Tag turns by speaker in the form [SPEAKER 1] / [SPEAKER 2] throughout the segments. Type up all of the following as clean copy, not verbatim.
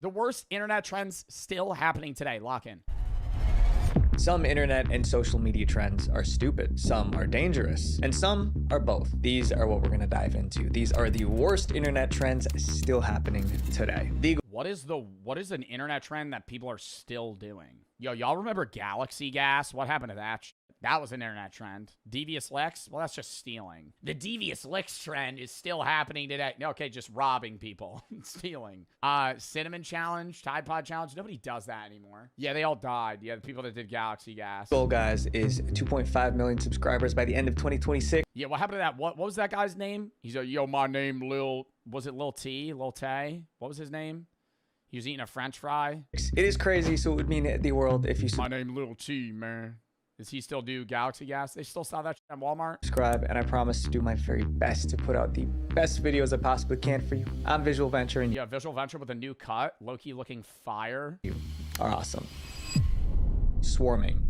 [SPEAKER 1] The worst internet trends still happening today. Lock in.
[SPEAKER 2] Some internet and social media trends are stupid, some are dangerous, and some are both. These are what we're gonna dive into. These are the worst internet trends still happening today.
[SPEAKER 1] What is an internet trend that people are still doing? Yo, y'all remember Galaxy Gas? What happened to that? That was an internet trend. Devious Licks? Well, that's just stealing. The Devious Licks trend is still happening today. No, okay, just robbing people. Stealing. Cinnamon Challenge, Tide Pod Challenge. Nobody does that anymore. Yeah, they all died. Yeah, the people that did Galaxy Gas.
[SPEAKER 2] Goal, guys, is 2.5 million subscribers by the end of 2026.
[SPEAKER 1] Yeah, what happened to that? What was that guy's name? He's like, yo, my name was it Lil T? Lil Tay? What was his name? He was eating a French fry.
[SPEAKER 2] It is crazy, so it would mean the world if you
[SPEAKER 1] My name Lil T, man. Does he still do Galaxy Gas? They still sell that shit at Walmart?
[SPEAKER 2] subscribe, and I promise to do my very best to put out the best videos I possibly can for you. I'm Visual Venture, and you
[SPEAKER 1] Yeah, Visual Venture with a new cut. Low-key looking fire.
[SPEAKER 2] are awesome. Swarming.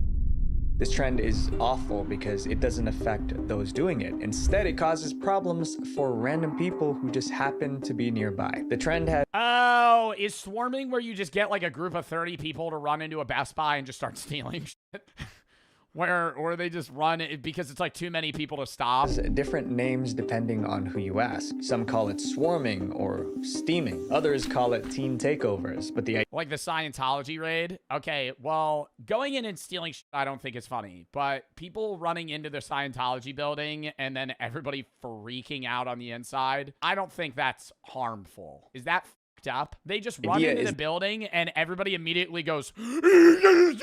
[SPEAKER 2] This trend is awful because it doesn't affect those doing it. Instead, it causes problems for random people who just happen to be nearby. The trend has
[SPEAKER 1] Oh, is swarming where you just get like a group of 30 people to run into a Best Buy and just start stealing shit? Or they just run it because it's like too many people to stop.
[SPEAKER 2] different names depending on who you ask. Some call it swarming or steaming. Others call it teen takeovers. But the
[SPEAKER 1] Like the Scientology raid? Okay, well, going in and stealing shit I don't think is funny. But people running into the Scientology building and then everybody freaking out on the inside, I don't think that's harmful. Is that fucked up? They just run
[SPEAKER 2] idea
[SPEAKER 1] into
[SPEAKER 2] is-
[SPEAKER 1] the building and everybody immediately goes, you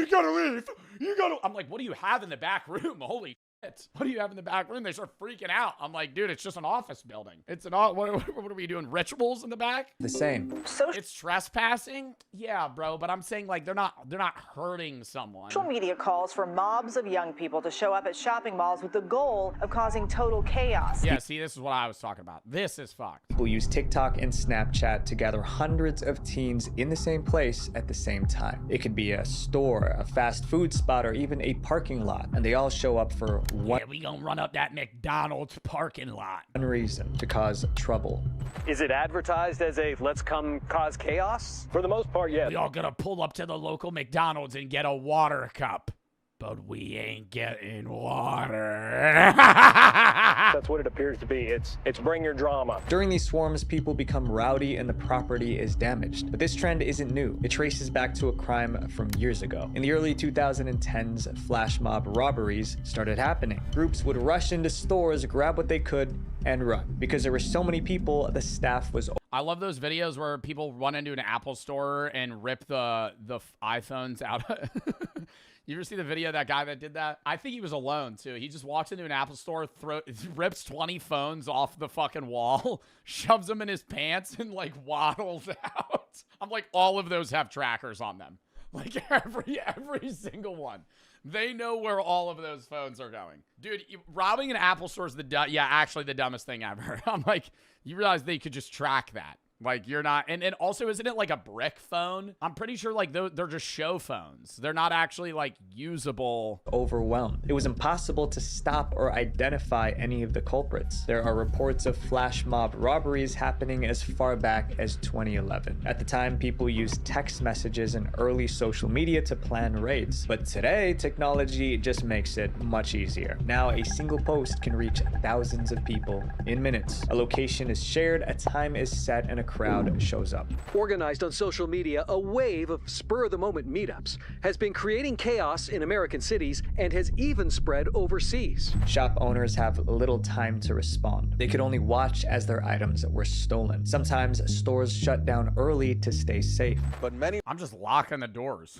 [SPEAKER 1] gotta leave. You gotta... I'm like, what do you have in the back room? Holy shit. What do you have in the back room? They start freaking out. I'm like, dude, it's just an office building. It's an... What are we doing? Rituals in the back?
[SPEAKER 2] the same.
[SPEAKER 1] It's trespassing? Yeah, bro, but I'm saying like they're not hurting someone.
[SPEAKER 3] Social media calls for mobs of young people to show up at shopping malls with the goal of causing total chaos.
[SPEAKER 1] Yeah, see, this is what I was talking about. This is fucked.
[SPEAKER 2] People use TikTok and Snapchat to gather hundreds of teens in the same place at the same time. It could be a store, a fast food spot, or even a parking lot, and they all show up for one
[SPEAKER 1] Yeah, we gonna run up that McDonald's parking lot.
[SPEAKER 2] reason: to cause trouble.
[SPEAKER 4] Is it advertised as a let's come cause chaos? For the most part, yes.
[SPEAKER 1] We all gonna pull up to the local McDonald's and get a water cup. But we ain't getting water.
[SPEAKER 4] That's what it appears to be. It's bring your drama.
[SPEAKER 2] During these swarms, people become rowdy and the property is damaged. But this trend isn't new. It traces back to a crime from years ago. In the early 2010s, flash mob robberies started happening. Groups would rush into stores, grab what they could, and run. Because there were so many people, the staff was
[SPEAKER 1] I love those videos where people run into an Apple store and rip the iPhones out. You ever see the video of that guy that did that? I think he was alone, too. He just walks into an Apple store, rips 20 phones off the fucking wall, shoves them in his pants, and, like, waddles out. I'm like, all of those have trackers on them. Like, every single one. They know where all of those phones are going. Dude, robbing an Apple store is actually the dumbest thing ever. I'm like, you realize they could just track that. Like, you're not... And also, isn't it like a brick phone? I'm pretty sure, like, they're just show phones. They're not actually, like, usable.
[SPEAKER 2] overwhelmed. It was impossible to stop or identify any of the culprits. There are reports of flash mob robberies happening as far back as 2011. At the time, people used text messages and early social media to plan raids. But today, technology just makes it much easier. Now, a single post can reach thousands of people in minutes. A location is shared, a time is set, and a crowd shows up.
[SPEAKER 5] Organized on social media, a wave of spur-of-the-moment meetups has been creating chaos in American cities and has even spread overseas.
[SPEAKER 2] Shop owners have little time to respond. They could only watch as their items were stolen. Sometimes stores shut down early to stay safe.
[SPEAKER 4] But many
[SPEAKER 1] I'm just locking the doors.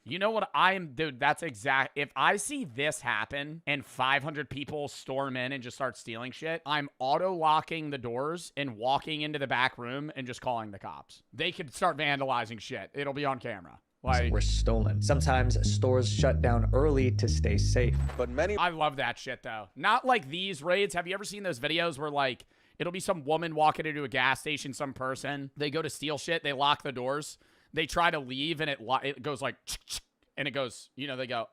[SPEAKER 1] You know what dude, that's exact. If I see this happen and 500 people storm in and just start stealing shit, I'm auto-locking the doors and walking into the back room and just calling the cops. They could start vandalizing shit. It'll be on camera. Like,
[SPEAKER 2] Were stolen. Sometimes stores shut down early to stay safe.
[SPEAKER 4] but many
[SPEAKER 1] I love that shit, though. Not like these raids. Have you ever seen those videos where, like, it'll be some woman walking into a gas station, some person, they go to steal shit, they lock the doors, they try to leave, and it goes like, and it goes, you know, they go,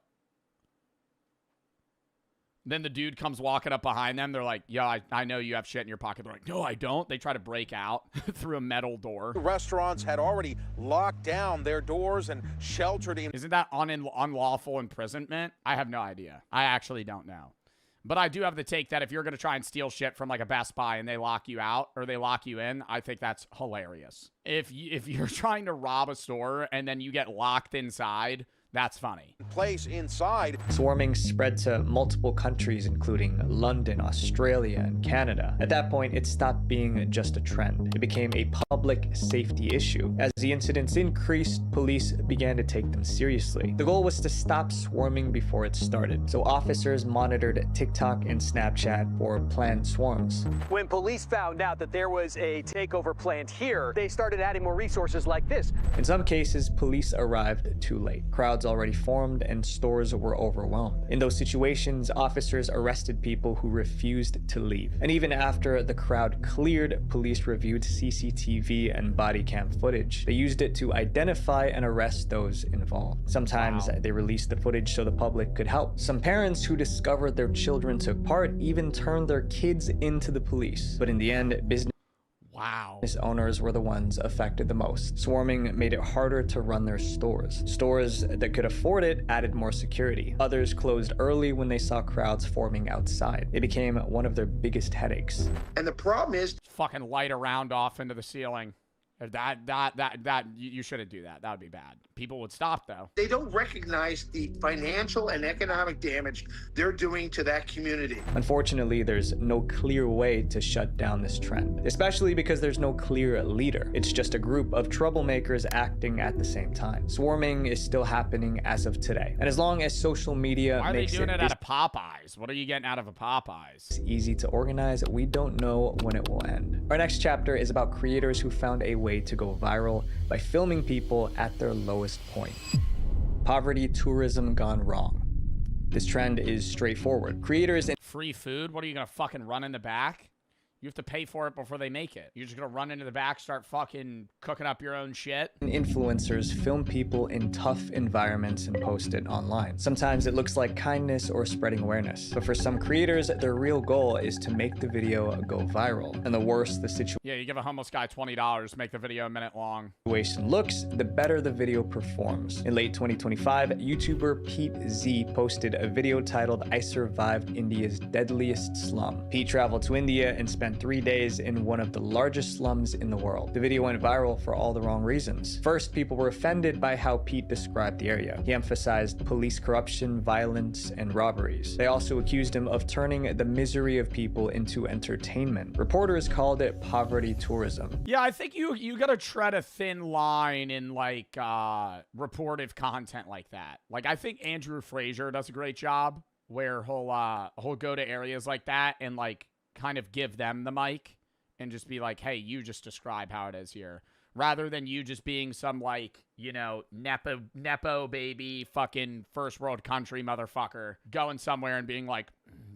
[SPEAKER 1] Then the dude comes walking up behind them. They're like, yeah, I know you have shit in your pocket. They're like, no, I don't. They try to break out through a metal door.
[SPEAKER 6] Restaurants had already locked down their doors and sheltered in.
[SPEAKER 1] Isn't that unlawful imprisonment? I have no idea. I actually don't know. But I do have the take that if you're going to try and steal shit from like a Best Buy and they lock you out or they lock you in, I think that's hilarious. If you're trying to rob a store and then you get locked inside, that's funny.
[SPEAKER 6] Place inside.
[SPEAKER 2] Swarming spread to multiple countries, including London, Australia, and Canada. At that point, it stopped being just a trend. It became a public safety issue. As the incidents increased, police began to take them seriously. The goal was to stop swarming before it started, so officers monitored TikTok and Snapchat for planned swarms.
[SPEAKER 5] When police found out that there was a takeover planned here, they started adding more resources like this.
[SPEAKER 2] In some cases, police arrived too late. Crowds already formed and stores were overwhelmed. In those situations, officers arrested people who refused to leave. And even after the crowd cleared, police reviewed CCTV and body cam footage. They used it to identify and arrest those involved. Sometimes they released the footage so the public could help. Some parents who discovered their children took part even turned their kids into the police. But in the end, business owners were the ones affected the most. Swarming made it harder to run their stores. Stores that could afford it added more security. Others closed early when they saw crowds forming outside. It became one of their biggest headaches.
[SPEAKER 7] And the problem is,
[SPEAKER 1] fucking light a round off into the ceiling. You shouldn't do that. That would be bad. People would stop, though.
[SPEAKER 7] they don't recognize the financial and economic damage they're doing to that community.
[SPEAKER 2] Unfortunately, there's no clear way to shut down this trend, especially because there's no clear leader. It's just a group of troublemakers acting at the same time. Swarming is still happening as of today. And as long as social media
[SPEAKER 1] Why are they
[SPEAKER 2] makes
[SPEAKER 1] doing it out of Popeyes? What are you getting out of a Popeyes?
[SPEAKER 2] easy to organize, we don't know when it will end. Our next chapter is about creators who found a way to go viral by filming people at their lowest point. Poverty tourism gone wrong. This trend is straightforward. Creators and
[SPEAKER 1] Free food? What are you gonna fucking run in the back? You have to pay for it before they make it. You're just gonna run into the back, start fucking cooking up your own shit.
[SPEAKER 2] influencers film people in tough environments and post it online. Sometimes it looks like kindness or spreading awareness, but for some creators, their real goal is to make the video go viral. And the worse the
[SPEAKER 1] Yeah, you give a homeless guy $20, make the video a minute long.
[SPEAKER 2] situation looks, the better the video performs. In late 2025, YouTuber Pete Z posted a video titled "I Survived India's Deadliest Slum." Pete traveled to India and spent 3 days in one of the largest slums in the world. The video went viral for all the wrong reasons. First, people were offended by how Pete described the area. He emphasized police corruption, violence, and robberies. They also accused him of turning the misery of people into entertainment. Reporters called it poverty tourism.
[SPEAKER 1] Yeah, I think you gotta tread a thin line in like reportive content like that. Like I think Andrew Frazier does a great job where he'll go to areas like that and like kind of give them the mic and just be like, hey, you just describe how it is here. Rather than you just being some like, you know, Nepo baby fucking first world country motherfucker going somewhere and being like,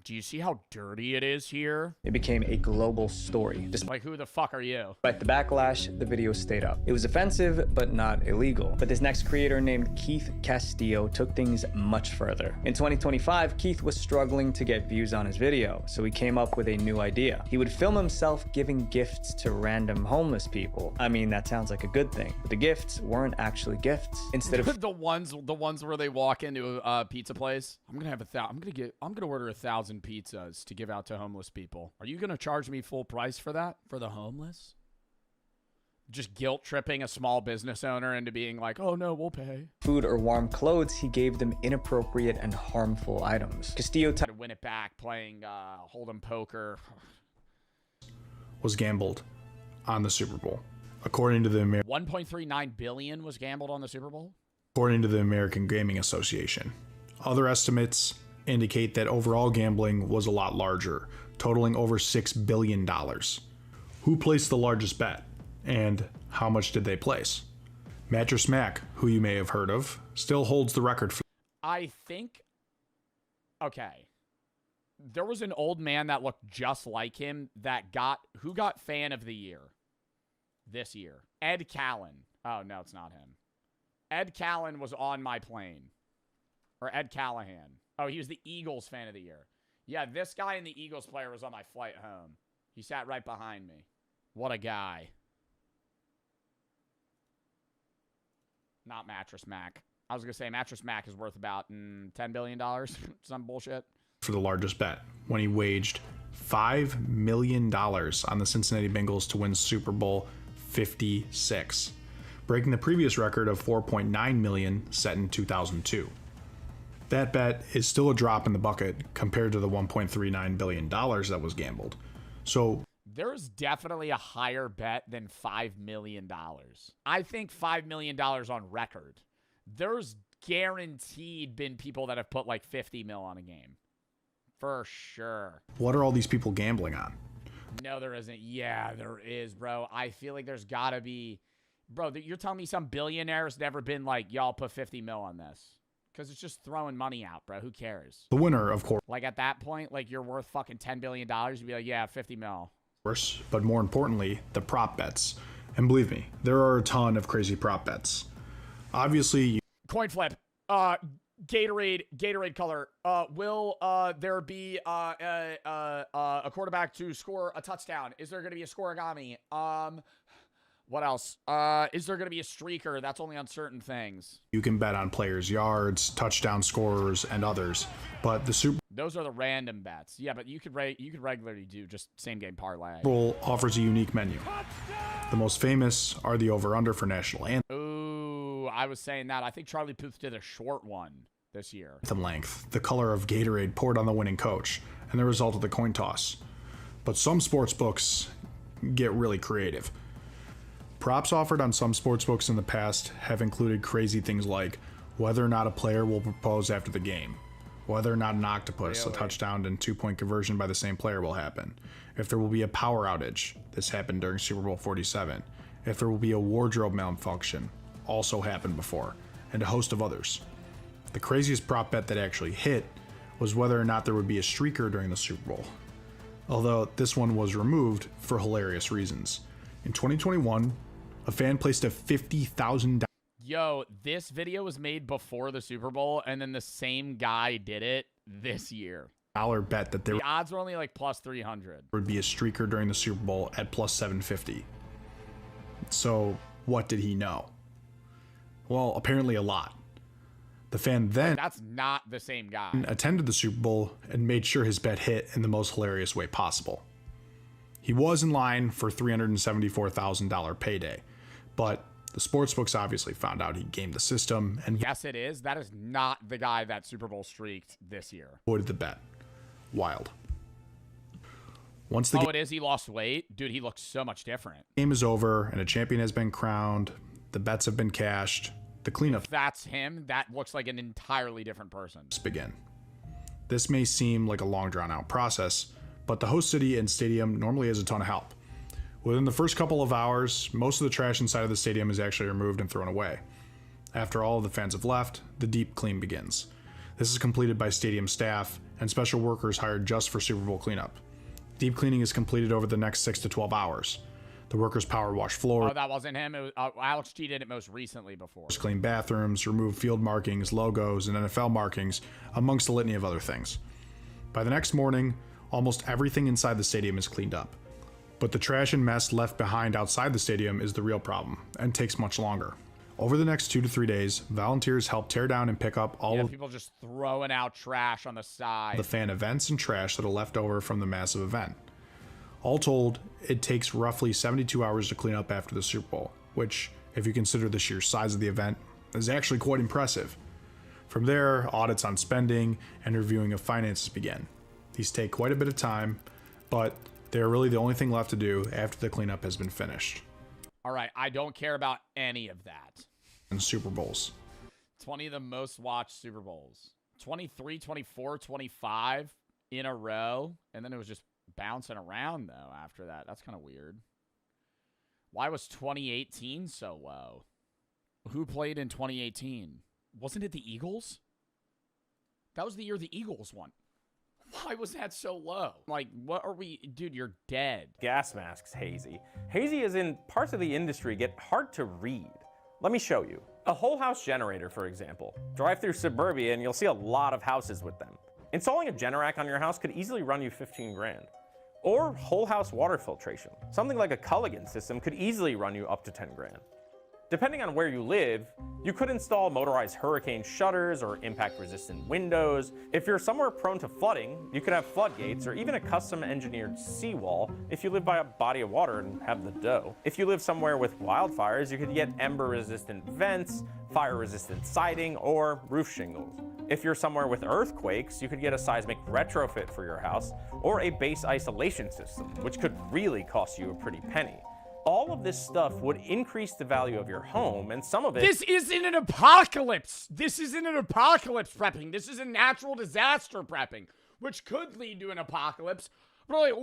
[SPEAKER 1] do you see how dirty it is here?
[SPEAKER 2] It became a global story.
[SPEAKER 1] Like, who the fuck are you?
[SPEAKER 2] Despite the backlash, the video stayed up. It was offensive, but not illegal. But this next creator named Keith Castillo took things much further. In 2025, Keith was struggling to get views on his video, so he came up with a new idea. He would film himself giving gifts to random homeless people. I mean, that sounds like a good thing, but the gifts weren't actually gifts. Instead of
[SPEAKER 1] the ones where they walk into a pizza place, I'm gonna order 1,000 pizzas to give out to homeless people. Are you gonna charge me full price for that? For the homeless? Just guilt tripping a small business owner into being like, oh no, we'll pay.
[SPEAKER 2] Food or warm clothes, he gave them inappropriate and harmful items. Castillo
[SPEAKER 1] to win it back playing Hold'em poker.
[SPEAKER 8] Was gambled on the Super Bowl. According to the
[SPEAKER 1] 1.39 billion was gambled on the Super Bowl?
[SPEAKER 8] According to the American Gaming Association. Other estimates indicate that overall gambling was a lot larger, totaling over $6 billion. Who placed the largest bet? And how much did they place? Mattress Mac, who you may have heard of, still holds the record for...
[SPEAKER 1] I think... Okay. There was an old man that looked just like him who got Fan of the Year this year. Ed Callan. Oh, no, it's not him. Ed Callan was on my plane. Or Ed Callahan. Oh, he was the Eagles Fan of the Year. Yeah, this guy and the Eagles player was on my flight home. He sat right behind me. What a guy. Not Mattress Mac. I was going to say Mattress Mac is worth about $10 billion. Some bullshit.
[SPEAKER 8] For the largest bet, when he waged $5 million on the Cincinnati Bengals to win Super Bowl 56, breaking the previous record of $4.9 million set in 2002. That bet is still a drop in the bucket compared to the $1.39 billion that was gambled. So
[SPEAKER 1] there's definitely a higher bet than $5 million. I think $5 million on record. There's guaranteed been people that have put like 50 mil on a game. For sure.
[SPEAKER 8] what are all these people gambling on?
[SPEAKER 1] No, there isn't. Yeah, there is, bro. I feel like there's got to be. Bro, you're telling me some billionaire's never been like, y'all put 50 mil on this? Because it's just throwing money out, bro. Who cares?
[SPEAKER 8] The winner, of
[SPEAKER 1] Like at that point, like you're worth fucking $10 billion. You'd be like, yeah, 50 mil.
[SPEAKER 8] course, but more importantly, the prop bets. And believe me, there are a ton of crazy prop bets. Obviously,
[SPEAKER 1] Coin flip. Gatorade color. Will there be a quarterback to score a touchdown? Is there going to be a scoregami? What else? Is there going to be a streaker? That's only on certain things.
[SPEAKER 8] you can bet on players' yards, touchdown scorers, and others. But the Super
[SPEAKER 1] Those are the random bets. Yeah, but you could regularly do just same game parlay.
[SPEAKER 8] Bowl offers a unique menu. The most famous are the over-under for national
[SPEAKER 1] Ooh, I was saying that. I think Charlie Puth did a short one this year.
[SPEAKER 8] anthem length, the color of Gatorade poured on the winning coach, and the result of the coin toss. But some sports books get really creative. Props offered on some sports books in the past have included crazy things like whether or not a player will propose after the game, whether or not an octopus, a touchdown and 2-point conversion by the same player will happen, if there will be a power outage, this happened during Super Bowl 47, if there will be a wardrobe malfunction, also happened before, and a host of others. The craziest prop bet that actually hit was whether or not there would be a streaker during the Super Bowl, although this one was removed for hilarious reasons. In 2021, a fan placed a $50,000
[SPEAKER 1] Yo, this video was made before the Super Bowl, and then the same guy did it this year.
[SPEAKER 8] bet that there
[SPEAKER 1] The odds were only like plus 300.
[SPEAKER 8] would be a streaker during the Super Bowl at plus 750. So, what did he know? Well, apparently a lot. The fan then
[SPEAKER 1] That's not the same guy.
[SPEAKER 8] attended the Super Bowl and made sure his bet hit in the most hilarious way possible. He was in line for $374,000 payday, but the sportsbooks obviously found out he gamed the system and
[SPEAKER 1] Yes, it is. That is not the guy that Super Bowl streaked this year.
[SPEAKER 8] voided the bet. Wild. Once the
[SPEAKER 1] It is. He lost weight. Dude, he looks so much different.
[SPEAKER 8] game is over and a champion has been crowned, the bets have been cashed, the cleanup
[SPEAKER 1] If that's him, that looks like an entirely different person.
[SPEAKER 8] begin. This may seem like a long drawn out process, but the host city and stadium normally has a ton of help. Within the first couple of hours, most of the trash inside of the stadium is actually removed and thrown away. After all of the fans have left, the deep clean begins. This is completed by stadium staff and special workers hired just for Super Bowl cleanup. Deep cleaning is completed over the next 6 to 12 hours. The workers power wash floors,
[SPEAKER 1] Oh, that wasn't him. It was, Alex G did it most recently before.
[SPEAKER 8] clean bathrooms, remove field markings, logos, and NFL markings, amongst a litany of other things. By the next morning, almost everything inside the stadium is cleaned up. But the trash and mess left behind outside the stadium is the real problem, and takes much longer. Over the next 2 to 3 days, volunteers help tear down and pick up all of
[SPEAKER 1] People just throwing out trash on the side.
[SPEAKER 8] the fan events and trash that are left over from the massive event. All told, it takes roughly 72 hours to clean up after the Super Bowl, which, if you consider the sheer size of the event, is actually quite impressive. From there, audits on spending and reviewing of finances begin. These take quite a bit of time, but they are really the only thing left to do after the cleanup has been finished.
[SPEAKER 1] All right, I don't care about any of that.
[SPEAKER 8] And Super Bowls.
[SPEAKER 1] 20 of the most watched Super Bowls. 23, 24, 25 in a row. And then it was just bouncing around, though, after that. That's kind of weird. Why was 2018 so low? Who played in 2018? Wasn't it the Eagles? That was the year the Eagles won. Why was that so low? Like, what are we... Dude, you're dead.
[SPEAKER 9] Gas masks hazy. Hazy is in parts of the industry get hard to read. Let me show you. A whole house generator, for example. Drive through suburbia and you'll see a lot of houses with them. Installing a Generac on your house could easily run you 15 grand. Or whole house water filtration. Something like a Culligan system could easily run you up to 10 grand. Depending on where you live, you could install motorized hurricane shutters or impact-resistant windows. If you're somewhere prone to flooding, you could have floodgates or even a custom-engineered seawall if you live by a body of water and have the dough. If you live somewhere with wildfires, you could get ember-resistant vents, fire-resistant siding, or roof shingles. If you're somewhere with earthquakes, you could get a seismic retrofit for your house or a base isolation system, which could really cost you a pretty penny. All of this stuff would increase the value of your home, and some of it—
[SPEAKER 1] This isn't an apocalypse. This isn't an apocalypse prepping. This is a natural disaster prepping, which could lead to an apocalypse. But like,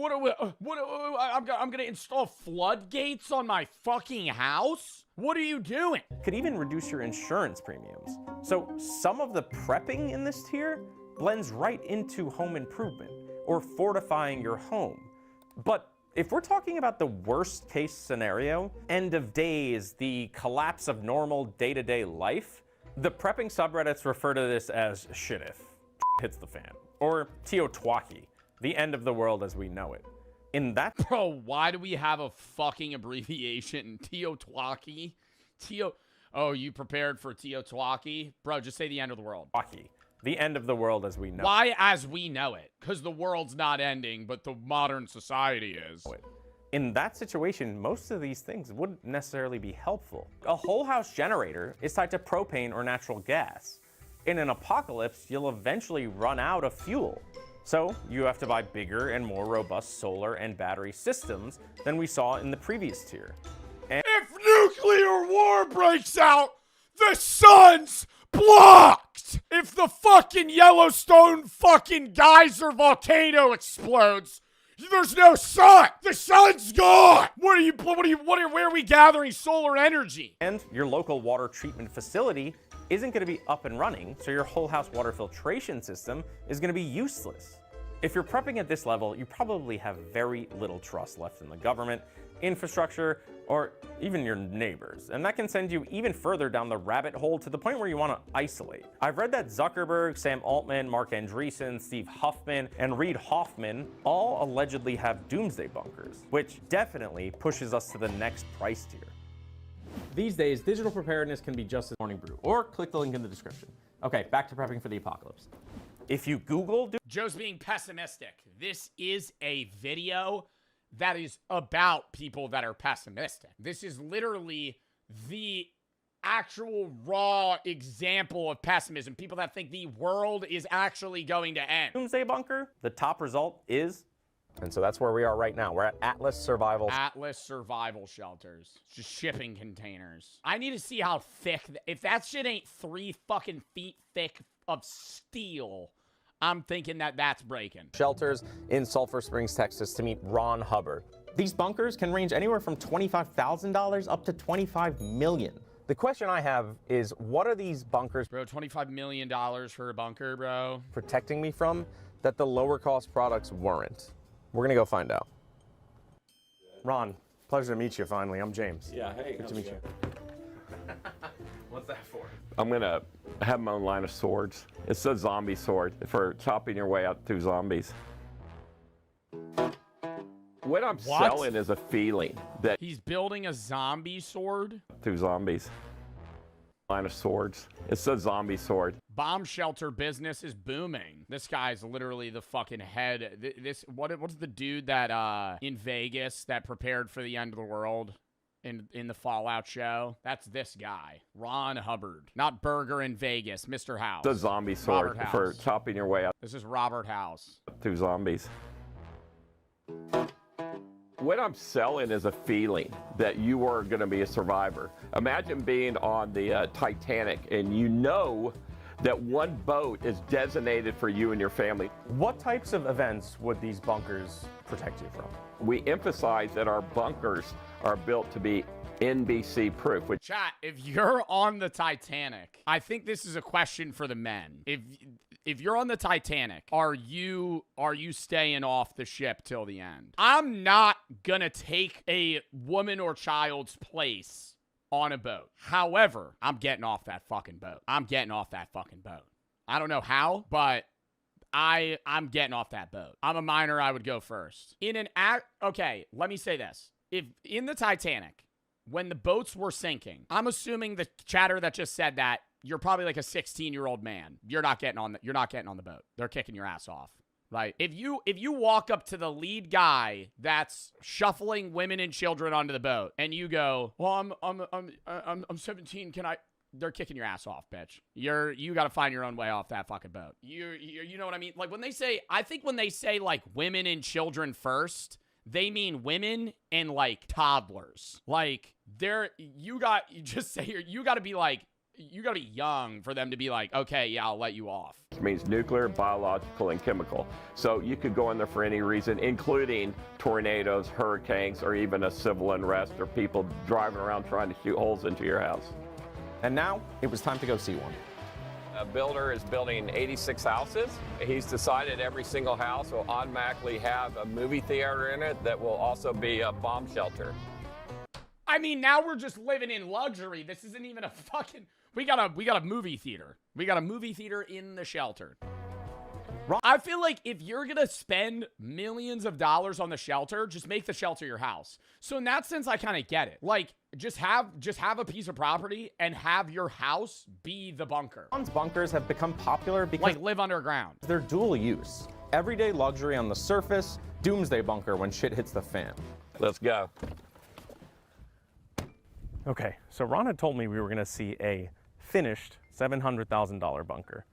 [SPEAKER 1] I'm gonna install floodgates on my fucking house? What are you doing?
[SPEAKER 9] could even reduce your insurance premiums. So some of the prepping in this tier blends right into home improvement or fortifying your home. But if we're talking about the worst case scenario, end of days, the collapse of normal day-to-day life, the prepping subreddits refer to this as shit if hits the fan, or Teotwaki, the end of the world as we know it. In that—
[SPEAKER 1] Bro, why do we have a fucking abbreviation? Teotwaki? Oh, you prepared for Teotwaki? Bro, just say the end of the world.
[SPEAKER 9] The end of the world as we know
[SPEAKER 1] Why as we know it? Because the world's not ending, but the modern society is.
[SPEAKER 9] it. In that situation, most of these things wouldn't necessarily be helpful. A whole house generator is tied to propane or natural gas. In an apocalypse, you'll eventually run out of fuel. So you have to buy bigger and more robust solar and battery systems than we saw in the previous tier.
[SPEAKER 1] If nuclear war breaks out, the sun's blocked! If the fucking Yellowstone fucking geyser volcano explodes, there's no sun! The sun's gone! Where are we gathering solar energy?
[SPEAKER 9] And your local water treatment facility isn't going to be up and running, so your whole house water filtration system is going to be useless. If you're prepping at this level, you probably have very little trust left in the government, infrastructure, or even your neighbors. And that can send you even further down the rabbit hole to the point where you want to isolate. I've read that Zuckerberg, Sam Altman, Mark Andreessen, Steve Huffman, and Reid Hoffman all allegedly have doomsday bunkers, which definitely pushes us to the next price tier. These days, digital preparedness can be just as morning brew, or click the link in the description. Okay, back to prepping for the apocalypse. If you Google—
[SPEAKER 1] Joe's being pessimistic. This is a video that is about people that are pessimistic. This is literally the actual raw example of pessimism. People that think the world is actually going to end.
[SPEAKER 9] doomsday bunker, the top result is— and so that's where we are right now. We're at Atlas Survival.
[SPEAKER 1] Atlas Survival Shelters. Just shipping containers. I need to see how thick— if that shit ain't 3 fucking feet thick of steel, I'm thinking that that's breaking.
[SPEAKER 9] Shelters in Sulphur Springs, Texas to meet Ron Hubbard. These bunkers can range anywhere from $25,000 up to $25 million. The question I have is, what are these bunkers—
[SPEAKER 1] Bro, $25 million for a bunker, bro.
[SPEAKER 9] protecting me from that the lower cost products weren't? We're gonna go find out. Ron, pleasure to meet you finally. I'm James.
[SPEAKER 10] Yeah, hey.
[SPEAKER 9] Good to meet you. What's that for?
[SPEAKER 10] I'm gonna have my own line of swords. It's a zombie sword for chopping your way out through zombies. What I'm selling is a feeling that—
[SPEAKER 1] He's building a zombie sword?
[SPEAKER 10] through zombies. Line of swords. It's a zombie sword.
[SPEAKER 1] Bomb shelter business is booming. This guy's literally the fucking head. What's the dude that in Vegas that prepared for the end of the world in the Fallout show? That's this guy, Ron Hubbard. Not Burger in Vegas, Mr. House.
[SPEAKER 10] It's a zombie sword for chopping your way out
[SPEAKER 1] This is Robert House.
[SPEAKER 10] through zombies. What I'm selling is a feeling that you are going to be a survivor. Imagine being on the Titanic and you know that one boat is designated for you and your family.
[SPEAKER 9] What types of events would these bunkers protect you from?
[SPEAKER 10] We emphasize that our bunkers are built to be NBC proof.
[SPEAKER 1] Chat, if you're on the Titanic, I think this is a question for the men. If you're on the Titanic, are you staying off the ship till the end? I'm not gonna take a woman or child's place on a boat. However, I'm getting off that fucking boat. I'm getting off that fucking boat. I don't know how, but I'm getting off that boat. I'm a minor, I would go first. Okay, let me say this. If in the Titanic, when the boats were sinking, I'm assuming the chatter that just said that you're probably like a 16-year-old man. You're not getting on the boat. They're kicking your ass off. Right? If you walk up to the lead guy that's shuffling women and children onto the boat and you go, "Well, I'm 17, can I?" They're kicking your ass off, bitch. You got to find your own way off that fucking boat. You know what I mean? Like I think when they say like women and children first, they mean women and like toddlers. Like you got to be young for them to be like, okay, yeah, I'll let you off.
[SPEAKER 10] It means nuclear, biological, and chemical. So you could go in there for any reason, including tornadoes, hurricanes, or even a civil unrest or people driving around trying to shoot holes into your house.
[SPEAKER 9] And now it was time to go see one.
[SPEAKER 10] A builder is building 86 houses. He's decided every single house will automatically have a movie theater in it that will also be a bomb shelter.
[SPEAKER 1] I mean, now we're just living in luxury. This isn't even a fucking... We got a movie theater. We got a movie theater in the shelter. I feel like if you're going to spend millions of dollars on the shelter, just make the shelter your house. So in that sense, I kind of get it. Like, just have a piece of property and have your house be the bunker.
[SPEAKER 9] Ron's bunkers have become popular because
[SPEAKER 1] like live underground.
[SPEAKER 9] They're dual use. Everyday luxury on the surface, doomsday bunker when shit hits the fan.
[SPEAKER 10] Let's go.
[SPEAKER 9] Okay, so Ron had told me we were going to see a finished $700,000 bunker,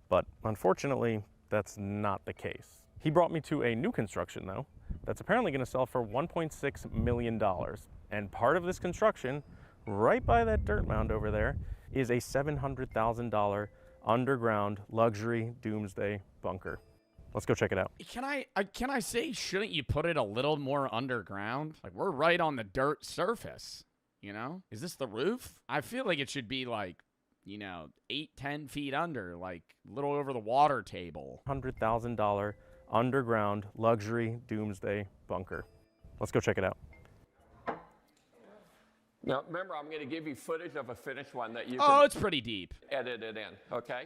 [SPEAKER 9] but unfortunately, that's not the case. He brought me to a new construction, though, that's apparently going to sell for $1.6 million. And part of this construction, right by that dirt mound over there, is a $700,000 underground luxury doomsday bunker. Let's go check it out.
[SPEAKER 1] Can I say, shouldn't you put it a little more underground? Like, we're right on the dirt surface, you know? Is this the roof? I feel like it should be like, 8-10 feet under, like a little over the water table.
[SPEAKER 9] $100,000 underground luxury doomsday bunker. Let's go check it out.
[SPEAKER 10] Now, remember, I'm going to give you footage of a finished one that you
[SPEAKER 1] it's pretty deep.
[SPEAKER 10] Edit it in, okay?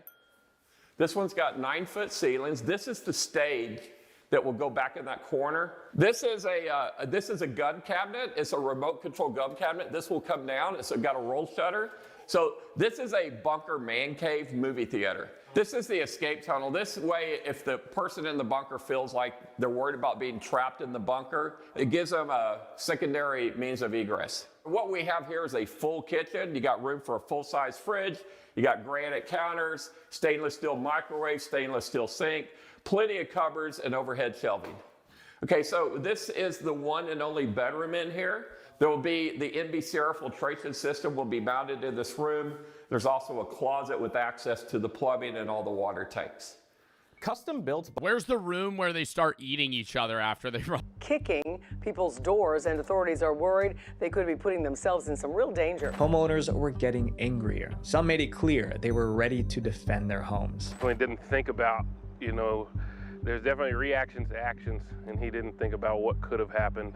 [SPEAKER 10] This one's got 9-foot ceilings. This is the stage that will go back in that corner. This is a gun cabinet. It's a remote control gun cabinet. This will come down. It's got a roll shutter. So this is a bunker man cave movie theater. This is the escape tunnel. This way, if the person in the bunker feels like they're worried about being trapped in the bunker, it gives them a secondary means of egress. What we have here is a full kitchen. You got room for a full-size fridge. You got granite counters, stainless steel microwave, stainless steel sink, plenty of cupboards and overhead shelving. Okay, so this is the one and only bedroom in here. There will be the NBC air filtration system will be mounted in this room. There's also a closet with access to the plumbing and all the water tanks.
[SPEAKER 9] Custom built.
[SPEAKER 1] Where's the room where they start eating each other after they run?
[SPEAKER 11] Kicking people's doors, and authorities are worried they could be putting themselves in some real danger.
[SPEAKER 2] Homeowners were getting angrier. Some made it clear they were ready to defend their homes.
[SPEAKER 12] He didn't think about, there's definitely reactions to actions, and he didn't think about what could have happened.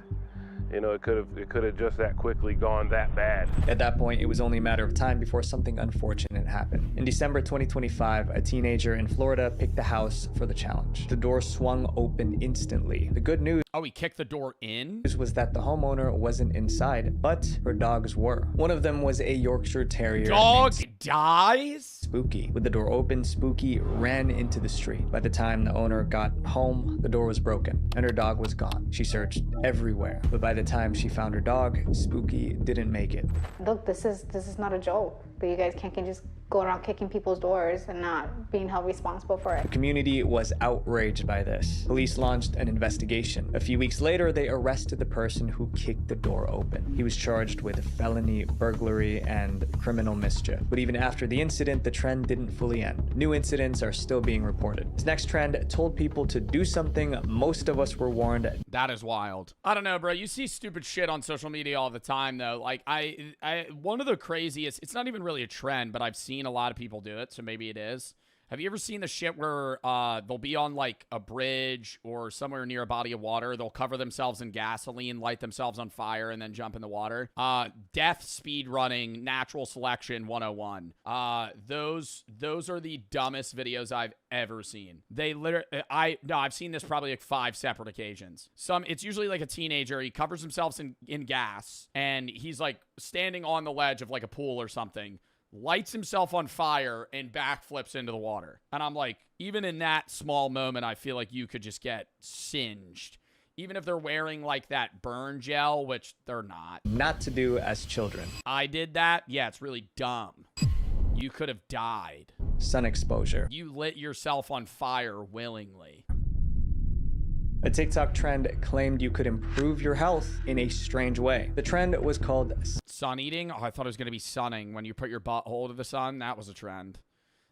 [SPEAKER 12] It could have just that quickly gone that bad.
[SPEAKER 2] At that point, it was only a matter of time before something unfortunate happened. In December 2025, a teenager in Florida picked the house for the challenge. The door swung open instantly. The good news
[SPEAKER 1] he kicked the door in?
[SPEAKER 2] Was that the homeowner wasn't inside, but her dogs were. One of them was a Yorkshire Terrier.
[SPEAKER 1] Dog dies?
[SPEAKER 2] Spooky. With the door open, Spooky ran into the street. By the time the owner got home, the door was broken and her dog was gone. She searched everywhere, but by the time she found her dog, Spooky didn't make it.
[SPEAKER 13] Look, this is not a joke. But you guys can't just go around kicking people's doors and not being held responsible for it.
[SPEAKER 2] The community was outraged by this. Police launched an investigation. A few weeks later, they arrested the person who kicked the door open. He was charged with felony burglary and criminal mischief. But even after the incident, the trend didn't fully end. New incidents are still being reported. This next trend told people to do something most of us were warned.
[SPEAKER 1] That is wild. I don't know, bro. You see stupid shit on social media all the time, though. Like, one of the craziest, it's not even really a trend, but I've seen a lot of people do it, so maybe it is. Have you ever seen the shit where they'll be on like a bridge or somewhere near a body of water? They'll cover themselves in gasoline, light themselves on fire, and then jump in the water. Death speed running, natural selection 101. Those are the dumbest videos I've ever seen. They literally, I've seen this probably like 5 separate occasions. It's usually like a teenager. He covers himself in gas, and he's like standing on the ledge of like a pool or something, lights himself on fire, and backflips into the water. And I'm like, even in that small moment, I feel like you could just get singed. Even if they're wearing like that burn gel, which they're not.
[SPEAKER 2] Not to do as children.
[SPEAKER 1] I did that. Yeah, it's really dumb. You could have died.
[SPEAKER 2] Sun exposure.
[SPEAKER 1] You lit yourself on fire willingly.
[SPEAKER 2] A TikTok trend claimed you could improve your health in a strange way. The trend was called
[SPEAKER 1] sun eating. Oh, I thought it was going to be sunning. When you put your butthole to the sun, that was a trend.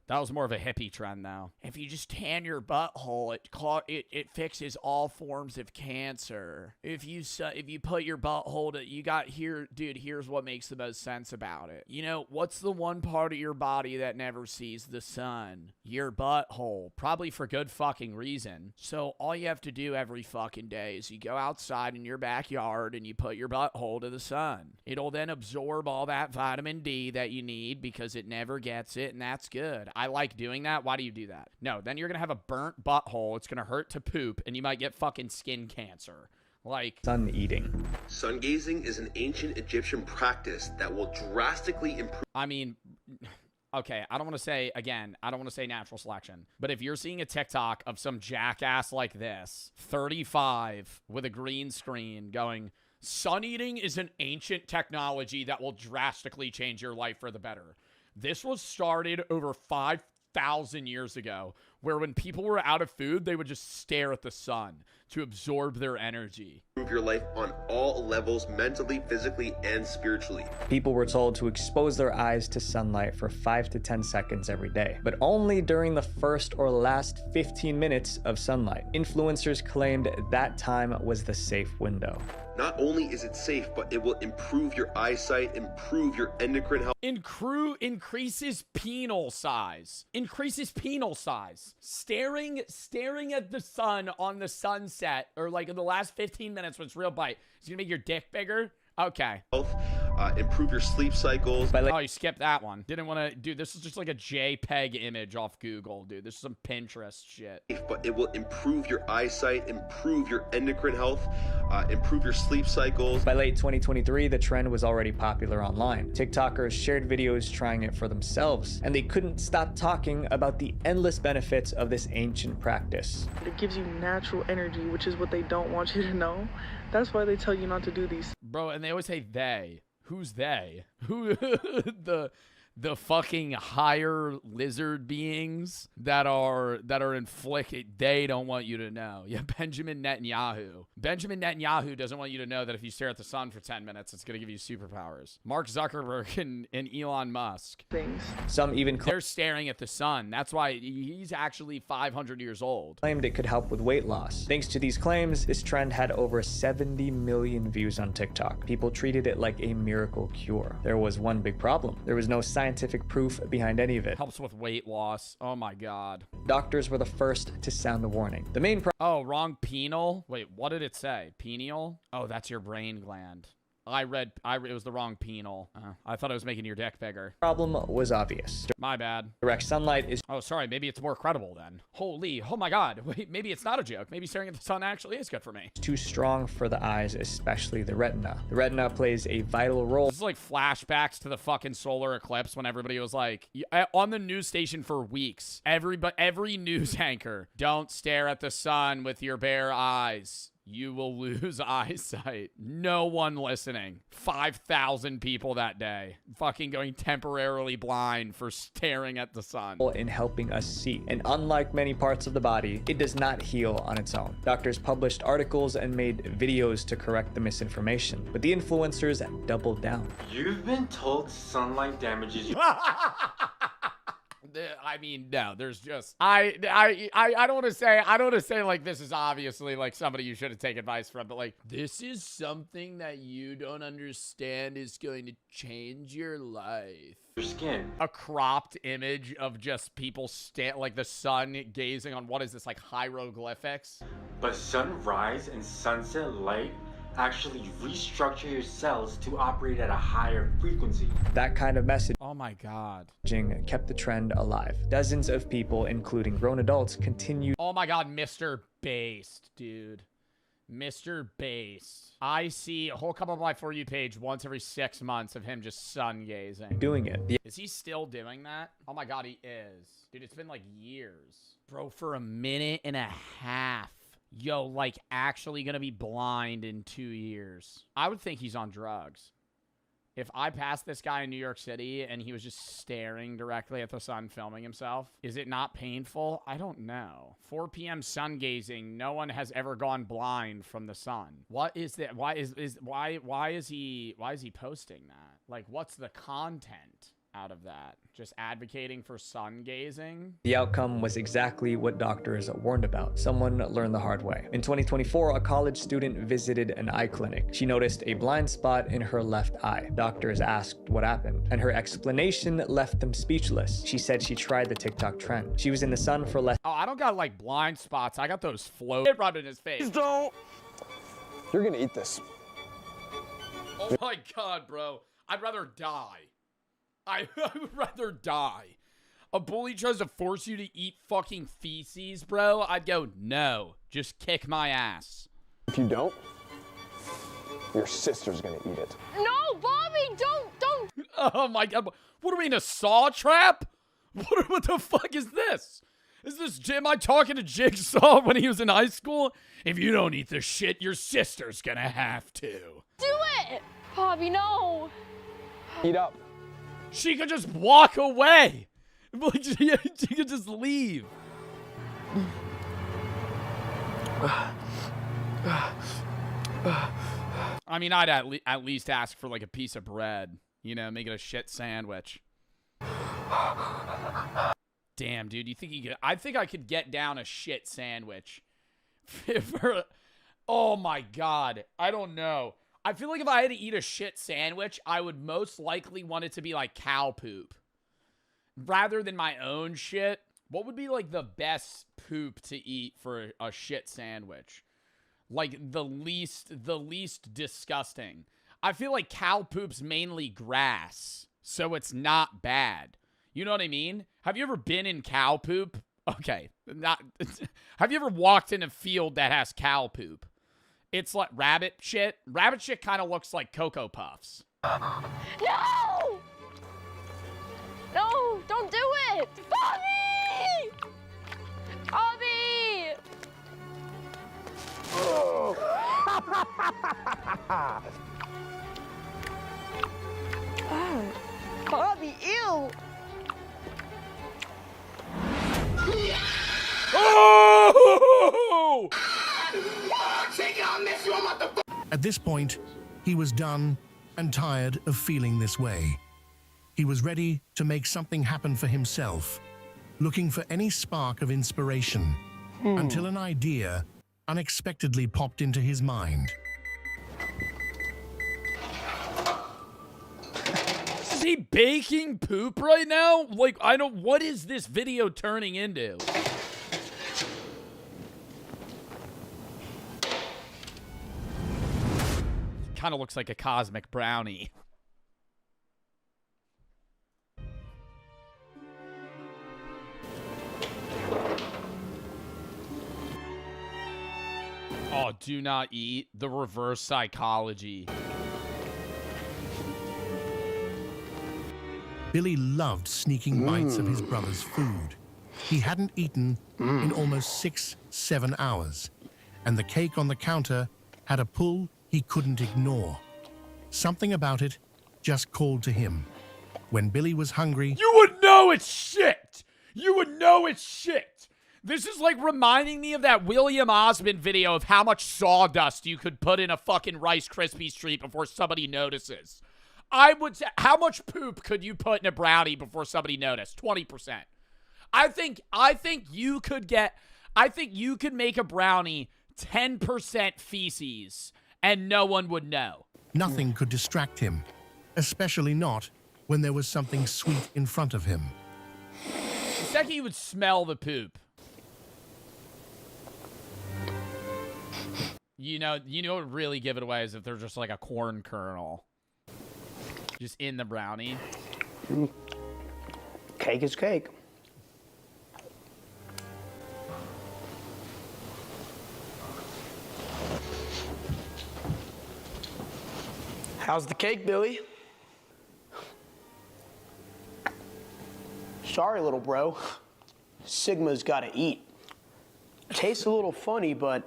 [SPEAKER 1] That was more of a hippie trend, though. If you just tan your butthole, it fixes all forms of cancer. If you put your butthole to, you got here, dude. Here's what makes the most sense about it. You know, what's the one part of your body that never sees the sun? Your butthole, probably for good fucking reason. So all you have to do every fucking day is you go outside in your backyard and you put your butthole to the sun. It'll then absorb all that vitamin D that you need because it never gets it, and that's good. I like doing that. Why do you do that? No, then you're going to have a burnt butthole. It's going to hurt to poop, and you might get fucking skin cancer. Like
[SPEAKER 2] sun eating.
[SPEAKER 14] Sun gazing is an ancient Egyptian practice that will drastically improve.
[SPEAKER 1] I mean, okay, I don't want to say natural selection, but if you're seeing a TikTok of some jackass like this, 35 with a green screen going, sun eating is an ancient technology that will drastically change your life for the better. This was started over 5,000 years ago, where when people were out of food, they would just stare at the sun to absorb their energy.
[SPEAKER 14] Improve your life on all levels, mentally, physically, and spiritually.
[SPEAKER 2] People were told to expose their eyes to sunlight for 5 to 10 seconds every day, but only during the first or last 15 minutes of sunlight. Influencers claimed that time was the safe window.
[SPEAKER 14] Not only is it safe, but it will improve your eyesight, improve your endocrine health.
[SPEAKER 1] Increases penile size. Increases penile size. Staring at the sun on the sunset, or like in the last 15 minutes when it's real bright, it's gonna make your dick bigger. Okay.
[SPEAKER 14] Improve your sleep cycles.
[SPEAKER 1] Oh, you skipped that one. Didn't want to, dude. This is just like a JPEG image off Google, dude. This is some Pinterest shit.
[SPEAKER 14] But it will improve your eyesight, improve your endocrine health, improve your sleep cycles.
[SPEAKER 2] By late 2023, the trend was already popular online. TikTokers shared videos trying it for themselves, and they couldn't stop talking about the endless benefits of this ancient practice.
[SPEAKER 15] It gives you natural energy, which is what they don't want you to know. That's why they tell you not to do these.
[SPEAKER 1] Bro, and they always say they. Who's they? Who the fucking higher lizard beings that are inflicted, they don't want you to know. Yeah, Benjamin Netanyahu. Benjamin Netanyahu doesn't want you to know that if you stare at the sun for 10 minutes, it's going to give you superpowers. Mark Zuckerberg and Elon Musk.
[SPEAKER 2] Some even
[SPEAKER 1] they're staring at the sun. That's why he's actually 500 years old.
[SPEAKER 2] Claimed it could help with weight loss. Thanks to these claims, this trend had over 70 million views on TikTok. People treated it like a miracle cure. There was one big problem. There was no scientific proof behind any of it.
[SPEAKER 1] Helps with weight loss. Oh my god.
[SPEAKER 2] Doctors were the first to sound the warning. The main
[SPEAKER 1] Oh, wrong penile? Wait, what did it say? Pineal? Oh, that's your brain gland. It was the wrong penile. I thought it was making your dick bigger.
[SPEAKER 2] Problem was obvious.
[SPEAKER 1] My bad.
[SPEAKER 2] Direct sunlight is...
[SPEAKER 1] Oh, sorry. Maybe it's more credible then. Holy, oh my god. Wait, maybe it's not a joke. Maybe staring at the sun actually is good for me.
[SPEAKER 2] Too strong for the eyes, especially the retina. The retina plays a vital role.
[SPEAKER 1] This is like flashbacks to the fucking solar eclipse when everybody was like, on the news station for weeks, every news anchor, don't stare at the sun with your bare eyes. You will lose eyesight. No one listening. 5,000 people that day. Fucking going temporarily blind for staring at the sun.
[SPEAKER 2] In helping us see. And unlike many parts of the body, it does not heal on its own. Doctors published articles and made videos to correct the misinformation. But the influencers doubled down.
[SPEAKER 16] You've been told sunlight damages you.
[SPEAKER 1] I mean, no, there's just I don't want to say like this is obviously like somebody you should have taken advice from, but like this is something that you don't understand is going to change your life.
[SPEAKER 16] Your skin.
[SPEAKER 1] A cropped image of just people like the sun gazing on what is this, like hieroglyphics?
[SPEAKER 16] But sunrise and sunset light actually restructure your cells to operate at a higher frequency.
[SPEAKER 2] That kind of messaging
[SPEAKER 1] Oh my God.
[SPEAKER 2] kept the trend alive. Dozens of people, including grown adults, continued.
[SPEAKER 1] Oh my God, Mr. Based, dude. Mr. Based. I see a whole couple of my For You page once every 6 months of him just sun gazing.
[SPEAKER 2] Doing it.
[SPEAKER 1] Is he still doing that? Oh my God, he is. Dude, it's been like years. Bro, for a minute and a half. Yo, like actually gonna be blind in 2 years. I would think he's on drugs. If I passed this guy in New York City and he was just staring directly at the sun filming himself, is it not painful? I don't know. 4 p.m. sun gazing. No one has ever gone blind from the sun. What is that? Why is he posting that? Like, what's the content out of that? Just advocating for sun gazing?
[SPEAKER 2] The outcome was exactly what doctors warned about. Someone learned the hard way. In 2024, a college student visited an eye clinic. She noticed a blind spot in her left eye. Doctors asked what happened, and her explanation left them speechless. She said she tried the TikTok trend. She was in the sun for less.
[SPEAKER 1] Oh, I don't got like blind spots. I got those float rubbed in his face.
[SPEAKER 17] Please don't. You're gonna eat this.
[SPEAKER 1] Oh my God, bro. I'd rather die. I would rather die. A bully tries to force you to eat fucking feces, bro. I'd go, no, just kick my ass.
[SPEAKER 17] If you don't, your sister's gonna eat it.
[SPEAKER 18] No, Bobby, don't.
[SPEAKER 1] Oh my God. What are we in a saw trap? What the fuck is this? Is this Jim? I talking to Jigsaw when he was in high school? If you don't eat the shit, your sister's gonna have to.
[SPEAKER 18] Do it! Bobby, no.
[SPEAKER 17] Eat up.
[SPEAKER 1] She could just walk away. Like, she could just leave. I mean, I'd at least ask for like a piece of bread. You know, make it a shit sandwich. Damn, dude, you think you could? I think I could get down a shit sandwich. Oh my God, I don't know. I feel like if I had to eat a shit sandwich, I would most likely want it to be like cow poop. Rather than my own shit, what would be like the best poop to eat for a shit sandwich? Like the least disgusting. I feel like cow poop's mainly grass, so it's not bad. You know what I mean? Have you ever been in cow poop? Okay, have you ever walked in a field that has cow poop? It's like rabbit shit. Rabbit shit kind of looks like Cocoa Puffs.
[SPEAKER 18] No! No, don't do it! Bobby! Bobby! Bobby, ew!
[SPEAKER 1] Oh!
[SPEAKER 19] At this point, he was done and tired of feeling this way. He was ready to make something happen for himself, looking for any spark of inspiration, until an idea unexpectedly popped into his mind.
[SPEAKER 1] Is he baking poop right now? Like, what is this video turning into? Kind of looks like a cosmic brownie. Oh, do not eat. The reverse psychology.
[SPEAKER 19] Billy loved sneaking bites of his brother's food. He hadn't eaten in almost 6-7 hours, and the cake on the counter had a pull he couldn't ignore. Something about it just called to him. When Billy was hungry,
[SPEAKER 1] you would know it's shit. You would know it's shit. This is like reminding me of that William Osmond video of how much sawdust you could put in a fucking Rice Krispies treat before somebody notices. I would say, how much poop could you put in a brownie before somebody noticed? 20%. I think you could make a brownie 10% feces and no one would know.
[SPEAKER 19] Nothing could distract him, especially not when there was something sweet in front of him.
[SPEAKER 1] The second you would smell the poop. You know what would really give it away is if there's just like a corn kernel just in the brownie.
[SPEAKER 20] Cake is cake. How's the cake, Billy? Sorry, little bro. Sigma's gotta eat. Tastes a little funny, but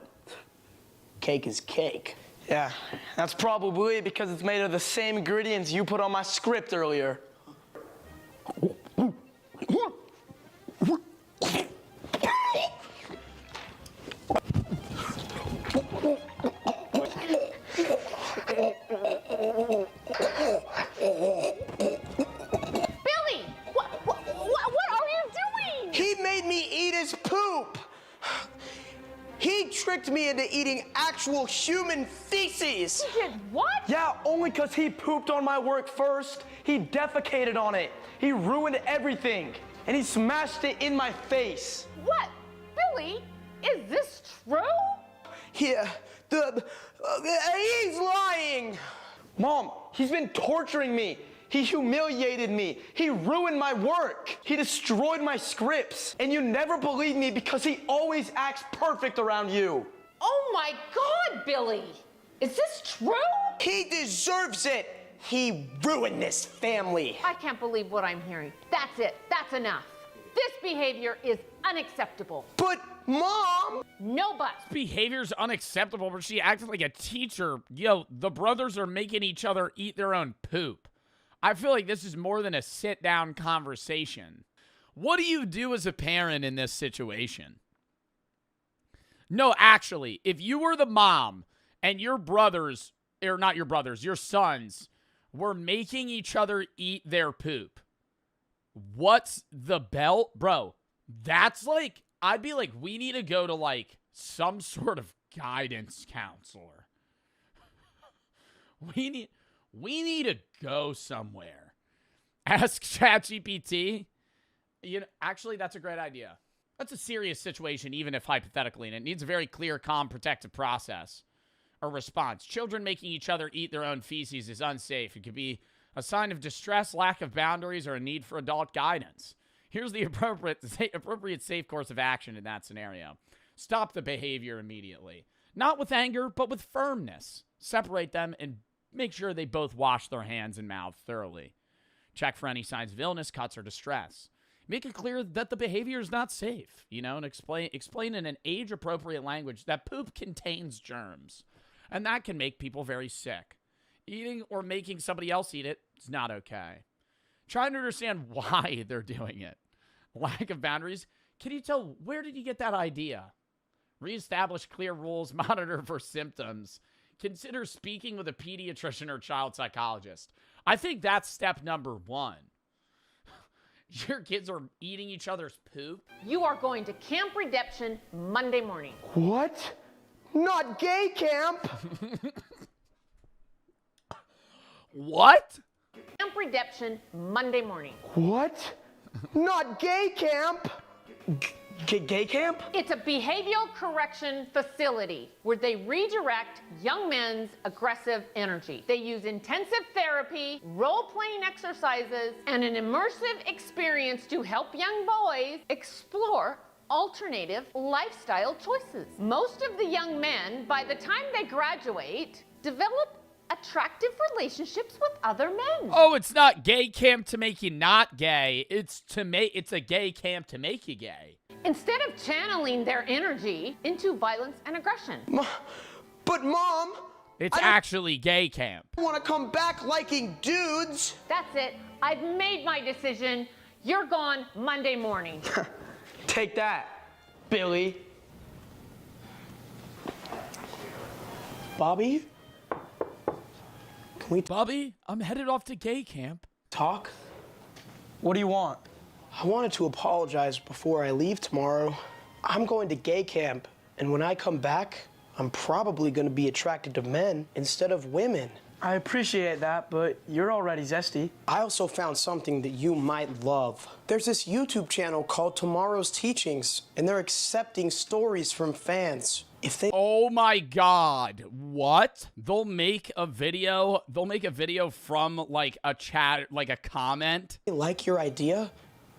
[SPEAKER 20] cake is cake.
[SPEAKER 21] Yeah, that's probably because it's made of the same ingredients you put on my script earlier.
[SPEAKER 18] Billy, what are you doing?
[SPEAKER 21] He made me eat his poop. He tricked me into eating actual human feces.
[SPEAKER 18] He did what?
[SPEAKER 21] Yeah, only because he pooped on my work first. He defecated on it. He ruined everything. And he smashed it in my face.
[SPEAKER 18] What? Billy, is this true?
[SPEAKER 21] Yeah, he's lying. Mom, he's been torturing me. He humiliated me. He ruined my work. He destroyed my scripts. And you never believe me because he always acts perfect around you.
[SPEAKER 18] Oh my God, Billy. Is this true?
[SPEAKER 21] He deserves it. He ruined this family.
[SPEAKER 18] I can't believe what I'm hearing. That's it. That's enough. This behavior is unacceptable.
[SPEAKER 21] But, Mom!
[SPEAKER 18] No buts.
[SPEAKER 1] Behavior's unacceptable, but she acted like a teacher. Yo, the brothers are making each other eat their own poop. I feel like this is more than a sit-down conversation. What do you do as a parent in this situation? No, actually, if you were the mom and your brothers, or not your brothers, your sons, were making each other eat their poop, what's the belt? Bro, that's like, I'd be like, we need to go to like some sort of guidance counselor. We need to go somewhere. Ask ChatGPT. You know, actually, that's a great idea. That's a serious situation, even if hypothetically, and it needs a very clear, calm, protective process or response. Children making each other eat their own feces is unsafe. It could be a sign of distress, lack of boundaries, or a need for adult guidance. Here's the appropriate safe course of action in that scenario. Stop the behavior immediately. Not with anger, but with firmness. Separate them and make sure they both wash their hands and mouth thoroughly. Check for any signs of illness, cuts, or distress. Make it clear that the behavior is not safe, you know, and explain in an age-appropriate language that poop contains germs, and that can make people very sick. Eating or making somebody else eat it is not okay. Try to understand why they're doing it. Lack of boundaries. Can you tell, where did you get that idea? Reestablish clear rules, monitor for symptoms. Consider speaking with a pediatrician or child psychologist. I think that's step number one. Your kids are eating each other's poop?
[SPEAKER 18] You are going to Camp Redemption Monday morning.
[SPEAKER 21] What? Not gay camp!
[SPEAKER 1] What?
[SPEAKER 18] Camp Redemption Monday morning.
[SPEAKER 21] What? Not gay camp! Gay camp?
[SPEAKER 18] It's a behavioral correction facility where they redirect young men's aggressive energy. They use intensive therapy, role-playing exercises, and an immersive experience to help young boys explore alternative lifestyle choices. Most of the young men, by the time they graduate, develop attractive relationships with other men.
[SPEAKER 1] Oh, it's not gay camp to make you not gay. It's a gay camp to make you gay.
[SPEAKER 18] Instead of channeling their energy into violence and aggression.
[SPEAKER 21] But Mom,
[SPEAKER 1] it's actually gay camp.
[SPEAKER 21] I want to come back liking dudes.
[SPEAKER 18] That's it. I've made my decision. You're gone Monday morning.
[SPEAKER 21] Take that, Billy. Bobby?
[SPEAKER 1] Bobby, I'm headed off to gay camp.
[SPEAKER 21] Talk? What do you want?
[SPEAKER 20] I wanted to apologize before I leave tomorrow. I'm going to gay camp, and when I come back, I'm probably going to be attracted to men instead of women.
[SPEAKER 21] I appreciate that, but you're already zesty.
[SPEAKER 20] I also found something that you might love. There's this YouTube channel called Tomorrow's Teachings, and they're accepting stories from fans. If they—
[SPEAKER 1] Oh my God. What? They'll make a video from like a chat, like a comment.
[SPEAKER 20] like your idea,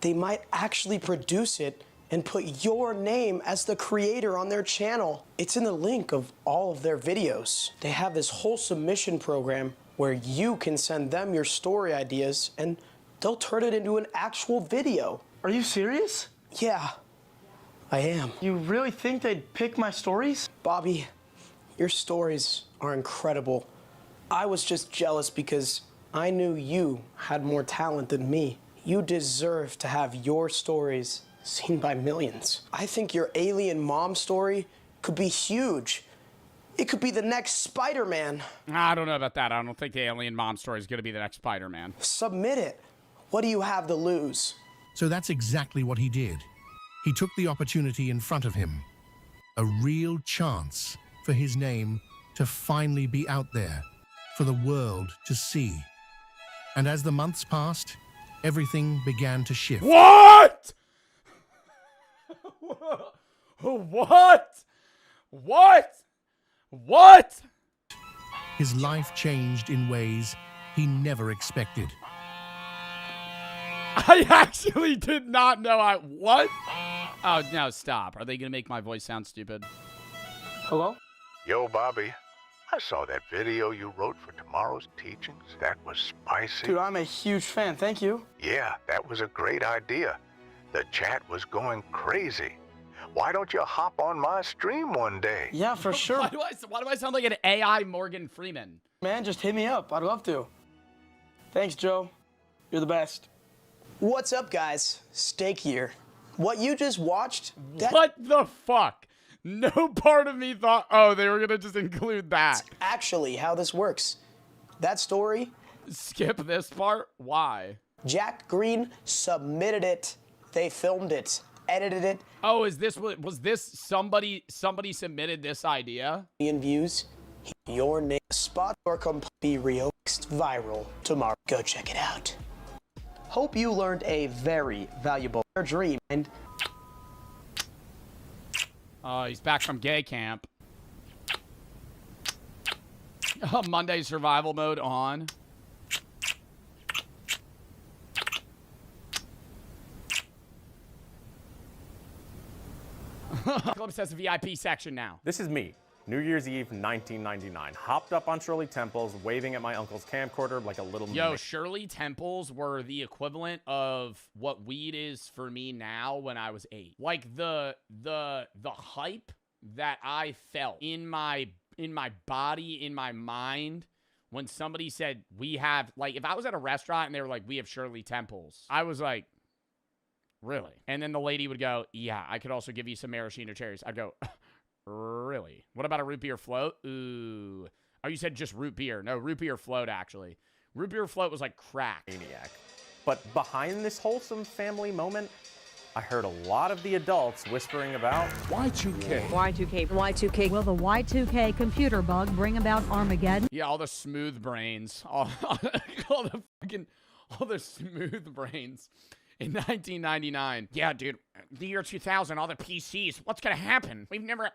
[SPEAKER 20] they might actually produce it and put your name as the creator on their channel. It's in the link of all of their videos. They have this whole submission program where you can send them your story ideas and they'll turn it into an actual video.
[SPEAKER 21] Are you serious?
[SPEAKER 20] Yeah, I am.
[SPEAKER 21] You really think they'd pick my stories?
[SPEAKER 20] Bobby, your stories are incredible. I was just jealous because I knew you had more talent than me. You deserve to have your stories seen by millions. I think your alien mom story could be huge. It could be the next Spider-Man.
[SPEAKER 1] I don't know about that. I don't think the alien mom story is going to be the next Spider-Man.
[SPEAKER 20] Submit it. What do you have to lose?
[SPEAKER 19] So that's exactly what he did. He took the opportunity in front of him. A real chance for his name to finally be out there for the world to see. And as the months passed, everything began to shift.
[SPEAKER 1] What? What? What? What?
[SPEAKER 19] His life changed in ways he never expected.
[SPEAKER 1] I actually did not know. What? Oh, no, stop. Are they going to make my voice sound stupid?
[SPEAKER 21] Hello?
[SPEAKER 3] Yo, Bobby. I saw that video you wrote for tomorrow's teachings. That was spicy.
[SPEAKER 21] Dude, I'm a huge fan. Thank you.
[SPEAKER 3] Yeah, that was a great idea. The chat was going crazy. Why don't you hop on my stream one day?
[SPEAKER 21] Yeah, for sure.
[SPEAKER 1] Why do I sound like an AI Morgan Freeman?
[SPEAKER 21] Man, just hit me up. I'd love to. Thanks, Joe. You're the best.
[SPEAKER 20] What's up, guys? Steak here. What you just watched—
[SPEAKER 1] What the fuck? No part of me thought, oh, they were going to just include that.
[SPEAKER 20] That's actually how this works. That story—
[SPEAKER 1] Skip this part? Why?
[SPEAKER 20] Jack Green submitted it. They filmed it, edited it.
[SPEAKER 1] Oh, was this somebody submitted this idea?
[SPEAKER 20] Million views. Your name spot or be real viral tomorrow. Go check it out. Hope you learned a very valuable dream and
[SPEAKER 1] he's back from gay camp. Monday survival mode on. Clips has a VIP section now.
[SPEAKER 9] This is me, New Year's Eve 1999. Hopped up on Shirley Temples, waving at my uncle's camcorder like a little
[SPEAKER 1] Yo, Shirley Temples were the equivalent of what weed is for me now when I was 8. Like the hype that I felt in my body, in my mind, when somebody said we have, like, if I was at a restaurant and they were like, we have Shirley Temples, I was like, really? And then the lady would go, yeah, I could also give you some maraschino cherries. I'd go, really? What about a root beer float? Ooh. Oh, you said just root beer. No, root beer float, actually. Root beer float was like crack.
[SPEAKER 9] Maniac. But behind this wholesome family moment, I heard a lot of the adults whispering about
[SPEAKER 22] Y2K.
[SPEAKER 23] Y2K. Y2K. Will the Y2K computer bug bring about Armageddon?
[SPEAKER 1] Yeah, all the smooth brains. All the smooth brains. In 1999. Yeah, dude. The year 2000, all the PCs. What's going to happen? We've never...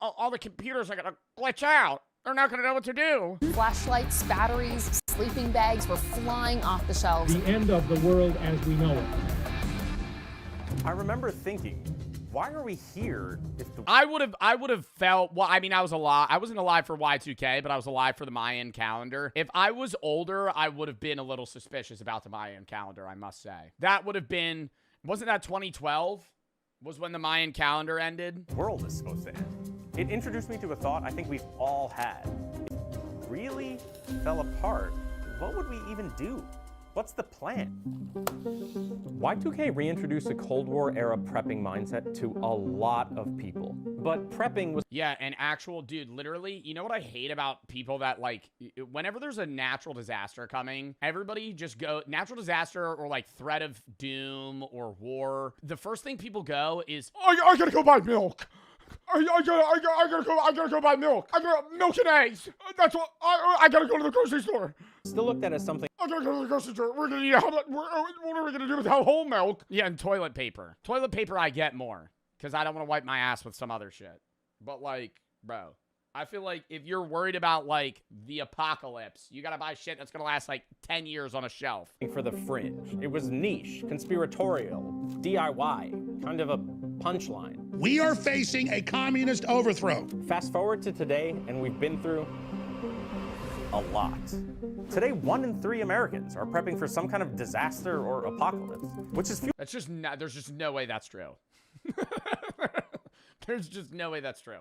[SPEAKER 1] All the computers are going to glitch out. They're not going to know what to do.
[SPEAKER 24] Flashlights, batteries, sleeping bags were flying off the shelves.
[SPEAKER 22] The end of the world as we know it.
[SPEAKER 9] I remember thinking, why are we here if the...
[SPEAKER 1] I would have felt... Well, I mean, I was alive. I wasn't alive for Y2K, but I was alive for the Mayan calendar. If I was older, I would have been a little suspicious about the Mayan calendar, I must say. That would have been... Wasn't that 2012? Was when the Mayan calendar ended?
[SPEAKER 9] The world is supposed to end. It introduced me to a thought I think we've all had. If it really fell apart, what would we even do? What's the plan? Y2K reintroduced a Cold War era prepping mindset to a lot of people. But prepping was...
[SPEAKER 1] Yeah, and actual, dude, literally, you know what I hate about people that, like, whenever there's a natural disaster coming, everybody just go, natural disaster or, like, threat of doom or war, the first thing people go is, I gotta go buy milk. I gotta go buy milk. I got milk and eggs. That's what I gotta go to the grocery store.
[SPEAKER 9] Still looked at as something.
[SPEAKER 1] I gotta go to the grocery store. We're gonna eat what are we gonna do with whole milk? Yeah, and toilet paper. Toilet paper I get more because I don't want to wipe my ass with some other shit. But like, bro, I feel like if you're worried about like the apocalypse, you gotta buy shit that's gonna last like 10 years on a shelf.
[SPEAKER 9] For the fringe. It was niche, conspiratorial, DIY, kind of a punchline.
[SPEAKER 4] We are facing a communist overthrow.
[SPEAKER 9] Fast forward to today, and we've been through a lot. Today, 1 in 3 Americans are prepping for some kind of disaster or apocalypse, which is
[SPEAKER 1] that's just not, there's just no way that's true. There's just no way that's true.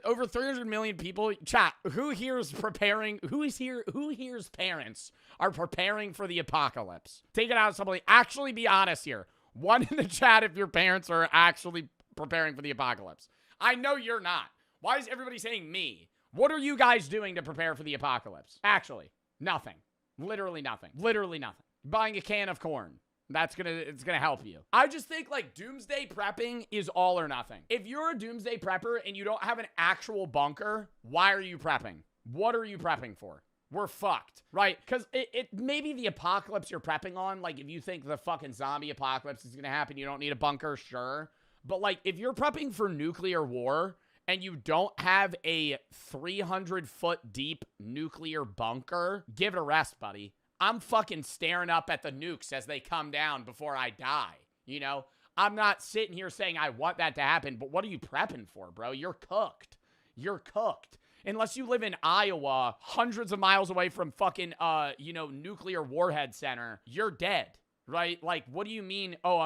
[SPEAKER 1] Over 300 million people. Chat, who here's preparing? Who here's parents are preparing for the apocalypse? Take it out of somebody. Actually be honest here. One in the chat if your parents are actually preparing for the apocalypse. I know you're not. Why is everybody saying me? What are you guys doing to prepare for the apocalypse? Actually, nothing. Literally nothing. Literally nothing. Buying a can of corn. It's gonna help you. I just think like doomsday prepping is all or nothing. If you're a doomsday prepper and you don't have an actual bunker, why are you prepping? What are you prepping for? We're fucked, right? Because it maybe the apocalypse you're prepping on, like if you think the fucking zombie apocalypse is gonna happen, you don't need a bunker, sure. But like if you're prepping for nuclear war and you don't have a 300-foot deep nuclear bunker, give it a rest, buddy. I'm fucking staring up at the nukes as they come down before I die, you know? I'm not sitting here saying I want that to happen, but what are you prepping for, bro? You're cooked. You're cooked. Unless you live in Iowa, hundreds of miles away from fucking, nuclear warhead center, you're dead, right? Like, what do you mean, oh,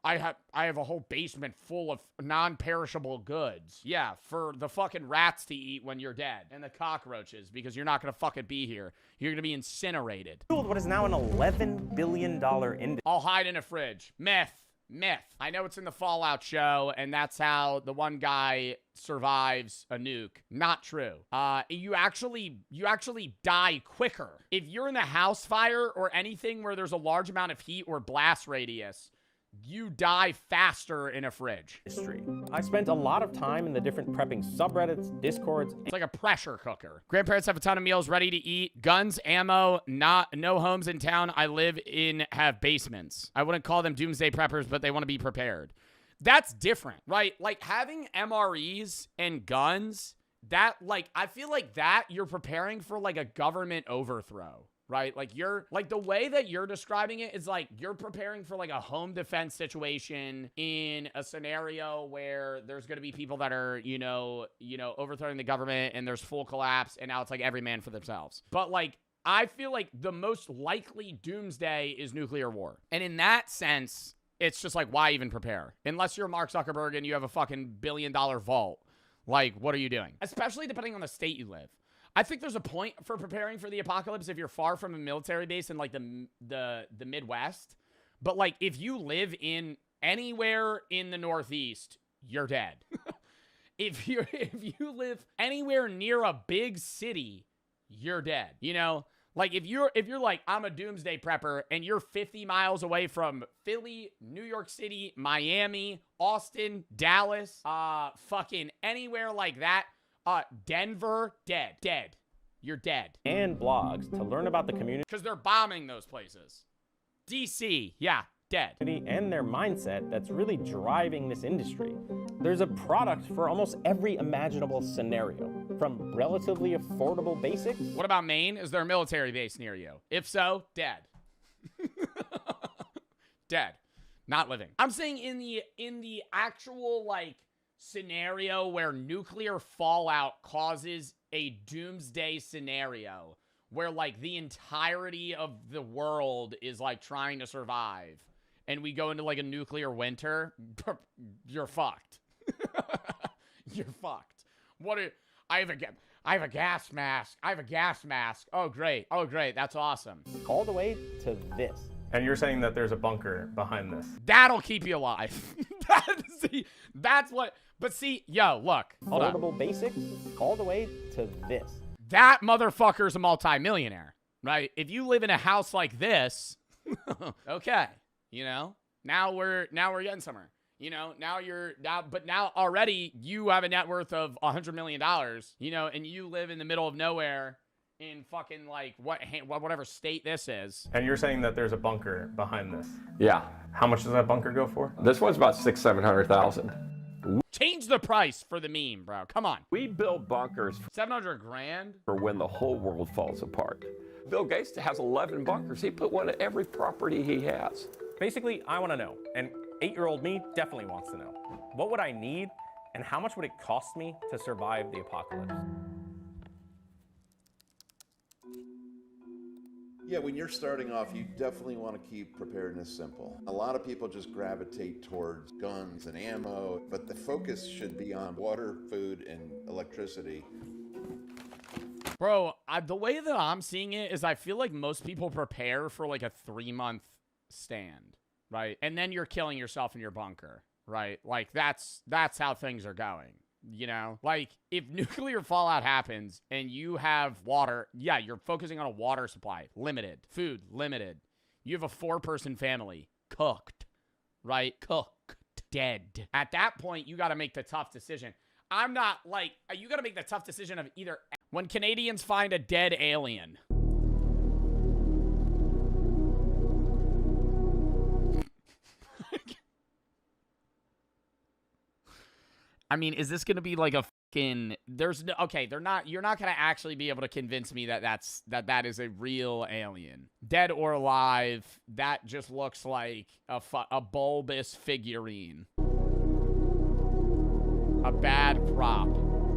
[SPEAKER 1] I have a whole basement full of non-perishable goods. Yeah, for the fucking rats to eat when you're dead. And the cockroaches, because you're not gonna fucking be here. You're gonna be incinerated.
[SPEAKER 9] What is now an $11 billion industry.
[SPEAKER 1] I'll hide in a fridge. Myth. I know it's in the Fallout show, and that's how the one guy survives a nuke. Not true. You actually die quicker. If you're in a house fire or anything where there's a large amount of heat or blast radius, you die faster in a fridge.
[SPEAKER 9] I spent a lot of time in the different prepping subreddits, discords.
[SPEAKER 1] It's like a pressure cooker. Grandparents have a ton of meals ready to eat. Guns, ammo, no homes in town I live in have basements. I wouldn't call them doomsday preppers, but they want to be prepared. That's different, right? Like having MREs and guns, that like, I feel like that you're preparing for like a government overthrow. Right? Like the way that you're describing it is like you're preparing for like a home defense situation in a scenario where there's going to be people that are, overthrowing the government and there's full collapse and now it's like every man for themselves. But like, I feel like the most likely doomsday is nuclear war. And in that sense, it's just like, why even prepare? Unless you're Mark Zuckerberg and you have a fucking $1 billion vault. Like, what are you doing? Especially depending on the state you live. I think there's a point for preparing for the apocalypse if you're far from a military base in like the Midwest. But like if you live in anywhere in the Northeast, you're dead. If you live anywhere near a big city, you're dead. You know? Like if you're like I'm a doomsday prepper and you're 50 miles away from Philly, New York City, Miami, Austin, Dallas, fucking anywhere like that, Denver, dead. You're dead.
[SPEAKER 9] And blogs to learn about the community.
[SPEAKER 1] Because they're bombing those places. DC, yeah, dead.
[SPEAKER 9] And their mindset that's really driving this industry. There's a product for almost every imaginable scenario, from relatively affordable basics.
[SPEAKER 1] What about Maine? Is there a military base near you? If so, dead. Dead. Not living. I'm saying in the actual, like, scenario where nuclear fallout causes a doomsday scenario where like the entirety of the world is like trying to survive and we go into like a nuclear winter, you're fucked. You're fucked. I have a gas mask. I have a gas mask. Oh, great. Oh, great. That's awesome.
[SPEAKER 9] All the way to this. And you're saying that there's a bunker behind this.
[SPEAKER 1] That'll keep you alive. See, that's what. But see, yo, look. Hold on.
[SPEAKER 9] Affordable basics, all the way to this.
[SPEAKER 1] That motherfucker's a multimillionaire, right? If you live in a house like this, okay, you know, now we're getting somewhere. You know, now already you have a net worth of $100 million, you know, and you live in the middle of nowhere in fucking like whatever state this is.
[SPEAKER 9] And you're saying that there's a bunker behind this.
[SPEAKER 10] Yeah.
[SPEAKER 9] How much does that bunker go for?
[SPEAKER 10] This one's about $600,000-700,000.
[SPEAKER 1] Change the price for the meme, bro. Come on.
[SPEAKER 10] We build bunkers
[SPEAKER 1] 700 grand
[SPEAKER 10] for when the whole world falls apart. Bill Gates has 11 bunkers. He put one at every property he has.
[SPEAKER 9] Basically, I want to know, and 8-year-old me definitely wants to know. What would I need, and how much would it cost me to survive the apocalypse?
[SPEAKER 5] Yeah, when you're starting off, you definitely want to keep preparedness simple. A lot of people just gravitate towards guns and ammo, but the focus should be on water, food, and electricity.
[SPEAKER 1] Bro, the way that I'm seeing it is I feel like most people prepare for like a 3-month stand, right? And then you're killing yourself in your bunker, right? Like that's how things are going. You know, like if nuclear fallout happens and you have water, yeah, you're focusing on a water supply, limited, food, limited. You have a 4-person family, cooked, right? Cooked, dead. At that point, you got to make the tough decision. I'm not like, you got to make the tough decision of either when Canadians find a dead alien. I mean, is this going to be like a fucking, there's no, okay, you're not going to actually be able to convince me that that is a real alien. Dead or alive, that just looks like a bulbous figurine. A bad prop.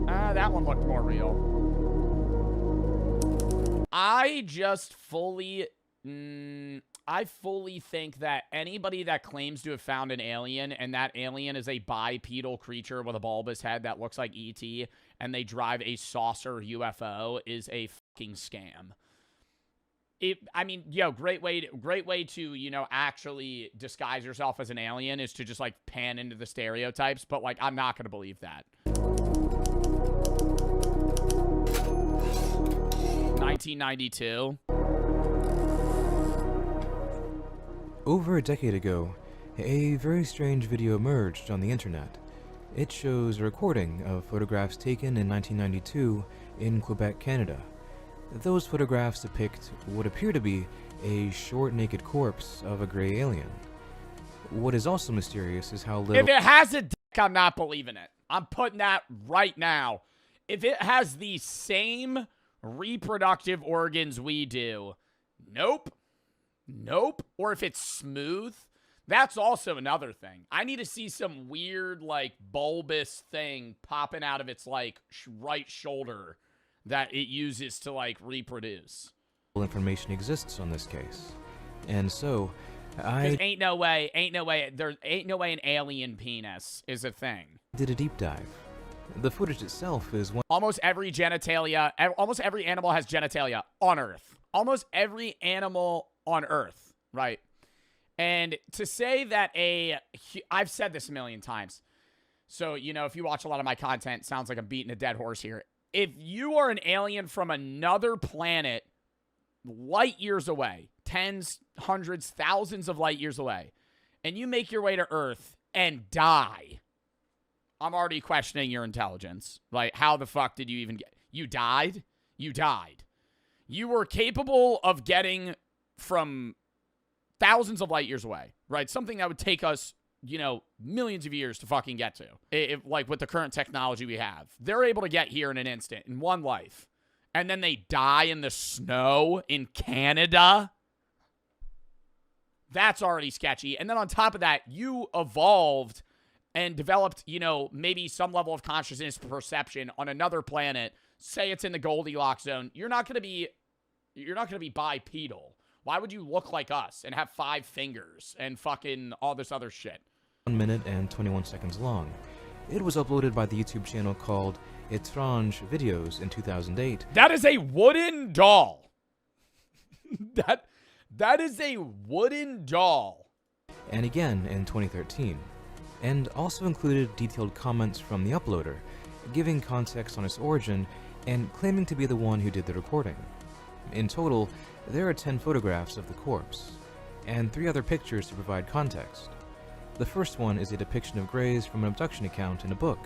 [SPEAKER 1] That one looked more real. I just fully think that anybody that claims to have found an alien and that alien is a bipedal creature with a bulbous head that looks like E.T. and they drive a saucer UFO is a fucking scam. I mean, yo, great way to, you know, actually disguise yourself as an alien is to just like pan into the stereotypes, but like I'm not going to believe that. 1992.
[SPEAKER 6] Over a decade ago, a very strange video emerged on the internet. It shows a recording of photographs taken in 1992 in Quebec, Canada. Those photographs depict what appear to be a short, naked corpse of a gray alien. What is also mysterious is how little—
[SPEAKER 1] If it has a dick, I'm not believing it. I'm putting that right now. If it has the same reproductive organs we do, nope. Nope. Or if it's smooth, that's also another thing. I need to see some weird, like, bulbous thing popping out of its, like, right shoulder that it uses to, like, reproduce.
[SPEAKER 6] Information exists on this case. And so,
[SPEAKER 1] ain't no way an alien penis is a thing.
[SPEAKER 6] Did a deep dive. The footage itself is one—
[SPEAKER 1] Almost every animal has genitalia on Earth. Almost every animal on Earth, right? And to say that I've said this a million times. So, you know, if you watch a lot of my content, it sounds like I'm beating a dead horse here. If you are an alien from another planet, light years away, tens, hundreds, thousands of light years away, and you make your way to Earth and die, I'm already questioning your intelligence. Like, how the fuck did you even get— You died? You died. You were capable of getting from thousands of light years away, right? Something that would take us, you know, millions of years to fucking get to. If, like, with the current technology we have. They're able to get here in an instant, in one life. And then they die in the snow in Canada. That's already sketchy. And then on top of that, you evolved and developed, you know, maybe some level of consciousness perception on another planet. Say it's in the Goldilocks zone. You're not going to be bipedal. Why would you look like us and have 5 fingers and fucking all this other shit?
[SPEAKER 6] 1 minute and 21 seconds long. It was uploaded by the YouTube channel called Étrange Videos in 2008.
[SPEAKER 1] That is a wooden doll. That is a wooden doll.
[SPEAKER 6] And again in 2013. And also included detailed comments from the uploader, giving context on its origin and claiming to be the one who did the recording. In total, there are 10 photographs of the corpse, and 3 other pictures to provide context. The first one is a depiction of Grays from an abduction account in a book,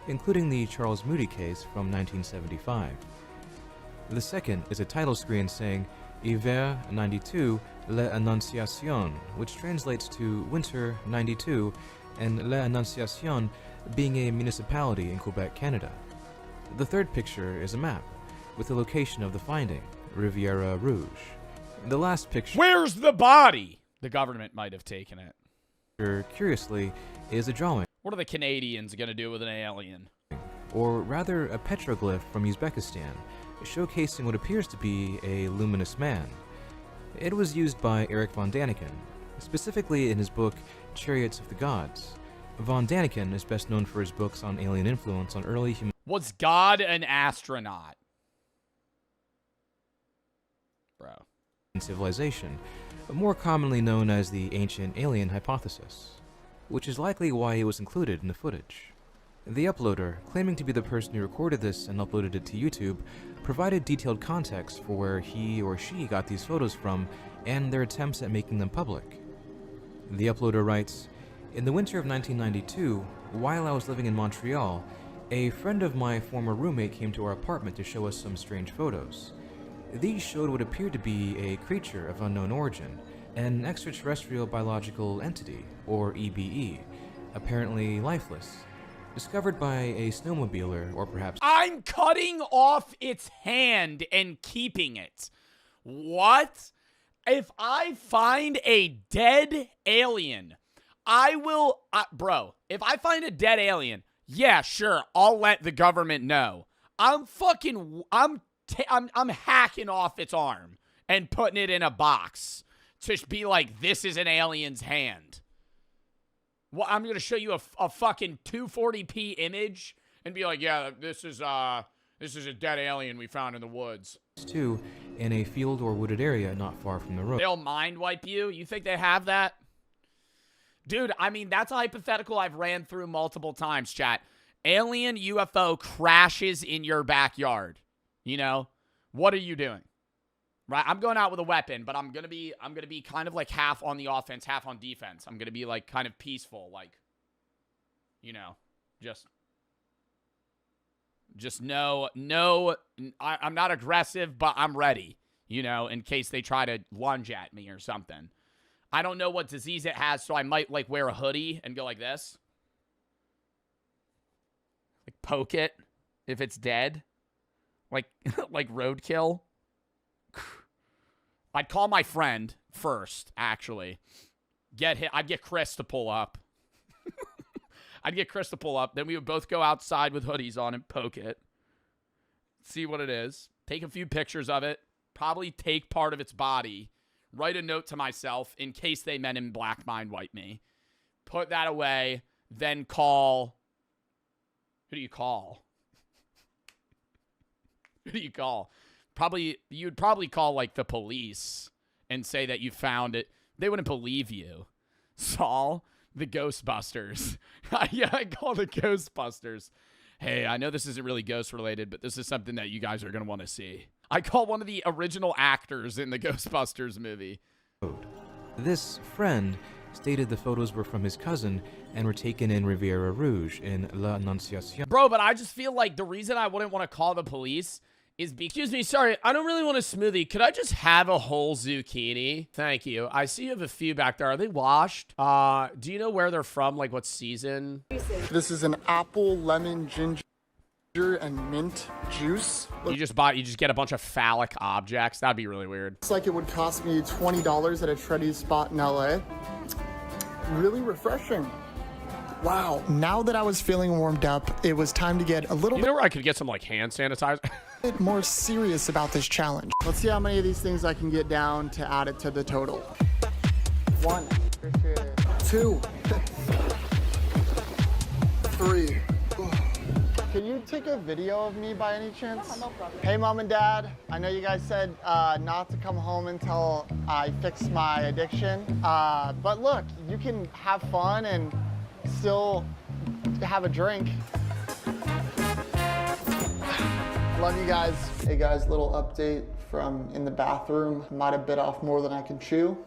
[SPEAKER 6] including the Charles Moody case from 1975. The second is a title screen saying Hiver 92, l'Annonciation, which translates to Winter 92, and l'Annonciation being a municipality in Quebec, Canada. The third picture is a map, with the location of the finding, Riviera Rouge. The last picture...
[SPEAKER 1] Where's the body? The government might have taken it.
[SPEAKER 6] Curiously, is a drawing.
[SPEAKER 1] What are the Canadians going to do with an alien?
[SPEAKER 6] Or rather, a petroglyph from Uzbekistan, showcasing what appears to be a luminous man. It was used by Eric von Daniken, specifically in his book Chariots of the Gods. Von Daniken is best known for his books on alien influence on early human...
[SPEAKER 1] Was God an astronaut? Bro.
[SPEAKER 6] Civilization, more commonly known as the ancient alien hypothesis, which is likely why it was included in the footage. The uploader, claiming to be the person who recorded this and uploaded it to YouTube, provided detailed context for where he or she got these photos from and their attempts at making them public. The uploader writes, "In the winter of 1992, while I was living in Montreal, a friend of my former roommate came to our apartment to show us some strange photos. These showed what appeared to be a creature of unknown origin, an extraterrestrial biological entity, or EBE, apparently lifeless, discovered by a snowmobiler or perhaps...
[SPEAKER 1] I'm cutting off its hand and keeping it. What? If I find a dead alien, I will... bro, if I find a dead alien, yeah, sure, I'll let the government know. I'm hacking off its arm and putting it in a box to be like, this is an alien's hand. Well, I'm going to show you a fucking 240p image and be like, yeah, this is a dead alien we found in the woods.
[SPEAKER 6] ...too, in a field or wooded area not far from the road.
[SPEAKER 1] They'll mind wipe you? You think they have that? Dude, I mean, that's a hypothetical I've ran through multiple times, chat. Alien UFO crashes in your backyard. You know? What are you doing? Right? I'm going out with a weapon, but I'm gonna be kind of like half on the offense, half on defense. I'm gonna be like kind of peaceful, like, you know, just no, I'm not aggressive, but I'm ready, you know, in case they try to lunge at me or something. I don't know what disease it has, so I might like wear a hoodie and go like this. Like poke it if it's dead. Like roadkill. I'd call my friend first, actually. I'd get Chris to pull up. Then we would both go outside with hoodies on and poke it. See what it is. Take a few pictures of it. Probably take part of its body. Write a note to myself in case they Men in Black mind wipe me. Put that away. Then call... Who do you call? Who do you call? You'd probably call, like, the police and say that you found it. They wouldn't believe you. Saul, the Ghostbusters. Yeah, I call the Ghostbusters. Hey, I know this isn't really ghost-related, but this is something that you guys are going to want to see. I call one of the original actors in the Ghostbusters movie.
[SPEAKER 6] This friend stated the photos were from his cousin and were taken in Riviera Rouge in l'Annonciation.
[SPEAKER 1] Bro, but I just feel like the reason I wouldn't want to call the police is excuse me, sorry, I don't really want a smoothie. Could I just have a whole zucchini? Thank you. I see you have a few back there. Are they washed? Do you know where they're from? Like what season?
[SPEAKER 7] This is an apple, lemon, ginger, and mint juice.
[SPEAKER 1] You just get a bunch of phallic objects. That'd be really weird.
[SPEAKER 7] Looks like it would cost me $20 at a trendy spot in LA. Really refreshing. Wow. Now that I was feeling warmed up, it was time to get a little
[SPEAKER 1] bit... You know where I could get some, like, hand sanitizer?
[SPEAKER 7] more serious about this challenge. Let's see how many of these things I can get down to add it to the total. 1. 2. 3. Can you take a video of me by any chance? Yeah, no problem. Hey, Mom and Dad. I know you guys said not to come home until I fix my addiction. But look, you can have fun and still have a drink. Love you guys. Hey guys, little update from in the bathroom. Might have bit off more than I can chew.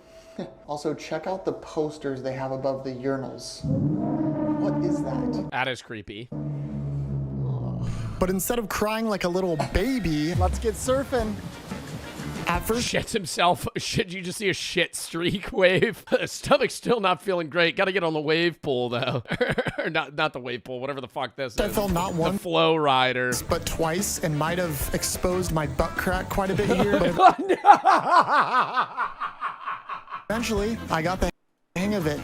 [SPEAKER 7] Also, check out the posters they have above the urinals. What is that?
[SPEAKER 1] That is creepy.
[SPEAKER 7] But instead of crying like a little baby, let's get surfing. At first,
[SPEAKER 1] shits himself. Shit, you just see a shit streak wave. Stomach's still not feeling great. Got to get on the wave pool though, or not the wave pool. Whatever the fuck this is.
[SPEAKER 7] I fell not once,
[SPEAKER 1] the flow rider,
[SPEAKER 7] but twice, and might have exposed my butt crack quite a bit here. Eventually, I got the hang of it.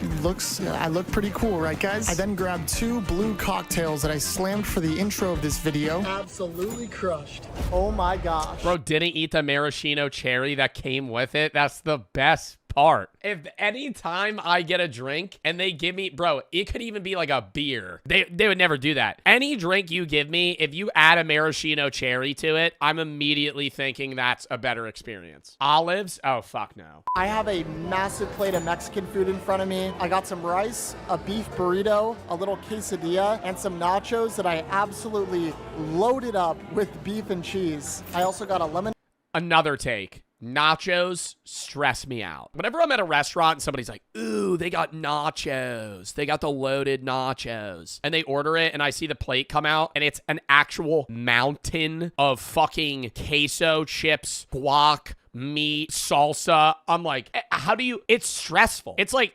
[SPEAKER 7] I look pretty cool, right guys? I then grabbed 2 blue cocktails that I slammed for the intro of this video. Absolutely crushed. Oh my gosh.
[SPEAKER 1] Bro didn't eat the maraschino cherry that came with it. That's the best part. If any time I get a drink and they give me, bro, it could even be like a beer. They would never do that. Any drink you give me, if you add a maraschino cherry to it, I'm immediately thinking that's a better experience. Olives? Oh, fuck no.
[SPEAKER 7] I have a massive plate of Mexican food in front of me. I got some rice, a beef burrito, a little quesadilla, and some nachos that I absolutely loaded up with beef and cheese. I also got a lemon.
[SPEAKER 1] Another take. Nachos stress me out. Whenever I'm at a restaurant and somebody's like, ooh, they got nachos. They got the loaded nachos. And they order it and I see the plate come out and it's an actual mountain of fucking queso chips, guac, meat, salsa. I'm like, how do you, it's stressful. It's like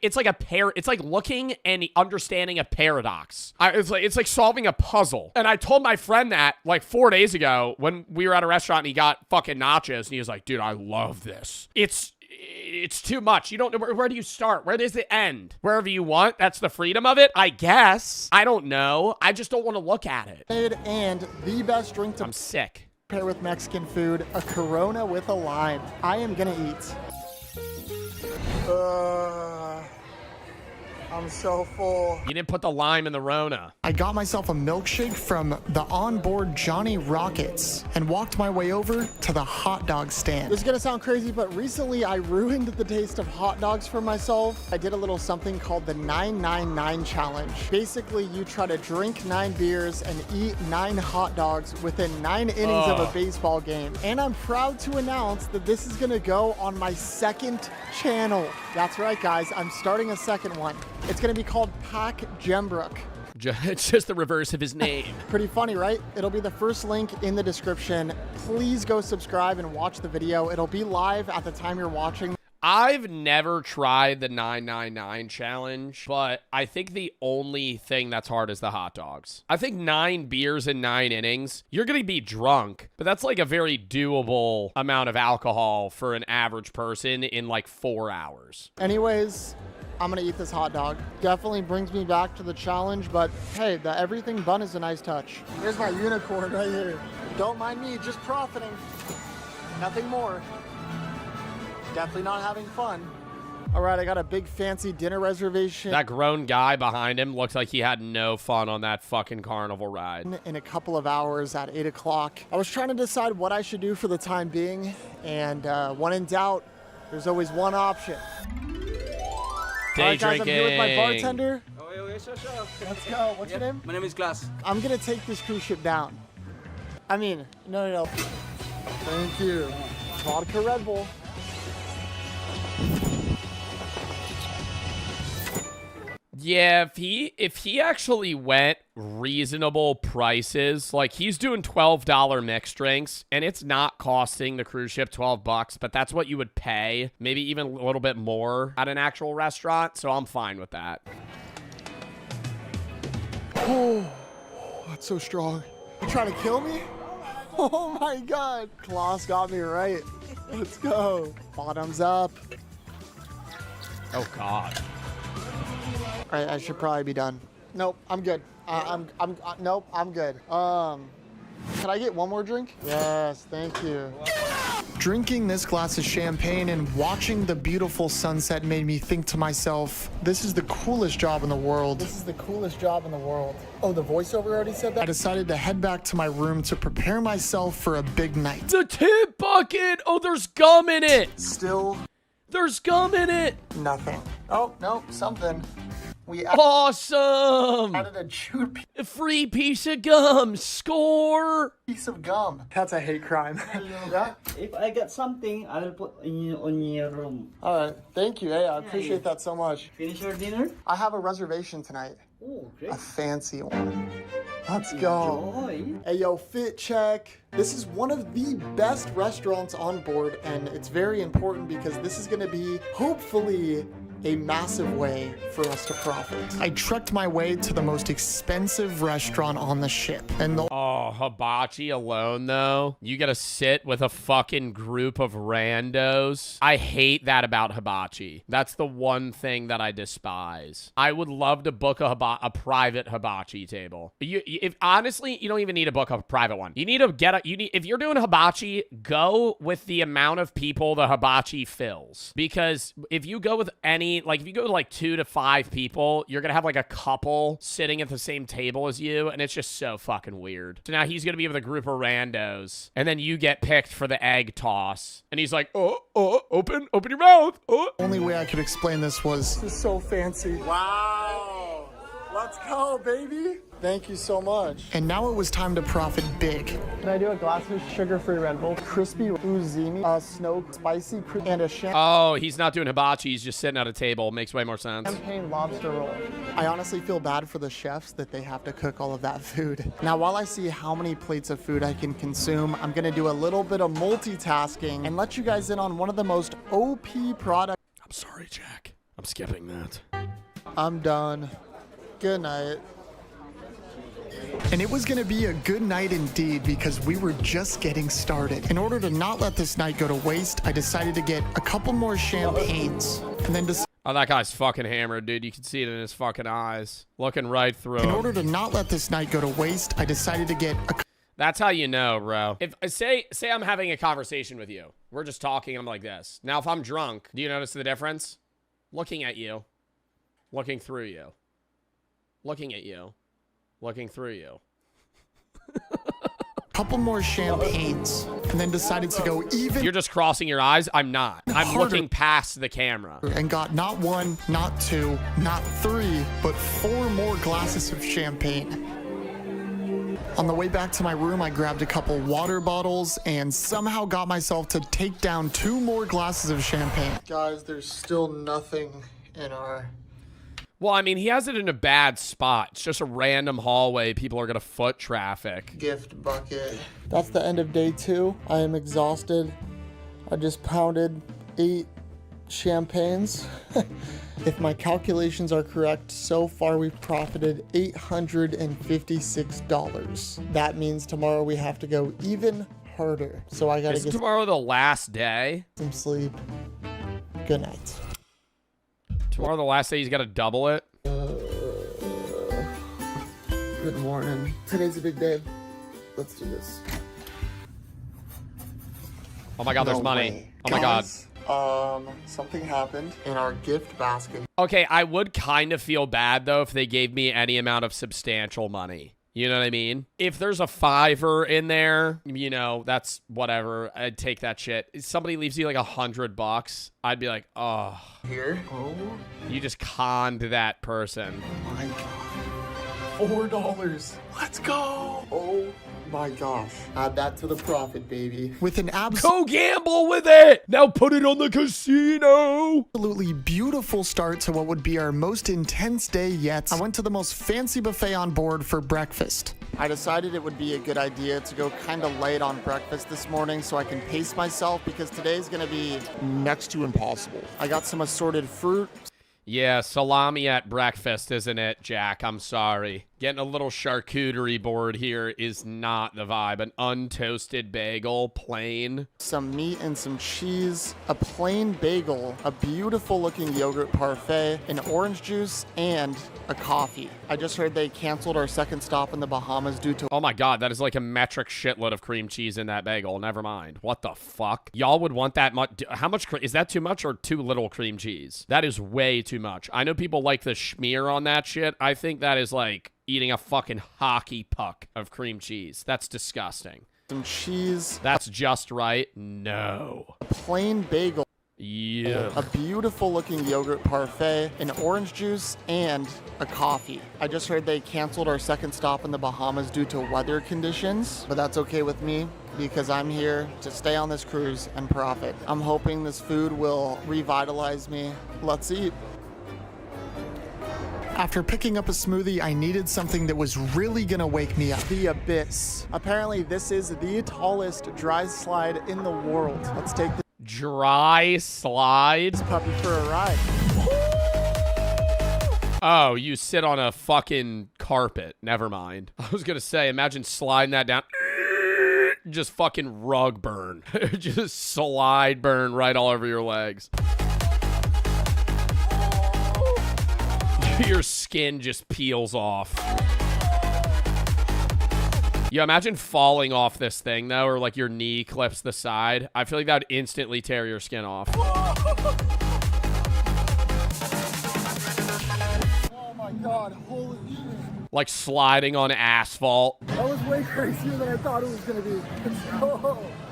[SPEAKER 1] looking and understanding a paradox. It's like solving a puzzle. And I told my friend that like 4 days ago when we were at a restaurant and he got fucking nachos and he was like, dude, I love this. It's too much. You don't know, where do you start? Where does it end? Wherever you want. That's the freedom of it, I guess. I don't know. I just don't want to look at it.
[SPEAKER 7] And the best drink to
[SPEAKER 1] I'm sick.
[SPEAKER 7] Pair with Mexican food, a Corona with a lime. I am gonna eat. I'm so full.
[SPEAKER 1] You didn't put the lime in the Rona.
[SPEAKER 7] I got myself a milkshake from the onboard Johnny Rockets and walked my way over to the hot dog stand. This is gonna sound crazy, but recently I ruined the taste of hot dogs for myself. I did a little something called the 999 challenge. Basically, you try to drink 9 beers and eat 9 hot dogs within 9 innings of a baseball game. And I'm proud to announce that this is gonna go on my 2nd channel. That's right, guys. I'm starting a 2nd one. It's gonna be called Pack Jembrook.
[SPEAKER 1] It's just the reverse of his name.
[SPEAKER 7] Pretty funny, right? It'll be the first link in the description. Please go subscribe and watch the video. It'll be live at the time you're watching.
[SPEAKER 1] I've never tried the 999 challenge, but I think the only thing that's hard is the hot dogs. I think 9 beers in 9 innings, you're going to be drunk, but that's like a very doable amount of alcohol for an average person in like 4 hours.
[SPEAKER 7] Anyways, I'm gonna eat this hot dog. Definitely brings me back to the challenge, but hey, the everything bun is a nice touch. Here's my unicorn right here. Don't mind me, just profiting. Nothing more. Definitely not having fun. All right, I got a big fancy dinner reservation.
[SPEAKER 1] That grown guy behind him looks like he had no fun on that fucking carnival ride.
[SPEAKER 7] In a couple of hours at 8 o'clock. I was trying to decide what I should do for the time being, and when in doubt, there's always one option.
[SPEAKER 1] Day
[SPEAKER 7] all right, guys,
[SPEAKER 1] drinking.
[SPEAKER 7] I'm here with my bartender.
[SPEAKER 8] Oh, yeah, sure.
[SPEAKER 7] Let's go. What's your name?
[SPEAKER 8] My name is Glass.
[SPEAKER 7] I'm gonna take this cruise ship down. I mean, no. Thank you. Vodka Red Bull.
[SPEAKER 1] Yeah, if he actually went reasonable prices, like he's doing $12 mixed drinks and it's not costing the cruise ship $12, but that's what you would pay, maybe even a little bit more at an actual restaurant, so I'm fine with that.
[SPEAKER 7] Oh, that's so strong. You trying to kill me? Oh my God. Klaus got me right. Let's go. Bottoms up.
[SPEAKER 1] Oh God.
[SPEAKER 7] All right, I should probably be done. Nope, I'm good. Nope, I'm good. Can I get one more drink? Yes, thank you. Drinking this glass of champagne and watching the beautiful sunset made me think to myself, this is the coolest job in the world. This is the coolest job in the world. Oh, the voiceover already said that? I decided to head back to my room to prepare myself for a big night.
[SPEAKER 1] The tip bucket! Oh, there's gum in it!
[SPEAKER 7] Still
[SPEAKER 1] There's gum in it!
[SPEAKER 7] nothing. Oh, no, something. We
[SPEAKER 1] Awesome!
[SPEAKER 7] added a chewed
[SPEAKER 1] A free piece of gum. Score!
[SPEAKER 7] piece of gum. That's a hate crime. Yeah?
[SPEAKER 8] If I get something, I will put on your room.
[SPEAKER 7] All right. Thank you. Hey, I appreciate that so much.
[SPEAKER 8] Finish your dinner?
[SPEAKER 7] I have a reservation tonight.
[SPEAKER 8] Oh, great.
[SPEAKER 7] A fancy one. Let's go. Hey, yo, fit check. This is one of the best restaurants on board, and it's very important because this is going to be, hopefully, a massive way for us to profit. I trekked my way to the most expensive restaurant on the ship, and the
[SPEAKER 1] Hibachi alone, though. You gotta sit with a fucking group of randos. I hate that about hibachi. That's the one thing that I despise. I would love to book a private hibachi table. If honestly, you don't even need to book a private one. You need to if you're doing hibachi, go with the amount of people the hibachi fills. Because if you go with if you go to like 2 to 5 people, you're gonna have like a couple sitting at the same table as you, and it's just so fucking weird. So now he's gonna be with a group of randos, and then you get picked for the egg toss, and he's like, open your mouth.
[SPEAKER 7] only way I could explain this was, this is so fancy. Wow. Let's go, baby. Thank you so much. And now it was time to profit big. Can I do a glass of sugar-free Red Bull? Crispy uzimi, snow spicy, and a
[SPEAKER 1] Oh, he's not doing hibachi. He's just sitting at a table. Makes way more sense.
[SPEAKER 7] champagne lobster roll. I honestly feel bad for the chefs that they have to cook all of that food. Now, while I see how many plates of food I can consume, I'm gonna do a little bit of multitasking and let you guys in on one of the most OP products.
[SPEAKER 1] I'm sorry, Jack. I'm skipping that.
[SPEAKER 7] I'm done. Good night. And it was gonna be a good night indeed because we were just getting started. In order to not let this night go to waste, I decided to get a couple more champagnes and then
[SPEAKER 1] Oh, that guy's fucking hammered, dude. You can see it in his fucking eyes. Looking right through
[SPEAKER 7] In
[SPEAKER 1] him.
[SPEAKER 7] order to not let this night go to waste, I decided to get a
[SPEAKER 1] That's how you know, bro. If say I'm having a conversation with you. We're just talking, I'm like this. Now, if I'm drunk, do you notice the difference? Looking at you. Looking through you. Looking at you. Looking through you.
[SPEAKER 7] couple more champagnes and then decided to go even.
[SPEAKER 1] You're just crossing your eyes? I'm not. I'm
[SPEAKER 7] harder.
[SPEAKER 1] looking past the camera.
[SPEAKER 7] And got not 1, not 2, not 3, but 4 more glasses of champagne. On the way back to my room, I grabbed a couple water bottles and somehow got myself to take down 2 more glasses of champagne. Guys, there's still nothing in our...
[SPEAKER 1] Well, I mean, he has it in a bad spot. It's just a random hallway. People are going to foot traffic.
[SPEAKER 7] Gift bucket. That's the end of day 2. I am exhausted. I just pounded 8 champagnes. If my calculations are correct, so far we've profited $856. That means tomorrow we have to go even harder. So I gotta get
[SPEAKER 1] tomorrow the last day?
[SPEAKER 7] some sleep. Good night.
[SPEAKER 1] Tomorrow the last day he's got to double it?
[SPEAKER 7] Good morning. Today's a big day. Let's do this.
[SPEAKER 1] Oh my God, there's money. Oh my God.
[SPEAKER 7] Something happened in our gift basket.
[SPEAKER 1] Okay, I would kind of feel bad, though, if they gave me any amount of substantial money. You know what I mean? If there's a $5 in there, you know, that's whatever. I'd take that shit. If somebody leaves you like $100, I'd be like, oh.
[SPEAKER 7] Here? Oh.
[SPEAKER 1] You just conned that person.
[SPEAKER 7] Oh my God. $4. Let's go. Oh my gosh. Add that to the profit, baby. With an
[SPEAKER 1] Go gamble with it! Now put it on the casino!
[SPEAKER 7] Absolutely beautiful start to what would be our most intense day yet. I went to the most fancy buffet on board for breakfast. I decided it would be a good idea to go kind of late on breakfast this morning so I can pace myself because today's gonna be next to impossible. I got some assorted fruit.
[SPEAKER 1] Yeah, salami at breakfast, isn't it, Jack? I'm sorry. Getting a little charcuterie board here is not the vibe. An untoasted bagel, plain.
[SPEAKER 7] Some meat and some cheese, a plain bagel, a beautiful looking yogurt parfait, an orange juice, and a coffee. I just heard they canceled our second stop in the Bahamas due to—
[SPEAKER 1] Oh my God, that is like a metric shitload of cream cheese in that bagel. Never mind. What the fuck? Y'all would want that much? How much? Is that too much or too little cream cheese? That is way too much. I know people like the schmear on that shit. I think that is like eating a fucking hockey puck of cream cheese. That's disgusting.
[SPEAKER 7] Some cheese.
[SPEAKER 1] That's just right. No.
[SPEAKER 7] A plain bagel.
[SPEAKER 1] Yeah.
[SPEAKER 7] A beautiful looking yogurt parfait, an orange juice, and a coffee. I just heard they canceled our second stop in the Bahamas due to weather conditions, but that's okay with me because I'm here to stay on this cruise and profit. I'm hoping this food will revitalize me. Let's eat. After picking up a smoothie, I needed something that was really gonna wake me up. The Abyss. Apparently, this is the tallest dry slide in the world. Let's take the
[SPEAKER 1] dry slide.
[SPEAKER 7] Puppy for a ride.
[SPEAKER 1] Oh, you sit on a fucking carpet. Never mind. I was gonna say, imagine sliding that down. Just fucking rug burn. Just slide burn right all over your legs. Your skin just peels off. Yeah, imagine falling off this thing, though, or like your knee clips the side. I feel like that would instantly tear your skin off.
[SPEAKER 7] Oh my God, holy shit.
[SPEAKER 1] Like sliding on asphalt.
[SPEAKER 7] That was way crazier than I thought it was gonna be.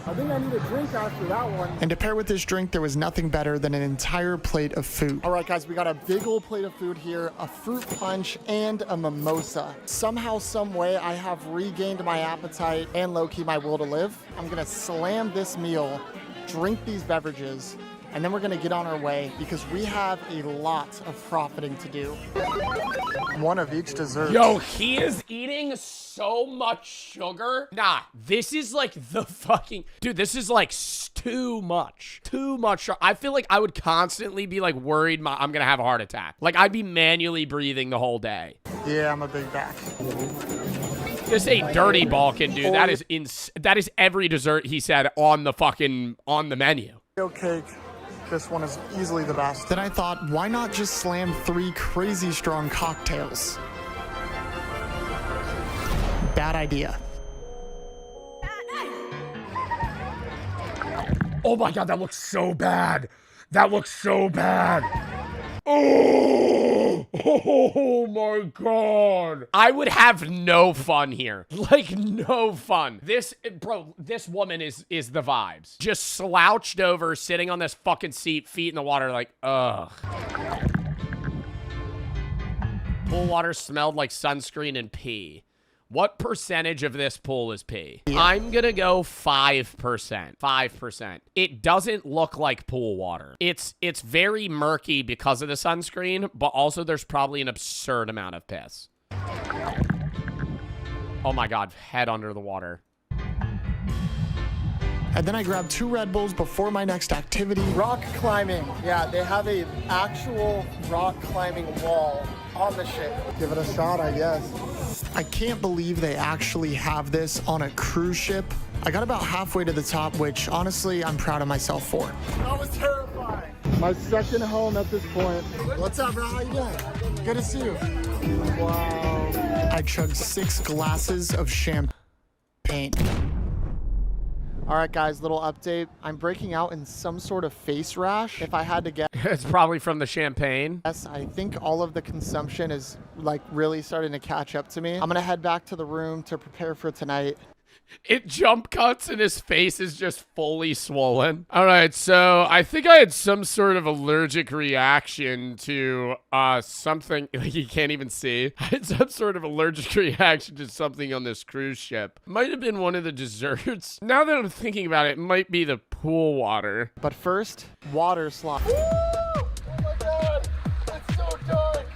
[SPEAKER 7] I think I need a drink after that one. And to pair with this drink, there was nothing better than an entire plate of food. All right, guys, we got a big old plate of food here, a fruit punch, and a mimosa. Somehow, some way, I have regained my appetite and low-key my will to live. I'm gonna slam this meal, drink these beverages, and then we're gonna get on our way because we have a lot of profiting to do. One of each dessert.
[SPEAKER 1] Yo, he is eating so much sugar. Nah, this is like the fucking... Dude, this is like too much. Too much. I feel like I would constantly be like worried I'm gonna have a heart attack. Like I'd be manually breathing the whole day.
[SPEAKER 7] Yeah, I'm a big back.
[SPEAKER 1] This ain't dirty Balkan, dude. That is every dessert he said on the menu.
[SPEAKER 7] Cake. This one is easily the best. Then I thought, why not just slam 3 crazy strong cocktails? Bad idea.
[SPEAKER 1] Oh my God, that looks so bad. That looks so bad. Oh my God. I would have no fun here. Like, no fun. This woman is the vibes. Just slouched over, sitting on this fucking seat, feet in the water, like, ugh. Pool water smelled like sunscreen and pee. What percentage of this pool is pee? Yeah. I'm gonna go 5%. 5%. It doesn't look like pool water. It's very murky because of the sunscreen, but also there's probably an absurd amount of piss. Oh my God, head under the water.
[SPEAKER 7] And then I grabbed 2 Red Bulls before my next activity. Rock climbing. Yeah, they have a actual rock climbing wall on the ship. Give it a shot, I guess. I can't believe they actually have this on a cruise ship. I got about halfway to the top, which honestly, I'm proud of myself for. That was terrifying. My second home at this point. What's up, bro? How you doing? Good to see you. Wow. I chugged 6 glasses of champagne. All right, guys, little update. I'm breaking out in some sort of face rash. If I had to guess,
[SPEAKER 1] it's probably from the champagne.
[SPEAKER 7] Yes, I think all of the consumption is like really starting to catch up to me. I'm gonna head back to the room to prepare for tonight.
[SPEAKER 1] It jump cuts and his face is just fully swollen. All right, so I think I had some sort of allergic reaction to something. Like you can't even see. I had some sort of allergic reaction to something on this cruise ship. Might have been one of the desserts. Now that I'm thinking about it, it might be the pool water.
[SPEAKER 7] But first, water slide.
[SPEAKER 1] Oh my God, it's so dark.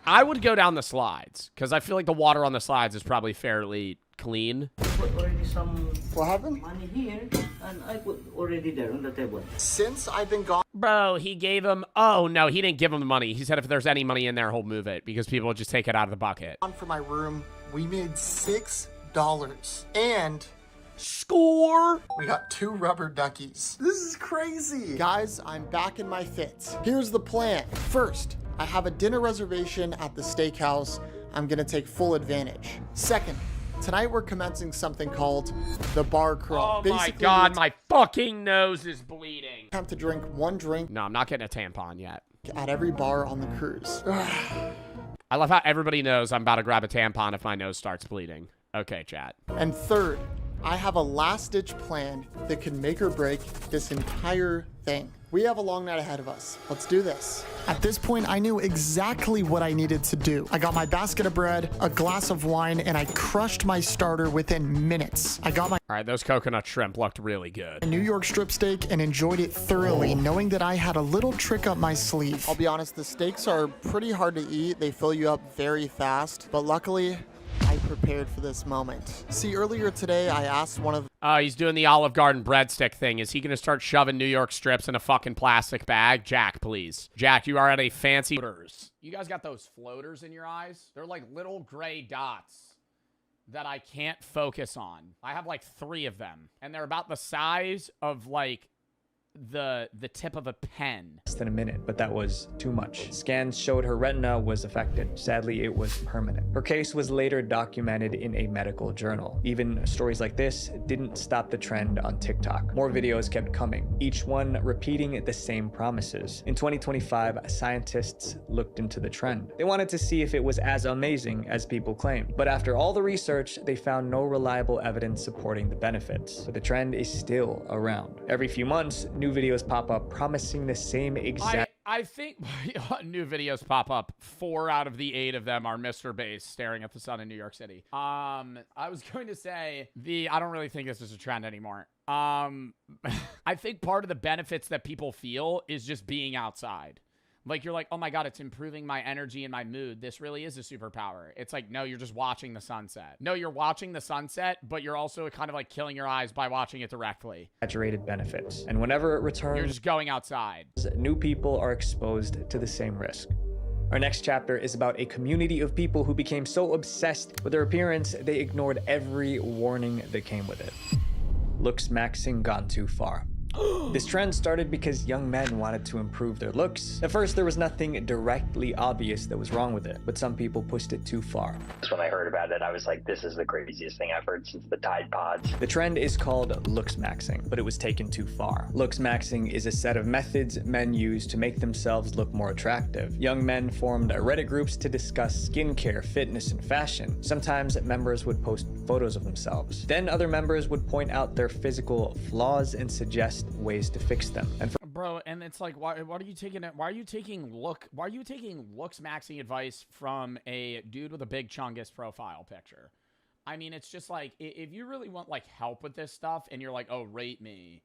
[SPEAKER 1] I would go down the slides because I feel like the water on the slides is probably fairly clean.
[SPEAKER 8] Put already some
[SPEAKER 7] what happened?
[SPEAKER 8] money here, and I put already there on the table.
[SPEAKER 7] Since I've been gone
[SPEAKER 1] Bro, he gave him... Oh, no, he didn't give him the money. He said if there's any money in there, he'll move it because people will just take it out of the bucket.
[SPEAKER 7] for my room, we made $6. And
[SPEAKER 1] score!
[SPEAKER 7] We got 2 rubber duckies. This is crazy. Guys, I'm back in my fits. Here's the plan. First, I have a dinner reservation at the steakhouse. I'm gonna take full advantage. Second, tonight we're commencing something called the bar crawl.
[SPEAKER 1] Oh my God, my fucking nose is bleeding.
[SPEAKER 7] Have to drink 1 drink.
[SPEAKER 1] No, I'm not getting a tampon yet.
[SPEAKER 7] At every bar on the cruise.
[SPEAKER 1] I love how everybody knows I'm about to grab a tampon if my nose starts bleeding. Okay, chat.
[SPEAKER 7] And third, I have a last-ditch plan that can make or break this entire thing. We have a long night ahead of us. Let's do this. At this point, I knew exactly what I needed to do. I got my basket of bread, a glass of wine, and I crushed my starter within minutes. I got my
[SPEAKER 1] All right, those coconut shrimp looked really good.
[SPEAKER 7] New York strip steak and enjoyed it thoroughly, knowing that I had a little trick up my sleeve. I'll be honest, the steaks are pretty hard to eat. They fill you up very fast, but luckily, I prepared for this moment. See, earlier today, I asked one of
[SPEAKER 1] He's doing the Olive Garden breadstick thing. Is he going to start shoving New York strips in a fucking plastic bag? Jack, please. Jack, you are at a fancy floaters. You guys got those floaters in your eyes? They're like little gray dots that I can't focus on. I have like 3 of them, and they're about the size of like the tip of a pen.
[SPEAKER 2] Less than a minute, but that was too much. Scans showed her retina was affected. Sadly, it was permanent. Her case was later documented in a medical journal. Even stories like this didn't stop the trend on TikTok. More videos kept coming, each one repeating the same promises. In 2025, scientists looked into the trend. They wanted to see if it was as amazing as people claimed. But after all the research, they found no reliable evidence supporting the benefits. But the trend is still around. Every few months, new videos pop up promising the same exact...
[SPEAKER 1] I think new videos pop up. 4 out of the 8 of them are Mr. Base staring at the sun in New York City. I was going to say I don't really think this is a trend anymore. I think part of the benefits that people feel is just being outside. Like, you're like, oh my God, it's improving my energy and my mood. This really is a superpower. It's like, no, you're just watching the sunset. No, you're watching the sunset, but you're also kind of like killing your eyes by watching it directly.
[SPEAKER 2] Exaggerated benefits. And whenever it returns,
[SPEAKER 1] you're just going outside.
[SPEAKER 2] New people are exposed to the same risk. Our next chapter is about a community of people who became so obsessed with their appearance, they ignored every warning that came with it. Looks maxing gone too far. This trend started because young men wanted to improve their looks. At first, there was nothing directly obvious that was wrong with it, but some people pushed it too far.
[SPEAKER 11] When I heard about it, I was like, this is the craziest thing I've heard since the Tide Pods.
[SPEAKER 2] The trend is called looks maxing, but it was taken too far. Looks maxing is a set of methods men use to make themselves look more attractive. Young men formed Reddit groups to discuss skincare, fitness, and fashion. Sometimes members would post photos of themselves. Then other members would point out their physical flaws and suggest ways to fix them. And
[SPEAKER 1] bro, and it's like, why are you taking looks maxing advice from a dude with a big chungus profile picture? I mean, it's just like, if you really want like help with this stuff and you're like, oh, rate me,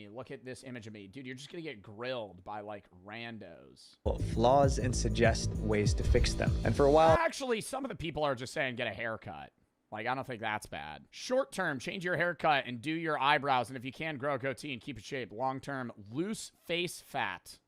[SPEAKER 1] look at this image of me, dude, you're just gonna get grilled by like randos.
[SPEAKER 2] Flaws and suggest ways to fix them. And for a while,
[SPEAKER 1] actually, some of the people are just saying get a haircut. Like, I don't think that's bad. Short term, change your haircut and do your eyebrows. And if you can, grow a goatee and keep it shaped. Long term, loose face fat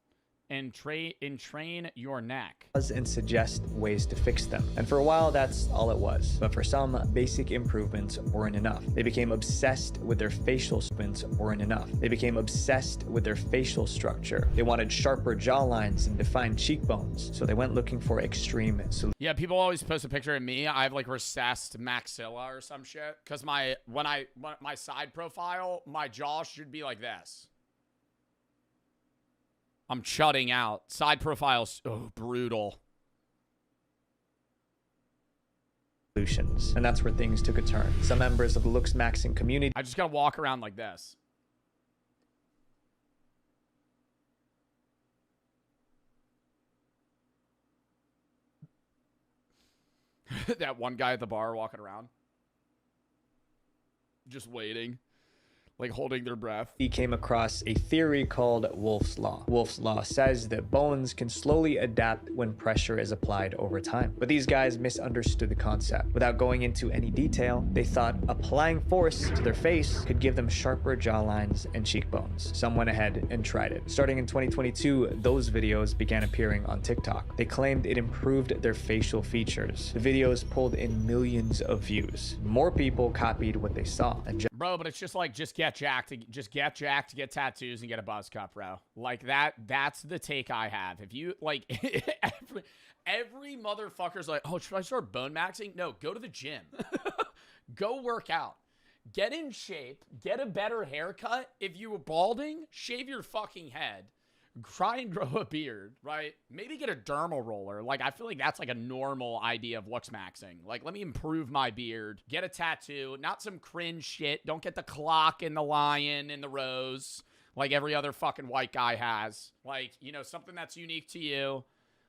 [SPEAKER 1] and train your neck.
[SPEAKER 2] And suggest ways to fix them. And for a while, that's all it was. But for some, basic improvements weren't enough. They became obsessed with their facial They became obsessed with their facial structure. They wanted sharper jawlines and defined cheekbones. So they went looking for extreme solutions.
[SPEAKER 1] Yeah, people always post a picture of me. I have like recessed maxilla or some shit. Because my side profile, my jaw should be like this. I'm shutting out. Side profiles, oh, brutal.
[SPEAKER 2] And that's where things took a turn. Some members of the looks maxing community.
[SPEAKER 1] I just gotta walk around like this. That one guy at the bar walking around. Just waiting. like holding their breath.
[SPEAKER 2] He came across a theory called Wolff's Law. Wolff's Law says that bones can slowly adapt when pressure is applied over time. But these guys misunderstood the concept. Without going into any detail, they thought applying force to their face could give them sharper jawlines and cheekbones. Some went ahead and tried it. Starting in 2022, those videos began appearing on TikTok. They claimed it improved their facial features. The videos pulled in millions of views. More people copied what they saw. And
[SPEAKER 1] bro, but it's just like, just get jacked, get tattoos, and get a buzz cut, bro. Like that's the take I have. If you, like, every motherfucker's like, oh, should I start bone maxing? No, go to the gym. Go work out. Get in shape. Get a better haircut. If you were balding, shave your fucking head. Try and grow a beard, right? Maybe get a dermal roller. Like, I feel like that's like a normal idea of looks maxing. Like, let me improve my beard. Get a tattoo. Not some cringe shit. Don't get the clock and the lion and the rose like every other fucking white guy has. Like, you know, something that's unique to you.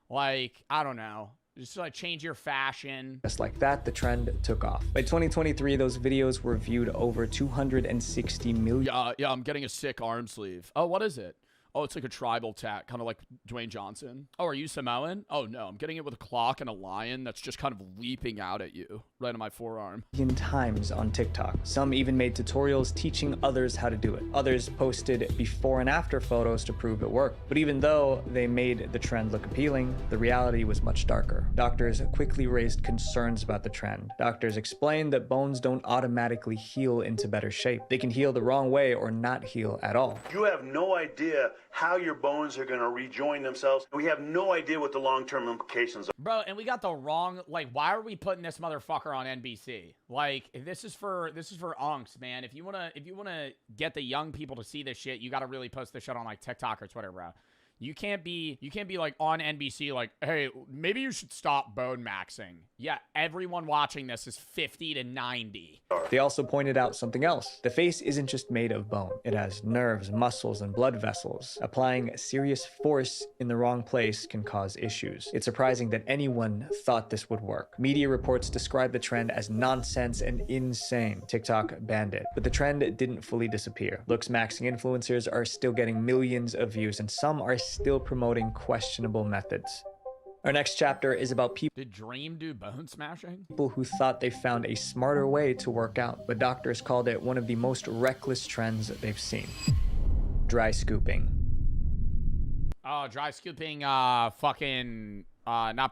[SPEAKER 1] Like, I don't know. Just like change your fashion.
[SPEAKER 2] Just like that, the trend took off. By 2023, those videos were viewed over 260 million.
[SPEAKER 1] Yeah, I'm getting a sick arm sleeve. Oh, what is it? Oh, it's like a tribal tat, kind of like Dwayne Johnson. Oh, are you Samoan? Oh, no, I'm getting it with a clock and a lion that's just kind of leaping out at you right on my forearm.
[SPEAKER 2] Times on TikTok. Some even made tutorials teaching others how to do it. Others posted before and after photos to prove it worked. But even though they made the trend look appealing, the reality was much darker. Doctors quickly raised concerns about the trend. Doctors explained that bones don't automatically heal into better shape. They can heal the wrong way or not heal at all.
[SPEAKER 12] You have no idea how your bones are going to rejoin themselves. We have no idea what the long-term implications are.
[SPEAKER 1] Bro, and we got the wrong, like, why are we putting this motherfucker on NBC? Like, this is for onks, man. If you wanna get the young people to see this shit, you gotta really post this shit on like TikTok or Twitter, bro. You can't be like on NBC like, hey, maybe you should stop bone maxing. Yeah, everyone watching this is 50 to 90.
[SPEAKER 2] They also pointed out something else. The face isn't just made of bone. It has nerves, muscles, and blood vessels. Applying serious force in the wrong place can cause issues. It's surprising that anyone thought this would work. Media reports describe the trend as nonsense and insane. TikTok banned it. But the trend didn't fully disappear. Looks maxing influencers are still getting millions of views, and some are still promoting questionable methods. Our next chapter is about people.
[SPEAKER 1] Did Dream do bone smashing?
[SPEAKER 2] People who thought they found a smarter way to work out, but doctors called it one of the most reckless trends they've seen. Dry scooping.
[SPEAKER 1] Oh, dry scooping, not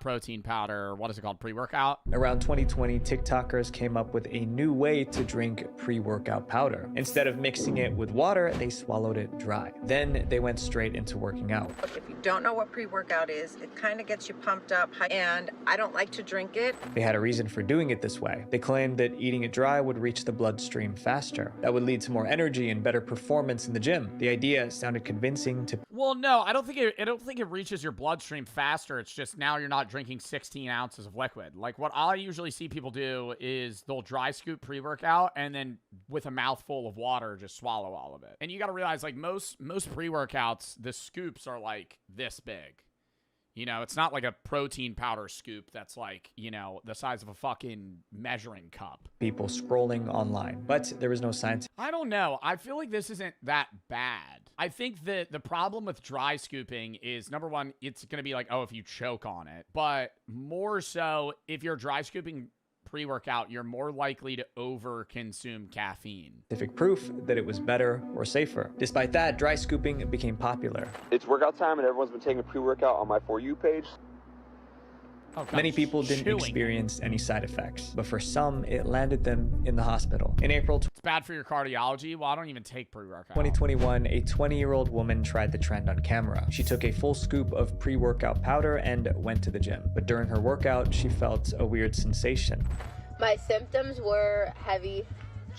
[SPEAKER 1] protein powder. What is it called? Pre-workout?
[SPEAKER 2] Around 2020, TikTokers came up with a new way to drink pre-workout powder. Instead of mixing it with water, they swallowed it dry. Then they went straight into working out.
[SPEAKER 13] If you don't know what pre-workout is, it kind of gets you pumped up, and I don't like to drink it.
[SPEAKER 2] They had a reason for doing it this way. They claimed that eating it dry would reach the bloodstream faster. That would lead to more energy and better performance in the gym. The idea sounded convincing to...
[SPEAKER 1] Well, no, I don't think it reaches your bloodstream faster. It's just now you're not drinking 16 ounces of liquid. Like, what I usually see people do is they'll dry scoop pre-workout and then with a mouthful of water just swallow all of it. And you got to realize, like, most pre-workouts, the scoops are like this big. You know, it's not like a protein powder scoop that's like, you know, the size of a fucking measuring cup.
[SPEAKER 2] People scrolling online, but there was no science.
[SPEAKER 1] I don't know. I feel like this isn't that bad. I think that the problem with dry scooping is, number one, it's going to be like, oh, if you choke on it. But more so, if you're dry scooping pre-workout, you're more likely to over-consume caffeine.
[SPEAKER 2] Scientific proof that it was better or safer. Despite that, dry scooping became popular.
[SPEAKER 17] It's workout time and everyone's been taking a pre-workout on my For You page.
[SPEAKER 1] Oh,
[SPEAKER 2] Many people didn't experience any side effects, but for some, it landed them in the hospital. In April...
[SPEAKER 1] It's bad for your cardiology? Well, I don't even take pre-workout.
[SPEAKER 2] 2021, a 20-year-old woman tried the trend on camera. She took a full scoop of pre-workout powder and went to the gym. But during her workout, she felt a weird sensation.
[SPEAKER 14] My symptoms were heavy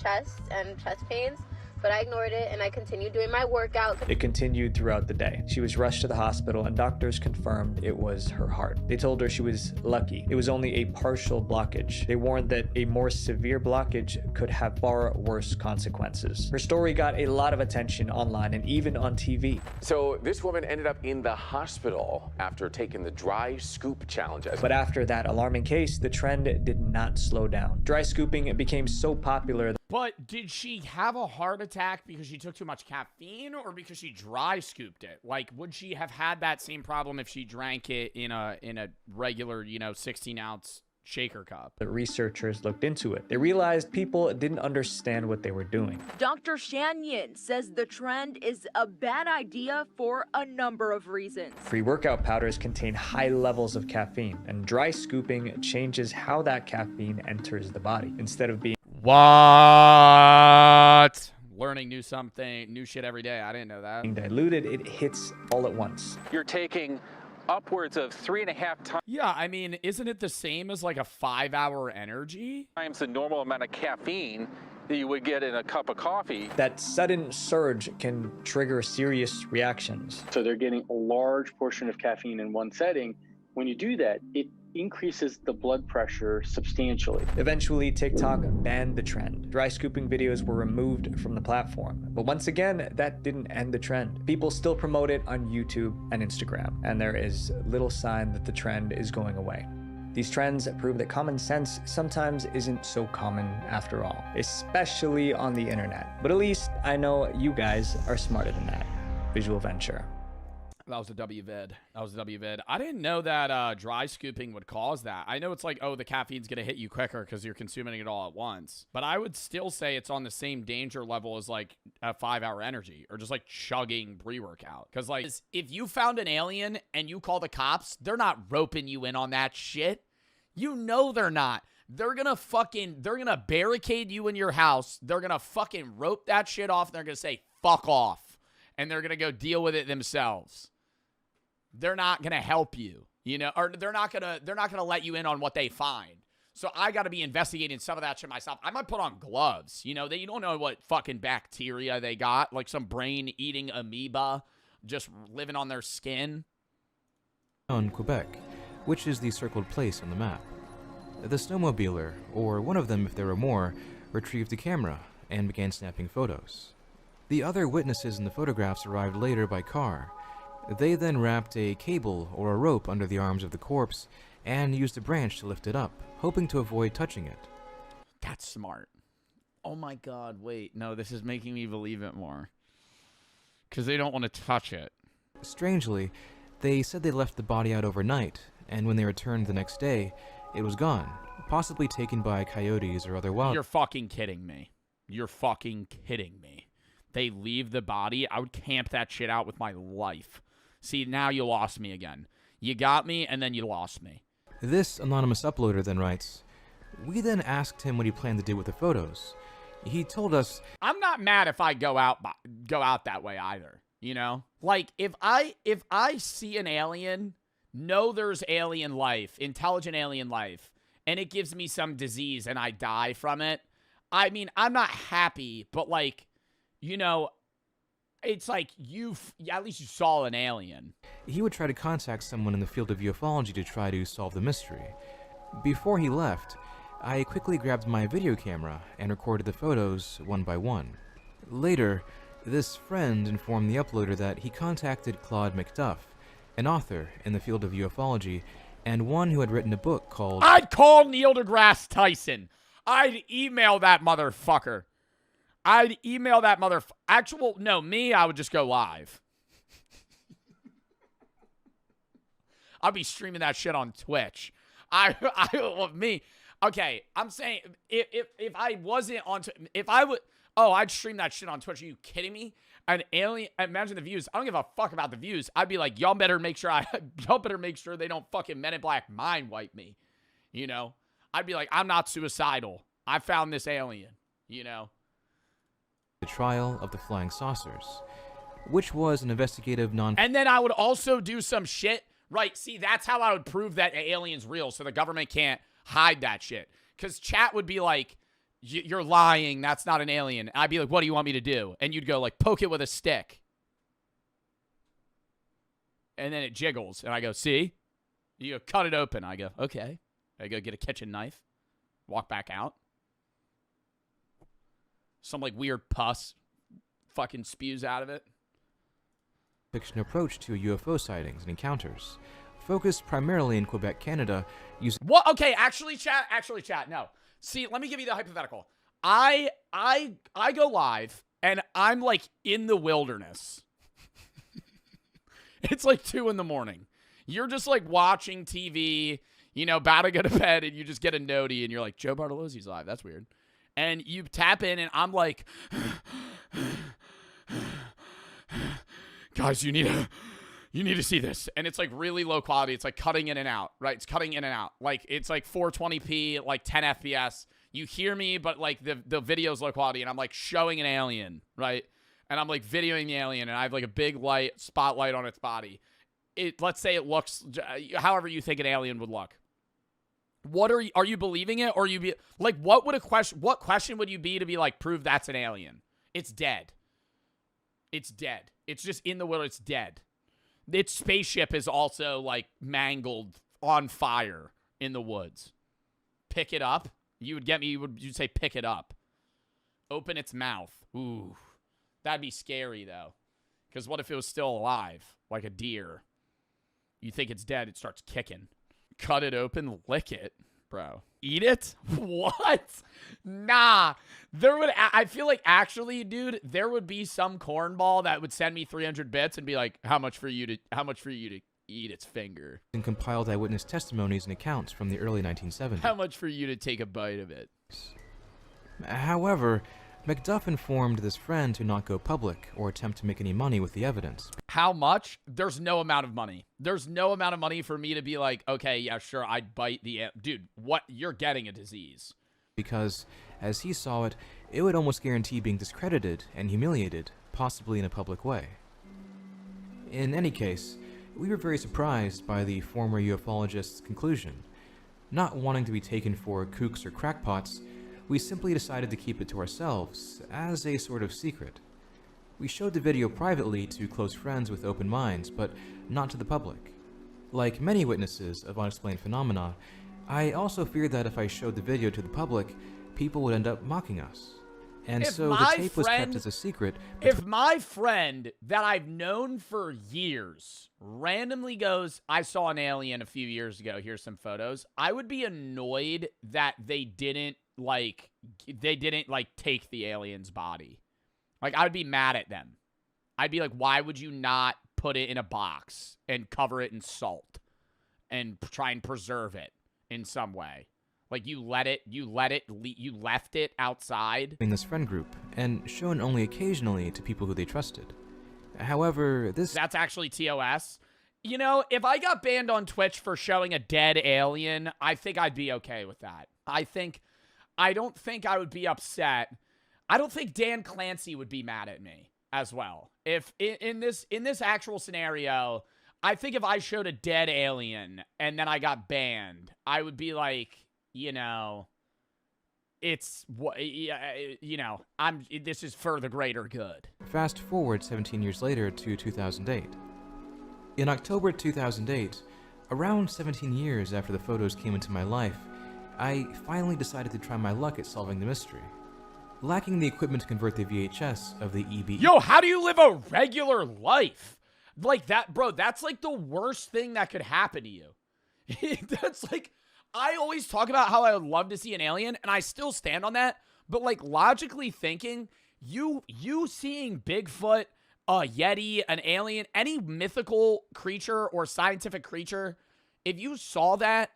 [SPEAKER 14] chest and chest pains, but I ignored it and I continued doing my workout.
[SPEAKER 2] It continued throughout the day. She was rushed to the hospital and doctors confirmed it was her heart. They told her she was lucky. It was only a partial blockage. They warned that a more severe blockage could have far worse consequences. Her story got a lot of attention online and even on TV.
[SPEAKER 15] So this woman ended up in the hospital after taking the dry scoop challenge.
[SPEAKER 2] But after that alarming case, the trend did not slow down. Dry scooping became so popular.
[SPEAKER 1] But did she have a heart attack because she took too much caffeine or because she dry scooped it? Like, would she have had that same problem if she drank it in a regular, 16-ounce shaker cup?
[SPEAKER 2] The researchers looked into it. They realized people didn't understand what they were doing.
[SPEAKER 3] Dr. Shanyon says the trend is a bad idea for a number of reasons.
[SPEAKER 2] Pre-workout powders contain high levels of caffeine, and dry scooping changes how that caffeine enters the body. Instead of being
[SPEAKER 1] What? Learning new shit every day. I didn't know that.
[SPEAKER 2] diluted, it hits all at once.
[SPEAKER 16] You're taking upwards of 3.5 times.
[SPEAKER 1] Yeah, I mean, isn't it the same as like a 5-hour energy?
[SPEAKER 16] Times the normal amount of caffeine that you would get in a cup of coffee.
[SPEAKER 2] That sudden surge can trigger serious reactions.
[SPEAKER 18] So they're getting a large portion of caffeine in one setting. When you do that, it increases the blood pressure substantially.
[SPEAKER 2] Eventually, TikTok banned the trend. Dry scooping videos were removed from the platform. But once again, that didn't end the trend. People still promote it on YouTube and Instagram, and there is little sign that the trend is going away. These trends prove that common sense sometimes isn't so common after all, especially on the internet. But at least I know you guys are smarter than that. Visual Venture.
[SPEAKER 1] That was a WVid. I didn't know that dry scooping would cause that. I know it's like, oh, the caffeine's going to hit you quicker because you're consuming it all at once. But I would still say it's on the same danger level as like a 5-hour energy or just like chugging pre-workout. Because like if you found an alien and you call the cops, they're not roping you in on that shit. You know they're not. They're going to barricade you in your house. They're going to fucking rope that shit off. And they're going to say, fuck off. And they're going to go deal with it themselves. They're not going to help you, or they're not going to let you in on what they find. So I got to be investigating some of that shit myself. I might put on gloves, you don't know what fucking bacteria they got, like some brain-eating amoeba just living on their skin.
[SPEAKER 6] On Quebec, which is the circled place on the map. The snowmobiler, or one of them if there were more, retrieved a camera and began snapping photos. The other witnesses in the photographs arrived later by car. They then wrapped a cable or a rope under the arms of the corpse and used a branch to lift it up, hoping to avoid touching it.
[SPEAKER 1] That's smart. Oh my god, wait. No, this is making me believe it more. Because they don't want to touch it.
[SPEAKER 6] Strangely, they said they left the body out overnight, and when they returned the next day, it was gone, possibly taken by coyotes or other wild...
[SPEAKER 1] You're fucking kidding me. You're fucking kidding me. They leave the body? I would camp that shit out with my life. See, now you lost me again. You got me, and then you lost me.
[SPEAKER 6] This anonymous uploader then writes, "We then asked him what he planned to do with the photos. He told us..."
[SPEAKER 1] I'm not mad if I go out that way either, Like, if I see an alien, know there's alien life, intelligent alien life, and it gives me some disease and I die from it, I mean, I'm not happy, but like, it's like at least you saw an alien.
[SPEAKER 6] He would try to contact someone in the field of ufology to try to solve the mystery. Before he left, I quickly grabbed my video camera and recorded the photos one by one. Later, this friend informed the uploader that he contacted Claude McDuff, an author in the field of ufology, and one who had written a book called...
[SPEAKER 1] I'd call Neil deGrasse Tyson. I'd email that motherfucker. I would just go live. I'd be streaming that shit on Twitch. Okay, I'm saying if I wasn't on, I'd stream that shit on Twitch. Are you kidding me? An alien, imagine the views. I don't give a fuck about the views. I'd be like, y'all better make sure they don't fucking Men in Black mind wipe me. I'd be like, I'm not suicidal. I found this alien,
[SPEAKER 6] The trial of the flying saucers, which was an investigative
[SPEAKER 1] And then I would also do some shit. Right, see, that's how I would prove that alien's real, so the government can't hide that shit. Because chat would be like, you're lying, that's not an alien. I'd be like, what do you want me to do? And you'd go like, poke it with a stick. And then it jiggles, and I go, see? You go, cut it open. I go, okay. I go get a kitchen knife, walk back out. Some like weird pus fucking spews out of it.
[SPEAKER 6] Fiction approach to UFO sightings and encounters, focused primarily in Quebec, Canada, using...
[SPEAKER 1] What? Okay, actually, chat, no. See, let me give you the hypothetical. I go live and I'm like in the wilderness. It's like 2 a.m. You're just like watching TV, you know, about to go to bed, and you just get a noti and you're like, Joe Bartolozzi's live. That's weird. And you tap in and I'm like, guys, you need to see this. And it's like really low quality. It's like cutting in and out, right? It's cutting in and out. Like it's like 420p, like 10 FPS. You hear me, but like the video's low quality, and I'm like showing an alien, right? And I'm like videoing the alien, and I have like a big spotlight on its body. Let's say it looks however you think an alien would look. Are you believing it, or are you be like, what question would you be to be like, prove that's an alien? It's dead. It's dead. It's just in the wilderness. It's dead. Its spaceship is also like mangled on fire in the woods. Pick it up. You'd say pick it up. Open its mouth. Ooh. That'd be scary though. Because what if it was still alive? Like a deer. You think it's dead, it starts kicking. Cut it open, lick it, bro. Eat it? What? Nah. I feel like actually, dude, there would be some cornball that would send me 300 bits and be like, how much for you to eat its finger?
[SPEAKER 6] And compiled eyewitness testimonies and accounts from the early 1970s.
[SPEAKER 1] How much for you to take a bite of it?
[SPEAKER 6] However, McDuff informed this friend to not go public or attempt to make any money with the evidence.
[SPEAKER 1] How much? There's no amount of money. There's no amount of money for me to be like, okay, yeah, sure, I'd bite the... Dude, what? You're getting a disease.
[SPEAKER 6] Because, as he saw it, it would almost guarantee being discredited and humiliated, possibly in a public way. In any case, we were very surprised by the former ufologist's conclusion. Not wanting to be taken for kooks or crackpots, we simply decided to keep it to ourselves, as a sort of secret. We showed the video privately to close friends with open minds, but not to the public. Like many witnesses of unexplained phenomena, I also feared that if I showed the video to the public, people would end up mocking us. And so the tape was kept as a secret.
[SPEAKER 1] If my friend that I've known for years randomly goes, I saw an alien a few years ago, here's some photos, I would be annoyed that they didn't take the alien's body. Like, I would be mad at them. I'd be like, why would you not put it in a box and cover it in salt and try and preserve it in some way? Like, you left it outside.
[SPEAKER 6] In this friend group, and shown only occasionally to people who they trusted. However,
[SPEAKER 1] that's actually TOS. You know, if I got banned on Twitch for showing a dead alien, I think I'd be okay with that. I don't think I would be upset. I don't think Dan Clancy would be mad at me as well. If in this actual scenario, I think if I showed a dead alien and then I got banned, I would be like, you know, this is for the greater good.
[SPEAKER 6] Fast forward 17 years later to 2008. In October 2008, around 17 years after the photos came into my life, I finally decided to try my luck at solving the mystery. Lacking the equipment to convert the VHS of the EB...
[SPEAKER 1] Yo, how do you live a regular life? Like that, bro, that's like the worst thing that could happen to you. That's like... I always talk about how I would love to see an alien, and I still stand on that. But, like, logically thinking, you seeing Bigfoot, a Yeti, an alien, any mythical creature or scientific creature, if you saw that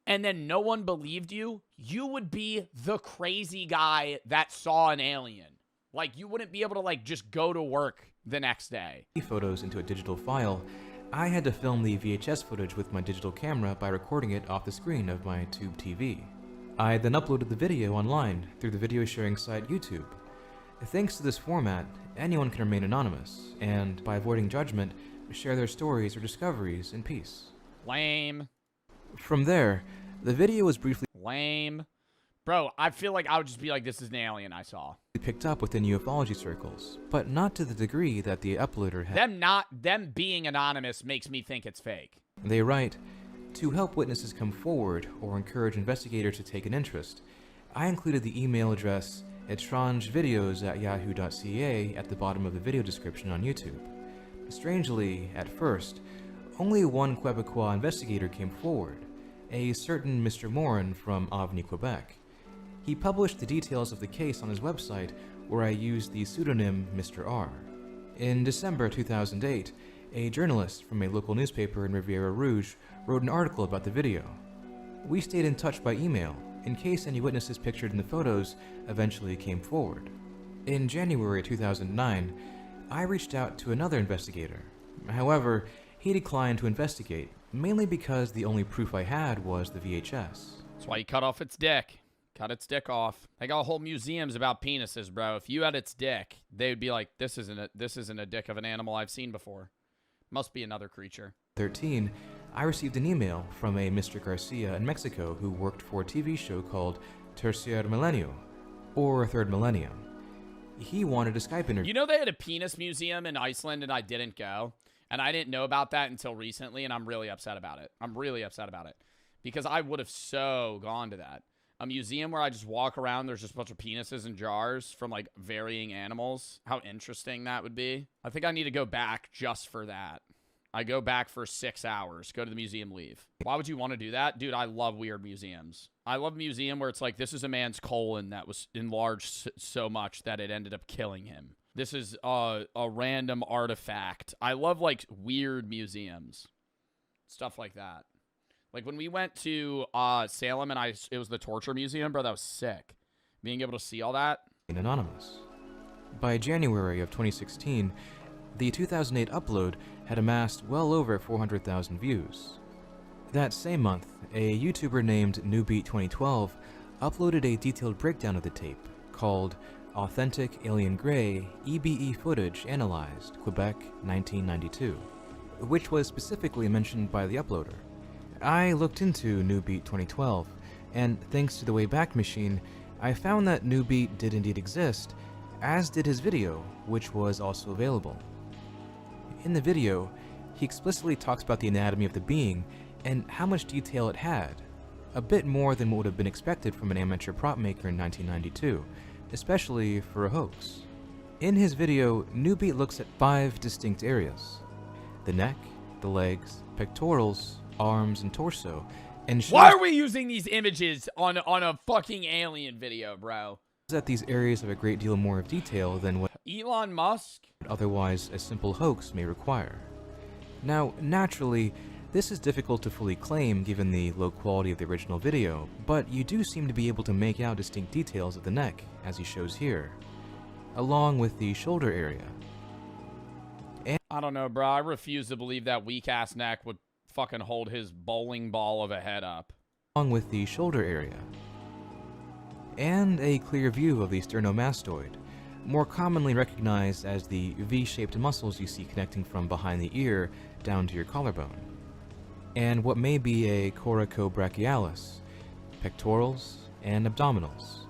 [SPEAKER 1] and then no one believed you, you would be the crazy guy that saw an alien. Like, you wouldn't be able to, like, just go to work the next day.
[SPEAKER 6] Photos into a digital file. I had to film the VHS footage with my digital camera by recording it off the screen of my tube TV. I then uploaded the video online through the video sharing site YouTube. Thanks to this format, anyone can remain anonymous, and by avoiding judgment, share their stories or discoveries in peace.
[SPEAKER 1] Lame.
[SPEAKER 6] From there, the video was briefly
[SPEAKER 1] lame. Bro, I feel like I would just be like, this is an alien I saw.
[SPEAKER 6] Picked up within ufology circles, but not to the degree that the uploader had.
[SPEAKER 1] Them being anonymous makes me think it's fake.
[SPEAKER 6] They write, to help witnesses come forward or encourage investigators to take an interest, I included the email address etrangevideos@yahoo.ca at the bottom of the video description on YouTube. Strangely, at first, only one Quebecois investigator came forward, a certain Mr. Morin from Avenue, Quebec. He published the details of the case on his website, where I used the pseudonym Mr. R. In December 2008, a journalist from a local newspaper in Riviera Rouge wrote an article about the video. We stayed in touch by email, in case any witnesses pictured in the photos eventually came forward. In January 2009, I reached out to another investigator. However, he declined to investigate, mainly because the only proof I had was the VHS.
[SPEAKER 1] That's why you cut off its dick. Cut its dick off. They got whole museums about penises, bro. If you had its dick, they would be like, this isn't a dick of an animal I've seen before. Must be another creature.
[SPEAKER 6] 2013, I received an email from a Mr. Garcia in Mexico who worked for a TV show called Tercer Milenio, or Third Millennium. He wanted a Skype interview.
[SPEAKER 1] You know they had a penis museum in Iceland and I didn't go? And I didn't know about that until recently, and I'm really upset about it. I'm really upset about it. Because I would have so gone to that. A museum where I just walk around, there's just a bunch of penises in jars from, like, varying animals. How interesting that would be. I think I need to go back just for that. I go back for 6 hours, go to the museum, leave. Why would you want to do that? Dude, I love weird museums. I love a museum where it's like, this is a man's colon that was enlarged so much that it ended up killing him. This is a random artifact. I love, like, weird museums. Stuff like that. Like, when we went to Salem and it was the torture museum, bro, that was sick. Being able to see all that.
[SPEAKER 6] Anonymous. By January of 2016, the 2008 upload had amassed well over 400,000 views. That same month, a YouTuber named NewBeat2012 uploaded a detailed breakdown of the tape called Authentic Alien Grey EBE Footage Analyzed, Quebec, 1992, which was specifically mentioned by the uploader. I looked into NewBeat2012, and thanks to the Wayback Machine, I found that NewBeat did indeed exist, as did his video, which was also available. In the video, he explicitly talks about the anatomy of the being and how much detail it had, a bit more than what would have been expected from an amateur prop maker in 1992, especially for a hoax. In his video, NewBeat looks at 5 distinct areas: the neck, the legs, pectorals, arms, and torso, and shows
[SPEAKER 1] Why are we using these images on a fucking alien video, bro?
[SPEAKER 6] that these areas have a great deal more of detail than what
[SPEAKER 1] Elon Musk?
[SPEAKER 6] otherwise a simple hoax may require. Now, naturally, this is difficult to fully claim given the low quality of the original video, but you do seem to be able to make out distinct details of the neck, as he shows here, along with the shoulder area.
[SPEAKER 1] I don't know, bro. I refuse to believe that weak-ass neck would fucking hold his bowling ball of a head up.
[SPEAKER 6] Along with the shoulder area. And a clear view of the sternomastoid, more commonly recognized as the V-shaped muscles you see connecting from behind the ear down to your collarbone, and what may be a coracobrachialis, pectorals, and abdominals.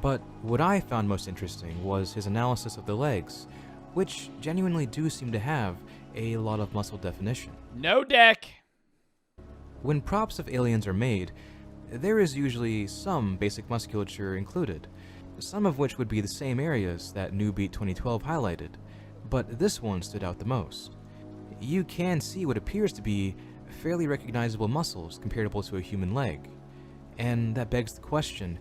[SPEAKER 6] But what I found most interesting was his analysis of the legs, which genuinely do seem to have a lot of muscle definition.
[SPEAKER 1] No deck!
[SPEAKER 6] When props of aliens are made, there is usually some basic musculature included, some of which would be the same areas that NewBeat2012 highlighted, but this one stood out the most. You can see what appears to be fairly recognizable muscles comparable to a human leg, and that begs the question,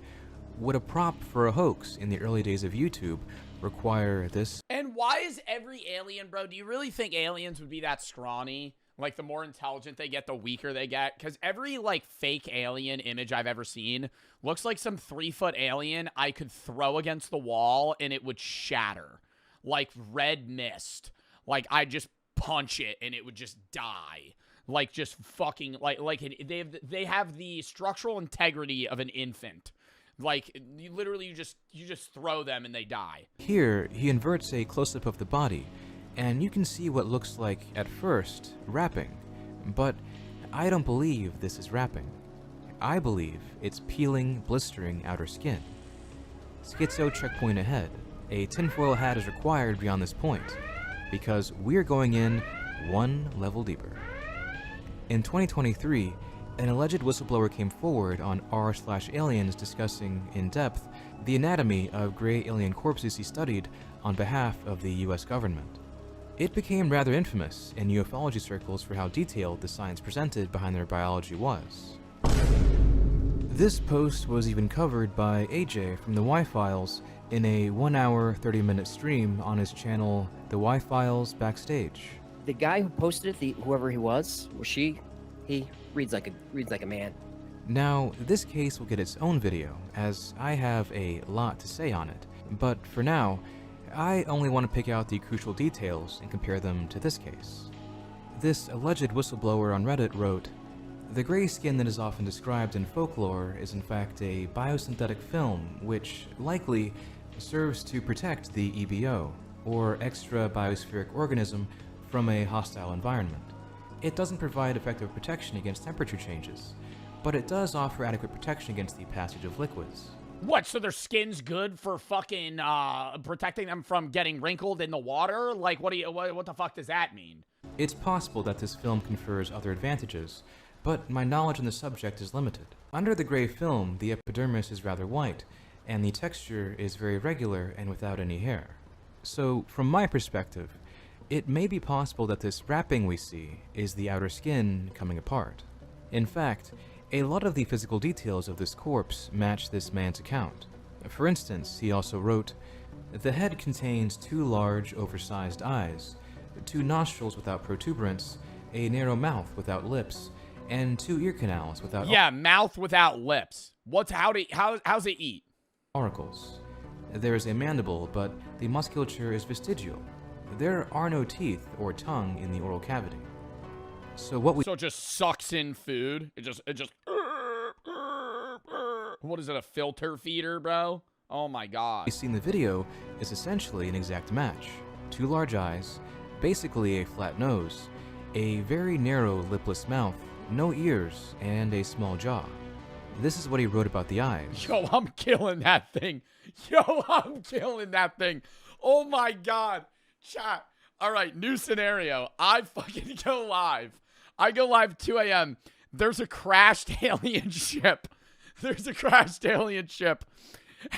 [SPEAKER 6] would a prop for a hoax in the early days of YouTube require this?
[SPEAKER 1] And why is every alien, bro, do you really think aliens would be that scrawny? Like, the more intelligent they get, the weaker they get? Because every, like, fake alien image I've ever seen looks like some 3-foot alien I could throw against the wall and it would shatter. Like red mist. Like, I'd just punch it and it would just die. Like, just fucking, they have the structural integrity of an infant. Like, you just throw them and they die.
[SPEAKER 6] Here, he inverts a close-up of the body, and you can see what looks like, at first, wrapping. But I don't believe this is wrapping. I believe it's peeling, blistering outer skin. Schizo checkpoint ahead. A tinfoil hat is required beyond this point, because we're going in one level deeper. In 2023, an alleged whistleblower came forward on r/aliens discussing, in depth, the anatomy of gray alien corpses he studied on behalf of the US government. It became rather infamous in ufology circles for how detailed the science presented behind their biology was. This post was even covered by AJ from the Y-Files in a 1 hour, 30-minute stream on his channel, The Y-Files Backstage.
[SPEAKER 19] The guy who posted it, whoever he was, or she, he reads like a man.
[SPEAKER 6] Now, this case will get its own video, as I have a lot to say on it, but for now, I only want to pick out the crucial details and compare them to this case. This alleged whistleblower on Reddit wrote, "The gray skin that is often described in folklore is in fact a biosynthetic film which, likely, serves to protect the EBO, or extra biospheric organism, from a hostile environment. It doesn't provide effective protection against temperature changes, but it does offer adequate protection against the passage of liquids."
[SPEAKER 1] What, so their skin's good for fucking, protecting them from getting wrinkled in the water? Like, what the fuck does that mean?
[SPEAKER 6] It's possible that this film confers other advantages, but my knowledge on the subject is limited. Under the gray film, the epidermis is rather white, and the texture is very regular and without any hair. So, from my perspective, it may be possible that this wrapping we see is the outer skin coming apart. In fact, a lot of the physical details of this corpse match this man's account. For instance, he also wrote, "The head contains 2 large, oversized eyes, 2 nostrils without protuberance, a narrow mouth without lips, and 2 ear canals without..."
[SPEAKER 1] Yeah, mouth without lips. How's it eat?
[SPEAKER 6] Auricles. There is a mandible, but the musculature is vestigial. There are no teeth or tongue in the oral cavity. So
[SPEAKER 1] it just sucks in food. It just. What is it? A filter feeder, bro? Oh my god.
[SPEAKER 6] We see in the video is essentially an exact match. 2 large eyes, basically a flat nose, a very narrow lipless mouth, no ears, and a small jaw. This is what he wrote about the eyes.
[SPEAKER 1] Yo, I'm killing that thing. Yo, I'm killing that thing. Oh my god. Chat. All right, new scenario. I fucking go live. I go live 2 a.m. There's a crashed alien ship. There's a crashed alien ship.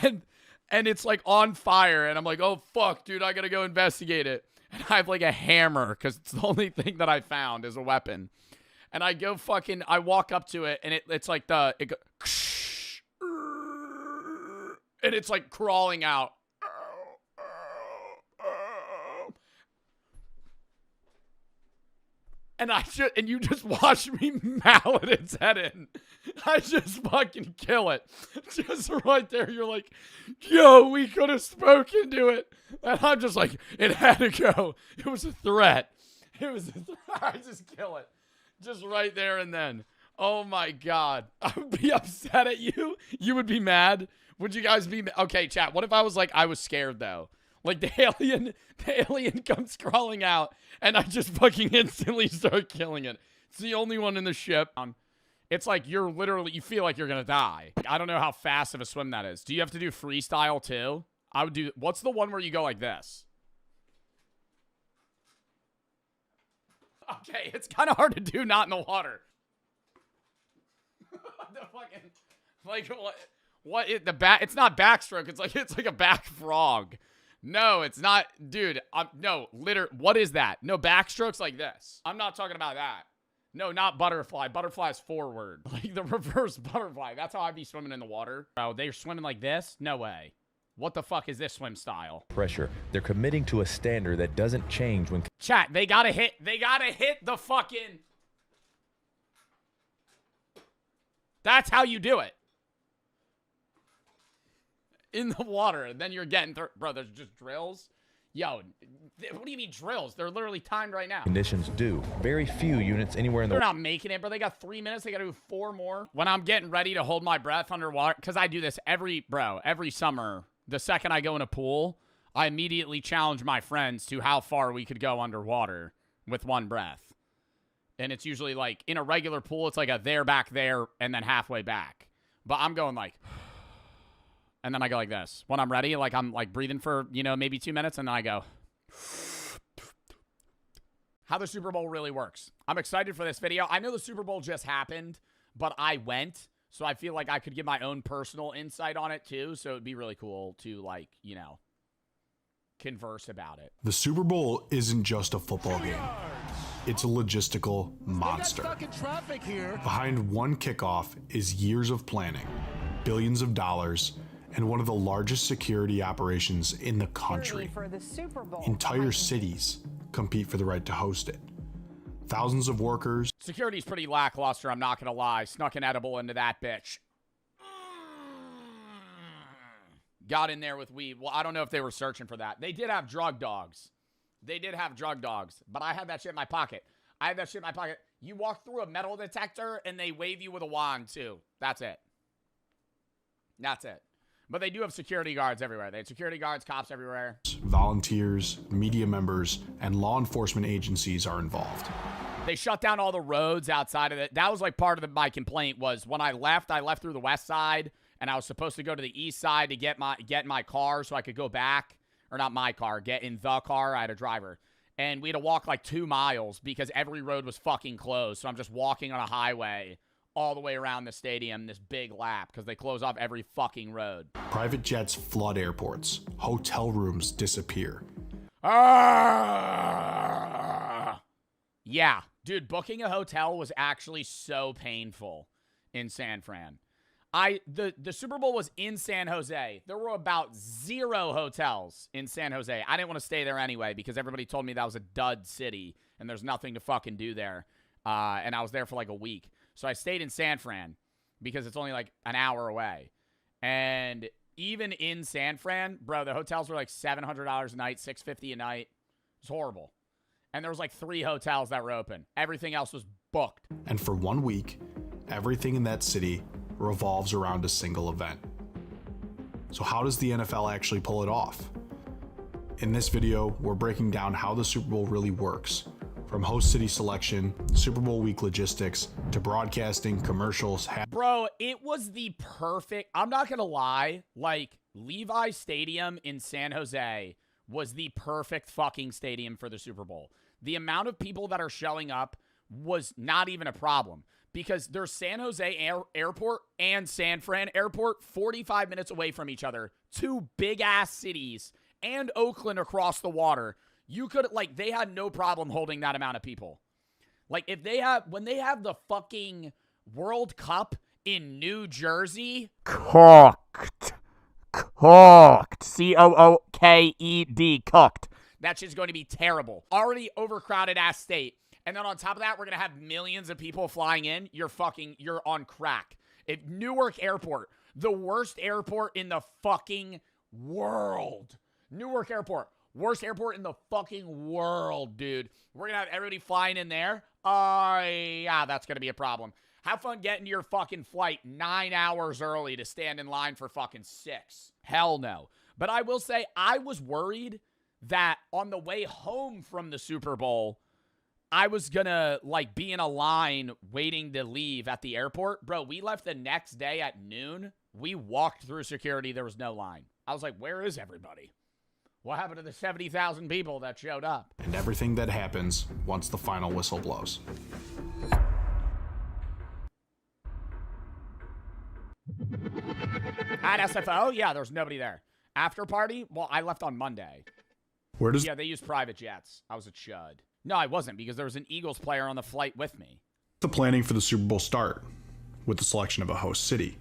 [SPEAKER 1] And it's like on fire. And I'm like, oh fuck, dude, I gotta go investigate it. And I have like a hammer because it's the only thing that I found is a weapon. And I go fucking, I walk up to it and it's like it goes, and it's like crawling out. And you just watch me mallet its head in. I just fucking kill it. Just right there, you're like, yo, we could have spoken to it. And I'm just like, it had to go. It was a threat. It was a threat. I just kill it. Just right there and then. Oh my god. I would be upset at you. You would be mad. Would you guys be okay, chat, what if I was like, I was scared though? Like the alien comes crawling out and I just fucking instantly start killing it. It's the only one in the ship. It's like you feel like you're gonna die. I don't know how fast of a swim that is. Do you have to do freestyle too? I would do, what's the one where you go like this? Okay, it's kind of hard to do not in the water. The fucking, like what it's not backstroke, it's like a back frog. No, it's not, dude. No, what is that? No, backstroke's like this. I'm not talking about that. No, not butterfly. Butterfly's forward. Like the reverse butterfly. That's how I'd be swimming in the water. Bro, they're swimming like this? No way. What the fuck is this swim style?
[SPEAKER 20] Pressure. They're committing to a standard that doesn't change when...
[SPEAKER 1] Chat, they gotta hit the fucking... That's how you do it. In the water, and then you're getting bro, there's just drills. Yo, what do you mean drills? They're literally timed right now.
[SPEAKER 20] Conditions do. Very few units anywhere in the...
[SPEAKER 1] They're not making it, bro. They got 3 minutes. They got to do 4 more. When I'm getting ready to hold my breath underwater, because I do this every summer. The second I go in a pool, I immediately challenge my friends to how far we could go underwater with 1 breath. And it's usually like in a regular pool, it's like a there, back there, and then halfway back. But I'm going like... And then I go like this. When I'm ready, like I'm like breathing for, maybe 2 minutes, and then I go. How the Super Bowl really works. I'm excited for this video. I know the Super Bowl just happened, but I went. So I feel like I could give my own personal insight on it too. So it'd be really cool to like, converse about it.
[SPEAKER 21] The Super Bowl isn't just a football game. It's a logistical monster. Behind one kickoff is years of planning, billions of dollars, and one of the largest security operations in the country. Entire cities compete for the right to host it. Thousands of workers.
[SPEAKER 1] Security's pretty lackluster, I'm not gonna lie. Snuck an edible into that bitch. Got in there with weed. Well, I don't know if they were searching for that. They did have drug dogs. They did have drug dogs, but I had that shit in my pocket. You walk through a metal detector and they wave you with a wand too. That's it. But they do have security guards everywhere. They have security guards, cops everywhere.
[SPEAKER 21] Volunteers, media members, and law enforcement agencies are involved.
[SPEAKER 1] They shut down all the roads outside of it. That was like part of my complaint was when I left through the west side, and I was supposed to go to the east side to get in my car so I could go back. Or not my car, get in the car. I had a driver. And we had to walk like 2 miles because every road was fucking closed. So I'm just walking on a highway all the way around the stadium, this big lap, because they close off every fucking road.
[SPEAKER 21] Private jets flood airports. Hotel rooms disappear.
[SPEAKER 1] Yeah, dude, booking a hotel was actually so painful in San Fran. The Super Bowl was in San Jose. There were about 0 hotels in San Jose. I didn't want to stay there anyway because everybody told me that was a dud city and there's nothing to fucking do there. And I was there for like a week. So I stayed in San Fran because it's only like an hour away. And even in San Fran, bro, the hotels were like $700 a night, $650 a night. It was horrible. And there was like 3 hotels that were open. Everything else was booked.
[SPEAKER 21] And for 1 week, everything in that city revolves around a single event. So how does the NFL actually pull it off? In this video, we're breaking down how the Super Bowl really works. From host city selection, Super Bowl week logistics, to broadcasting, commercials.
[SPEAKER 1] Bro, it was the perfect, I'm not gonna lie, like Levi Stadium in San Jose was the perfect fucking stadium for the Super Bowl. The amount of people that are showing up was not even a problem. Because there's San Jose Airport and San Fran Airport 45 minutes away from each other. 2 big-ass cities and Oakland across the water. You could, like, they had no problem holding that amount of people. Like, when they have the fucking World Cup in New Jersey. Cooked. C-O-O-K-E-D. Cooked. That shit's going to be terrible. Already overcrowded-ass state. And then on top of that, we're going to have millions of people flying in. You're on crack. Newark Airport, the worst airport in the fucking world. Newark Airport, worst airport in the fucking world, dude. We're going to have everybody flying in there. Yeah, that's going to be a problem. Have fun getting to your fucking flight 9 hours early to stand in line for fucking 6. Hell no. But I will say, I was worried that on the way home from the Super Bowl, I was gonna, like, be in a line waiting to leave at the airport. Bro, we left the next day at noon. We walked through security. There was no line. I was like, where is everybody? What happened to the 70,000 people that showed up?
[SPEAKER 21] And everything that happens once the final whistle blows.
[SPEAKER 1] At SFO? Yeah, there's nobody there. After party? Well, I left on Monday. Yeah, they used private jets. I was a chud. No, I wasn't, because there was an Eagles player on the flight with me.
[SPEAKER 21] The planning for the Super Bowl start with the selection of a host city.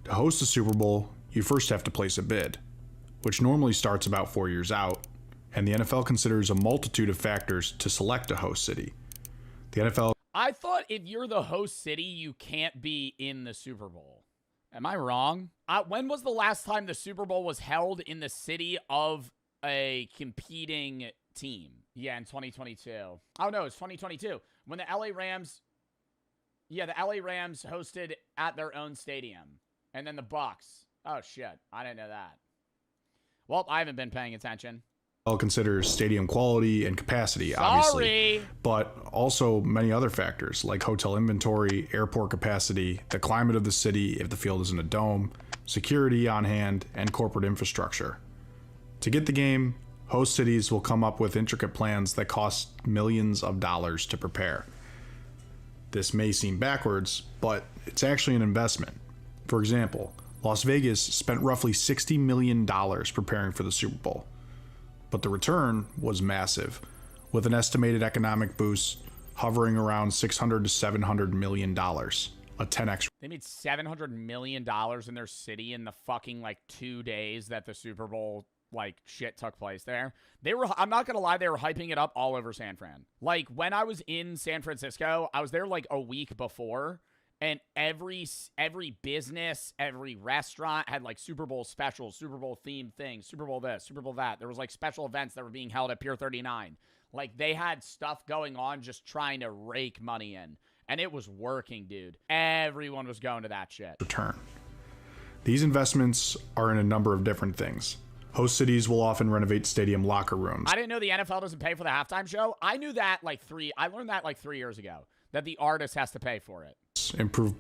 [SPEAKER 21] To host the Super Bowl, you first have to place a bid, which normally starts about 4 years out, and the NFL considers a multitude of factors to select a host city. The NFL...
[SPEAKER 1] I thought if you're the host city, you can't be in the Super Bowl. Am I wrong? When was the last time the Super Bowl was held in the city of a competing team? Yeah, in 2022. Oh, no, it's 2022. When the LA Rams... Yeah, the LA Rams hosted at their own stadium. And then the Bucks. Oh, shit. I didn't know that. Well, I haven't been paying attention.
[SPEAKER 21] NFL considers stadium quality and capacity, obviously. But also many other factors, like hotel inventory, airport capacity, the climate of the city if the field is in a dome, security on hand, and corporate infrastructure. To get the game... host cities will come up with intricate plans that cost millions of dollars to prepare. This may seem backwards, but it's actually an investment. For example, Las Vegas spent roughly $60 million preparing for the Super Bowl. But the return was massive. with an estimated economic boost hovering around $600 to $700 million, a 10x.
[SPEAKER 1] They made $700 million in their city in the fucking, like, 2 days that the Super Bowl, like, shit took place there. I'm not gonna lie, they were hyping it up all over San Fran. Like, when I was in San Francisco, I was there, like, a week before, and every business, every restaurant had, like, Super Bowl specials, Super Bowl themed things, Super Bowl this, Super Bowl that. There was, like, special events that were being held at Pier 39. Like, they had stuff going on just trying to rake money in. And it was working, dude. Everyone was going to that shit.
[SPEAKER 21] Return. These investments are in a number of different things. Host cities will often renovate stadium locker rooms.
[SPEAKER 1] I didn't know the NFL doesn't pay for the halftime show. I knew that I learned that like 3 years ago, that the artist has to pay for it.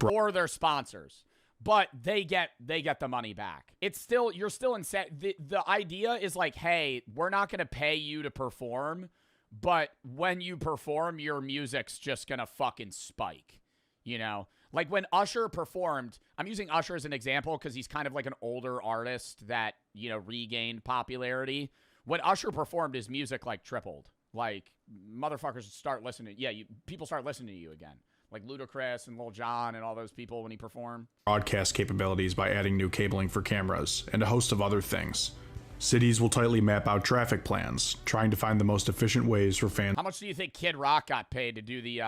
[SPEAKER 21] Or
[SPEAKER 1] their sponsors. But they get the money back. It's still, you're still in set. The idea is like, hey, we're not going to pay you to perform, but when you perform, your music's just going to fucking spike, you know? Like when Usher performed, I'm using Usher as an example because he's kind of like an older artist that, you know, regained popularity. When Usher performed, his music like tripled. Like motherfuckers start listening. Yeah, people start listening to you again. Like Ludacris and Lil Jon and all those people when he performed.
[SPEAKER 21] Broadcast capabilities by adding new cabling for cameras and a host of other things. Cities will tightly map out traffic plans, trying to find the most efficient ways for fans.
[SPEAKER 1] How much do you think Kid Rock got paid to do the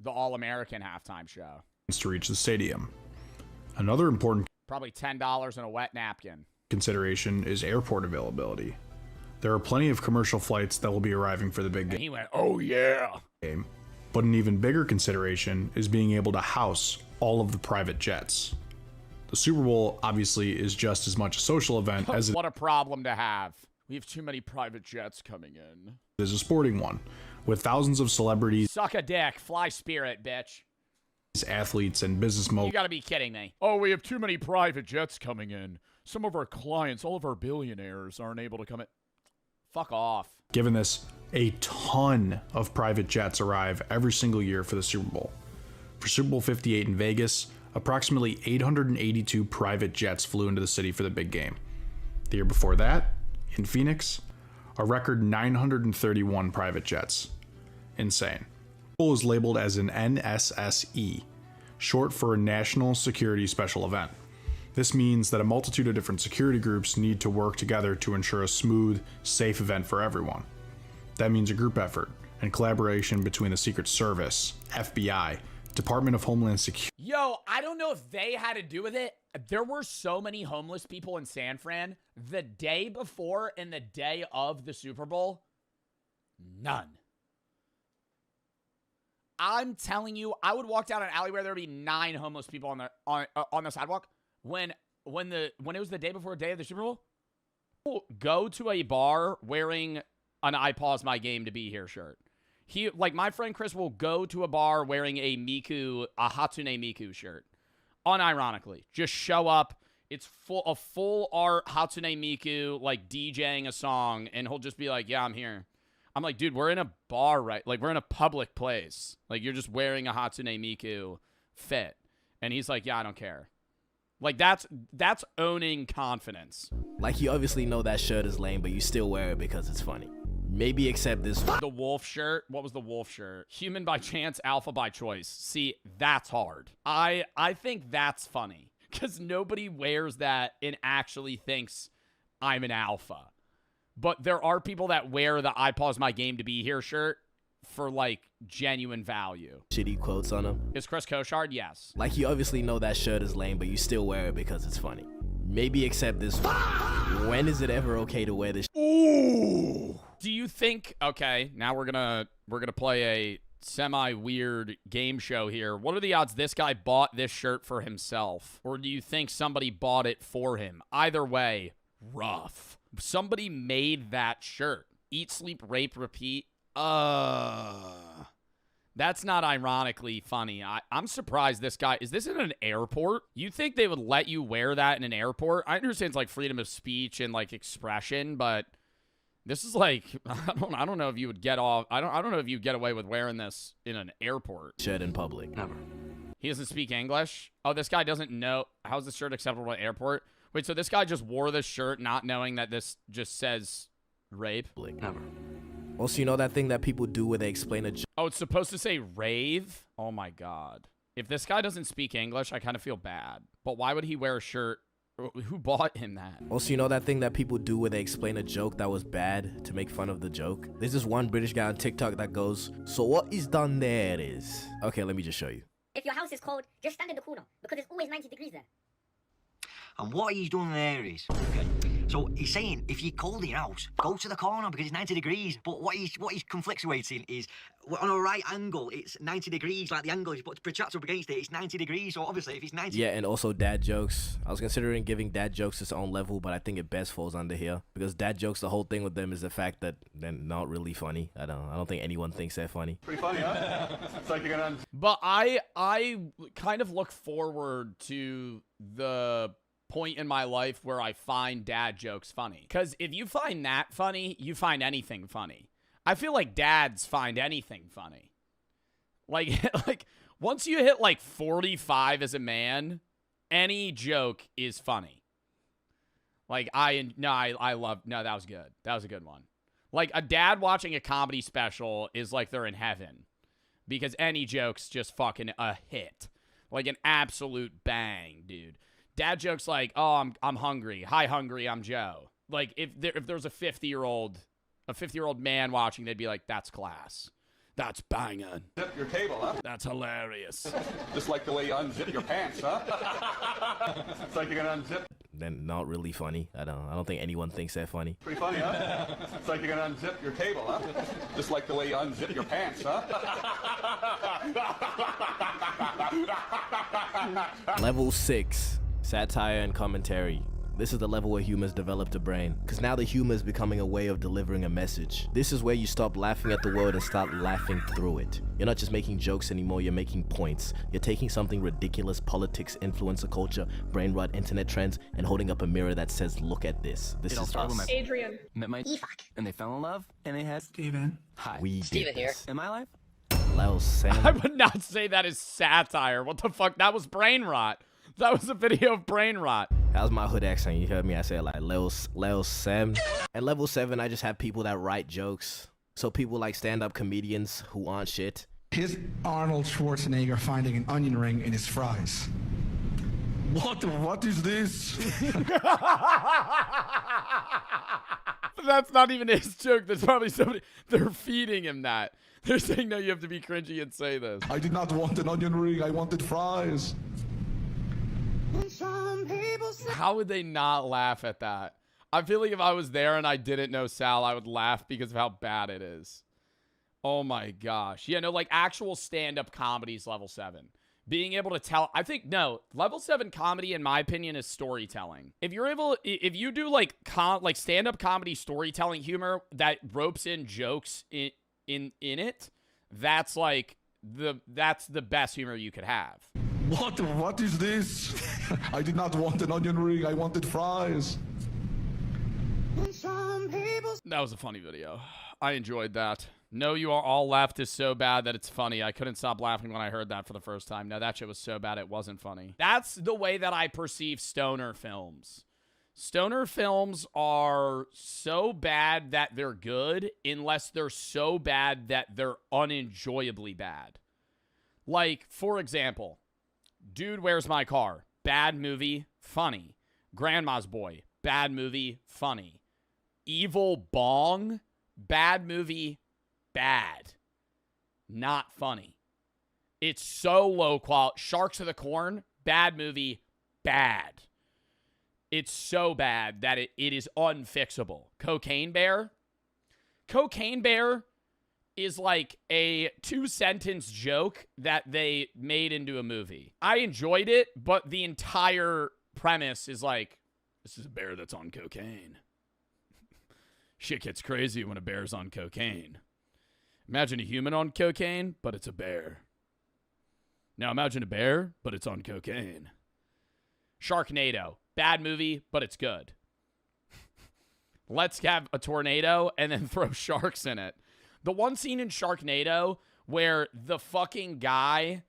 [SPEAKER 1] All-American halftime show?
[SPEAKER 21] To reach the stadium. Another important
[SPEAKER 1] probably $10 and a wet napkin
[SPEAKER 21] consideration is airport availability. There are plenty of commercial flights that will be arriving for the big game.
[SPEAKER 1] And he went, oh yeah.
[SPEAKER 21] But an even bigger consideration is being able to house all of the private jets. The Super Bowl obviously is just as much a social event as
[SPEAKER 1] what a problem to have. We have too many private jets coming in.
[SPEAKER 21] It is a sporting one, with thousands of celebrities.
[SPEAKER 1] Suck a dick, fly Spirit, bitch.
[SPEAKER 21] Athletes and business moguls.
[SPEAKER 1] You gotta be kidding me. Oh, we have too many private jets coming in. Some of our clients, all of our billionaires aren't able to come in. Fuck off.
[SPEAKER 21] Given this, a ton of private jets arrive every single year for the Super Bowl. For Super Bowl 58 in Vegas, approximately 882 private jets flew into the city for the big game. The year before that, in Phoenix, a record 931 private jets. Insane. The Bowl is labeled as an NSSE, short for a National Security Special Event. This means that a multitude of different security groups need to work together to ensure a smooth, safe event for everyone. That means a group effort and collaboration between the Secret Service, FBI, Department of Homeland Security.
[SPEAKER 1] Yo, I don't know if they had to do with it. There were so many homeless people in San Fran the day before and the day of the Super Bowl. None. I'm telling you, I would walk down an alley where there would be 9 homeless people on the sidewalk. When it was the day before the day of the Super Bowl, people go to a bar wearing an I pause my game to be here shirt. Like my friend Chris will go to a bar wearing a Hatsune Miku shirt. Unironically. Just show up. It's a full art Hatsune Miku, like DJing a song, and he'll just be like, yeah, I'm here. I'm like, dude, we're in a bar, right? Like, we're in a public place. Like, you're just wearing a Hatsune Miku fit. And he's like, yeah, I don't care. Like, that's owning confidence.
[SPEAKER 4] Like, you obviously know that shirt is lame, but you still wear it because it's funny. Maybe accept this.
[SPEAKER 1] The wolf shirt? What was the wolf shirt? Human by chance, alpha by choice. See, that's hard. I think that's funny. Because nobody wears that and actually thinks I'm an alpha. But there are people that wear the I pause my game to be here shirt for, like, genuine value.
[SPEAKER 4] Shitty quotes on them.
[SPEAKER 1] Is Chris Koshard? Yes.
[SPEAKER 4] Like, you obviously know that shirt is lame, but you still wear it because it's funny. Maybe accept this. When is it ever okay to wear this?
[SPEAKER 1] Ooh. Do you think, okay, now we're gonna play a semi-weird game show here. What are the odds this guy bought this shirt for himself? Or do you think somebody bought it for him? Either way, rough. Somebody made that shirt. Eat, sleep, rape, repeat. That's not ironically funny. I'm surprised this guy... Is this in an airport? You think they would let you wear that in an airport? I understand it's like freedom of speech and like expression, but this is like... I don't know if you would get off... I don't know if you get away with wearing this in an airport.
[SPEAKER 4] Shirt in public.
[SPEAKER 1] Never. He doesn't speak English? Oh, this guy doesn't know... How's this shirt acceptable at airport? Wait, so this guy just wore this shirt not knowing that this just says rape?
[SPEAKER 4] Never. Also, you know that thing that people do where they explain a joke?
[SPEAKER 1] Oh, it's supposed to say rave? Oh my god. If this guy doesn't speak English, I kind of feel bad. But why would he wear a shirt? Who bought him that?
[SPEAKER 4] Also, you know that thing that people do where they explain a joke that was bad to make fun of the joke? There's this one British guy on TikTok that goes, so what is done there is... Okay, let me just show you.
[SPEAKER 10] If your house is cold, just stand in the corner, because it's always 90 degrees there.
[SPEAKER 22] And what he's done there is, okay, so he's saying if you're cold in your house, go to the corner because it's 90 degrees. But what he's conflictuating is on a right angle, it's 90 degrees, like the angle is protracted up against it, it's 90 degrees. So obviously, if it's 90,
[SPEAKER 4] yeah, and also dad jokes. I was considering giving dad jokes its own level, but I think it best falls under here because dad jokes. The whole thing with them is the fact that they're not really funny. I don't think anyone thinks they're funny.
[SPEAKER 23] Pretty funny, huh? It's like you're gonna.
[SPEAKER 1] But I kind of look forward to the point in my life where I find dad jokes funny. Because if you find that funny, you find anything funny. I feel like dads find anything funny. Like once you hit like 45 as a man, any joke is funny. Like that was good. That was a good one. Like a dad watching a comedy special is like they're in heaven. Because any joke's just fucking a hit. Like an absolute bang, dude. Dad jokes like, oh, I'm hungry. Hi, hungry, I'm Joe. Like, if there's a 50-year-old man watching, they'd be like, that's class. That's banging.
[SPEAKER 23] Zip your table, huh?
[SPEAKER 1] That's hilarious.
[SPEAKER 23] Just like the way you unzip your pants, huh? It's like you're gonna unzip.
[SPEAKER 4] They're not really funny. I don't think anyone thinks they're funny.
[SPEAKER 23] Pretty funny, huh? It's like you're gonna unzip your table, huh? Just like the way you unzip your pants, huh?
[SPEAKER 4] Level 6. Satire and commentary. This is the level where humors developed a brain. Because now the humor is becoming a way of delivering a message. This is where you stop laughing at the world and start laughing through it. You're not just making jokes anymore, you're making points. You're taking something ridiculous, politics, influencer culture, brain rot, internet trends, and holding up a mirror that says, look at this. This is us.
[SPEAKER 24] Adrian.
[SPEAKER 25] Met my and they fell in love, and they had
[SPEAKER 23] Steven.
[SPEAKER 25] Hi.
[SPEAKER 4] We
[SPEAKER 25] Steven
[SPEAKER 4] did this.
[SPEAKER 25] Here. In my life?
[SPEAKER 4] Lel Sam.
[SPEAKER 1] I would not say that is satire. What the fuck? That was brain rot. That was a video of brain rot.
[SPEAKER 4] That was my hood accent. You heard me? I said like Lel Sam. At level 7, I just have people that write jokes. So people like stand-up comedians who aren't shit.
[SPEAKER 26] Here's Arnold Schwarzenegger finding an onion ring in his fries. What is this?
[SPEAKER 1] That's not even his joke. There's probably somebody. They're feeding him that. They're saying, no, you have to be cringy and say this.
[SPEAKER 26] I did not want an onion ring. I wanted fries.
[SPEAKER 1] How would they not laugh at that? I feel like if I was there and I didn't know Sal, I would laugh because of how bad it is. Oh my gosh. Yeah, no, like actual stand-up comedies level 7. Being able to tell, I think, no, level 7 comedy, in my opinion, is storytelling. If you do like stand-up comedy storytelling humor that ropes in jokes in it, that's like that's the best humor you could have.
[SPEAKER 26] What is this? I did not want an onion ring. I wanted fries.
[SPEAKER 1] That was a funny video. I enjoyed that. No, You Are All Left is so bad that it's funny. I couldn't stop laughing when I heard that for the first time. No, that shit was so bad it wasn't funny. That's the way that I perceive stoner films. Stoner films are so bad that they're good unless they're so bad that they're unenjoyably bad. Like, for example, Dude, Where's My Car? Bad movie, funny. Grandma's Boy, bad movie, funny. Evil Bong, bad movie, bad. Not funny. It's so low quality. Sharks of the Corn, bad movie, bad. It's so bad that it is unfixable. Cocaine Bear? Cocaine Bear is like a 2-sentence joke that they made into a movie. I enjoyed it, but the entire premise is like, this is a bear that's on cocaine. Shit gets crazy when a bear's on cocaine. Imagine a human on cocaine, but it's a bear. Now imagine a bear, but it's on cocaine. Sharknado. Bad movie, but it's good. Let's have a tornado and then throw sharks in it. The one scene in Sharknado where the fucking guy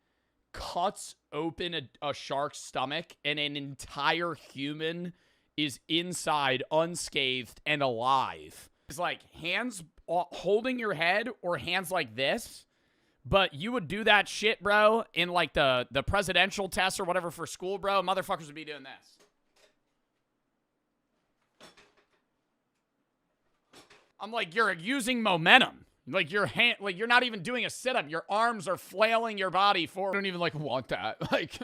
[SPEAKER 1] cuts open a shark's stomach and an entire human is inside unscathed and alive. It's like hands holding your head or hands like this, but you would do that shit, bro, in like the presidential test or whatever for school, bro. Motherfuckers would be doing this. I'm like, you're using momentum. Like your hand, like you're not even doing a sit-up. Your arms are flailing your body forward. I don't even like want that. Like,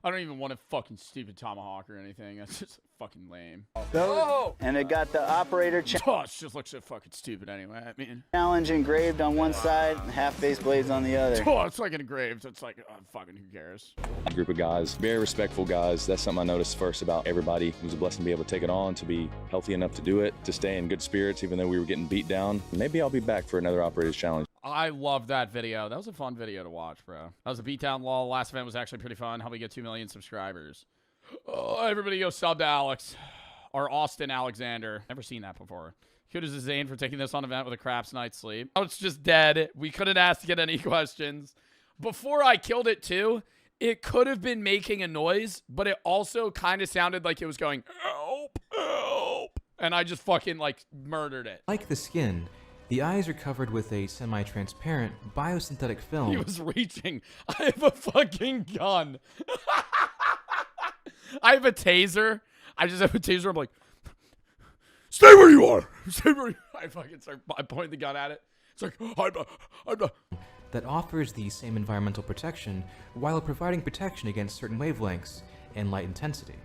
[SPEAKER 1] I don't even want a fucking stupid tomahawk or anything. That's just fucking lame.
[SPEAKER 5] Oh! And it got the operator
[SPEAKER 1] Oh, it just looks so fucking stupid anyway. I mean,
[SPEAKER 5] challenge engraved on one side, half-face blades on the other.
[SPEAKER 1] Oh, it's like engraved. It's like, fucking who cares?
[SPEAKER 20] A group of guys, very respectful guys. That's something I noticed first about everybody. It was a blessing to be able to take it on, to be healthy enough to do it, to stay in good spirits even though we were getting beat down. Maybe I'll be back for another Operators Challenge.
[SPEAKER 1] I love that video. That was a fun video to watch, bro. That was a beatdown lol. Last event was actually pretty fun. Helped me get 2 million subscribers. Oh, everybody go sub to Alex. Or Austin Alexander. Never seen that before. Kudos to Zane for taking this on event with a craps night's sleep. Oh, it's just dead. We couldn't ask it any questions. Before I killed it too, it could have been making a noise, but it also kind of sounded like it was going, help, help. And I just fucking like murdered it.
[SPEAKER 6] Like the skin, the eyes are covered with a semi-transparent biosynthetic film.
[SPEAKER 1] He was reaching. I have a fucking gun. I have a taser. I just have a taser. I'm like, stay where you are. Stay where you are. I fucking start. I point the gun at it. It's like, I'm not.
[SPEAKER 6] That offers the same environmental protection while providing protection against certain wavelengths and light intensity.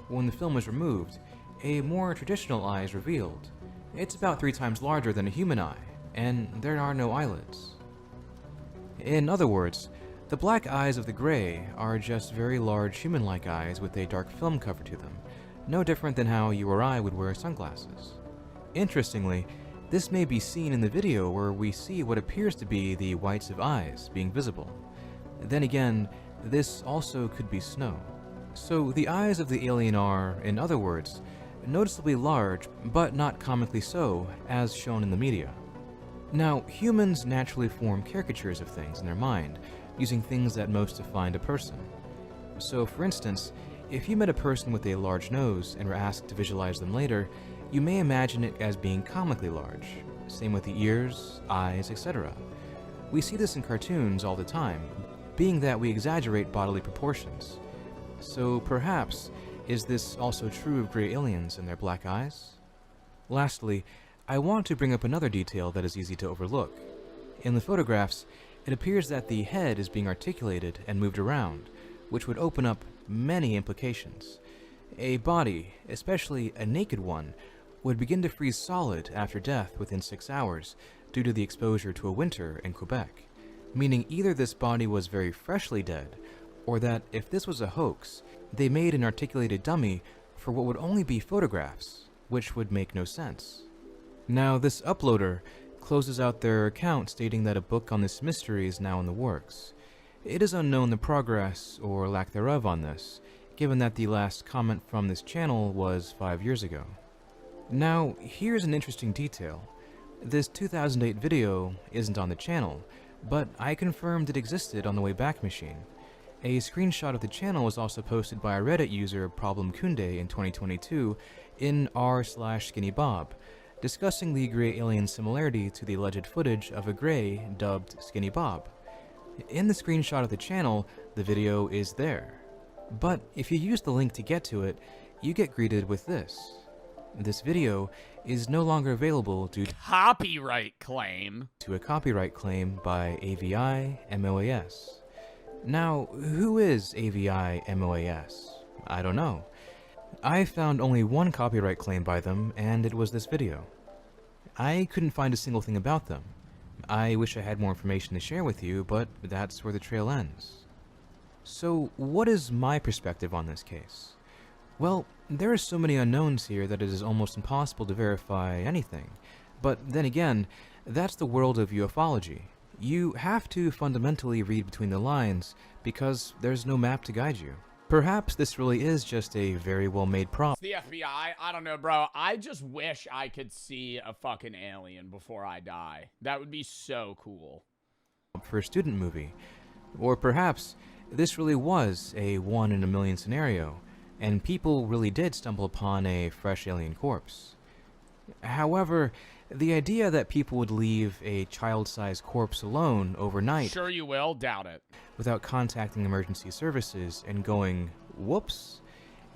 [SPEAKER 6] When the film is removed, a more traditional eye is revealed. It's about 3 times larger than a human eye, and there are no eyelids. In other words, the black eyes of the gray are just very large human-like eyes with a dark film cover to them, no different than how you or I would wear sunglasses. Interestingly, this may be seen in the video where we see what appears to be the whites of eyes being visible. Then again, this also could be snow. So the eyes of the alien are, in other words, noticeably large, but not comically so, as shown in the media. Now, humans naturally form caricatures of things in their mind, using things that most define a person. So, for instance, if you met a person with a large nose and were asked to visualize them later, you may imagine it as being comically large. Same with the ears, eyes, etc. We see this in cartoons all the time, being that we exaggerate bodily proportions. So perhaps, is this also true of gray aliens and their black eyes? Lastly, I want to bring up another detail that is easy to overlook. In the photographs, it appears that the head is being articulated and moved around, which would open up many implications. A body, especially a naked one, would begin to freeze solid after death within 6 hours due to the exposure to a winter in Quebec, meaning either this body was very freshly dead, or that if this was a hoax, they made an articulated dummy for what would only be photographs, which would make no sense. Now, this uploader closes out their account stating that a book on this mystery is now in the works. It is unknown the progress, or lack thereof, on this, given that the last comment from this channel was 5 years ago. Now, here's an interesting detail. This 2008 video isn't on the channel, but I confirmed it existed on the Wayback Machine. A screenshot of the channel was also posted by a Reddit user, Problem Kunde, in 2022 in r/SkinnyBob, discussing the gray alien similarity to the alleged footage of a gray dubbed Skinny Bob. In the screenshot of the channel, the video is there. But if you use the link to get to it, you get greeted with this. This video is no longer available due to
[SPEAKER 1] copyright claim.
[SPEAKER 6] To a copyright claim by AVI MOAS. Now, who is AVI MOAS? I don't know. I found only one copyright claim by them, and it was this video. I couldn't find a single thing about them. I wish I had more information to share with you, but that's where the trail ends. So, what is my perspective on this case? Well, there are so many unknowns here that it is almost impossible to verify anything. But then again, that's the world of ufology. You have to fundamentally read between the lines, because there's no map to guide you. Perhaps this really is just a very well-made prop.
[SPEAKER 1] The FBI? I don't know, bro. I just wish I could see a fucking alien before I die. That would be so cool.
[SPEAKER 6] For a student movie. Or perhaps this really was a 1 in a million scenario, and people really did stumble upon a fresh alien corpse. However, the idea that people would leave a child-sized corpse alone overnight
[SPEAKER 1] Sure you will, doubt it.
[SPEAKER 6] without contacting emergency services and going, whoops,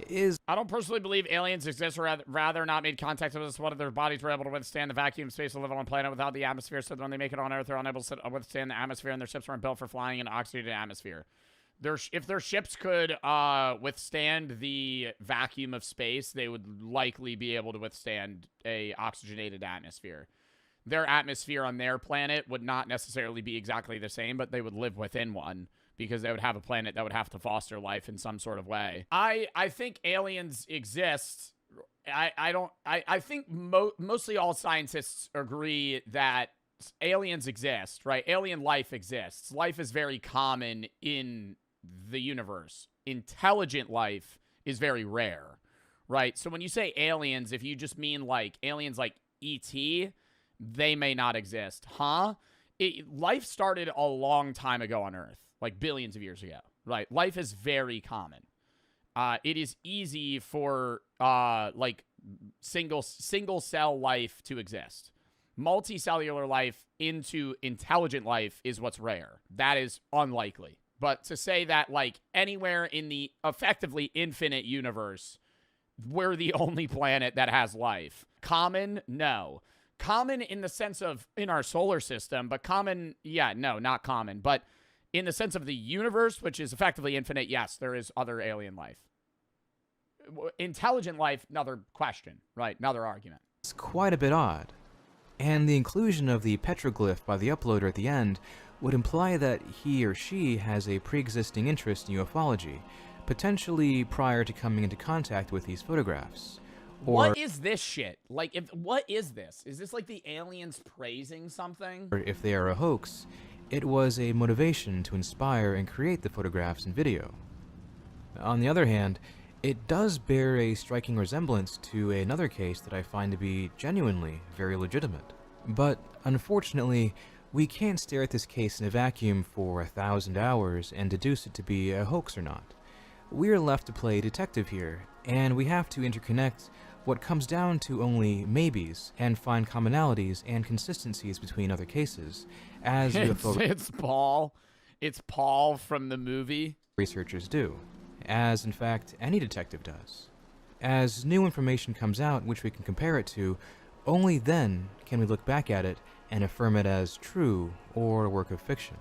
[SPEAKER 6] is...
[SPEAKER 1] I don't personally believe aliens exist, or rather not made contact with us. One of their bodies were able to withstand the vacuum space to live on a planet without the atmosphere, so that when they make it on Earth, they're unable to withstand the atmosphere, and their ships weren't built for flying in an oxygenated atmosphere. If their ships could withstand the vacuum of space, they would likely be able to withstand a oxygenated atmosphere. Their atmosphere on their planet would not necessarily be exactly the same, but they would live within one because they would have a planet that would have to foster life in some sort of way. I think aliens exist. I think mostly all scientists agree that aliens exist, right? Alien life exists. Life is very common in the universe. Intelligent life is very rare, right? So when you say aliens, if you just mean like aliens like E.T., they may not exist. Life started a long time ago on Earth, like billions of years ago, right? Life is very common. It is easy for like single cell life to exist. Multicellular life into intelligent life is what's rare. That is unlikely. But to say that, like, anywhere in the effectively infinite universe, we're the only planet that has life. Common? No. Common in the sense of in our solar system, but common, yeah, no, not common. But in the sense of the universe, which is effectively infinite, yes, there is other alien life. Intelligent life, another question, right? Another argument.
[SPEAKER 6] It's quite a bit odd. And the inclusion of the petroglyph by the uploader at the end would imply that he or she has a pre-existing interest in ufology, potentially prior to coming into contact with these photographs. Or
[SPEAKER 1] what is this shit? Like, what is this? Is this like the aliens praising something?
[SPEAKER 6] Or if they are a hoax, it was a motivation to inspire and create the photographs and video. On the other hand, it does bear a striking resemblance to another case that I find to be genuinely very legitimate. But unfortunately, we can't stare at this case in a vacuum for 1,000 hours and deduce it to be a hoax or not. We're left to play detective here, and we have to interconnect what comes down to only maybes and find commonalities and consistencies between other cases, as
[SPEAKER 1] it's Paul. It's Paul from the movie.
[SPEAKER 6] Researchers do, as in fact any detective does. As new information comes out which we can compare it to, only then can we look back at it and affirm it as true or a work of fiction.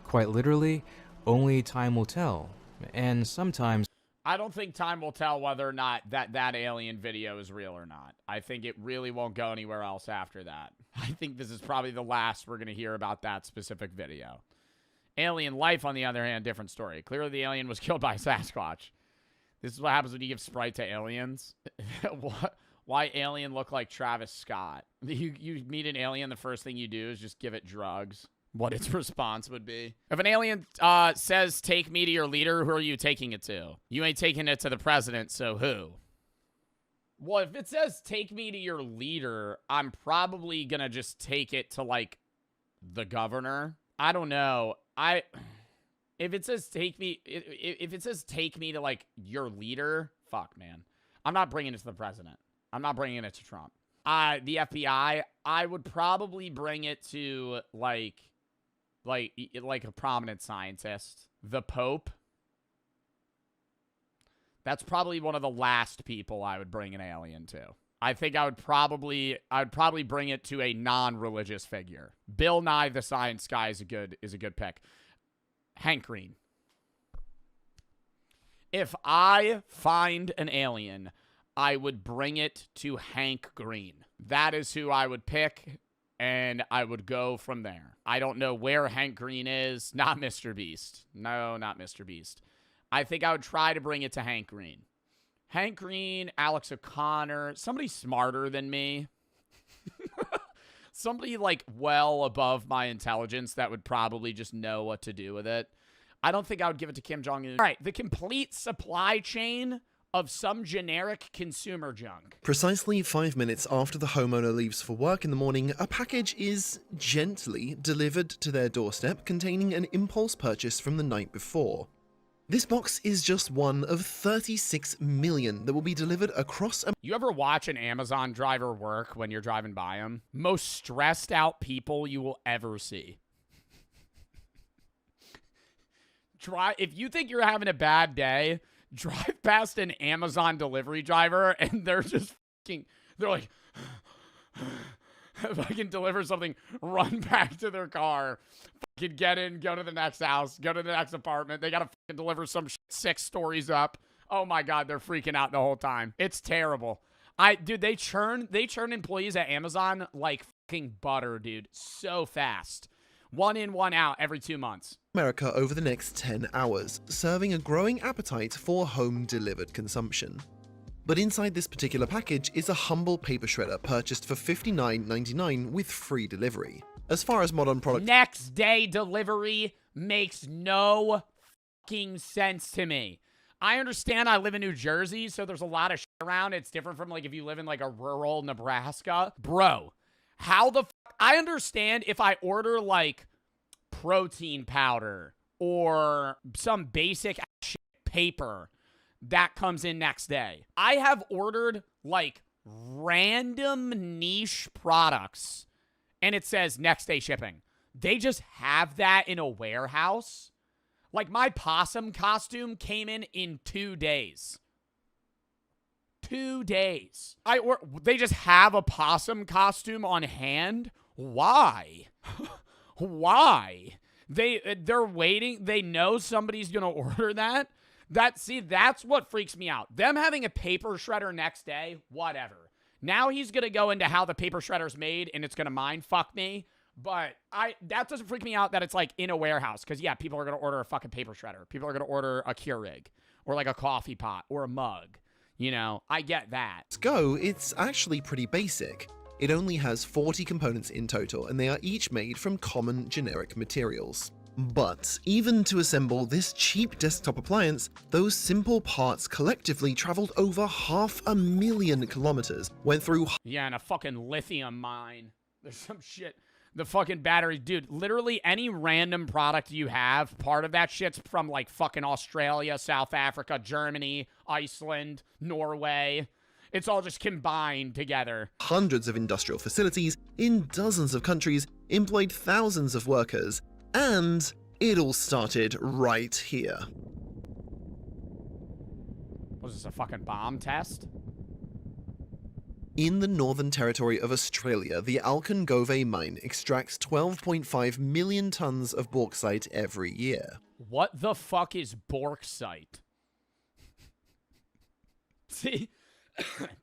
[SPEAKER 6] Quite literally, only time will tell, and sometimes
[SPEAKER 1] I don't think time will tell whether or not that alien video is real or not. I think it really won't go anywhere else after that. I think this is probably the last we're going to hear about that specific video. Alien life, on the other hand, different story. Clearly the alien was killed by Sasquatch. This is what happens when you give Sprite to aliens. What? Why alien look like Travis Scott? You meet an alien, the first thing you do is just give it drugs. What its response would be. If an alien says, take me to your leader, who are you taking it to? You ain't taking it to the president, so who? Well, if it says, take me to your leader, I'm probably gonna just take it to, like, the governor. I don't know. If it says, take me to, like, your leader, fuck, man. I'm not bringing it to the president. I'm not bringing it to Trump. The FBI, I would probably bring it to, like a prominent scientist. The Pope. That's probably one of the last people I would bring an alien to. I think I would probably bring it to a non-religious figure. Bill Nye the Science Guy is a good pick. Hank Green. If I find an alien, I would bring it to Hank Green. That is who I would pick, and I would go from there. I don't know where Hank Green is. Not Mr. Beast. No, not Mr. Beast. I think I would try to bring it to Hank Green. Hank Green, Alex O'Connor, somebody smarter than me. Somebody, like, well above my intelligence that would probably just know what to do with it. I don't think I would give it to Kim Jong-un. All right, the complete supply chain of some generic consumer junk.
[SPEAKER 7] Precisely 5 minutes after the homeowner leaves for work in the morning, a package is gently delivered to their doorstep containing an impulse purchase from the night before. This box is just one of 36 million that will be delivered across America.
[SPEAKER 1] You ever watch an Amazon driver work when you're driving by them? Most stressed out people you will ever see. If you think you're having a bad day, drive past an Amazon delivery driver and they're just fucking, they're like, if I can deliver something, run back to their car, fucking get in, go to the next house, go to the next apartment. They got to fucking deliver some shit 6 stories up. Oh my God, they're freaking out the whole time. It's terrible. Dude, they churn employees at Amazon like fucking butter, dude. So fast. 1 in, 1 out every 2 months.
[SPEAKER 7] America over the next 10 hours, serving a growing appetite for home-delivered consumption. But inside this particular package is a humble paper shredder purchased for $59.99 with free delivery. As far as modern products...
[SPEAKER 1] Next day delivery makes no fucking sense to me. I understand I live in New Jersey, so there's a lot of shit around. It's different from like if you live in like a rural Nebraska. Bro, how the fuck? I understand if I order like protein powder or some basic shit paper that comes in next day. I have ordered like random niche products and it says next day shipping. They just have that in a warehouse. Like my possum costume came in 2 days. 2 days. They just have a possum costume on hand. Why? Why? They're waiting. They know somebody's gonna order that. That's what freaks me out. Them having a paper shredder next day, whatever. Now he's gonna go into how the paper shredder's made, and it's gonna mind fuck me. But that doesn't freak me out that it's like in a warehouse. Because yeah, people are gonna order a fucking paper shredder. People are gonna order a Keurig or like a coffee pot or a mug. You know, I get that.
[SPEAKER 7] It's actually pretty basic. It only has 40 components in total, and they are each made from common generic materials. But even to assemble this cheap desktop appliance, those simple parts collectively traveled over 500,000 kilometers, went through...
[SPEAKER 1] Yeah, in a fucking lithium mine. There's some shit. The fucking battery, dude, literally any random product you have, part of that shit's from like fucking Australia, South Africa, Germany, Iceland, Norway. It's all just combined together.
[SPEAKER 7] Hundreds of industrial facilities in dozens of countries employed thousands of workers, and it all started right here.
[SPEAKER 1] Was this a fucking bomb test?
[SPEAKER 7] In the Northern Territory of Australia, the Alcongove mine extracts 12.5 million tons of bauxite every year.
[SPEAKER 1] What the fuck is bauxite? See,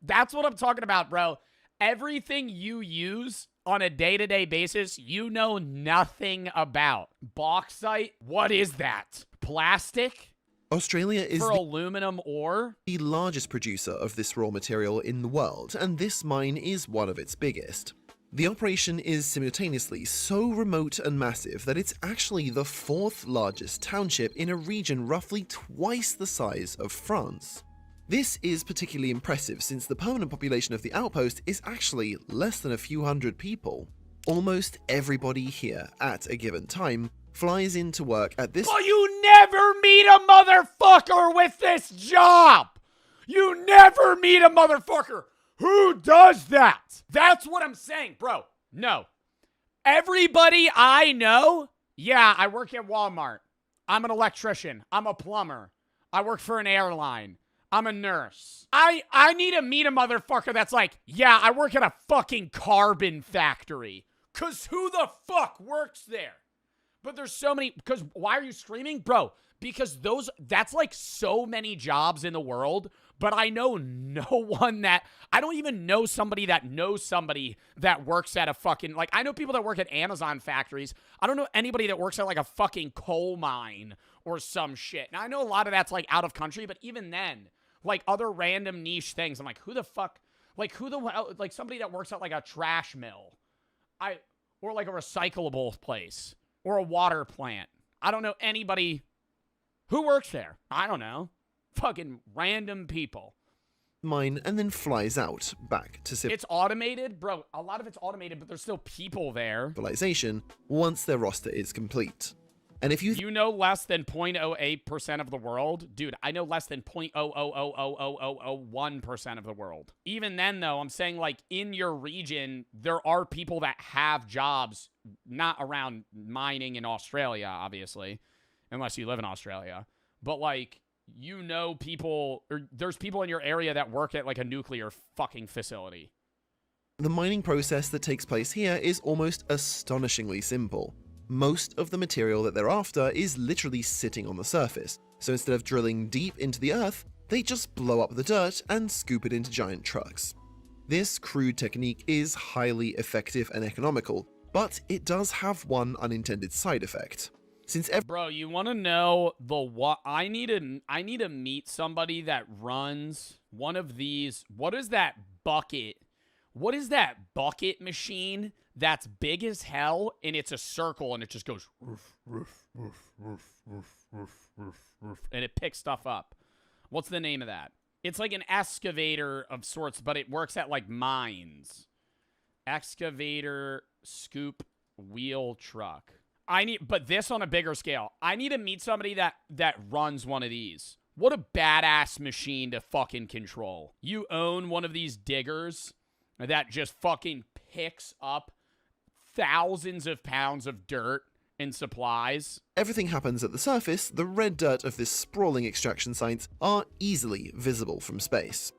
[SPEAKER 1] that's what I'm talking about, bro. Everything you use on a day-to-day basis, you know nothing about. Bauxite? What is that? Plastic?
[SPEAKER 7] Australia is
[SPEAKER 1] for aluminum ore?
[SPEAKER 7] The largest producer of this raw material in the world, and this mine is one of its biggest. The operation is simultaneously so remote and massive that it's actually the 4th largest township in a region roughly twice the size of France. This is particularly impressive since the permanent population of the outpost is actually less than a few hundred people. Almost everybody here at a given time flies into work at this—
[SPEAKER 1] But you never meet a motherfucker with this job! You never meet a motherfucker who does that! That's what I'm saying, bro. No. Everybody I know, yeah, I work at Walmart. I'm an electrician. I'm a plumber. I work for an airline. I'm a nurse. I need to meet a motherfucker that's like, yeah, I work at a fucking carbon factory. Cause who the fuck works there? But there's so many, because why are you screaming? Bro, because that's like so many jobs in the world, but I know no one I don't even know somebody that knows somebody that works at a fucking, like, I know people that work at Amazon factories. I don't know anybody that works at like a fucking coal mine or some shit. Now I know a lot of that's like out of country, but even then, like other random niche things, I'm like, who the fuck, like like somebody that works at like a trash mill, or like a recyclable place. Or a water plant. I don't know anybody who works there. I don't know. Fucking random people.
[SPEAKER 7] Mine and then flies out back to
[SPEAKER 1] It's automated? Bro, a lot of it's automated, but there's still people there.
[SPEAKER 7] Civilization once their roster is complete. And if
[SPEAKER 1] you know less than 0.08% of the world, dude, I know less than 0.0000001% of the world. Even then, though, I'm saying, like, in your region, there are people that have jobs, not around mining in Australia, obviously, unless you live in Australia. But, like, you know people, or there's people in your area that work at, like, a nuclear fucking facility.
[SPEAKER 7] The mining process that takes place here is almost astonishingly simple. Most of the material that they're after is literally sitting on the surface, so instead of drilling deep into the earth, they just blow up the dirt and scoop it into giant trucks. This crude technique is highly effective and economical, but it does have one unintended side effect.
[SPEAKER 1] Bro, you want to know the what? I need to meet somebody that runs one of these. What is that bucket? What is that bucket machine that's big as hell and it's a circle and it just goes roof, roof, roof, roof, roof, roof, roof, roof, and it picks stuff up? What's the name of that? It's like an excavator of sorts, but it works at like mines. Excavator, scoop, wheel, truck. But this on a bigger scale. I need to meet somebody that runs one of these. What a badass machine to fucking control. You own one of these diggers that just fucking picks up thousands of pounds of dirt and supplies.
[SPEAKER 7] Everything happens at the surface. The red dirt of this sprawling extraction site are easily visible from space.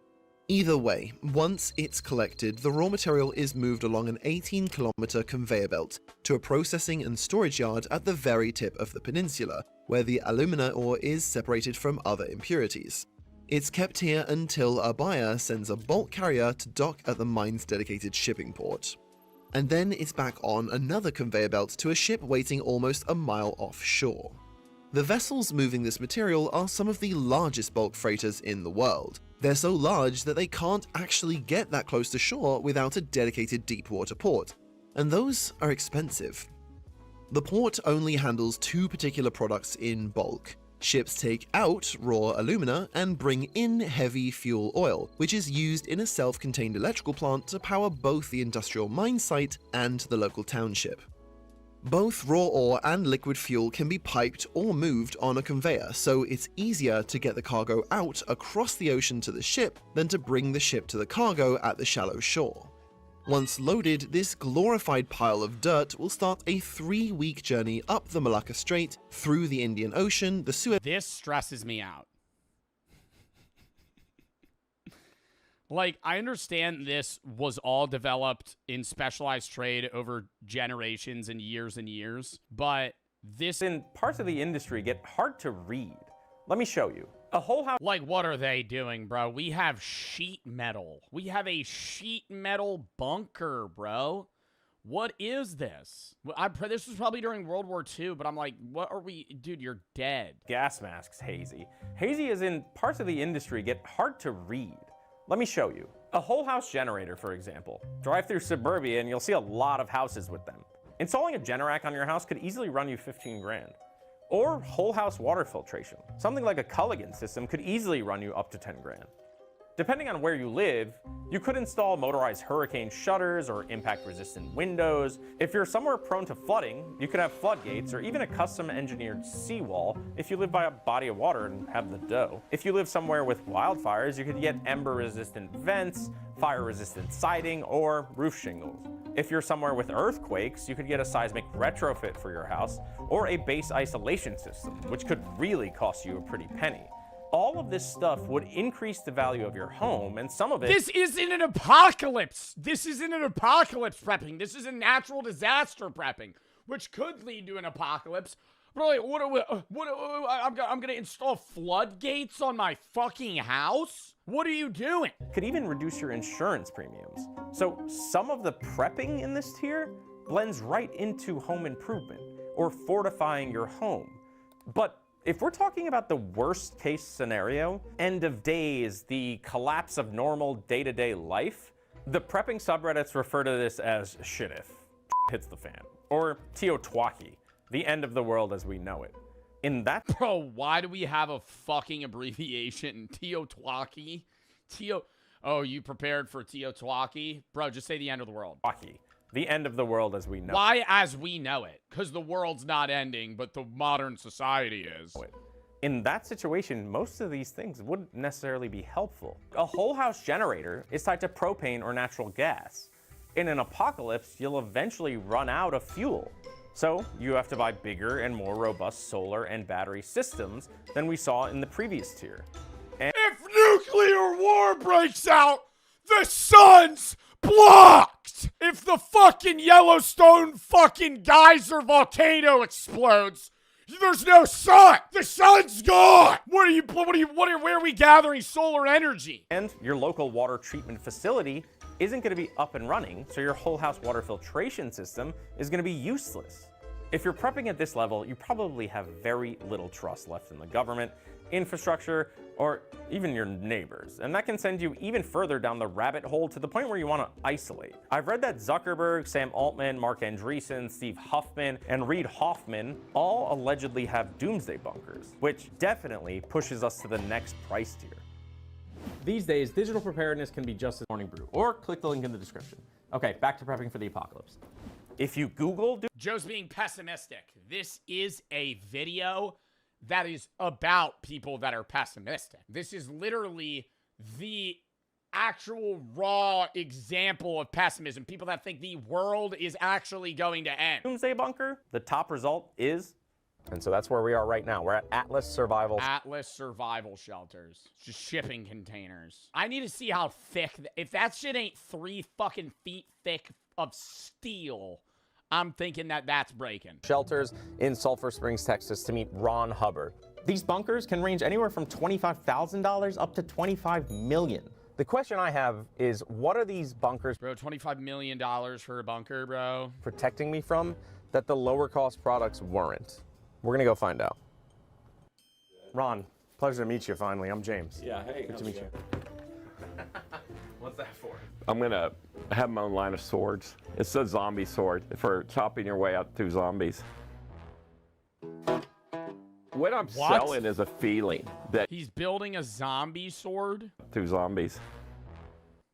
[SPEAKER 7] Either way, once it's collected, the raw material is moved along an 18-kilometer conveyor belt to a processing and storage yard at the very tip of the peninsula, where the alumina ore is separated from other impurities. It's kept here until a buyer sends a bulk carrier to dock at the mine's dedicated shipping port. And then it's back on another conveyor belt to a ship waiting almost a mile offshore. The vessels moving this material are some of the largest bulk freighters in the world. They're so large that they can't actually get that close to shore without a dedicated deep-water port, and those are expensive. The port only handles two particular products in bulk. Ships take out raw alumina and bring in heavy fuel oil, which is used in a self-contained electrical plant to power both the industrial mine site and the local township. Both raw ore and liquid fuel can be piped or moved on a conveyor, so it's easier to get the cargo out across the ocean to the ship than to bring the ship to the cargo at the shallow shore. Once loaded, this glorified pile of dirt will start a 3-week journey up the Malacca Strait, through the Indian Ocean, the Suez...
[SPEAKER 1] This stresses me out. Like, I understand this was all developed in specialized trade over generations and years, but this...
[SPEAKER 8] In parts of the industry get hard to read. Let me show you. A whole house...
[SPEAKER 1] Like, what are they doing, bro? We have sheet metal. We have a sheet metal bunker, bro. What is this? This was probably during World War II, but I'm like, what are we... Dude, you're dead.
[SPEAKER 8] Gas masks, hazy. Hazy is in parts of the industry get hard to read. Let me show you. A whole house generator, for example. Drive through suburbia and you'll see a lot of houses with them. Installing a Generac on your house could easily run you 15 grand. Or whole house water filtration. Something like a Culligan system could easily run you up to 10 grand. Depending on where you live, you could install motorized hurricane shutters or impact-resistant windows. If you're somewhere prone to flooding, you could have floodgates or even a custom-engineered seawall if you live by a body of water and have the dough. If you live somewhere with wildfires, you could get ember-resistant vents, fire-resistant siding, or roof shingles. If you're somewhere with earthquakes, you could get a seismic retrofit for your house or a base isolation system, which could really cost you a pretty penny. All of this stuff would increase the value of your home, and some of it...
[SPEAKER 1] This isn't an apocalypse! This isn't an apocalypse prepping. This is a natural disaster prepping, which could lead to an apocalypse. But like, I'm gonna install floodgates on my fucking house? What are you doing?
[SPEAKER 8] Could even reduce your insurance premiums. So some of the prepping in this tier blends right into home improvement or fortifying your home. But if we're talking about the worst case scenario, end of days, the collapse of normal day-to-day life, the prepping subreddits refer to this as shit if hits the fan, or Teotwaki, the end of the world as we know it. In that...
[SPEAKER 1] Bro, why do we have a fucking abbreviation? Teotwaki? Oh, you prepared for Teotwaki? Bro, just say the end of the world.
[SPEAKER 8] The end of the world as we know it.
[SPEAKER 1] Why as we know it? Because the world's not ending, but the modern society is.
[SPEAKER 8] In that situation, most of these things wouldn't necessarily be helpful. A whole house generator is tied to propane or natural gas. In an apocalypse, you'll eventually run out of fuel. So you have to buy bigger and more robust solar and battery systems than we saw in the previous tier. And
[SPEAKER 1] if nuclear war breaks out, the sun's blocked! If the fucking Yellowstone fucking geyser volcano explodes, there's no sun! The sun's gone! Where are we gathering solar energy?
[SPEAKER 8] And your local water treatment facility isn't going to be up and running, so your whole house water filtration system is going to be useless. If you're prepping at this level, you probably have very little trust left in the government, infrastructure, or even your neighbors. And that can send you even further down the rabbit hole to the point where you want to isolate. I've read that Zuckerberg, Sam Altman, Mark Andreessen, Steve Huffman, and Reid Hoffman all allegedly have doomsday bunkers, which definitely pushes us to the next price tier. These days, digital preparedness can be just as morning brew, or click the link in the description. Okay, back to prepping for the apocalypse. If you Google...
[SPEAKER 1] Joe's being pessimistic. This is a video that is about people that are pessimistic. This is literally the actual raw example of pessimism. People that think the world is actually going to end.
[SPEAKER 8] Doomsday bunker, the top result is... And so that's where we are right now. We're at Atlas Survival.
[SPEAKER 1] Atlas Survival Shelters. Just shipping containers. I need to see how thick... If that shit ain't 3 fucking feet thick of steel... I'm thinking that that's breaking.
[SPEAKER 8] Shelters in Sulphur Springs, Texas to meet Ron Hubbard. These bunkers can range anywhere from $25,000 up to $25 million. The question I have is, what are these bunkers,
[SPEAKER 1] bro, $25 million for a bunker, bro,
[SPEAKER 8] protecting me from that the lower cost products weren't? We're gonna go find out. Ron, pleasure to meet you finally. I'm James.
[SPEAKER 23] Yeah, hey.
[SPEAKER 8] Good to meet you. What's that for?
[SPEAKER 23] I'm gonna have my own line of swords. It's a zombie sword for chopping your way out through zombies. What I'm selling is a feeling that
[SPEAKER 1] he's building a zombie sword
[SPEAKER 23] through zombies.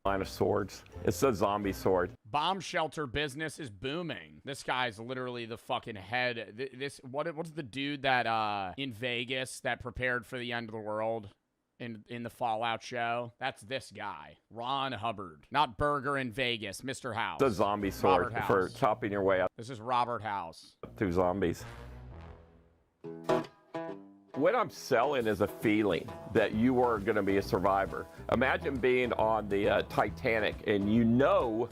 [SPEAKER 23] Line of swords. It's a zombie sword.
[SPEAKER 1] Bomb shelter business is booming. This guy's literally the fucking head. What's the dude that in Vegas that prepared for the end of the world? In the Fallout show, that's this guy, Ron Hubbard, not Burger in Vegas, Mr. House.
[SPEAKER 23] It's a zombie sword for chopping your way out.
[SPEAKER 1] This is Robert House.
[SPEAKER 23] Through zombies. What I'm selling is a feeling that you are going to be a survivor. Imagine being on the Titanic and you know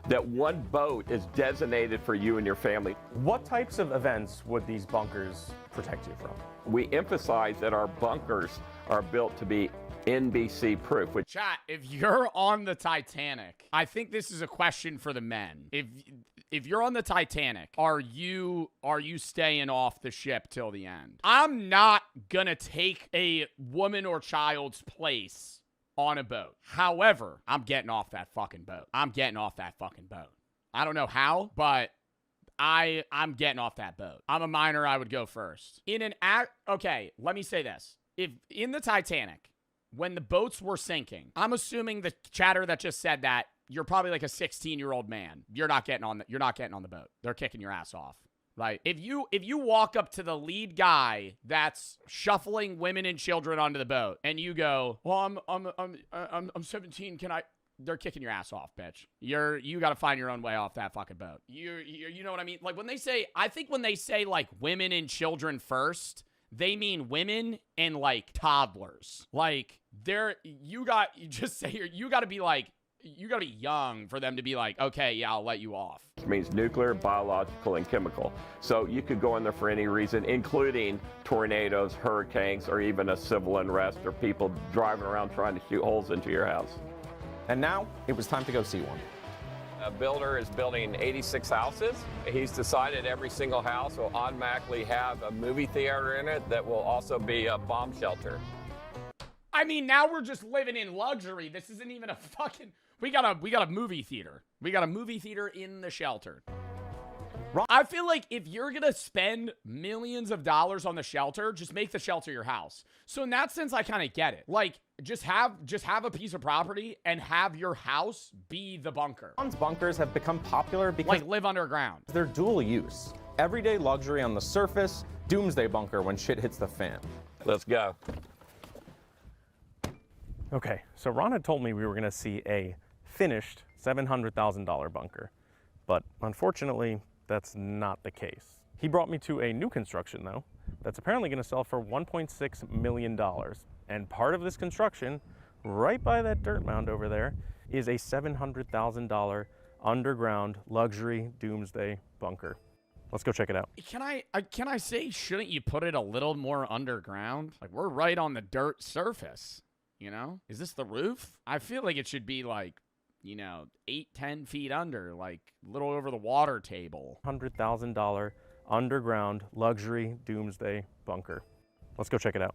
[SPEAKER 23] that one boat is designated for you and your family.
[SPEAKER 8] What types of events would these bunkers protect you from?
[SPEAKER 23] We emphasize that our bunkers are built to be NBC proof.
[SPEAKER 1] Chat, if you're on the Titanic, I think this is a question for the men. If you're on the Titanic, are you staying off the ship till the end? I'm not gonna take a woman or child's place on a boat. However, I'm getting off that fucking boat. I'm getting off that fucking boat. I don't know how, but I'm getting off that boat. I'm a minor, I would go first. Okay, let me say this. If in the Titanic, when the boats were sinking, I'm assuming the chatter that just said that you're probably like a 16-year-old man. You're not getting on the boat. They're kicking your ass off. Right? If you walk up to the lead guy that's shuffling women and children onto the boat and you go, "Well, I'm 17, can I?" They're kicking your ass off, bitch. You got to find your own way off that fucking boat. You know what I mean? Like I think when they say like women and children first, they mean women and like toddlers. Like you got to be young for them to be like, okay, yeah, I'll let you off.
[SPEAKER 23] It means nuclear, biological, and chemical. So you could go in there for any reason, including tornadoes, hurricanes, or even a civil unrest or people driving around trying to shoot holes into your house.
[SPEAKER 8] And now it was time to go see one.
[SPEAKER 15] A builder is building 86 houses. He's decided every single house will automatically have a movie theater in it that will also be a bomb shelter.
[SPEAKER 1] I mean, now we're just living in luxury. This isn't even a fucking... We got a movie theater. We got a movie theater in the shelter. I feel like if you're gonna spend millions of dollars on the shelter, just make the shelter your house. So in that sense, I kind of get it. Like, just have a piece of property and have your house be the bunker.
[SPEAKER 8] Bunkers have become popular because
[SPEAKER 1] like live underground.
[SPEAKER 8] They're dual use. Everyday luxury on the surface, doomsday bunker when shit hits the fan.
[SPEAKER 23] Let's go.
[SPEAKER 8] Okay, so Ron had told me we were gonna see a finished $700,000 bunker, but unfortunately, that's not the case. He brought me to a new construction though, that's apparently gonna sell for $1.6 million. And part of this construction, right by that dirt mound over there, is a $700,000 underground luxury doomsday bunker. Let's go check it out.
[SPEAKER 1] Can I say, shouldn't you put it a little more underground? Like, we're right on the dirt surface, you know? Is this the roof? I feel like it should be like, you know, 8-10 feet under, like a little over the water table.
[SPEAKER 8] $100,000 underground luxury doomsday bunker. Let's go check it out.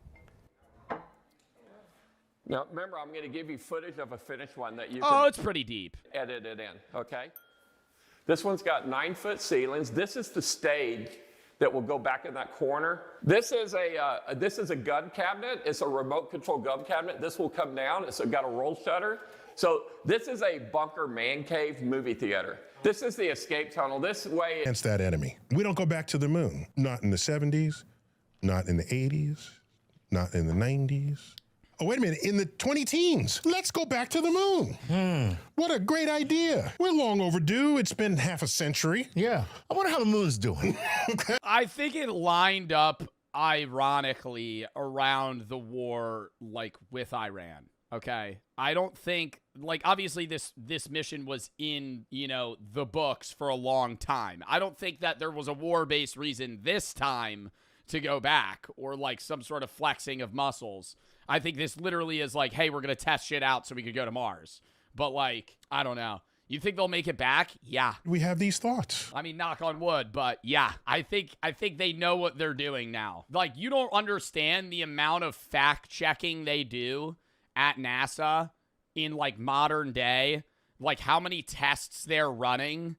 [SPEAKER 23] Now, remember, I'm going to give you footage of a finished one that you
[SPEAKER 1] can... Oh, it's pretty deep.
[SPEAKER 23] Edit it in, okay? This one's got 9-foot ceilings. This is the stage that will go back in that corner. This is a gun cabinet. It's a remote control gun cabinet. This will come down. It's got a roll shutter. So this is a bunker man cave movie theater. This is the escape tunnel. This way...
[SPEAKER 9] Against that enemy. We don't go back to the moon. Not in the 70s, not in the 80s, not in the 90s. Oh, wait a minute, in the 20-teens. Let's go back to the moon. What a great idea. We're long overdue. It's been half a century.
[SPEAKER 11] Yeah. I wonder how the moon's doing.
[SPEAKER 1] I think it lined up, ironically, around the war, like, with Iran. Okay? I don't think, like, obviously this mission was in, you know, the books for a long time. I don't think that there was a war-based reason this time to go back or, like, some sort of flexing of muscles. I think this literally is like, hey, we're going to test shit out so we could go to Mars. But, like, I don't know. You think they'll make it back? Yeah.
[SPEAKER 9] We have these thoughts.
[SPEAKER 1] I mean, knock on wood, but yeah, I think they know what they're doing now. Like, you don't understand the amount of fact-checking they do at NASA in, like, modern day. Like, how many tests they're running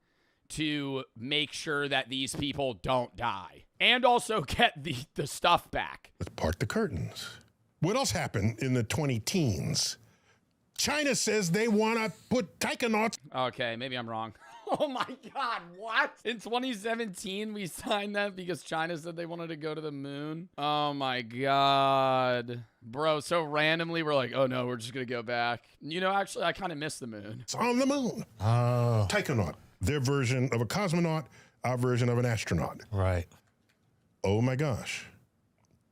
[SPEAKER 1] to make sure that these people don't die. And also get the stuff back.
[SPEAKER 9] Let's part the curtains. What else happened in the 20-teens? China says they want to put taikonauts.
[SPEAKER 1] Okay, maybe I'm wrong. Oh my God, what? In 2017, we signed that because China said they wanted to go to the moon? Oh my God. Bro, so randomly, we're like, oh no, we're just going to go back. You know, actually, I kind of miss the moon.
[SPEAKER 9] It's on the moon. Oh. Taikonaut, their version of a cosmonaut, our version of an astronaut.
[SPEAKER 11] Right.
[SPEAKER 9] Oh my gosh.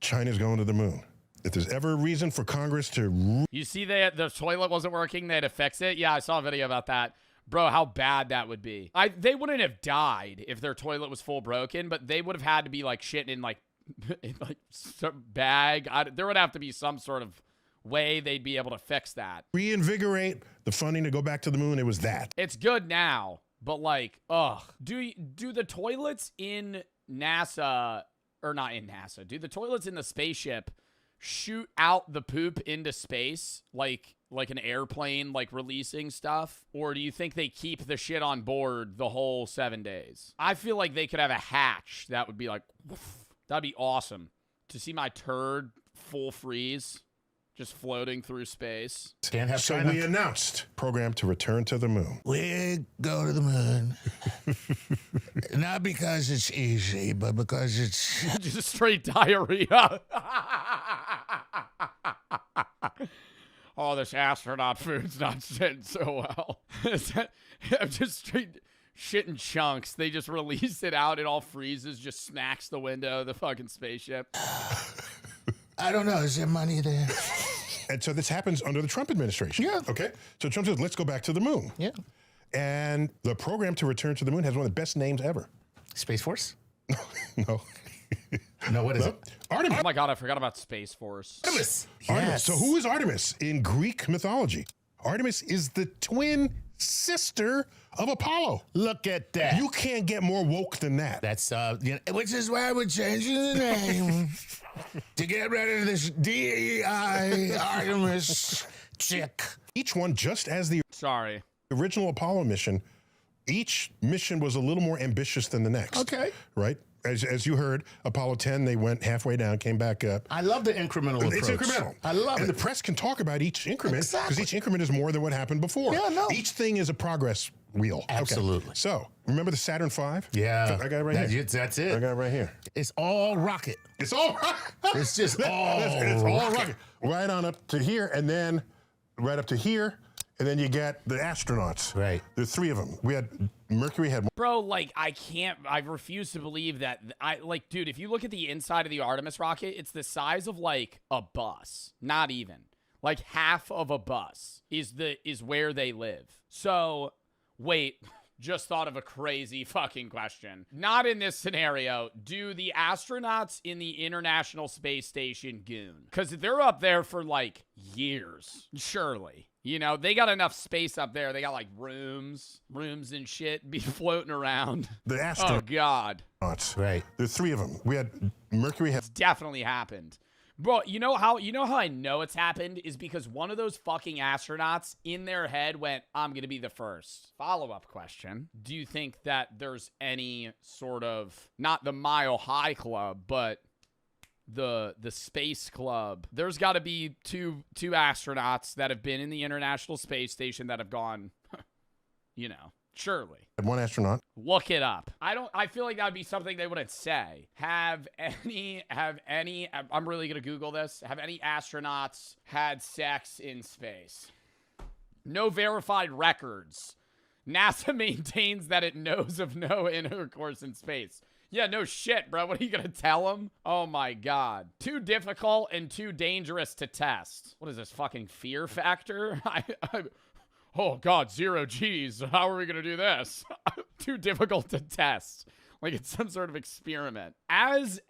[SPEAKER 9] China's going to the moon. If there's ever a reason for Congress to...
[SPEAKER 1] You see the toilet wasn't working, they had to fix it? Yeah, I saw a video about that. Bro, how bad that would be. They wouldn't have died if their toilet was full broken, but they would have had to be, like, shitting in, like, some bag. There would have to be some sort of way they'd be able to fix that.
[SPEAKER 9] Reinvigorate the funding to go back to the moon. It was that.
[SPEAKER 1] It's good now, but, like, ugh. Do the toilets in NASA... Or not in NASA. Do the toilets in the spaceship shoot out the poop into space like an airplane, like releasing stuff? Or do you think they keep the shit on board the whole 7 days? I feel like they could have a hatch that would be like, woof. That'd be awesome to see my turd full freeze just floating through space.
[SPEAKER 9] So we announced program to return to the moon.
[SPEAKER 11] We go to the moon. Not because it's easy, but because it's...
[SPEAKER 1] just straight diarrhea. Oh, this astronaut food's not sitting so well. I'm just straight shit in chunks. They just release it out. It all freezes, just smacks the window of the fucking spaceship.
[SPEAKER 11] I don't know. Is there money there?
[SPEAKER 9] And so this happens under the Trump administration.
[SPEAKER 11] Yeah.
[SPEAKER 9] Okay. So Trump says, let's go back to the moon.
[SPEAKER 11] Yeah.
[SPEAKER 9] And the program to return to the moon has one of the best names ever.
[SPEAKER 11] Space Force?
[SPEAKER 9] No.
[SPEAKER 11] No, what is it?
[SPEAKER 9] Artemis.
[SPEAKER 1] Oh my God, I forgot about Space Force.
[SPEAKER 11] Artemis.
[SPEAKER 9] Artemis.
[SPEAKER 11] Yes.
[SPEAKER 9] So who is Artemis in Greek mythology? Artemis is the twin sister of Apollo.
[SPEAKER 11] Look at that.
[SPEAKER 9] You can't get more woke than that.
[SPEAKER 11] That's, which is why we're changing the name to get rid of this DEI Artemis chick.
[SPEAKER 9] Each one, just as the
[SPEAKER 1] original
[SPEAKER 9] Apollo mission Each mission was a little more ambitious than the next.
[SPEAKER 11] Okay.
[SPEAKER 9] Right? As you heard, Apollo 10, they went halfway down, came back up.
[SPEAKER 11] I love the incremental approach.
[SPEAKER 9] It's incremental.
[SPEAKER 11] I love it.
[SPEAKER 9] And the press can talk about each increment because each increment is more than what happened before.
[SPEAKER 11] Yeah, no.
[SPEAKER 9] Each thing is a progress wheel.
[SPEAKER 11] Absolutely.
[SPEAKER 9] Okay. So, remember the Saturn V?
[SPEAKER 11] Yeah.
[SPEAKER 9] I got it right here.
[SPEAKER 11] That's it.
[SPEAKER 9] I got it right here.
[SPEAKER 11] It's all rocket.
[SPEAKER 9] It's all rocket.
[SPEAKER 11] It's just all
[SPEAKER 9] it's all
[SPEAKER 11] rocket.
[SPEAKER 9] rocket. Right on up to here, and then right up to here, and then you get the astronauts.
[SPEAKER 11] Right.
[SPEAKER 9] There's 3 of them. We had Mercury had.
[SPEAKER 1] Bro, like, I refuse to believe that. Dude, if you look at the inside of the Artemis rocket, it's the size of, like, a bus. Not even. Like, half of a bus is where they live. So, wait, just thought of a crazy fucking question. Not in this scenario. Do the astronauts in the International Space Station goon? Because they're up there for, like, years. Surely. You know, they got enough space up there. They got, like, rooms and shit be floating around.
[SPEAKER 9] The astronauts.
[SPEAKER 1] Oh, God.
[SPEAKER 9] Right. There's 3 of them. We had Mercury had.
[SPEAKER 1] It's definitely happened. Bro, you know how I know it's happened is because one of those fucking astronauts in their head went, I'm going to be the first. Follow-up question. Do you think that there's any sort of, not the Mile High Club, but the space club? There's got to be two astronauts that have been in the International Space Station that have gone, you know, surely.
[SPEAKER 9] One astronaut.
[SPEAKER 1] Look it up. I feel like that would be something they wouldn't say. Have any, I'm really going to Google this. Have any astronauts had sex in space? No verified records. NASA maintains that it knows of no intercourse in space. Yeah, no shit, bro. What are you going to tell them? Oh, my God. Too difficult and too dangerous to test. What is this, fucking Fear Factor? Oh, God, 0 G's. How are we going to do this? Too difficult to test. Like it's some sort of experiment. As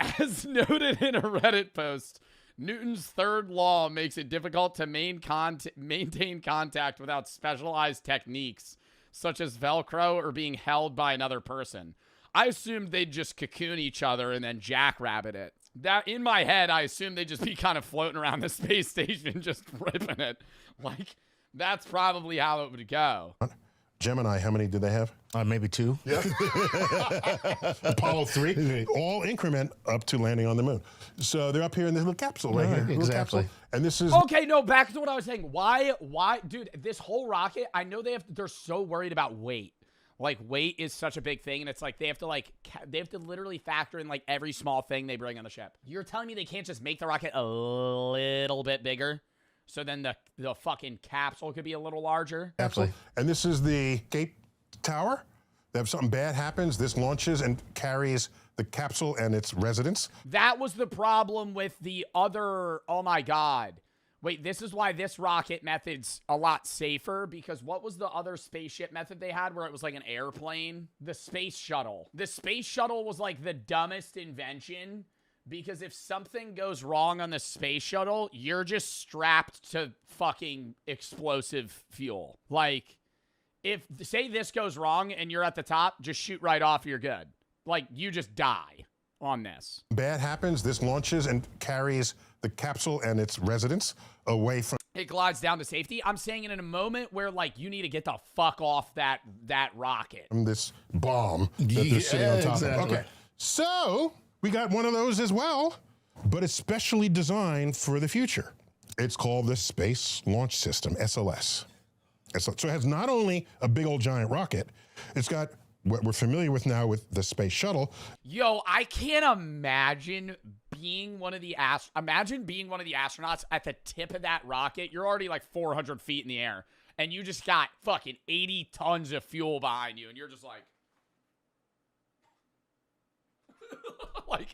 [SPEAKER 1] noted in a Reddit post, Newton's third law makes it difficult to maintain contact without specialized techniques, such as Velcro or being held by another person. I assumed they'd just cocoon each other and then jackrabbit it. That in my head, I assumed they'd just be kind of floating around the space station, just ripping it. Like, that's probably how it would go.
[SPEAKER 9] Gemini, how many did they have?
[SPEAKER 11] Maybe 2.
[SPEAKER 9] Yeah. Apollo 3, all increment up to landing on the moon. So they're up here in this little capsule right here.
[SPEAKER 11] Exactly.
[SPEAKER 9] Capsule. And this is...
[SPEAKER 1] Okay, no, back to what I was saying. Why, dude, this whole rocket, I know they're so worried about weight. Like, weight is such a big thing, and it's like they have to literally factor in, like, every small thing they bring on the ship. You're telling me they can't just make the rocket a little bit bigger? So then the fucking capsule could be a little larger?
[SPEAKER 9] Absolutely. And this is the Cape Tower. If something bad happens, this launches and carries the capsule and its residents.
[SPEAKER 1] That was the problem with the other, oh my God. Wait, this is why this rocket method's a lot safer, because what was the other spaceship method they had where it was like an airplane? The space shuttle. The space shuttle was like the dumbest invention, because if something goes wrong on the space shuttle, you're just strapped to fucking explosive fuel. Like, if, say this goes wrong and you're at the top, just shoot right off, you're good. Like, you just die on this.
[SPEAKER 9] Bad happens, this launches and carries the capsule and its residents away from...
[SPEAKER 1] It glides down to safety. I'm saying it in a moment where, like, you need to get the fuck off that rocket.
[SPEAKER 9] This bomb that they're sitting on top of. Okay, so we got one of those as well, but it's specially designed for the future. It's called the Space Launch System, SLS. So it has not only a big old giant rocket, it's got what we're familiar with now with the space shuttle.
[SPEAKER 1] Yo, I can't imagine being one of the astronauts at the tip of that rocket. You're already like 400 feet in the air, and you just got fucking 80 tons of fuel behind you, and you're just like... like,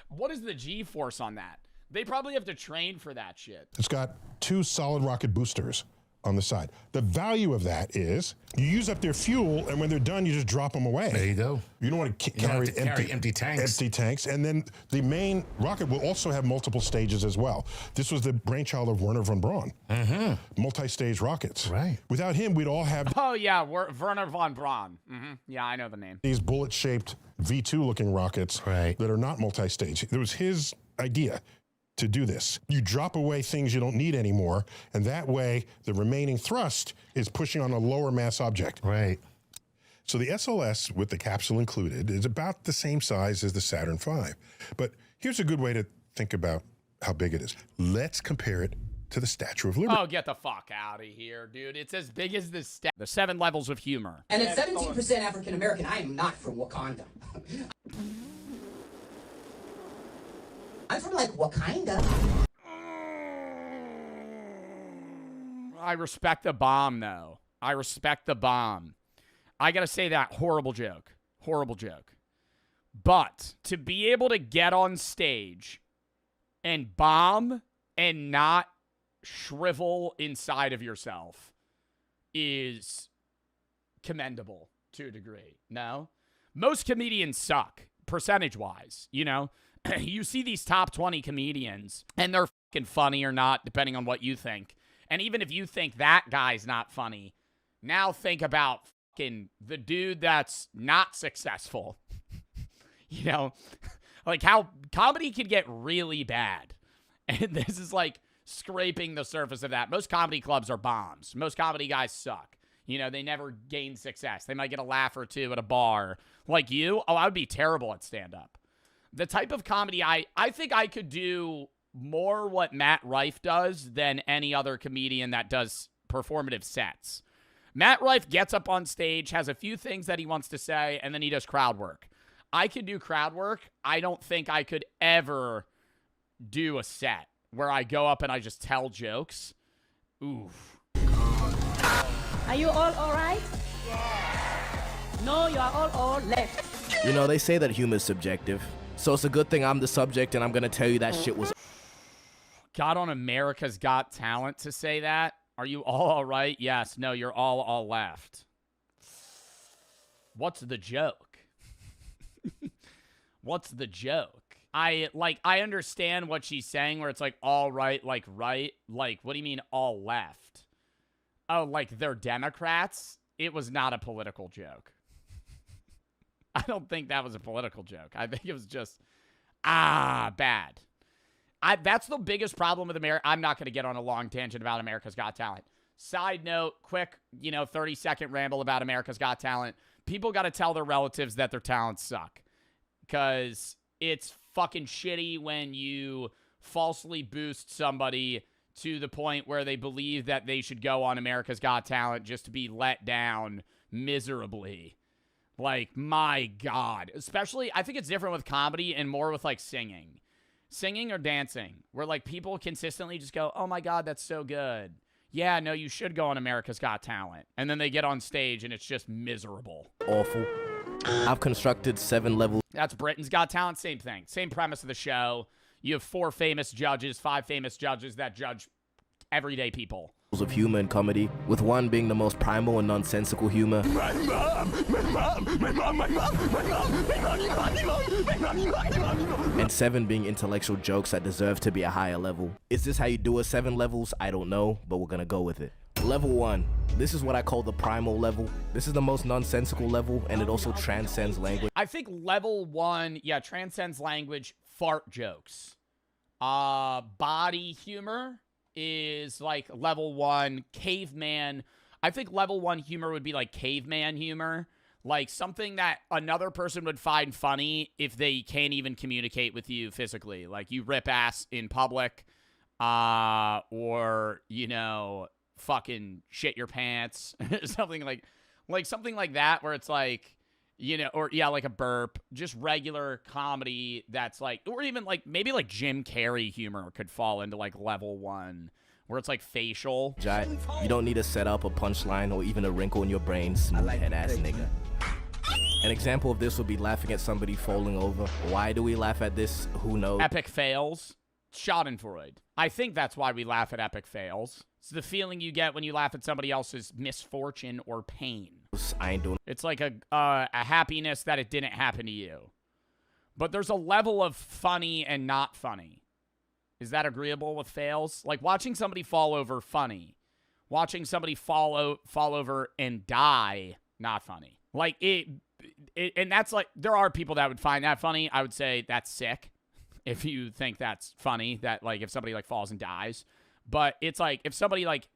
[SPEAKER 1] what is the G-force on that? They probably have to train for that shit.
[SPEAKER 9] It's got 2 solid rocket boosters on the side. The value of that is you use up their fuel, and when they're done, you just drop them away.
[SPEAKER 11] There you go.
[SPEAKER 9] You don't want to carry
[SPEAKER 11] empty tanks.
[SPEAKER 9] Empty tanks. And then the main rocket will also have multiple stages as well. This was the brainchild of Werner von Braun. Multi-stage rockets.
[SPEAKER 11] Right.
[SPEAKER 9] Without him, we'd all have...
[SPEAKER 1] Oh, yeah, Werner von Braun. Yeah, I know the name.
[SPEAKER 9] These bullet-shaped V2-looking rockets that are not multi-stage. It was his idea to do this. You drop away things you don't need anymore, and that way the remaining thrust is pushing on a lower mass object.
[SPEAKER 11] Right.
[SPEAKER 9] So the SLS with the capsule included is about the same size as the Saturn V. But here's a good way to think about how big it is. Let's compare it to the Statue of Liberty.
[SPEAKER 1] Oh, get the fuck out of here, dude. It's as big as the 7 levels of humor.
[SPEAKER 3] And at 17% African American, I am not from Wakanda. I'm from like Wakanda.
[SPEAKER 1] I respect the bomb, though. I respect the bomb. I gotta say that horrible joke. Horrible joke. But to be able to get on stage and bomb and not shrivel inside of yourself is commendable to a degree. No? Most comedians suck, percentage-wise, you know? You see these top 20 comedians, and they're fucking funny or not, depending on what you think. And even if you think that guy's not funny, now think about fucking the dude that's not successful. You know? Like how comedy can get really bad. And this is like scraping the surface of that. Most comedy clubs are bombs. Most comedy guys suck. You know, they never gain success. They might get a laugh or two at a bar. Like you, I would be terrible at stand-up. The type of comedy I think I could do more what Matt Rife does than any other comedian that does performative sets. Matt Rife gets up on stage, has a few things that he wants to say, and then he does crowd work. I could do crowd work. I don't think I could ever do a set where I go up and I just tell jokes. Oof.
[SPEAKER 12] Are you all right? Yeah. No, you are all left.
[SPEAKER 4] You know, they say that humor is subjective. So it's a good thing I'm the subject and I'm going to tell you that shit was...
[SPEAKER 1] Got on America's Got Talent to say that? Are you all right? Yes. No, you're all left. What's the joke? What's the joke? I understand what she's saying where it's like all right, like right. Like, what do you mean all left? Oh, like they're Democrats? It was not a political joke. I don't think that was a political joke. I think it was just, bad. That's the biggest problem with America. I'm not going to get on a long tangent about America's Got Talent. Side note, quick, 30-second ramble about America's Got Talent. People got to tell their relatives that their talents suck. Because it's fucking shitty when you falsely boost somebody to the point where they believe that they should go on America's Got Talent just to be let down miserably. Like, my God. Especially, I think it's different with comedy and more with, like, singing. Singing or dancing, where, like, people consistently just go, oh, my God, that's so good. Yeah, no, you should go on America's Got Talent. And then they get on stage, and it's just miserable.
[SPEAKER 4] Awful. I've constructed 7 levels.
[SPEAKER 1] That's Britain's Got Talent, same thing. Same premise of the show. You have 4 famous judges, 5 famous judges that judge everyday people.
[SPEAKER 4] Of humor and comedy, with 1 being the most primal and nonsensical humor. And 7 being intellectual jokes that deserve to be a higher level. Is this how you do a 7 levels? I don't know, but we're gonna go with it. Level 1. This is what I call the primal level. This is the most nonsensical level, and it also transcends language.
[SPEAKER 1] I think level 1, transcends language, fart jokes. Body humor is like level 1. Caveman. I think level 1 humor would be like caveman humor. Like something that another person would find funny if they can't even communicate with you physically. Like you rip ass in public, or, fucking shit your pants. something like that where it's like, like a burp, just regular comedy that's like, or even like maybe like Jim Carrey humor could fall into like level 1 where it's like facial.
[SPEAKER 4] You don't need to set up a punchline or even a wrinkle in your brain, smooth head ass nigga. An example of this would be laughing at somebody falling over. Why do we laugh at this? Who knows?
[SPEAKER 1] Epic fails. Schadenfreude. I think that's why we laugh at epic fails. It's the feeling you get when you laugh at somebody else's misfortune or pain.
[SPEAKER 4] I ain't doing.
[SPEAKER 1] It's like a happiness that it didn't happen to you. But there's a level of funny and not funny. Is that agreeable with fails? Like watching somebody fall over, funny. Watching somebody fall over and die, not funny. Like it, and that's like, there are people that would find that funny. I would say that's sick. If you think that's funny, that like if somebody like falls and dies. But it's like if somebody like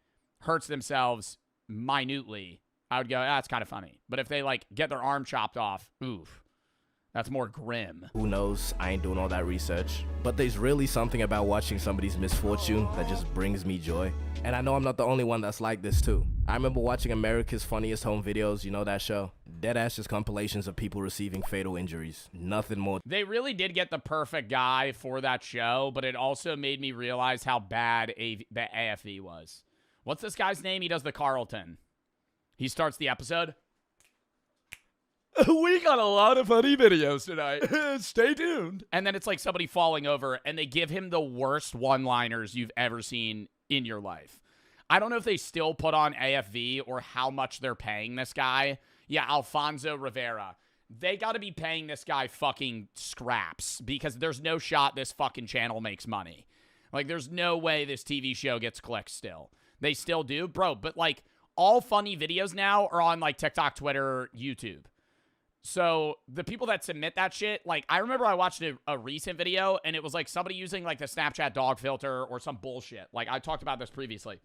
[SPEAKER 1] hurts themselves minutely, I would go, that's kind of funny. But if they, like, get their arm chopped off, oof, that's more grim.
[SPEAKER 4] Who knows? I ain't doing all that research. But there's really something about watching somebody's misfortune that just brings me joy. And I know I'm not the only one that's like this too. I remember watching America's Funniest Home Videos, you know that show? Deadass just compilations of people receiving fatal injuries. Nothing more.
[SPEAKER 1] They really did get the perfect guy for that show, but it also made me realize how bad the AFV was. What's this guy's name? He does the Carlton. He starts the episode. We got a lot of funny videos tonight. Stay tuned. And then it's like somebody falling over, and they give him the worst one-liners you've ever seen in your life. I don't know if they still put on AFV or how much they're paying this guy. Yeah, Alfonso Rivera. They got to be paying this guy fucking scraps because there's no shot this fucking channel makes money. Like, there's no way this TV show gets clicks still. They still do? Bro, but, like, all funny videos now are on, like, TikTok, Twitter, YouTube. So the people that submit that shit, like, I remember I watched a recent video, and it was, like, somebody using, like, the Snapchat dog filter or some bullshit. Like, I talked about this previously.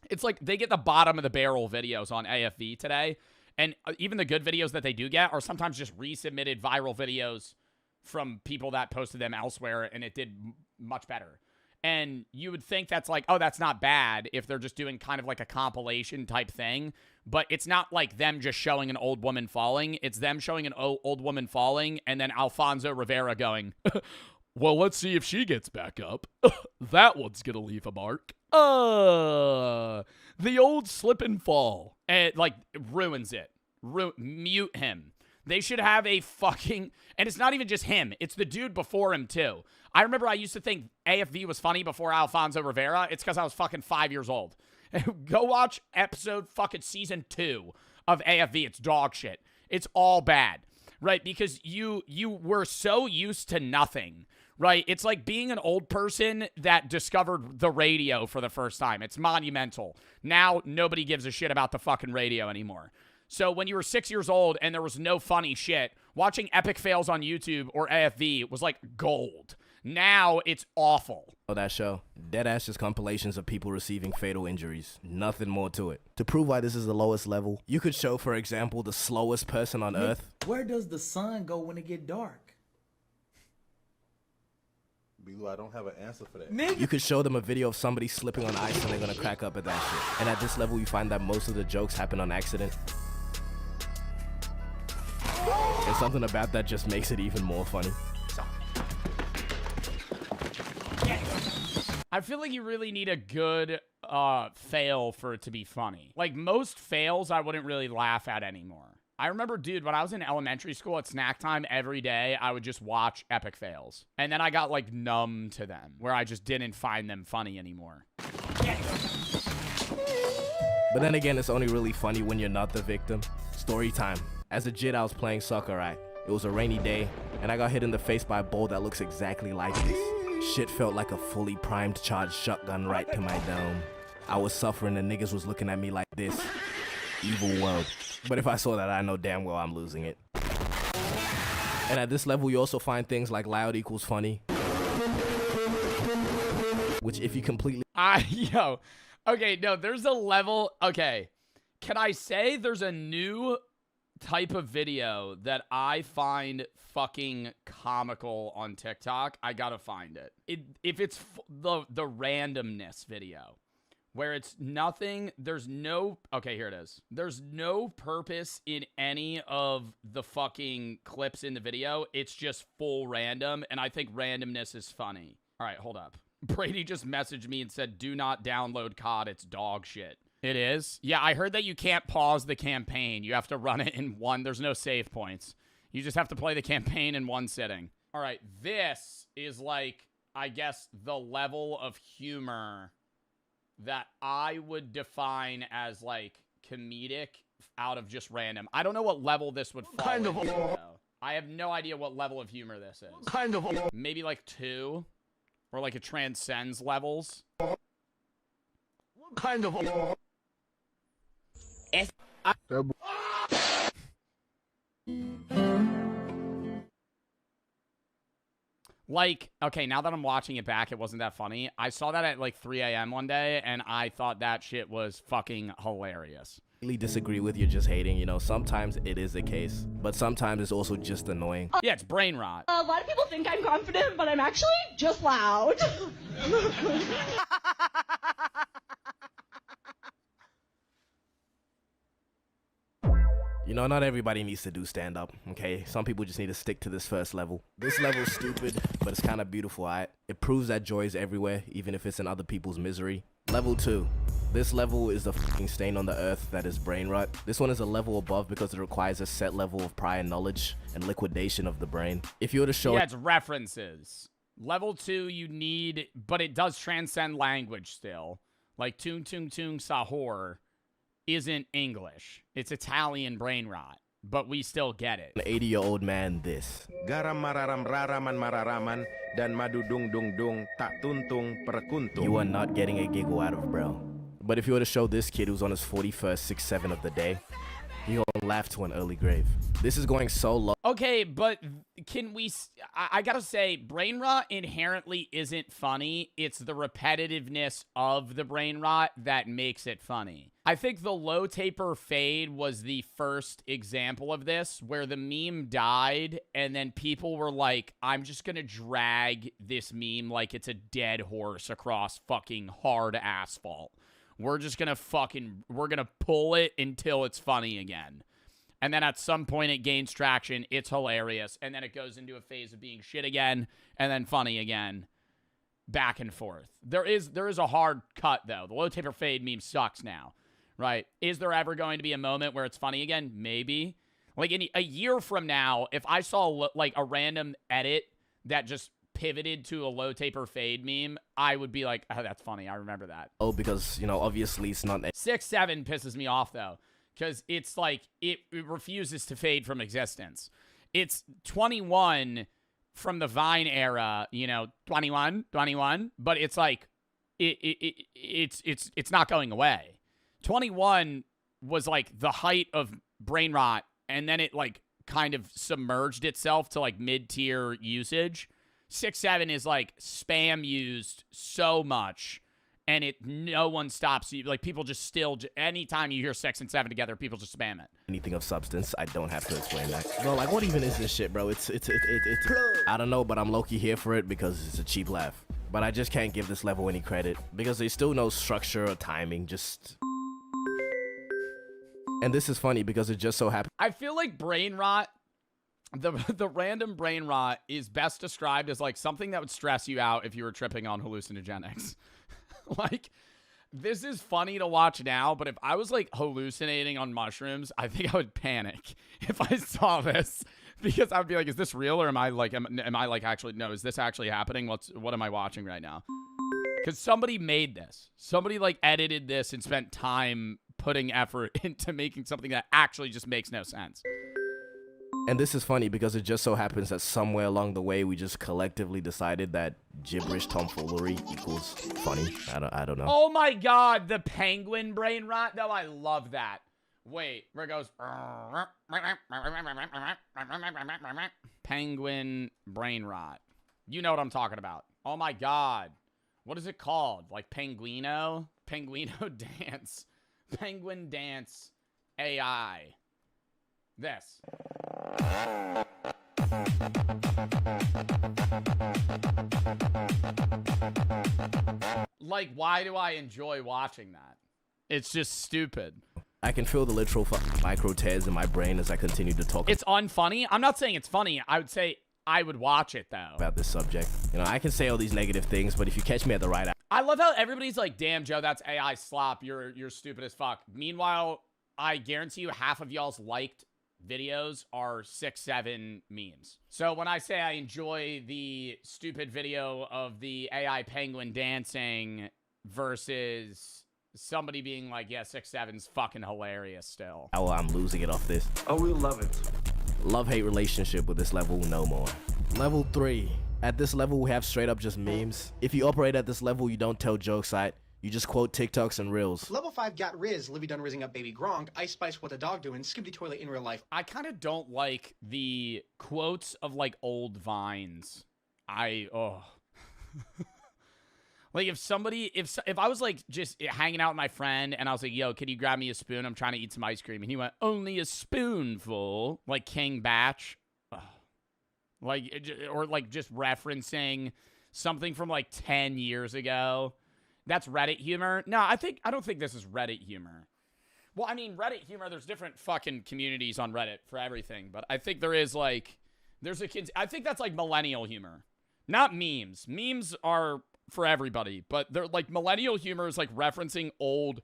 [SPEAKER 1] It's like they get the bottom of the barrel videos on AFV today, and even the good videos that they do get are sometimes just resubmitted viral videos from people that posted them elsewhere, and it did much better. And you would think that's like, oh, that's not bad if they're just doing kind of like a compilation type thing. But it's not like them just showing an old woman falling. It's them showing an old woman falling and then Alfonso Rivera going, well, let's see if she gets back up. That one's going to leave a mark. The old slip and fall. And it, like, ruins it. Mute him. They should have a fucking... And it's not even just him. It's the dude before him, too. I remember I used to think AFV was funny before Alfonso Rivera. It's because I was fucking 5 years old. Go watch episode fucking season 2 of AFV. It's dog shit. It's all bad, right? Because you were so used to nothing, right? It's like being an old person that discovered the radio for the first time. It's monumental. Now nobody gives a shit about the fucking radio anymore. So when you were 6 years old and there was no funny shit, watching epic fails on YouTube or AFV was like gold. Now it's awful.
[SPEAKER 4] Oh, that show. Deadass just compilations of people receiving fatal injuries. Nothing more to it. To prove why this is the lowest level, you could show, for example, the slowest person on Earth.
[SPEAKER 13] Where does the sun go when it get dark?
[SPEAKER 14] Blue, I don't have an answer for that.
[SPEAKER 4] You could show them a video of somebody slipping on ice and they're gonna crack up at that shit. And at this level, you find that most of the jokes happen on accident. And something about that just makes it even more funny.
[SPEAKER 1] I feel like you really need a good fail for it to be funny. Like, most fails I wouldn't really laugh at anymore. I remember, dude, when I was in elementary school at snack time every day, I would just watch epic fails. And then I got, like, numb to them, where I just didn't find them funny anymore.
[SPEAKER 4] But then again, it's only really funny when you're not the victim. Story time. As a kid, I was playing soccer, right? It was a rainy day, and I got hit in the face by a ball that looks exactly like this. Shit felt like a fully primed charged shotgun right to my dome. I was suffering and niggas was looking at me like this. Evil world. But if I saw that, I know damn well I'm losing it. And at this level, you also find things like loud equals funny. Which if you completely...
[SPEAKER 1] Yo. Okay, no, there's a level... Okay. Can I say there's a new type of video that I find fucking comical on TikTok? I gotta find it. If it's the randomness video, where it's nothing, there's no... Okay, here it is. There's no purpose in any of the fucking clips in the video. It's just full random, and I think randomness is funny. All right, hold up. Brady just messaged me and said, do not download COD, it's dog shit. It is? Yeah, I heard that you can't pause the campaign. You have to run it in one. There's no save points. You just have to play the campaign in one sitting. All right, this is like, I guess, the level of humor that I would define as, like, comedic out of just random. I don't know what level this would fall into, though. I have no idea what level of humor this is. Maybe, like, 2? Or, like, it transcends levels?
[SPEAKER 11] What kind of...
[SPEAKER 1] Like, okay, now that I'm watching it back, it wasn't that funny. I saw that at like 3 a.m. one day, and I thought that shit was fucking hilarious.
[SPEAKER 4] really disagree with, you're just hating. You know, sometimes it is the case, but sometimes it's also just annoying.
[SPEAKER 1] Yeah, it's brain rot.
[SPEAKER 12] A lot of people think I'm confident, but I'm actually just loud.
[SPEAKER 4] You know, not everybody needs to do stand-up, okay? Some people just need to stick to this first level. This level's stupid, but it's kind of beautiful, alright? It proves that joy is everywhere, even if it's in other people's misery. Level 2. This level is the fucking stain on the earth that is brain rot. This one is a level above because it requires a set level of prior knowledge and liquidation of the brain. If you were to show...
[SPEAKER 1] Yeah, it's references. Level 2, you need... But it does transcend language still. Like, tung tung tung sahur isn't English. It's Italian brain rot, but we still get it.
[SPEAKER 4] An 80-year-old man, this.
[SPEAKER 2] Garam mararam raraman mararaman dan madu dung dung dung tak tuntung perkuntung.
[SPEAKER 4] You are not getting a giggle out of bro. But if you were to show this kid who's on his 41st 6-7 of the day, he gonna laugh to an early grave. This is going so low.
[SPEAKER 1] Okay, but can we... I gotta say, brain rot inherently isn't funny. It's the repetitiveness of the brain rot that makes it funny. I think the low taper fade was the first example of this, where the meme died, and then people were like, I'm just gonna drag this meme like it's a dead horse across fucking hard asphalt. We're just gonna we're gonna pull it until it's funny again. And then at some point it gains traction, it's hilarious, and then it goes into a phase of being shit again, and then funny again. Back and forth. There is a hard cut, though. The low taper fade meme sucks now, right? Is there ever going to be a moment where it's funny again? Maybe. Like, in a year from now, if I saw, like, a random edit that just pivoted to a low taper fade meme, I would be like, oh, that's funny. I remember that.
[SPEAKER 4] Oh, because, you know, obviously it's not...
[SPEAKER 1] 6-7 pisses me off, though, because it's like, it refuses to fade from existence. It's 21 from the Vine era, you know, 21, but it's like, it's not going away. 21 was like the height of brain rot, and then it like kind of submerged itself to like mid-tier usage. 6-7 is like spam used so much, and no one stops you. Like, people just still, anytime you hear 6 and 7 together, people just spam it.
[SPEAKER 4] Anything of substance, I don't have to explain that. Bro, like, what even is this shit, bro? It's I don't know, but I'm low-key here for it because it's a cheap laugh. But I just can't give this level any credit because there's still no structure or timing, just... And this is funny because it just so happened.
[SPEAKER 1] I feel like brain rot, the random brain rot is best described as like something that would stress you out if you were tripping on hallucinogenics. Like, this is funny to watch now, but if I was like hallucinating on mushrooms, I think I would panic if I saw this, because I would be like, is this real, or am I like actually, no, is this actually happening? What am I watching right now? Because somebody made this. Somebody like edited this and spent time putting effort into making something that actually just makes no sense.
[SPEAKER 4] And this is funny because it just so happens that somewhere along the way we just collectively decided that gibberish tomfoolery equals funny. I don't know.
[SPEAKER 1] Oh my god, the penguin brain rot though, I love that. Wait, where it goes penguin brain rot. You know what I'm talking about. Oh my god. What is it called? Like Penguino? Penguino dance. Penguin dance AI. This. Like, why do I enjoy watching that? It's just stupid.
[SPEAKER 4] I can feel the literal micro tears in my brain as I continue to talk.
[SPEAKER 1] It's unfunny. I'm not saying it's funny. I would say I would watch it, though.
[SPEAKER 4] About this subject. You know, I can say all these negative things, but if you catch me at the right...
[SPEAKER 1] I love how everybody's like, damn, Joe, that's AI slop. You're stupid as fuck. Meanwhile, I guarantee you half of y'all's liked videos are 6-7 memes. So when I say I enjoy the stupid video of the AI penguin dancing versus somebody being like, yeah, 6-7's fucking hilarious still.
[SPEAKER 4] Oh, I'm losing it off this.
[SPEAKER 2] Oh, we love it.
[SPEAKER 4] Love-hate relationship with this level, no more. Level 3. At this level, we have straight up just memes. If you operate at this level, you don't tell jokes, right? You just quote TikToks and Reels.
[SPEAKER 16] Level 5 got Riz, Livy done rizzing up baby Gronk, Ice Spice what the dog doing, Skibbity Toilet in real life.
[SPEAKER 1] I kind of don't like the quotes of like old Vines. Like if somebody, if I was like just hanging out with my friend and I was like, yo, can you grab me a spoon? I'm trying to eat some ice cream. And he went, only a spoonful. Like King Batch. Ugh. Like, or like just referencing something from like 10 years ago. That's Reddit humor. No, I don't think this is Reddit humor. Well, I mean, Reddit humor, there's different fucking communities on Reddit for everything. But I think there is like, I think that's like millennial humor. Not memes. Memes are for everybody, but they're like millennial humor is like referencing old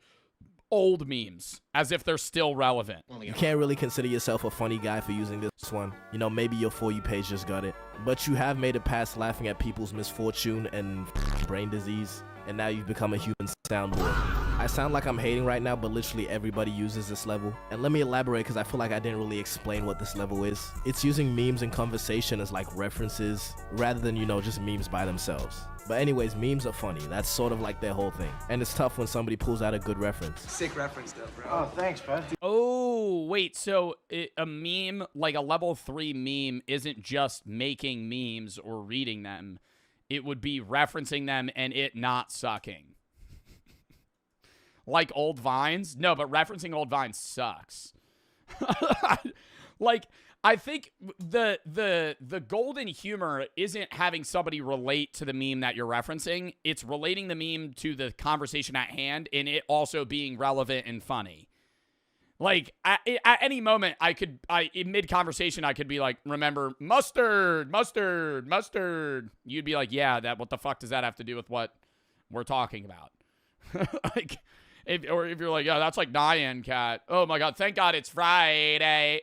[SPEAKER 1] memes as if they're still relevant.
[SPEAKER 4] You can't really consider yourself a funny guy for using this one. You know, maybe your For You page just got it. But you have made it past laughing at people's misfortune and brain disease, and now you've become a human soundboard. I sound like I'm hating right now, but literally everybody uses this level. And let me elaborate because I feel like I didn't really explain what this level is. It's using memes and conversation as like references rather than, you know, just memes by themselves. But anyways, memes are funny. That's sort of like their whole thing. And it's tough when somebody pulls out a good reference.
[SPEAKER 16] Sick reference though, bro.
[SPEAKER 13] Oh, thanks, bud.
[SPEAKER 1] Oh, wait. So a meme, like a level 3 meme, isn't just making memes or reading them. It would be referencing them and it not sucking. Like old Vines? No, but referencing old Vines sucks. Like, I think the golden humor isn't having somebody relate to the meme that you're referencing. It's relating the meme to the conversation at hand and it also being relevant and funny. Like, at any moment, in mid-conversation, I could be like, remember, mustard. You'd be like, yeah, what the fuck does that have to do with what we're talking about? Like, if you're like, yeah, that's like Nyan Cat. Oh my God, thank God it's Friday.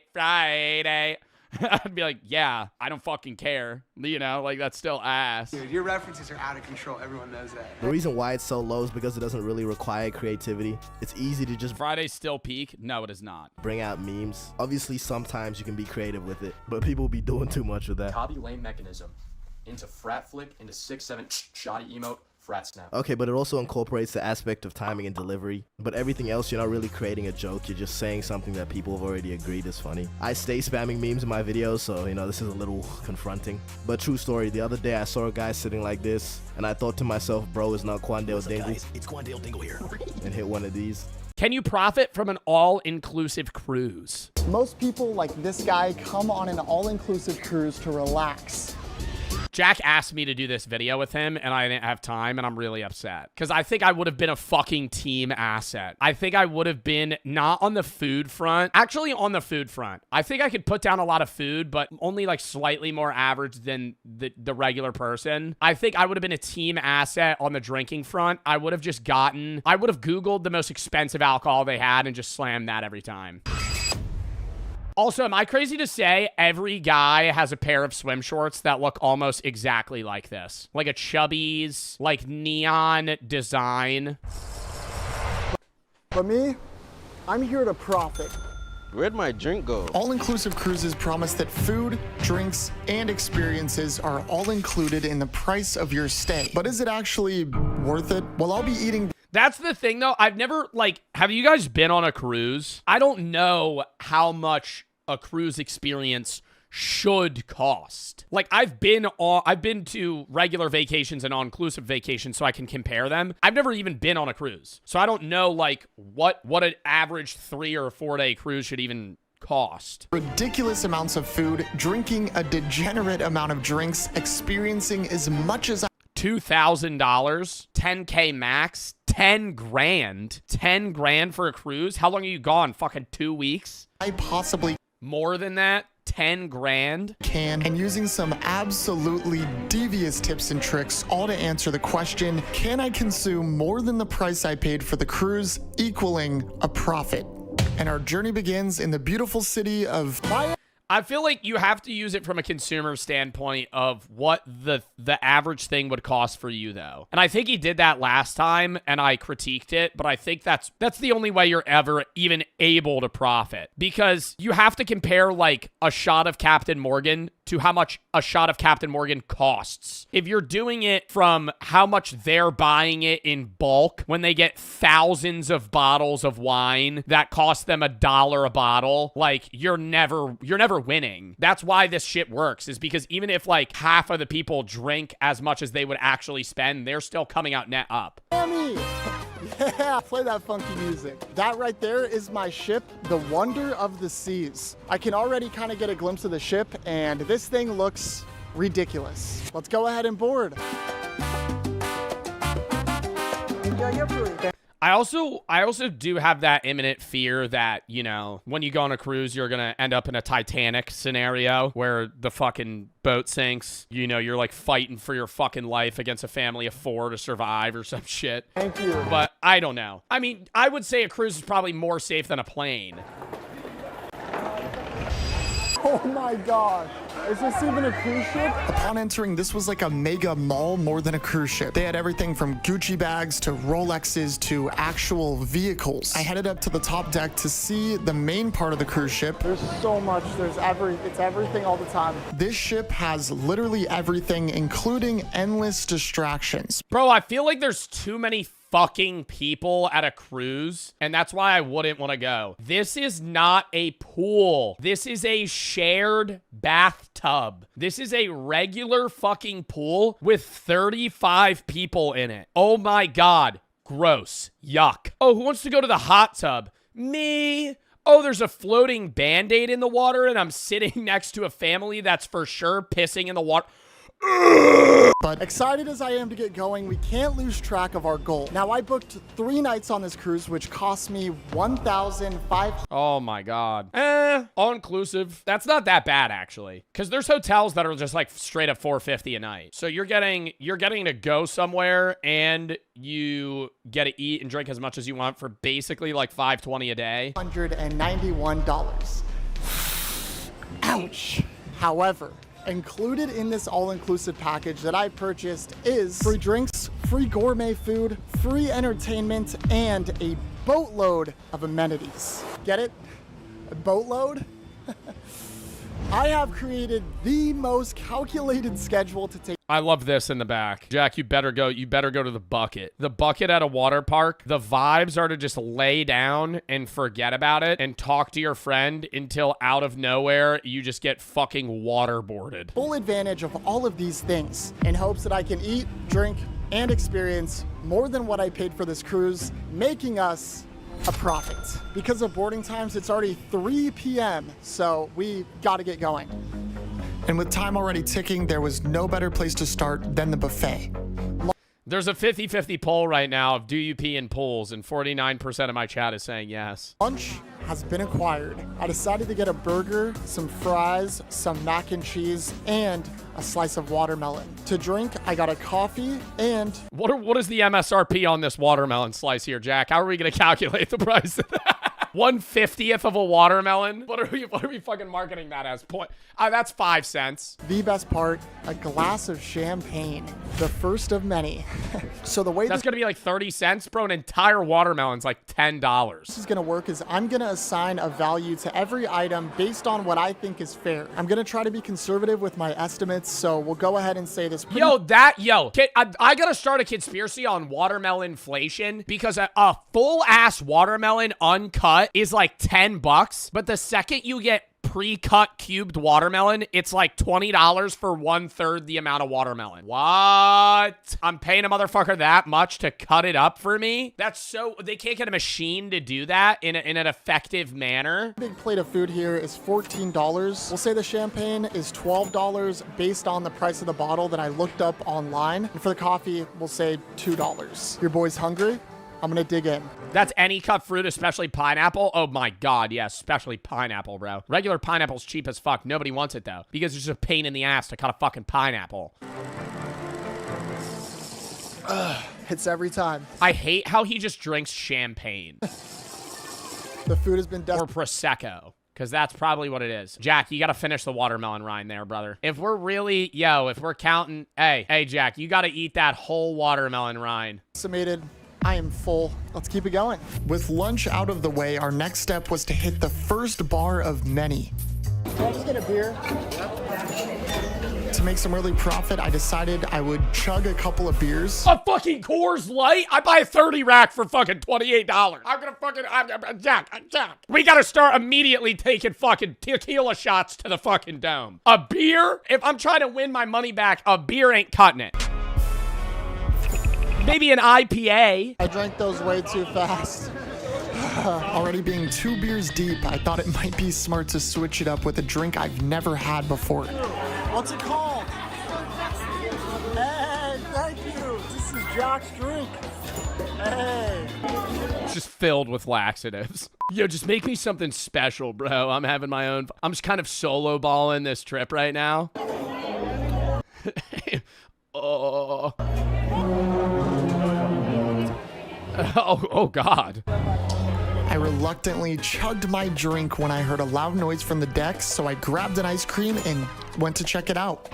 [SPEAKER 1] I'd be like, yeah, I don't fucking care. You know, like that's still ass.
[SPEAKER 16] Dude, your references are out of control. Everyone knows that.
[SPEAKER 4] The reason why it's so low is because it doesn't really require creativity. It's easy to just
[SPEAKER 1] Friday's still peak? No, it is not.
[SPEAKER 4] Bring out memes. Obviously, sometimes you can be creative with it, but people be doing too much with that.
[SPEAKER 10] Copy lane mechanism into frat flick into 6-7 shoddy emote. Snap.
[SPEAKER 4] Okay, but it also incorporates the aspect of timing and delivery. But everything else, you're not really creating a joke. You're just saying something that people have already agreed is funny. I stay spamming memes in my videos, so, you know, this is a little confronting. But true story, the other day I saw a guy sitting like this, and I thought to myself, bro, it's not Quandale Dingle.
[SPEAKER 25] It's Quandale Dingle here.
[SPEAKER 4] And hit one of these.
[SPEAKER 1] Can you profit from an all-inclusive cruise?
[SPEAKER 17] Most people, like this guy, come on an all-inclusive cruise to relax.
[SPEAKER 1] Jack asked me to do this video with him, and I didn't have time, and I'm really upset. Because I think I would have been a fucking team asset. I think I would have been not on the food front. Actually, on the food front. I think I could put down a lot of food, but only like slightly more average than the regular person. I think I would have been a team asset on the drinking front. I would have Googled the most expensive alcohol they had and just slammed that every time. Also, am I crazy to say every guy has a pair of swim shorts that look almost exactly like this? Like a Chubbies, like neon design.
[SPEAKER 17] For me, I'm here to profit.
[SPEAKER 2] Where'd my drink go?
[SPEAKER 17] All-inclusive cruises promise that food, drinks, and experiences are all included in the price of your stay. But is it actually worth it? Well, I'll be eating...
[SPEAKER 1] That's the thing, though. I've never, like, have you guys been on a cruise? I don't know how much a cruise experience should cost. Like, I've been to regular vacations and all-inclusive vacations, so I can compare them. I've never even been on a cruise, so I don't know, like, what an average 3 or 4 day cruise should even cost.
[SPEAKER 17] Ridiculous amounts of food, drinking a degenerate amount of drinks, experiencing as much as
[SPEAKER 1] $2,000, $10K max, 10 grand, 10 grand for a cruise. How long are you gone? Fucking 2 weeks?
[SPEAKER 17] I possibly
[SPEAKER 1] more than that. 10 grand
[SPEAKER 17] can, and using some absolutely devious tips and tricks, all to answer the question, can I consume more than the price I paid for the cruise, equaling a profit? And our journey begins in the beautiful city of Miami.
[SPEAKER 1] I feel like you have to use it from a consumer standpoint of what the average thing would cost for you, though. And I think he did that last time, and I critiqued it, but I think that's the only way you're ever even able to profit. Because you have to compare, like, a shot of Captain Morgan to how much a shot of Captain Morgan costs. If you're doing it from how much they're buying it in bulk when they get thousands of bottles of wine that cost them $1 a bottle, like you're never winning. That's why this shit works, is because even if like half of the people drink as much as they would actually spend, they're still coming out net up.
[SPEAKER 17] Yeah, play that funky music. That right there is my ship, the Wonder of the Seas. I can already kind of get a glimpse of the ship, and this thing looks ridiculous. Let's go ahead and board. Enjoy your cruise.
[SPEAKER 1] I also do have that imminent fear that, you know, when you go on a cruise, you're going to end up in a Titanic scenario where the fucking boat sinks. You know, you're like fighting for your fucking life against a family of 4 to survive or some shit.
[SPEAKER 17] Thank you.
[SPEAKER 1] But I don't know. I mean, I would say a cruise is probably more safe than a plane.
[SPEAKER 17] Oh my God. Is this even a cruise ship? Upon entering, this was like a mega mall more than a cruise ship. They had everything from Gucci bags to Rolexes to actual vehicles. I headed up to the top deck to see the main part of the cruise ship. There's so much. It's everything all the time. This ship has literally everything, including endless distractions.
[SPEAKER 1] Bro, I feel like there's too many fucking people at a cruise, and that's why I wouldn't want to go. This is not a pool. This is a shared bathtub. This is a regular fucking pool with 35 people in it. Oh my God. Gross. Yuck. Oh, who wants to go to the hot tub? Me. Oh, there's a floating Band-Aid in the water, and I'm sitting next to a family that's for sure pissing in the water.
[SPEAKER 17] But excited as I am to get going, we can't lose track of our goal. Now, I booked 3 nights on this cruise, which cost me $1,500.
[SPEAKER 1] Oh my God. All inclusive. That's not that bad, actually. Because there's hotels that are just like straight up $450 a night. So you're getting to go somewhere and you get to eat and drink as much as you want for basically like $520 a day.
[SPEAKER 17] $191. Ouch. However, included in this all-inclusive package that I purchased is free drinks, free gourmet food, free entertainment, and a boatload of amenities. Get it? A boatload? I have created the most calculated schedule to take.
[SPEAKER 1] I love this in the back. Jack, you better go to the bucket. The bucket at a water park. The vibes are to just lay down and forget about it and talk to your friend until out of nowhere you just get fucking waterboarded.
[SPEAKER 17] Full advantage of all of these things in hopes that I can eat, drink, and experience more than what I paid for this cruise, making us a profit. Because of boarding times, it's already 3 p.m., so we gotta get going. And with time already ticking, there was no better place to start than the buffet.
[SPEAKER 1] There's a 50-50 poll right now of do you pee in pools, and 49% of my chat is saying yes.
[SPEAKER 17] Lunch has been acquired. I decided to get a burger, some fries, some mac and cheese, and a slice of watermelon. To drink, I got a coffee and...
[SPEAKER 1] What is the MSRP on this watermelon slice here, Jack? How are we going to calculate the price of that? 1/50th of a watermelon? What are we fucking marketing that as? That's 5 cents.
[SPEAKER 17] The best part, a glass of champagne. The first of many. So the way
[SPEAKER 1] that's gonna be like 30 cents, bro. An entire watermelon's like $10.
[SPEAKER 17] This is gonna work is I'm gonna assign a value to every item based on what I think is fair. I'm gonna try to be conservative with my estimates, so we'll go ahead and say this.
[SPEAKER 1] I gotta start a conspiracy on watermelon inflation because a full ass watermelon uncut is like $10, but the second you get pre-cut cubed watermelon, it's like $20 for 1/3 the amount of watermelon. What? I'm paying a motherfucker that much to cut it up for me? That's so... They can't get a machine to do that in an effective manner.
[SPEAKER 17] Big plate of food here is $14. We'll say the champagne is $12 based on the price of the bottle that I looked up online. And for the coffee, we'll say $2. Your boy's hungry? I'm gonna dig in.
[SPEAKER 1] That's any cut fruit, especially pineapple? Oh my God, yes, especially pineapple, bro. Regular pineapple's cheap as fuck. Nobody wants it, though, because it's just a pain in the ass to cut a fucking pineapple.
[SPEAKER 17] Hits every time.
[SPEAKER 1] I hate how he just drinks champagne.
[SPEAKER 17] The food has been
[SPEAKER 1] or Prosecco. Because that's probably what it is. Jack, you got to finish the watermelon rind there, brother. If we're really, if we're counting, hey, Jack, you got to eat that whole watermelon rind.
[SPEAKER 17] Estimated. I am full. Let's keep it going. With lunch out of the way, our next step was to hit the first bar of many. I just get a beer? To make some early profit, I decided I would chug a couple of beers.
[SPEAKER 1] A fucking Coors Light? I buy a 30 rack for fucking $28. I'm gonna fucking, Jack. We gotta start immediately taking fucking tequila shots to the fucking dome. A beer? If I'm trying to win my money back, a beer ain't cutting it. Maybe an IPA.
[SPEAKER 17] I drank those way too fast. Already being 2 beers deep, I thought it might be smart to switch it up with a drink I've never had before.
[SPEAKER 18] What's it called? Hey, thank you. This is Jack's drink. Hey.
[SPEAKER 1] It's just filled with laxatives. Yo, just make me something special, bro. I'm having my own. I'm just kind of solo balling this trip right now. Oh, God.
[SPEAKER 17] I reluctantly chugged my drink when I heard a loud noise from the deck, so I grabbed an ice cream and went to check it out.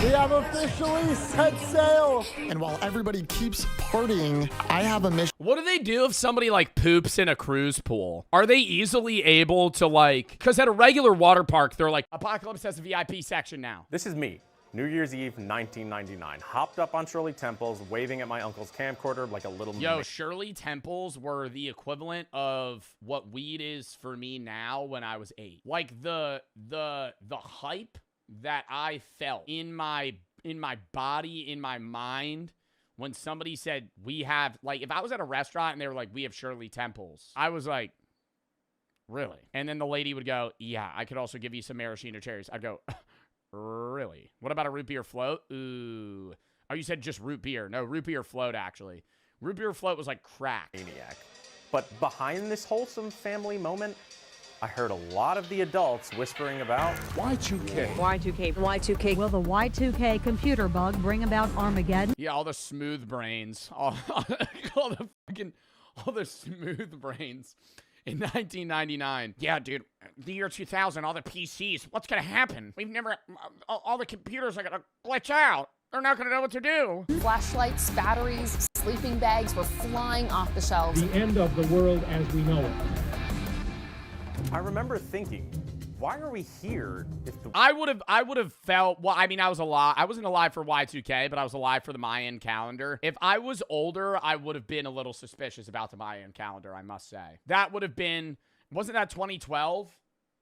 [SPEAKER 18] We have officially set sail.
[SPEAKER 17] And while everybody keeps partying, I have a mission.
[SPEAKER 1] What do they do if somebody like poops in a cruise pool? Are they easily able to like, because at a regular water park, they're like, Apocalypse has a VIP section now.
[SPEAKER 8] This is me, New Year's Eve 1999. Hopped up on Shirley Temples, waving at my uncle's camcorder like a little
[SPEAKER 1] Yo, Shirley Temples were the equivalent of what weed is for me now when I was 8. Like the hype that I felt in my body, in my mind, when somebody said, we have, like, if I was at a restaurant and they were like, we have Shirley Temples, I was like, really? And then the lady would go, yeah, I could also give you some maraschino cherries. I'd go, really? What about a root beer float? Ooh. Oh, you said just root beer. No, root beer float, actually. Root beer float was like crack.
[SPEAKER 8] Maniac. But behind this wholesome family moment, I heard a lot of the adults whispering about Y2K.
[SPEAKER 19] Y2K. Will the Y2K computer bug bring about Armageddon?
[SPEAKER 1] Yeah, all the smooth brains. All the smooth brains in 1999. Yeah, dude, the year 2000, all the PCs. What's going to happen? All the computers are going to glitch out. They're not going to know what to do.
[SPEAKER 21] Flashlights, batteries, sleeping bags were flying off the shelves.
[SPEAKER 22] The end of the world as we know it.
[SPEAKER 8] I remember thinking, why are we here if the...
[SPEAKER 1] I would have felt, well, I mean, I was alive. I wasn't alive for Y2K, but I was alive for the Mayan calendar. If I was older, I would have been a little suspicious about the Mayan calendar, I must say. That would have been, wasn't that 2012?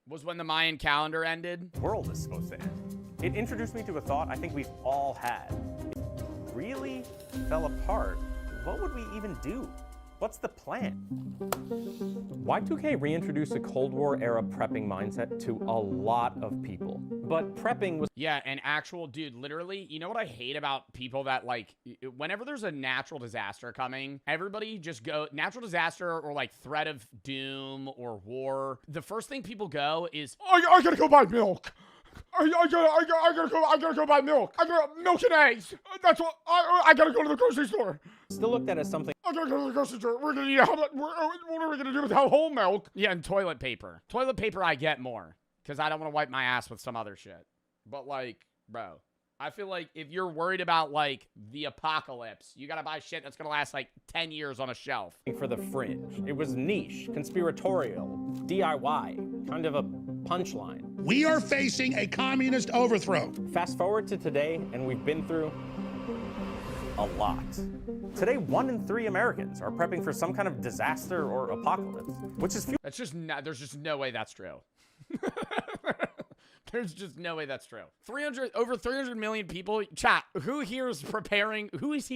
[SPEAKER 1] Was when the Mayan calendar ended?
[SPEAKER 8] The world is supposed to end. It introduced me to a thought I think we've all had. If it really fell apart, what would we even do? What's the plan? Y2K reintroduced a Cold War era prepping mindset to a lot of people. But prepping was...
[SPEAKER 1] Yeah, and actual, dude, literally, you know what I hate about people that, like, whenever there's a natural disaster coming, everybody just go, natural disaster or, like, threat of doom or war, the first thing people go is, I gotta go buy milk. I gotta go buy milk. I got milk and eggs. That's what I gotta go to the grocery store.
[SPEAKER 8] Still looked at as something.
[SPEAKER 1] I gotta go to the grocery store. We're gonna eat what are we gonna do without whole milk? Yeah, and toilet paper. Toilet paper I get more because I don't want to wipe my ass with some other shit. But like, bro, I feel like if you're worried about like the apocalypse, you gotta buy shit that's gonna last like 10 years on a shelf.
[SPEAKER 8] For the fringe. It was niche, conspiratorial, DIY, kind of a punchline.
[SPEAKER 11] We are facing a communist overthrow.
[SPEAKER 8] Fast forward to today, and we've been through a lot. Today, 1 in 3 Americans are prepping for some kind of disaster or apocalypse, which is...
[SPEAKER 1] That's just not, there's just no way that's true. There's just no way that's true. Over 300 million people. Chat, who here's preparing? Who's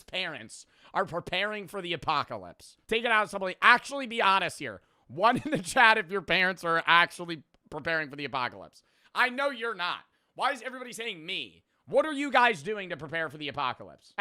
[SPEAKER 1] parents are preparing for the apocalypse? Take it out of somebody. Actually be honest here. One in the chat if your parents are actually preparing for the apocalypse. I know you're not. Why is everybody saying me? What are you guys doing to prepare for the apocalypse?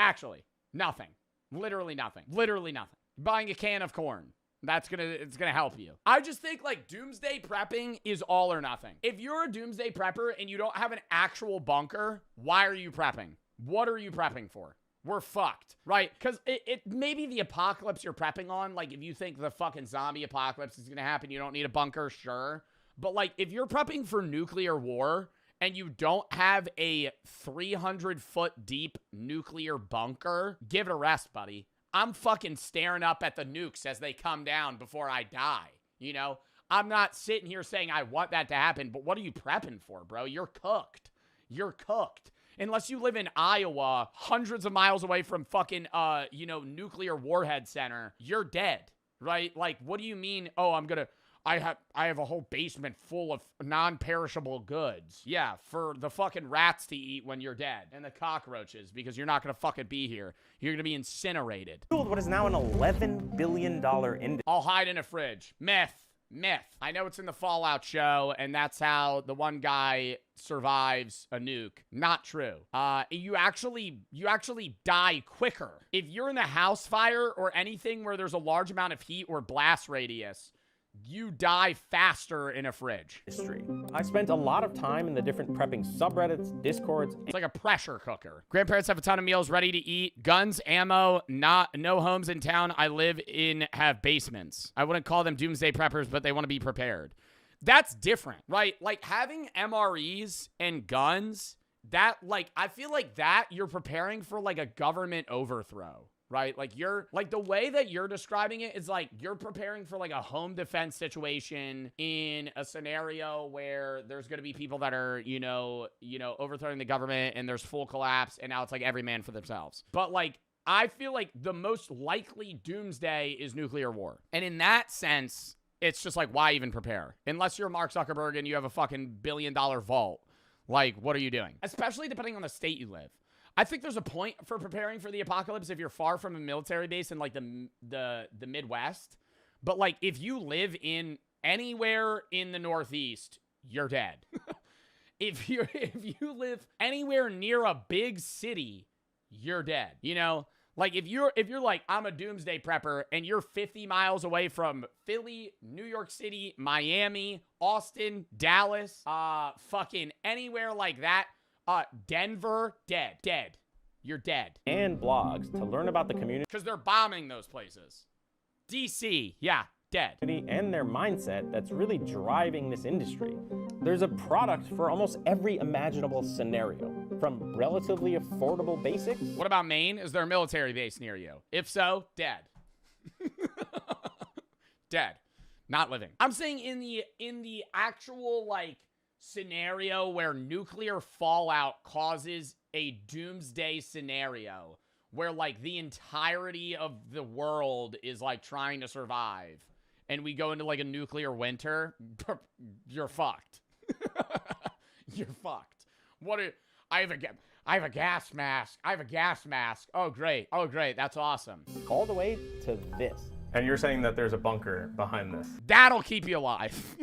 [SPEAKER 1] Nothing. Literally nothing. Literally nothing. Buying a can of corn. It's gonna help you. I just think like doomsday prepping is all or nothing. If you're a doomsday prepper and you don't have an actual bunker, why are you prepping? What are you prepping for? We're fucked, right? Because it maybe the apocalypse you're prepping on, like if you think the fucking zombie apocalypse is gonna happen, you don't need a bunker, sure. But like if you're prepping for nuclear war and you don't have a 300-foot deep nuclear bunker, give it a rest, buddy. I'm fucking staring up at the nukes as they come down before I die, you know? I'm not sitting here saying I want that to happen, but what are you prepping for, bro? You're cooked. You're cooked. Unless you live in Iowa, hundreds of miles away from fucking, nuclear warhead center, you're dead, right? Like, what do you mean, oh, I have a whole basement full of non-perishable goods. Yeah, for the fucking rats to eat when you're dead, and the cockroaches, because you're not gonna fucking be here. You're gonna be incinerated.
[SPEAKER 8] What is now an $11 billion industry.
[SPEAKER 1] I'll hide in a fridge. Myth. I know it's in the Fallout show, and that's how the one guy survives a nuke. Not true. You actually die quicker. If you're in a house fire or anything where there's a large amount of heat or blast radius, you die faster in a fridge.
[SPEAKER 8] History. I spent a lot of time in the different prepping subreddits, discords.
[SPEAKER 1] It's like a pressure cooker. Grandparents have a ton of meals ready to eat. Guns, ammo, no homes in town I live in have basements. I wouldn't call them doomsday preppers, but they want to be prepared. That's different, right? Like having MREs and guns, that like, I feel like that you're preparing for like a government overthrow. Right? Like the way that you're describing it is like you're preparing for like a home defense situation in a scenario where there's going to be people that are, overthrowing the government and there's full collapse and now it's like every man for themselves. But like, I feel like the most likely doomsday is nuclear war. And in that sense, it's just like, why even prepare? Unless you're Mark Zuckerberg and you have a fucking $1 billion vault. Like, what are you doing? Especially depending on the state you live. I think there's a point for preparing for the apocalypse if you're far from a military base in like the Midwest. But like if you live in anywhere in the Northeast, you're dead. If you live anywhere near a big city, you're dead. You know? Like if you're like I'm a doomsday prepper and you're 50 miles away from Philly, New York City, Miami, Austin, Dallas, fucking anywhere like that, Denver, dead. You're dead.
[SPEAKER 8] And blogs to learn about the community.
[SPEAKER 1] Because they're bombing those places. DC, yeah, dead.
[SPEAKER 8] And their mindset that's really driving this industry. There's a product for almost every imaginable scenario, from relatively affordable basics.
[SPEAKER 1] What about Maine? Is there a military base near you? If so, dead. Dead. Not living. I'm saying in the actual, like, scenario where nuclear fallout causes a doomsday scenario where like the entirety of the world is like trying to survive and we go into like a nuclear winter, you're fucked. You're fucked. I have a gas mask. Oh great. That's awesome.
[SPEAKER 8] All the way to this. And you're saying that there's a bunker behind this.
[SPEAKER 1] That'll keep you alive.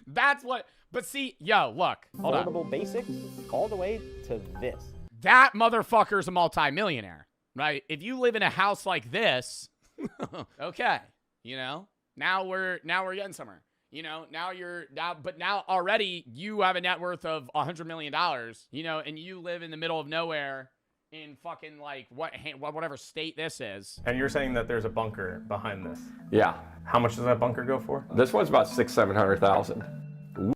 [SPEAKER 1] That's what. But see, yo, look. Hold on.
[SPEAKER 8] Affordable basics, all the way to this.
[SPEAKER 1] That motherfucker's a multimillionaire, right? If you live in a house like this, okay, now we're getting somewhere. But now already you have a net worth of $100 million, and you live in the middle of nowhere in fucking like whatever state this is.
[SPEAKER 8] And you're saying that there's a bunker behind this.
[SPEAKER 23] Yeah.
[SPEAKER 8] How much does that bunker go for?
[SPEAKER 23] This one's about $600,000-700,000.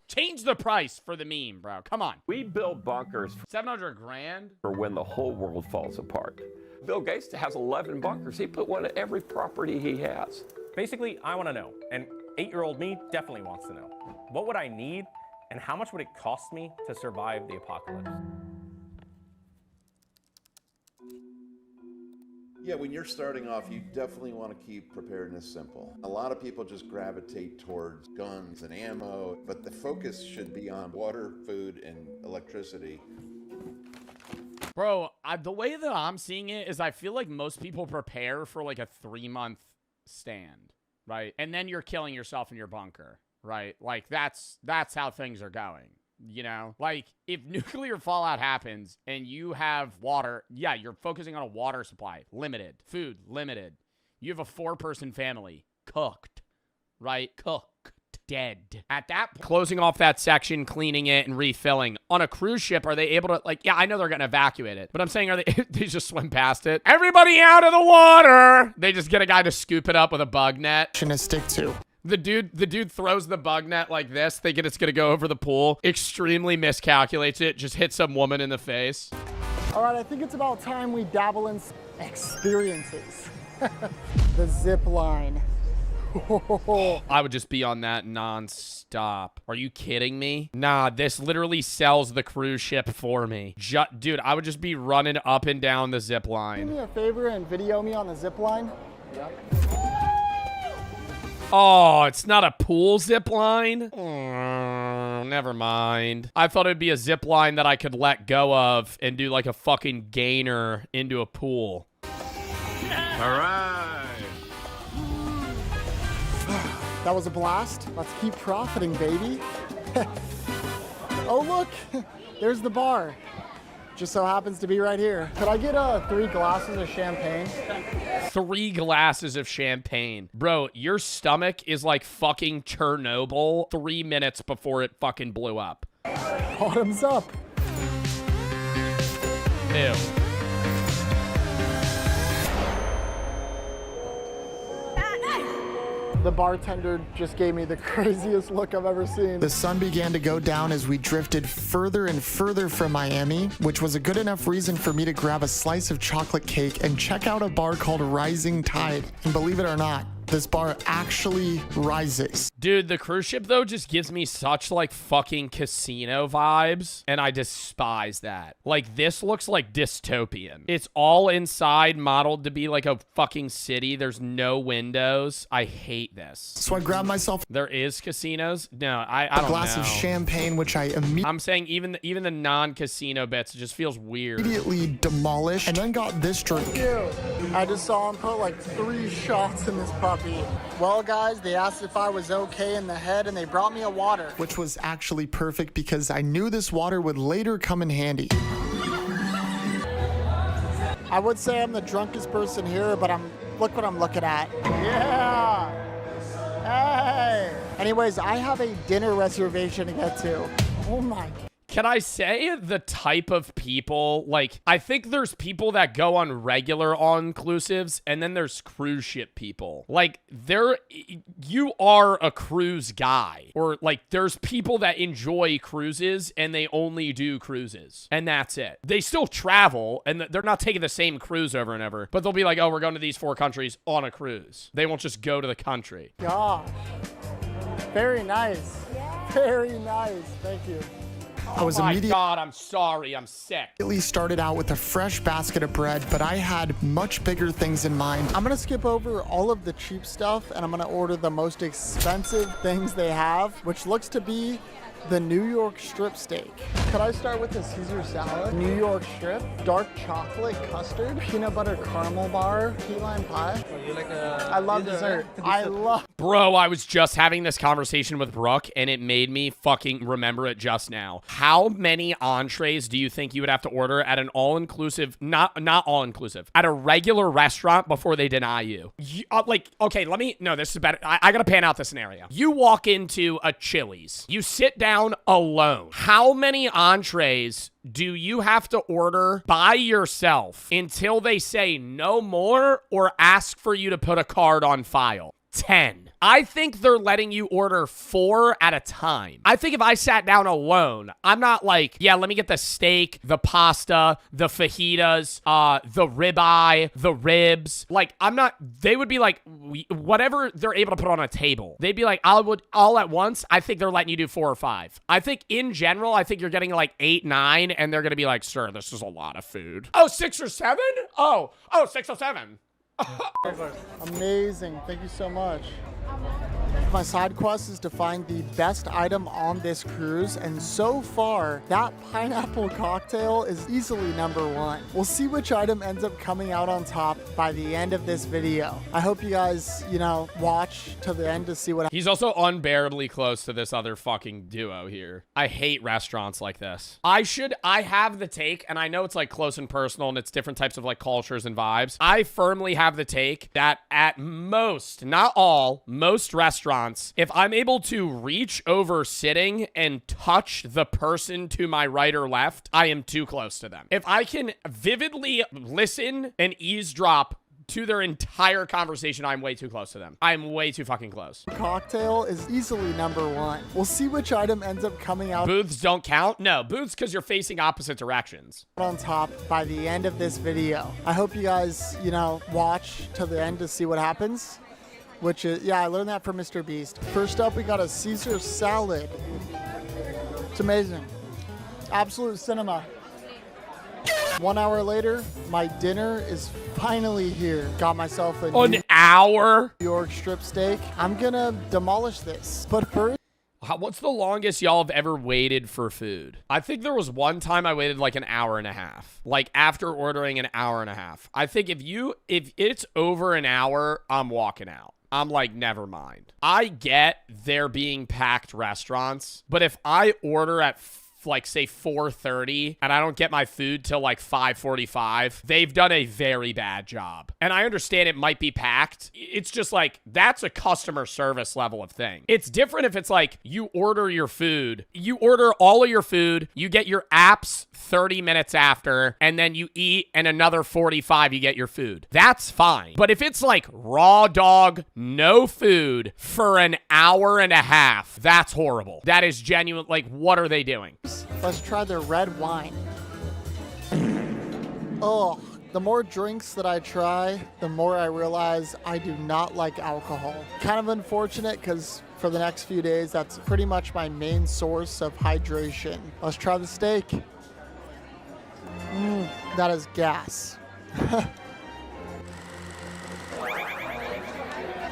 [SPEAKER 1] Change the price for the meme, bro. Come on.
[SPEAKER 23] We build bunkers
[SPEAKER 1] $700,000
[SPEAKER 23] for when the whole world falls apart. Bill Gates has 11 bunkers. He put one at every property he has.
[SPEAKER 8] Basically, I want to know, and 8-year-old me definitely wants to know, what would I need and how much would it cost me to survive the apocalypse?
[SPEAKER 14] Yeah, when you're starting off, you definitely want to keep preparedness simple. A lot of people just gravitate towards guns and ammo, but the focus should be on water, food, and electricity.
[SPEAKER 1] Bro, the way that I'm seeing it is I feel like most people prepare for like a 3-month stand, right? And then you're killing yourself in your bunker, right? Like that's how things are going. Like if nuclear fallout happens and you have water, yeah, you're focusing on a water supply, limited, food, limited. You have a 4-person family, cooked, right? Cooked, dead. At that point, closing off that section, cleaning it and refilling. On a cruise ship, are they able to, like, yeah, I know they're going to evacuate it, but I'm saying, they just swim past it? Everybody out of the water! They just get a guy to scoop it up with a bug net.
[SPEAKER 17] To stick to.
[SPEAKER 1] The dude throws the bug net like this, thinking it's gonna go over the pool, extremely miscalculates it, just hits some woman in the face.
[SPEAKER 5] All right, I think it's about time we dabble in experiences. The zip line.
[SPEAKER 1] I would just be on that non-stop. Are you kidding me? Nah, this literally sells the cruise ship for me. Dude, I would just be running up and down the zip line.
[SPEAKER 5] Do me a favor and video me on the zip line.
[SPEAKER 1] Oh, it's not a pool zip line? Never mind. I thought it'd be a zip line that I could let go of and do like a fucking gainer into a pool.
[SPEAKER 2] All right.
[SPEAKER 5] That was a blast. Let's keep profiting, baby. Oh, look. There's the bar. Just so happens to be right here. Could I get 3 glasses of champagne?
[SPEAKER 1] 3 glasses of champagne. Bro, your stomach is like fucking Chernobyl 3 minutes before it fucking blew up.
[SPEAKER 5] Bottoms up.
[SPEAKER 1] Ew.
[SPEAKER 5] The bartender just gave me the craziest look I've ever seen. The sun began to go down as we drifted further and further from Miami, which was a good enough reason for me to grab a slice of chocolate cake and check out a bar called Rising Tide. And believe it or not, this bar actually rises.
[SPEAKER 1] Dude, the cruise ship, though, just gives me such, like, fucking casino vibes, and I despise that. Like, this looks like dystopian. It's all inside, modeled to be like a fucking city. There's no windows. I hate this.
[SPEAKER 5] So I grabbed myself...
[SPEAKER 1] There is casinos? No, I don't know.
[SPEAKER 5] A glass of champagne, which I
[SPEAKER 1] I'm saying even the non-casino bits, it just feels weird.
[SPEAKER 5] Immediately demolished, and then got this drink. I just saw him put, like, 3 shots in this puppy. Well, guys, they asked if I was okay in the head, and they brought me a water. Which was actually perfect because I knew this water would later come in handy. I would say I'm the drunkest person here, but look what I'm looking at. Yeah! Hey! Anyways, I have a dinner reservation to get to. Oh my God.
[SPEAKER 1] Can I say the type of people, like, I think there's people that go on regular all-inclusives, and then there's cruise ship people. Like, you are a cruise guy. Or, like, there's people that enjoy cruises, and they only do cruises. And that's it. They still travel, and they're not taking the same cruise over and over. But they'll be like, oh, we're going to these 4 countries on a cruise. They won't just go to the country.
[SPEAKER 5] Gosh. Very nice. Very nice. Thank you.
[SPEAKER 1] Oh my God, I'm sorry, I'm sick.
[SPEAKER 5] Immediately started out with a fresh basket of bread, but I had much bigger things in mind. I'm gonna skip over all of the cheap stuff, and I'm gonna order the most expensive things they have, which looks to be the New York strip steak. Could I start with the Caesar salad? New York strip, dark chocolate custard, peanut butter caramel bar, key lime pie. Oh, you like I love dessert. I love.
[SPEAKER 1] Bro, I was just having this conversation with Brooke, and it made me fucking remember it just now. How many entrees do you think you would have to order at an all-inclusive, not all-inclusive, at a regular restaurant before they deny you? Like, okay, no, this is better. I gotta pan out the scenario. You walk into a Chili's. You sit down alone. How many entrees do you have to order by yourself until they say no more or ask for you to put a card on file? 10. I think they're letting you order 4 at a time. I think if I sat down alone, I'm not like, yeah, let me get the steak, the pasta, the fajitas, the ribeye, the ribs. Like, they would be like, whatever they're able to put on a table. They'd be like, all at once. I think they're letting you do 4 or 5. I think in general, I think you're getting like 8, 9, and they're going to be like, sir, this is a lot of food. Oh, 6 or 7? Oh, 6 or 7.
[SPEAKER 5] Amazing. Thank you so much. My side quest is to find the best item on this cruise, and so far, that pineapple cocktail is easily #1. We'll see which item ends up coming out on top by the end of this video. I hope you guys, watch to the end to see what
[SPEAKER 1] He's also unbearably close to this other fucking duo here. I hate restaurants like this. I have the take, and I know it's like close and personal, and it's different types of like cultures and vibes. I firmly have the take that at most, not all, most restaurants, if I'm able to reach over sitting and touch the person to my right or left, I am too close to them. If I can vividly listen and eavesdrop to their entire conversation, I'm way too close to them. I'm way too fucking close.
[SPEAKER 5] Cocktail is easily #1. We'll see which item ends up coming out
[SPEAKER 1] Booths don't count? No, booths because you're facing opposite directions.
[SPEAKER 5] on top by the end of this video. I hope you guys, watch till the end to see what happens. Which is, yeah, I learned that from Mr. Beast. First up, we got a Caesar salad. It's amazing. Absolute cinema. 1 hour later, my dinner is finally here. Got myself
[SPEAKER 1] an hour
[SPEAKER 5] New York strip steak. I'm gonna demolish this. But first,
[SPEAKER 1] what's the longest y'all have ever waited for food? I think there was one time I waited like an hour and a half. Like after ordering an hour and a half. I think if it's over an hour, I'm walking out. I'm like, never mind. I get there being packed restaurants, but if I order at like say 4:30 and I don't get my food till like 5:45, they've done a very bad job. And I understand it might be packed. It's just like, that's a customer service level of thing. It's different if it's like you order your food, you order all of your food, you get your apps 30 minutes after, and then you eat and another 45 you get your food. That's fine. But if it's like raw dog, no food for an hour and a half, that's horrible. That is genuine. Like, what are they doing?
[SPEAKER 5] let's try their red wine. Oh, the more drinks that I try, the more I realize I do not like alcohol. Kind of unfortunate because for the next few days, that's pretty much my main source of hydration. Let's try the steak. That is gas.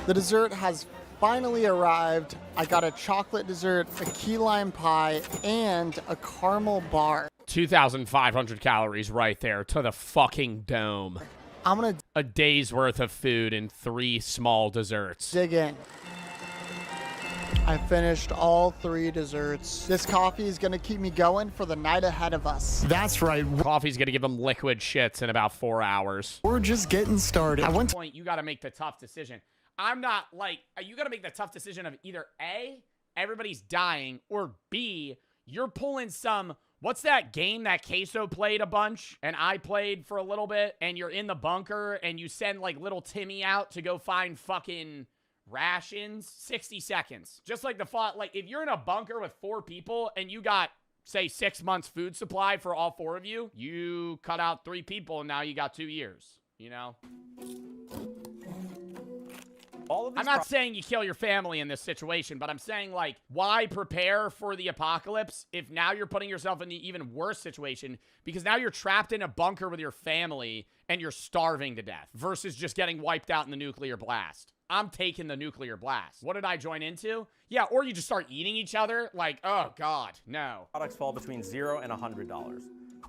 [SPEAKER 5] The dessert has finally arrived. I got a chocolate dessert, a key lime pie, and a caramel bar.
[SPEAKER 1] 2,500 calories right there to the fucking dome.
[SPEAKER 5] I'm gonna
[SPEAKER 1] a day's worth of food and 3 small desserts.
[SPEAKER 5] Dig in. I finished all 3 desserts. This coffee is gonna keep me going for the night ahead of us. That's right.
[SPEAKER 1] Coffee's gonna give them liquid shits in about 4 hours.
[SPEAKER 5] We're just getting started.
[SPEAKER 1] At one point, you gotta make the tough decision. I'm not like, you gotta make the tough decision of either A, everybody's dying, or B, you're pulling some, what's that game that Queso played a bunch and I played for a little bit, and you're in the bunker and you send like little Timmy out to go find fucking rations? 60 seconds. Just like the thought, like if you're in a bunker with 4 people and you got, say, 6 months food supply for all 4 of you, you cut out 3 people and now you got 2 years, you know? I'm not saying you kill your family in this situation, but I'm saying, like, why prepare for the apocalypse if now you're putting yourself in the even worse situation, because now you're trapped in a bunker with your family and you're starving to death versus just getting wiped out in the nuclear blast. I'm taking the nuclear blast. What did I join into? Yeah, or you just start eating each other. Like, oh, God, no.
[SPEAKER 8] Products fall between $0 and $100.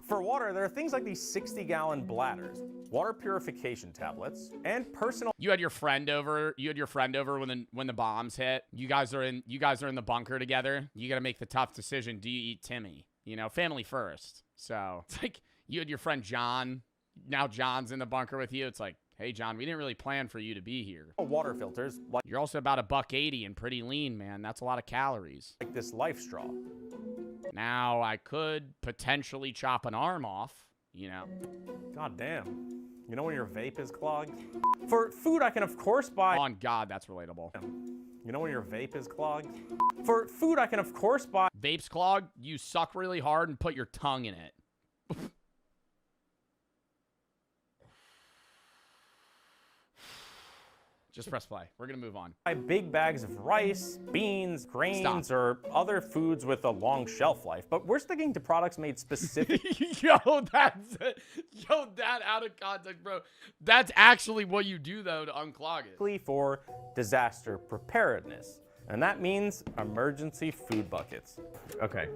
[SPEAKER 8] For water, there are things like these 60-gallon bladders, water purification tablets, and personal.
[SPEAKER 1] You had your friend over. When the bombs hit. You guys are in the bunker together. You got to make the tough decision. Do you eat Timmy? You know, family first. So it's like you had your friend John. Now John's in the bunker with you. It's like, hey, John, we didn't really plan for you to be here.
[SPEAKER 8] Water filters.
[SPEAKER 1] You're also about $1.80 and pretty lean, man. That's a lot of calories.
[SPEAKER 8] Like this Life Straw.
[SPEAKER 1] Now, I could potentially chop an arm off, you know.
[SPEAKER 8] God damn. You know when your vape is clogged? For food, I can, of course, buy...
[SPEAKER 1] On God, that's relatable.
[SPEAKER 8] You know when your vape is clogged? For food, I can, of course, buy...
[SPEAKER 1] Vape's clogged? You suck really hard and put your tongue in it. Just press play. We're going to move on.
[SPEAKER 8] Buy big bags of rice, beans, grains, or other foods with a long shelf life. But we're sticking to products made specifically.
[SPEAKER 1] that out of context, bro. That's actually what you do, though, to unclog it.
[SPEAKER 8] For disaster preparedness. And that means emergency food buckets. Okay,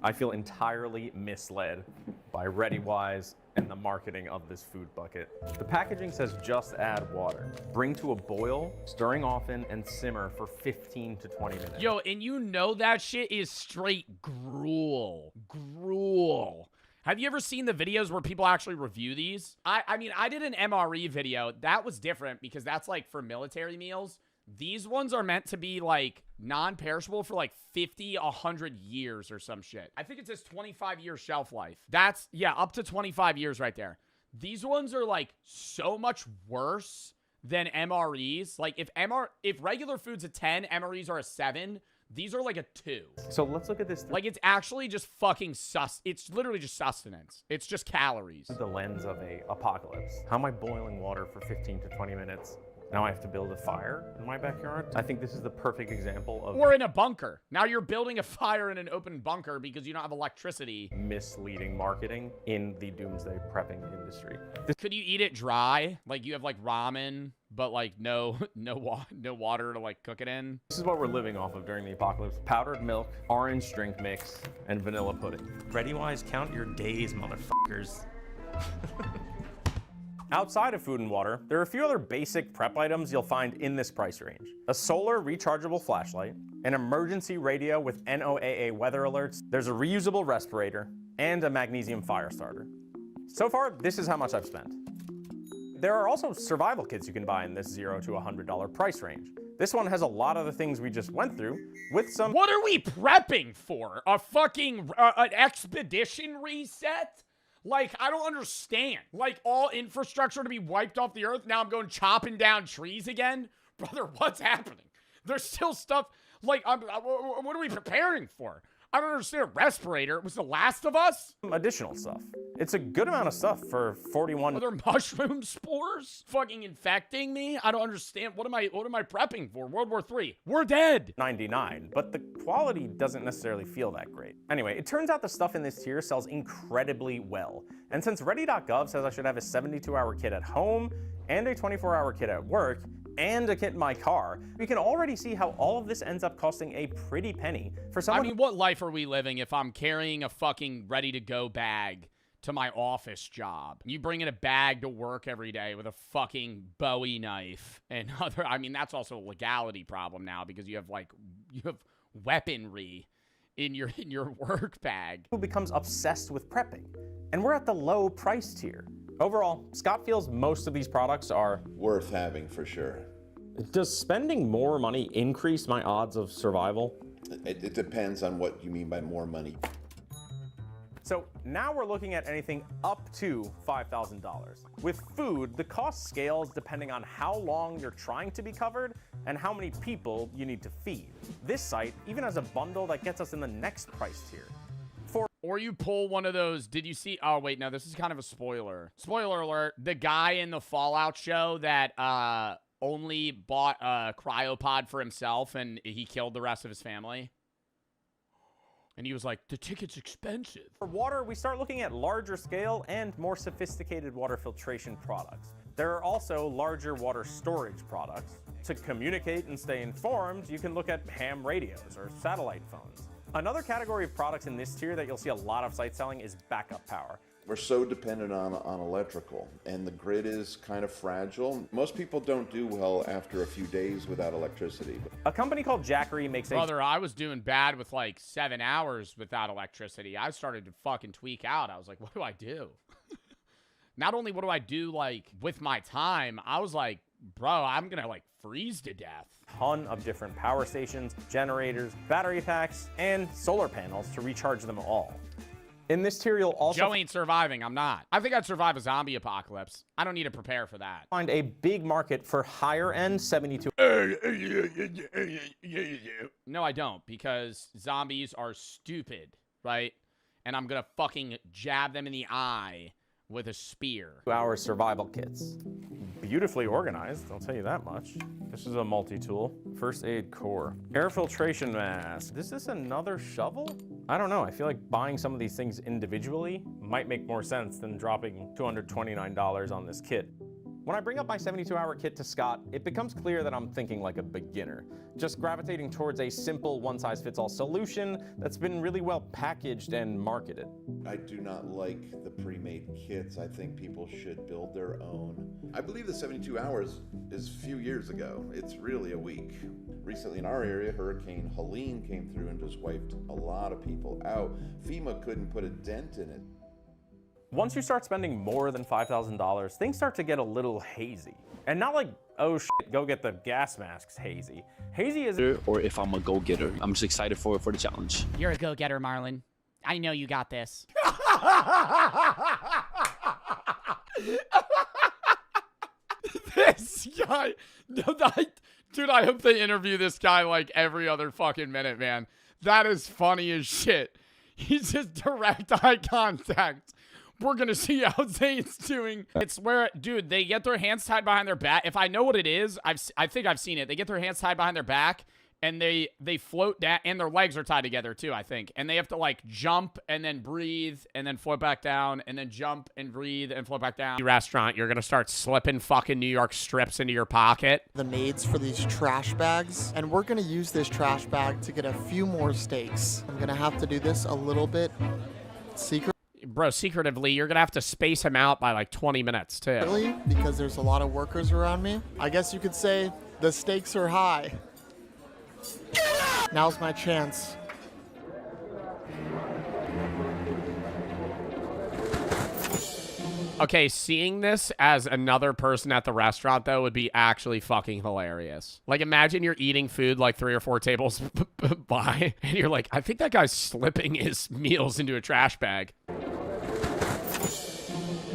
[SPEAKER 8] I feel entirely misled by ReadyWise and the marketing of this food bucket. The packaging says just add water. Bring to a boil, stirring often, and simmer for 15 to 20 minutes.
[SPEAKER 1] Yo, and you know that shit is straight gruel. Gruel. Have you ever seen the videos where people actually review these? I mean, I did an MRE video. That was different because that's like for military meals. These ones are meant to be like non-perishable for like 50, 100 years or some shit. I think it says 25-year shelf life. That's, yeah, up to 25 years right there. these ones are like so much worse than MREs. Like if regular food's a 10, MREs are a 7. These are like a 2.
[SPEAKER 8] So let's look at this.
[SPEAKER 1] Like it's actually just fucking it's literally just sustenance. It's just calories.
[SPEAKER 8] The lens of a apocalypse. How am I boiling water for 15 to 20 minutes? Now I have to build a fire in my backyard. I think this is the perfect example of...
[SPEAKER 1] Or in a bunker. Now you're building a fire in an open bunker because you don't have electricity.
[SPEAKER 8] Misleading marketing in the doomsday prepping industry.
[SPEAKER 1] Could you eat it dry? Like you have like ramen, but like no water to like cook it in?
[SPEAKER 8] This is what we're living off of during the apocalypse. Powdered milk, orange drink mix, and vanilla pudding. Ready-wise, count your days, motherfuckers. Outside of food and water, there are a few other basic prep items you'll find in this price range. A solar rechargeable flashlight, an emergency radio with NOAA weather alerts, there's a reusable respirator, and a magnesium fire starter. So far, this is how much I've spent. There are also survival kits you can buy in this $0 to $100 price range. This one has a lot of the things we just went through with some...
[SPEAKER 1] What are we prepping for? A fucking an expedition reset? Like, I don't understand. Like, all infrastructure to be wiped off the earth. Now I'm going chopping down trees again? Brother, what's happening? There's still stuff, like, what are we preparing for? I don't understand. A respirator? It was The Last of Us?
[SPEAKER 8] Additional stuff. It's a good amount of stuff for 41.
[SPEAKER 1] Are there mushroom spores fucking infecting me? I don't understand. What am I prepping for? World War III. We're dead.
[SPEAKER 8] 99, but the quality doesn't necessarily feel that great. Anyway, it turns out the stuff in this tier sells incredibly well. And since Ready.gov says I should have a 72-hour kit at home and a 24-hour kit at work, and a kit in my car, we can already see how all of this ends up costing a pretty penny for someone.
[SPEAKER 1] I mean, what life are we living if I'm carrying a fucking ready-to-go bag to my office job? You bring in a bag to work every day with a fucking Bowie knife and other... I mean, that's also a legality problem now because you have weaponry in your work bag.
[SPEAKER 8] Who becomes obsessed with prepping. And we're at the low price tier. Overall, Scott feels most of these products are
[SPEAKER 14] worth having for sure.
[SPEAKER 8] Does spending more money increase my odds of survival?
[SPEAKER 14] It depends on what you mean by more money.
[SPEAKER 8] So now we're looking at anything up to $5,000. With food, the cost scales depending on how long you're trying to be covered and how many people you need to feed. This site even has a bundle that gets us in the next price tier.
[SPEAKER 1] Or you pull one of those, did you see, oh wait, no, this is kind of a spoiler. Spoiler alert, the guy in the Fallout show that only bought a cryopod for himself and he killed the rest of his family. And he was like, the ticket's expensive.
[SPEAKER 8] For water, we start looking at larger scale and more sophisticated water filtration products. There are also larger water storage products. To communicate and stay informed, you can look at ham radios or satellite phones. Another category of products in this tier that you'll see a lot of sites selling is backup power.
[SPEAKER 14] We're so dependent on electrical, and the grid is kind of fragile. Most people don't do well after a few days without electricity.
[SPEAKER 8] A company called Jackery makes
[SPEAKER 1] Brother, I was doing bad with like 7 hours without electricity. I started to fucking tweak out. I was like, what do I do? Not only what do I do like with my time, I was like, bro, I'm gonna like freeze to death.
[SPEAKER 8] Ton of different power stations, generators, battery packs, and solar panels to recharge them all. In this tier, you'll also...
[SPEAKER 1] Joe ain't surviving. I'm not. I think I'd survive a zombie apocalypse. I don't need to prepare for that.
[SPEAKER 8] Find a big market for higher-end 72...
[SPEAKER 1] No, I don't, because zombies are stupid, right? And I'm gonna fucking jab them in the eye with a spear.
[SPEAKER 8] 2-hour survival kits. Beautifully organized, I'll tell you that much. This is a multi-tool. First aid core. Air filtration mask. Is this another shovel? I don't know, I feel like buying some of these things individually might make more sense than dropping $229 on this kit. When I bring up my 72-hour kit to Scott, it becomes clear that I'm thinking like a beginner, just gravitating towards a simple one-size-fits-all solution that's been really well packaged and marketed.
[SPEAKER 14] I do not like the pre-made kits. I think people should build their own. I believe the 72 hours is a few years ago. It's really a week. Recently in our area, Hurricane Helene came through and just wiped a lot of people out. FEMA couldn't put a dent in it.
[SPEAKER 8] Once you start spending more than $5,000, things start to get a little hazy. And not like, oh shit, go get the gas masks hazy. Hazy is...
[SPEAKER 6] Or if I'm a go-getter. I'm just excited for the challenge.
[SPEAKER 1] You're a go-getter, Marlon. I know you got this. This guy, dude, I hope they interview this guy like every other fucking minute, man. That is funny as shit. He's just direct eye contact. We're going to see how Zane's doing. It's where, dude, they get their hands tied behind their back. If I know what it is, I think I've seen it. They get their hands tied behind their back, and they float down, and their legs are tied together too, I think. And they have to like jump and then breathe and then float back down and then jump and breathe and float back down. Restaurant, you're going to start slipping fucking New York strips into your pocket.
[SPEAKER 5] The maids for these trash bags, and we're going to use this trash bag to get a few more steaks. I'm going to have to do this a little bit secret.
[SPEAKER 1] Bro, secretively, you're going to have to space him out by like 20 minutes too.
[SPEAKER 5] Really? Because there's a lot of workers around me. I guess you could say the stakes are high. Now's my chance.
[SPEAKER 1] Okay, seeing this as another person at the restaurant, though, would be actually fucking hilarious. Like, imagine you're eating food like 3 or 4 tables by, and you're like, I think that guy's slipping his meals into a trash bag.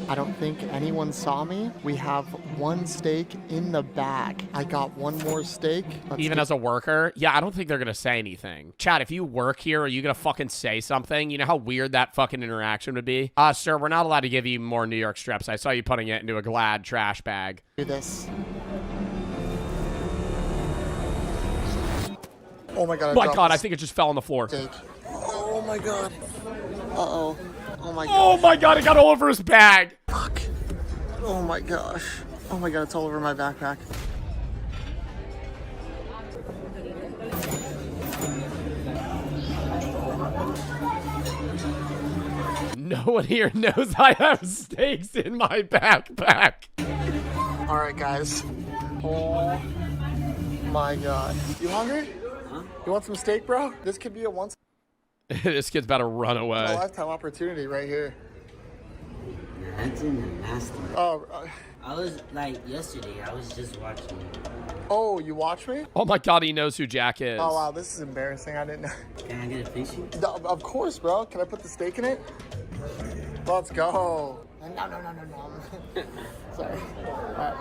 [SPEAKER 5] I don't think anyone saw me. We have 1 steak in the bag. I got 1 more steak.
[SPEAKER 1] Even as a worker? Yeah, I don't think they're going to say anything. Chad, if you work here, are you going to fucking say something? You know how weird that fucking interaction would be? Sir, we're not allowed to give you more New York strips. I saw you putting it into a Glad trash bag.
[SPEAKER 5] Do this. Oh my god.
[SPEAKER 1] My god, I think it just fell on the floor.
[SPEAKER 5] Steak. Oh my god. Uh-oh. Oh my god.
[SPEAKER 1] Oh my god, it got all over his bag.
[SPEAKER 5] Fuck. Oh my gosh. Oh my god, it's all over my backpack.
[SPEAKER 1] No one here knows I have steaks in my backpack.
[SPEAKER 5] Alright, guys. Oh my god. You hungry? Huh? You want some steak, bro? This could be a once
[SPEAKER 1] This kid's about to run away.
[SPEAKER 5] a lifetime opportunity right here.
[SPEAKER 7] That's in the nasty.
[SPEAKER 5] Oh,
[SPEAKER 7] I was like yesterday. I was just watching.
[SPEAKER 5] Oh, you watch me?
[SPEAKER 1] Oh my god, he knows who Jack is.
[SPEAKER 5] Oh wow, this is embarrassing. I didn't know.
[SPEAKER 7] Can I get a fishy?
[SPEAKER 5] Of course, bro. Can I put the steak in it? Let's go. No. Sorry. All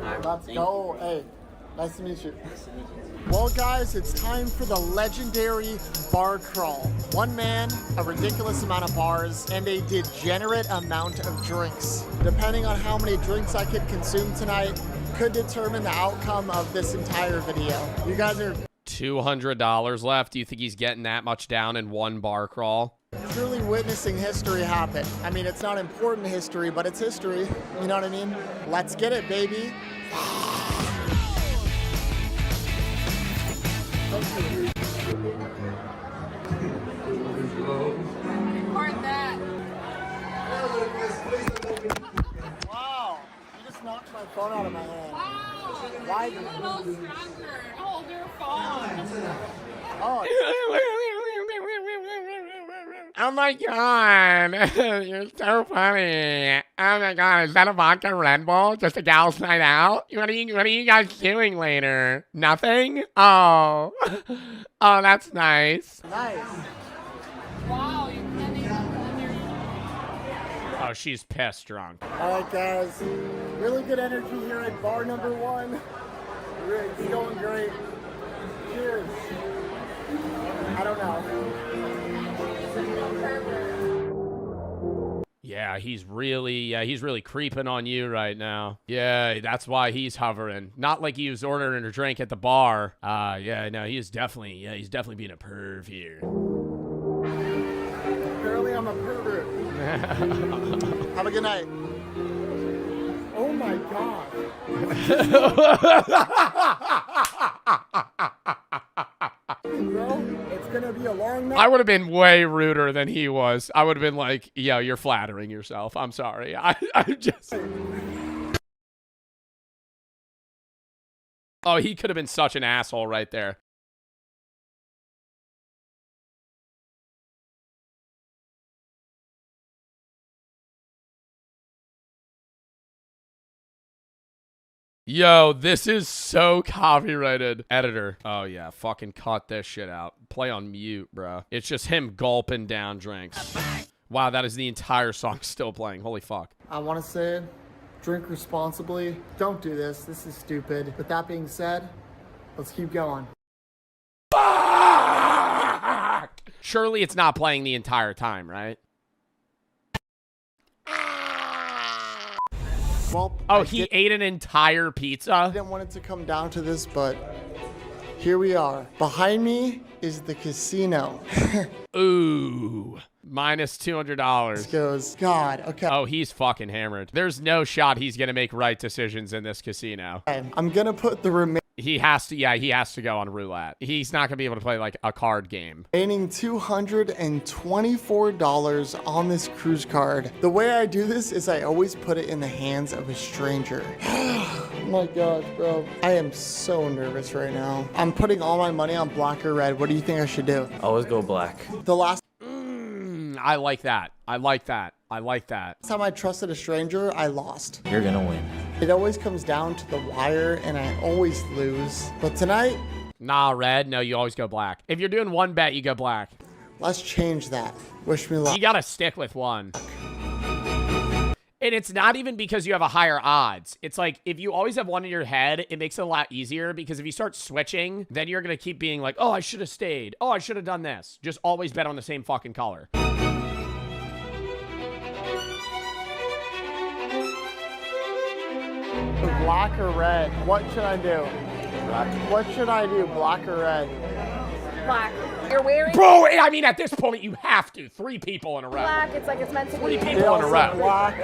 [SPEAKER 5] right. Let's go. Hey, nice to meet you. Well, guys, it's time for the legendary bar crawl. 1 man, a ridiculous amount of bars, and a degenerate amount of drinks. Depending on how many drinks I could consume tonight, could determine the outcome of this entire video. You guys are
[SPEAKER 1] $200 left. Do you think he's getting that much down in 1 bar crawl?
[SPEAKER 5] truly witnessing history happen. I mean, it's not important history, but it's history. You know what I mean? Let's get it, baby.
[SPEAKER 9] Record that.
[SPEAKER 5] Wow, you just knocked my phone out of my hand.
[SPEAKER 9] Wow,
[SPEAKER 5] Why?
[SPEAKER 9] a little stronger. Hold your phone.
[SPEAKER 5] Oh.
[SPEAKER 1] Oh my god, you're so funny. Oh my god, is that a vodka Red Bull? Just a gal's night out? What are you guys doing later? Nothing? Oh. Oh, that's nice.
[SPEAKER 5] Nice.
[SPEAKER 9] Wow, you're getting on your...
[SPEAKER 1] Oh, she's pissed drunk.
[SPEAKER 5] All right, guys. Really good energy here at bar number 1. It's going great. Cheers. I don't know.
[SPEAKER 1] Yeah, he's really creeping on you right now. Yeah, that's why he's hovering. Not like he was ordering a drink at the bar. Yeah, no, he's definitely being a perv here.
[SPEAKER 5] Apparently I'm a pervert. Have a good night. Oh my god. Bro, it's gonna be a long night.
[SPEAKER 1] I would have been way ruder than he was. I would have been like, yo, you're flattering yourself. I'm sorry. I'm just... Oh, he could have been such an asshole right there. Yo, this is so copyrighted. Editor. Oh, yeah. Fucking cut this shit out. Play on mute, bro. It's just him gulping down drinks. Wow, that is the entire song still playing. Holy fuck.
[SPEAKER 5] I want to say, drink responsibly. Don't do this. This is stupid. With that being said, let's keep going.
[SPEAKER 1] Surely it's not playing the entire time, right?
[SPEAKER 5] Well,
[SPEAKER 1] oh, he ate an entire pizza?
[SPEAKER 5] I didn't want it to come down to this, but here we are. Behind me is the casino.
[SPEAKER 1] Ooh. Minus $200.
[SPEAKER 5] This goes, God, okay.
[SPEAKER 1] Oh, he's fucking hammered. There's no shot he's going to make right decisions in this casino.
[SPEAKER 5] I'm going to put the remaining
[SPEAKER 1] He has to, yeah, he has to go on roulette. He's not going to be able to play like a card game.
[SPEAKER 5] $224 on this cruise card. The way I do this is I always put it in the hands of a stranger. Oh my gosh, bro. I am so nervous right now. I'm putting all my money on black or red. What do you think I should do?
[SPEAKER 4] Always go black.
[SPEAKER 5] The last
[SPEAKER 1] I like that. I like that. I like that.
[SPEAKER 5] time I trusted a stranger, I lost.
[SPEAKER 4] You're gonna win.
[SPEAKER 5] It always comes down to the wire, and I always lose. But tonight,
[SPEAKER 1] nah, red. No, you always go black. If you're doing one bet, you go black.
[SPEAKER 5] Let's change that. Wish me luck.
[SPEAKER 1] You gotta stick with one. And it's not even because you have a higher odds. It's like, if you always have one in your head, it makes it a lot easier, because if you start switching, then you're gonna keep being like, oh, I should have stayed. Oh, I should have done this. Just always bet on the same fucking color.
[SPEAKER 5] Black or red? What should I do? Black. What should I do? Black or red?
[SPEAKER 21] Black. You're wearing
[SPEAKER 1] Bro, I mean, at this point, you have to. 3 people in a row.
[SPEAKER 21] black. It's like it's meant to be.
[SPEAKER 1] 3 people in a row.
[SPEAKER 5] Black.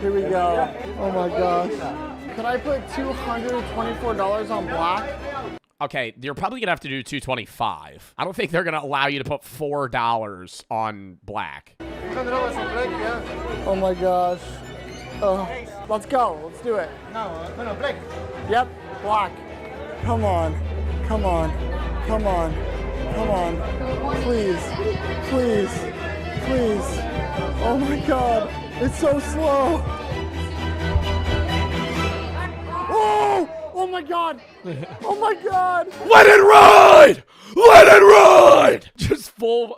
[SPEAKER 5] Here we go. Oh my gosh. Could I put $224 on black?
[SPEAKER 1] Okay, you're probably gonna have to do $225. I don't think they're gonna allow you to put $4 on black.
[SPEAKER 5] Oh my gosh. Let's go. Let's do it. No, black. Yep, black. Come on. Come on. Come on. Come on. Please. Please. Please. Oh my God. It's so slow. Oh! Oh my God. Oh my God.
[SPEAKER 1] Let it ride! Let it ride! Just full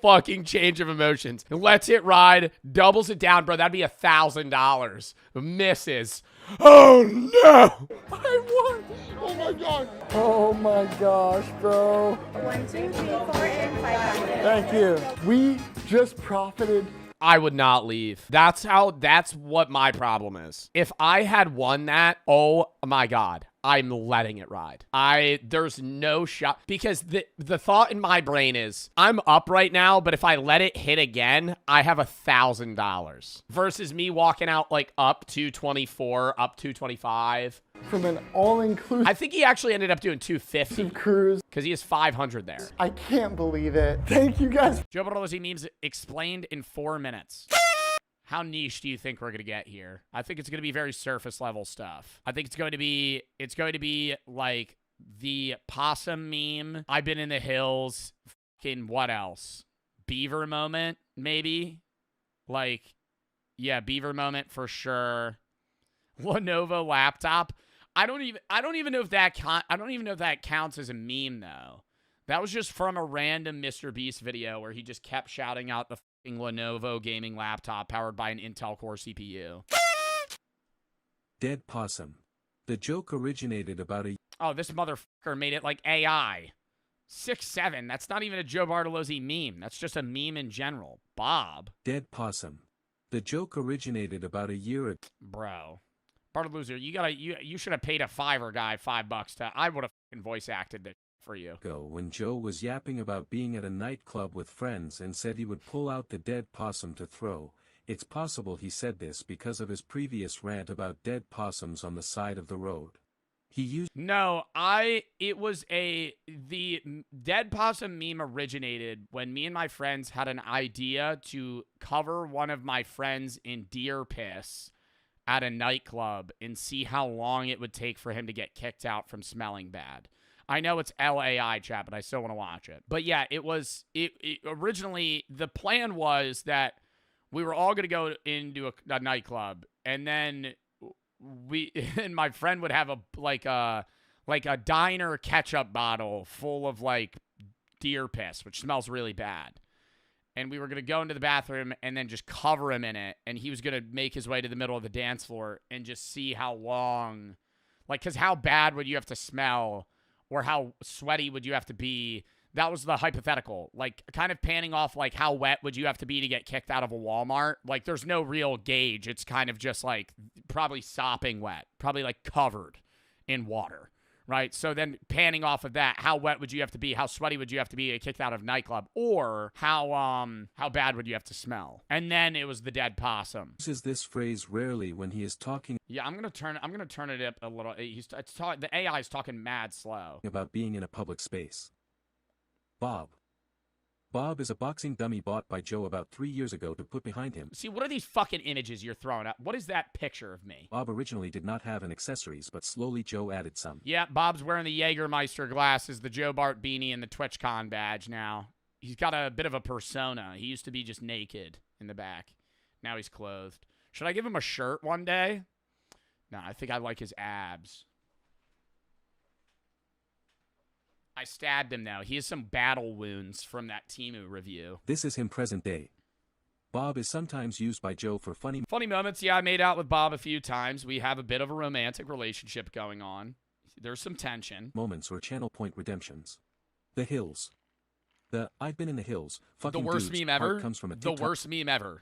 [SPEAKER 1] fucking change of emotions. Lets it ride, doubles it down, bro. That'd be $1,000. Misses. Oh no!
[SPEAKER 5] I won! Oh my God! Oh my gosh, bro!
[SPEAKER 21] 1, 2, 3, 4, and 500.
[SPEAKER 5] Thank you. We just profited.
[SPEAKER 1] I would not leave. That's what my problem is. If I had won that, oh my God, I'm letting it ride. There's no shot, because the thought in my brain is, I'm up right now, but if I let it hit again, I have $1,000 versus me walking out like up 224, up 225.
[SPEAKER 5] From an all-inclusive,
[SPEAKER 1] I think he actually ended up doing 250
[SPEAKER 5] cruise,
[SPEAKER 1] because he has 500 there.
[SPEAKER 5] I can't believe it. Thank you guys.
[SPEAKER 1] Joe Bartolozzi memes explained in 4 minutes. How niche do you think we're going to get here? I think it's going to be very surface level stuff. I think it's going to be like the possum meme. I've been in the hills. Fucking what else? Beaver moment, maybe? Like, yeah, beaver moment for sure. Lenovo laptop. I don't even know if that counts as a meme though. That was just from a random Mr. Beast video where he just kept shouting out the fucking Lenovo gaming laptop powered by an Intel Core CPU.
[SPEAKER 3] Dead possum. The joke originated about a...
[SPEAKER 1] Oh, this motherfucker made it like AI. 6'7". That's not even a Joe Bartolozzi meme. That's just a meme in general. Bob.
[SPEAKER 3] Dead possum. The joke originated about a year ago.
[SPEAKER 1] Bro. Bartolozzi, you should have paid a Fiverr guy $5 to... I would have fucking voice acted this for you.
[SPEAKER 3] When Joe was yapping about being at a nightclub with friends and said he would pull out the dead possum to throw. It's possible he said this because of his previous rant about dead possums on the side of the road. He used...
[SPEAKER 1] No, the dead possum meme originated when me and my friends had an idea to cover one of my friends in deer piss at a nightclub and see how long it would take for him to get kicked out from smelling bad. I know it's LAI, chat, but I still want to watch it. But yeah, it originally, the plan was that we were all going to go into a nightclub, and then and my friend would have a diner ketchup bottle full of like deer piss, which smells really bad. and we were going to go into the bathroom and then just cover him in it, and he was going to make his way to the middle of the dance floor and just see how long, like, because how bad would you have to smell or how sweaty would you have to be? That was the hypothetical, like, kind of panning off, like, how wet would you have to be to get kicked out of a Walmart? Like, there's no real gauge. It's kind of just, like, probably sopping wet, probably, like, covered in water, right? So then panning off of that, how wet would you have to be? How sweaty would you have to be to get kicked out of a nightclub? Or how bad would you have to smell? And then it was the dead possum.
[SPEAKER 3] Uses this phrase rarely when he is talking
[SPEAKER 1] Yeah, I'm gonna turn it up a little. The AI is talking mad slow.
[SPEAKER 3] about being in a public space. Bob is a boxing dummy bought by Joe about 3 years ago to put behind him.
[SPEAKER 1] See, what are these fucking images you're throwing up? What is that picture of me?
[SPEAKER 3] Bob originally did not have an accessories, but slowly Joe added some.
[SPEAKER 1] Yeah, Bob's wearing the Jägermeister glasses, the Joe Bart beanie, and the TwitchCon badge now. He's got a bit of a persona. He used to be just naked in the back. Now he's clothed. Should I give him a shirt one day? No, I think I like his abs. I stabbed him, though. He has some battle wounds from that Temu review.
[SPEAKER 3] This is him present day. Bob is sometimes used by Joe for funny
[SPEAKER 1] moments. Yeah, I made out with Bob a few times. We have a bit of a romantic relationship going on. There's some tension.
[SPEAKER 3] Moments or channel point redemptions. The Hills. The I've been in the hills. Fucking
[SPEAKER 1] the worst
[SPEAKER 3] dudes
[SPEAKER 1] meme ever.
[SPEAKER 3] Comes from a TikTok.
[SPEAKER 1] The worst meme ever.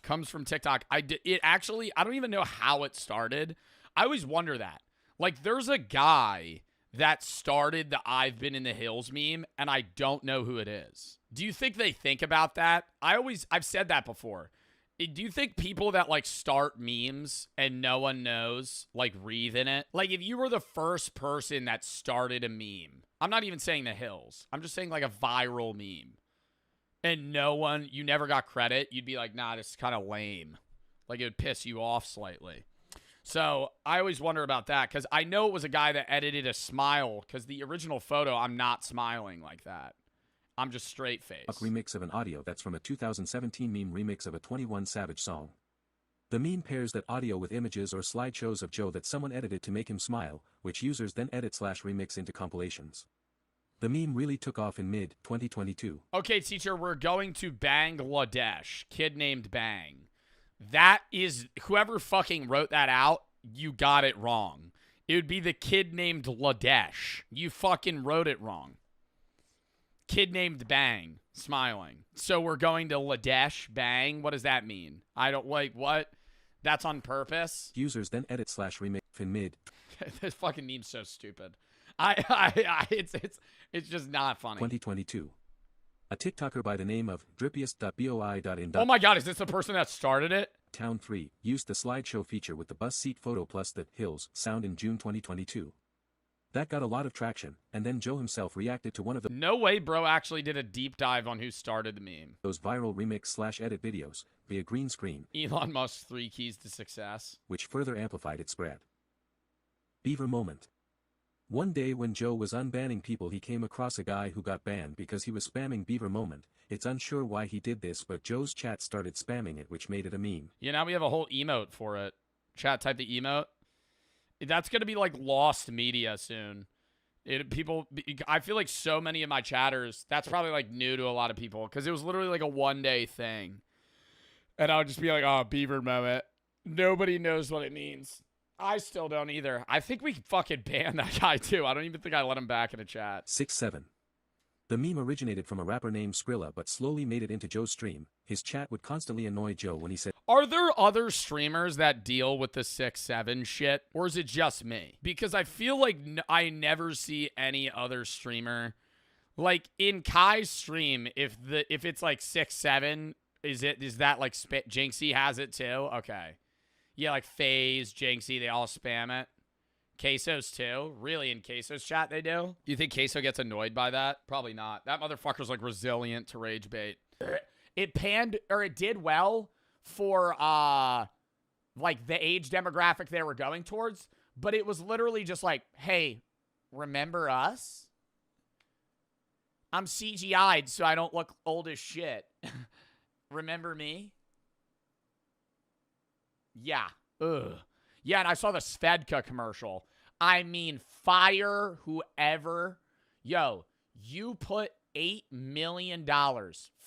[SPEAKER 1] Comes from TikTok. I don't even know how it started. I always wonder that. Like, there's a guy that started the I've been in the hills meme, and I don't know who it is. Do you think they think about that? I've said that before. Do you think people that, like, start memes and no one knows, like, breathe in it? Like, if you were the first person that started a meme, I'm not even saying the hills. I'm just saying, like, a viral meme. And you never got credit, you'd be like, nah, this is kind of lame. Like, it would piss you off slightly. So I always wonder about that, because I know it was a guy that edited a smile, because the original photo, I'm not smiling like that. I'm just straight face.
[SPEAKER 3] A remix of an audio that's from a 2017 meme remix of a 21 Savage song. The meme pairs that audio with images or slideshows of Joe that someone edited to make him smile, which users then edit/remix into compilations. The meme really took off in mid-2022.
[SPEAKER 1] Okay, teacher, we're going to Bangladesh. Kid named Bang. That is, whoever fucking wrote that out, you got it wrong. It would be the kid named Ladesh. You fucking wrote it wrong. Kid named Bang, smiling. So we're going to Ladesh, Bang? What does that mean? I don't, like, what? That's on purpose?
[SPEAKER 3] Users then edit/remix in mid.
[SPEAKER 1] This fucking meme's so stupid. It's just not funny.
[SPEAKER 3] 2022. A TikToker by the name of drippiest.boi.in.
[SPEAKER 1] Oh my god, is this the person that started it?
[SPEAKER 3] Town 3 used the slideshow feature with the bus seat photo plus the hills sound in June 2022. That got a lot of traction, and then Joe himself reacted to one of the
[SPEAKER 1] No way bro actually did a deep dive on who started the meme.
[SPEAKER 3] Those viral remix/edit videos via green screen.
[SPEAKER 1] Elon Musk's 3 keys to success.
[SPEAKER 3] Which further amplified its spread. Beaver moment. One day when Joe was unbanning people, he came across a guy who got banned because he was spamming Beaver moment. It's unsure why he did this, but Joe's chat started spamming it, which made it a meme.
[SPEAKER 1] Yeah, now we have a whole emote for it. Chat, type the emote. That's going to be like lost media soon. I feel like so many of my chatters, that's probably like new to a lot of people, because it was literally like a one-day thing. And I would just be like, oh, Beaver moment. Nobody knows what it means. I still don't either. I think we fucking banned that guy too. I don't even think I let him back in a chat.
[SPEAKER 3] 6-7. The meme originated from a rapper named Skrilla but slowly made it into Joe's stream. His chat would constantly annoy Joe when he said,
[SPEAKER 1] Are there other streamers that deal with the 6-7 shit? Or is it just me? Because I feel like I never see any other streamer. Like in Kai's stream, if it's like 6-7, is that like Jinxie has it too? Okay. Yeah, like FaZe, Jinxie, they all spam it. Queso's too? Really, in Queso's chat they do? You think Queso gets annoyed by that? Probably not. That motherfucker's like resilient to rage bait. It did well for like the age demographic they were going towards, but it was literally just like, hey, remember us? I'm CGI'd so I don't look old as shit. Remember me? Yeah. Ugh. Yeah, and I saw the Svedka commercial. I mean, fire whoever. Yo, you put $8 million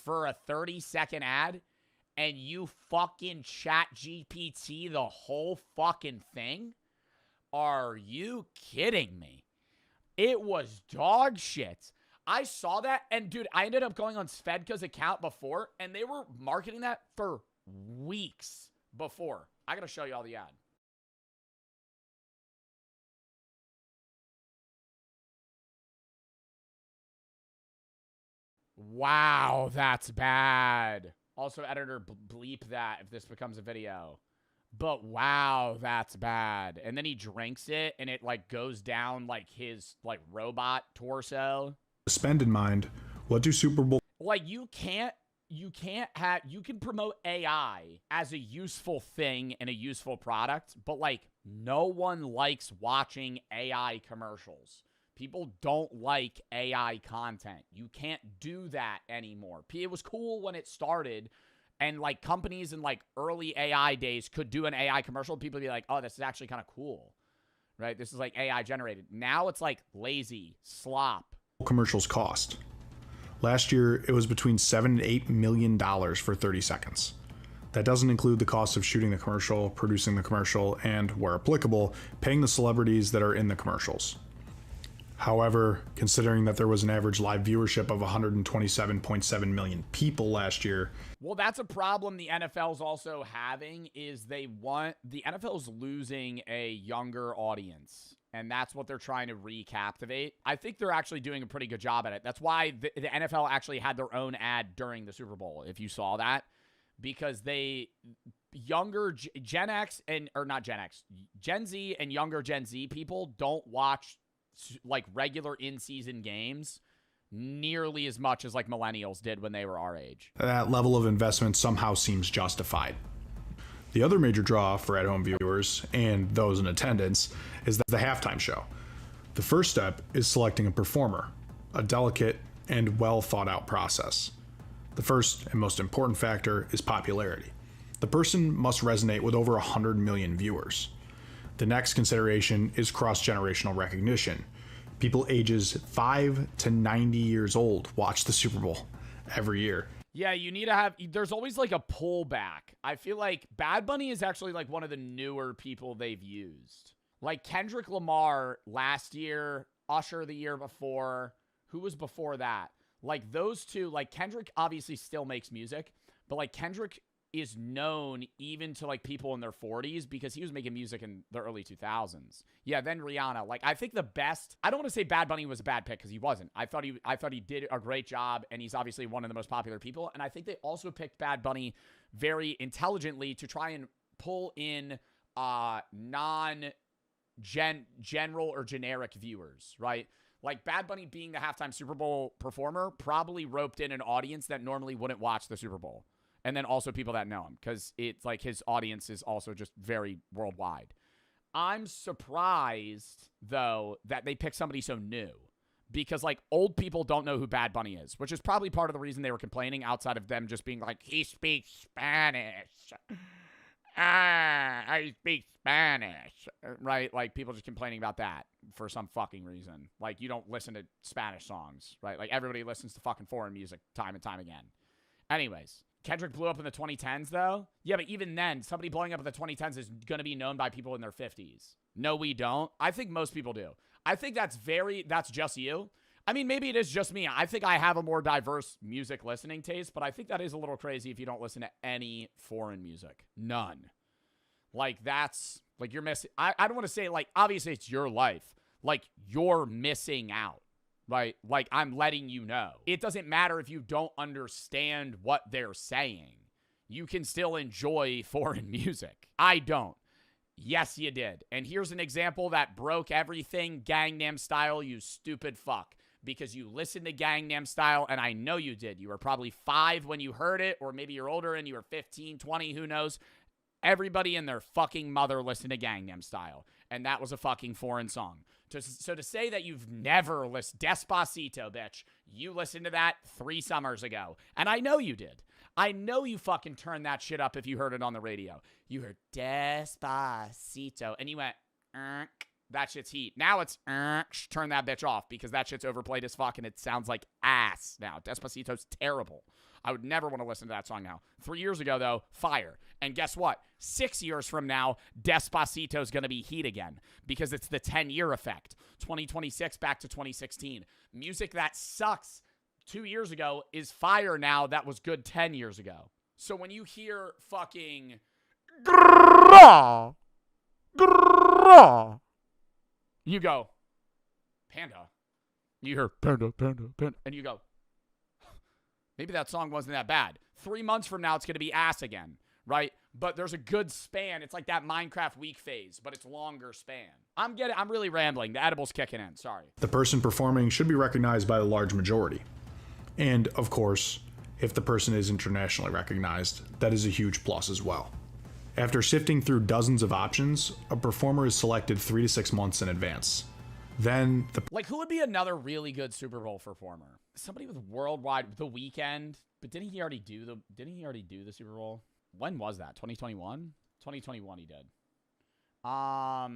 [SPEAKER 1] for a 30-second ad, and you fucking chat GPT the whole fucking thing? Are you kidding me? It was dog shit. I saw that, and dude, I ended up going on Svedka's account before, and they were marketing that for weeks before. I gotta show you all the ad. Wow, that's bad. Also, editor, bleep that if this becomes a video. But wow, that's bad. And then he drinks it, and it, like, goes down, like, his, like, robot torso.
[SPEAKER 12] Spend in mind, what do Super Bowl...
[SPEAKER 1] Like, you can promote AI as a useful thing and a useful product, but, like, no one likes watching AI commercials. People don't like AI content. You can't do that anymore. It was cool when it started, and, like, companies in, like, early AI days could do an AI commercial. People would be like, oh, this is actually kind of cool, right? This is, like, AI generated. Now it's, like, lazy, slop.
[SPEAKER 12] Commercials cost. Last year, it was between $7 and $8 million for 30 seconds. That doesn't include the cost of shooting the commercial, producing the commercial, and, where applicable, paying the celebrities that are in the commercials. However, considering that there was an average live viewership of 127.7 million people last year.
[SPEAKER 1] Well, that's a problem the NFL's also having, is the NFL's losing a younger audience. And that's what they're trying to recaptivate. I think they're actually doing a pretty good job at it. That's why the NFL actually had their own ad during the Super Bowl, if you saw that. Because younger Gen X, or not Gen X, Gen Z and younger Gen Z people don't watch, like, regular in-season games nearly as much as, like, millennials did when they were our age.
[SPEAKER 12] That level of investment somehow seems justified. The other major draw for at-home viewers, and those in attendance, is the halftime show. The first step is selecting a performer, a delicate and well thought out process. The first and most important factor is popularity. The person must resonate with over 100 million viewers. The next consideration is cross-generational recognition. People ages 5 to 90 years old watch the Super Bowl every year.
[SPEAKER 1] Yeah, you need to have, there's always, like, a pullback. I feel like Bad Bunny is actually, like, one of the newer people they've used. Like, Kendrick Lamar last year, Usher the year before, who was before that? Like, those two, like, Kendrick obviously still makes music, but, like, Kendrick is known even to, like, people in their 40s because he was making music in the early 2000s. Yeah, then Rihanna. Like, I think the best, I don't want to say Bad Bunny was a bad pick because he wasn't. I thought he did a great job, and he's obviously one of the most popular people. And I think they also picked Bad Bunny very intelligently to try and pull in general or generic viewers, right? Like, Bad Bunny being the halftime Super Bowl performer probably roped in an audience that normally wouldn't watch the Super Bowl. And then also people that know him, because it's like his audience is also just very worldwide. I'm surprised, though, that they picked somebody so new, because, like, old people don't know who Bad Bunny is, which is probably part of the reason they were complaining, outside of them just being like, he speaks Spanish. I speak Spanish, right? Like, people just complaining about that for some fucking reason. Like, you don't listen to Spanish songs, right? Like, everybody listens to fucking foreign music time and time again. Anyways, Kendrick blew up in the 2010s, though. Yeah, but even then, somebody blowing up in the 2010s is going to be known by people in their 50s. No, we don't. I think most people do. I think that's just you. I mean, maybe it is just me. I think I have a more diverse music listening taste, but I think that is a little crazy if you don't listen to any foreign music. None. Like, that's, like, you're missing. I don't want to say, like, obviously it's your life. Like, you're missing out. Right? Like, I'm letting you know. It doesn't matter if you don't understand what they're saying. You can still enjoy foreign music. I don't. Yes, you did. And here's an example that broke everything Gangnam Style, you stupid fuck. Because you listened to Gangnam Style, and I know you did. You were probably 5 when you heard it, or maybe you're older and you were 15, 20, who knows. Everybody and their fucking mother listened to Gangnam Style. And that was a fucking foreign song. So to say that you've never listened, Despacito, bitch, you listened to that 3 summers ago. And I know you did. I know you fucking turned that shit up if you heard it on the radio. You heard Despacito, and you went, that shit's heat. Now it's turn that bitch off because that shit's overplayed as fuck and it sounds like ass now. Despacito's terrible. I would never want to listen to that song now. 3 years ago, though, fire. And guess what? 6 years from now, Despacito's going to be heat again because it's the 10-year effect. 2026 back to 2016. Music that sucks 2 years ago is fire now that was good 10 years ago. So when you hear fucking... You go, Panda. You hear Panda, Panda, Panda. And you go, maybe that song wasn't that bad. 3 months from now, it's going to be ass again, right? But there's a good span. It's like that Minecraft week phase, but it's longer span. I'm really rambling. The edible's kicking in. Sorry.
[SPEAKER 12] The person performing should be recognized by the large majority. And, of course, if the person is internationally recognized, that is a huge plus as well. After sifting through dozens of options, a performer is selected 3 to 6 months in advance. Then
[SPEAKER 1] like, who would be another really good Super Bowl performer? Somebody with worldwide, The Weeknd. But didn't he already do the Super Bowl? When was that? 2021? 2021 he did. I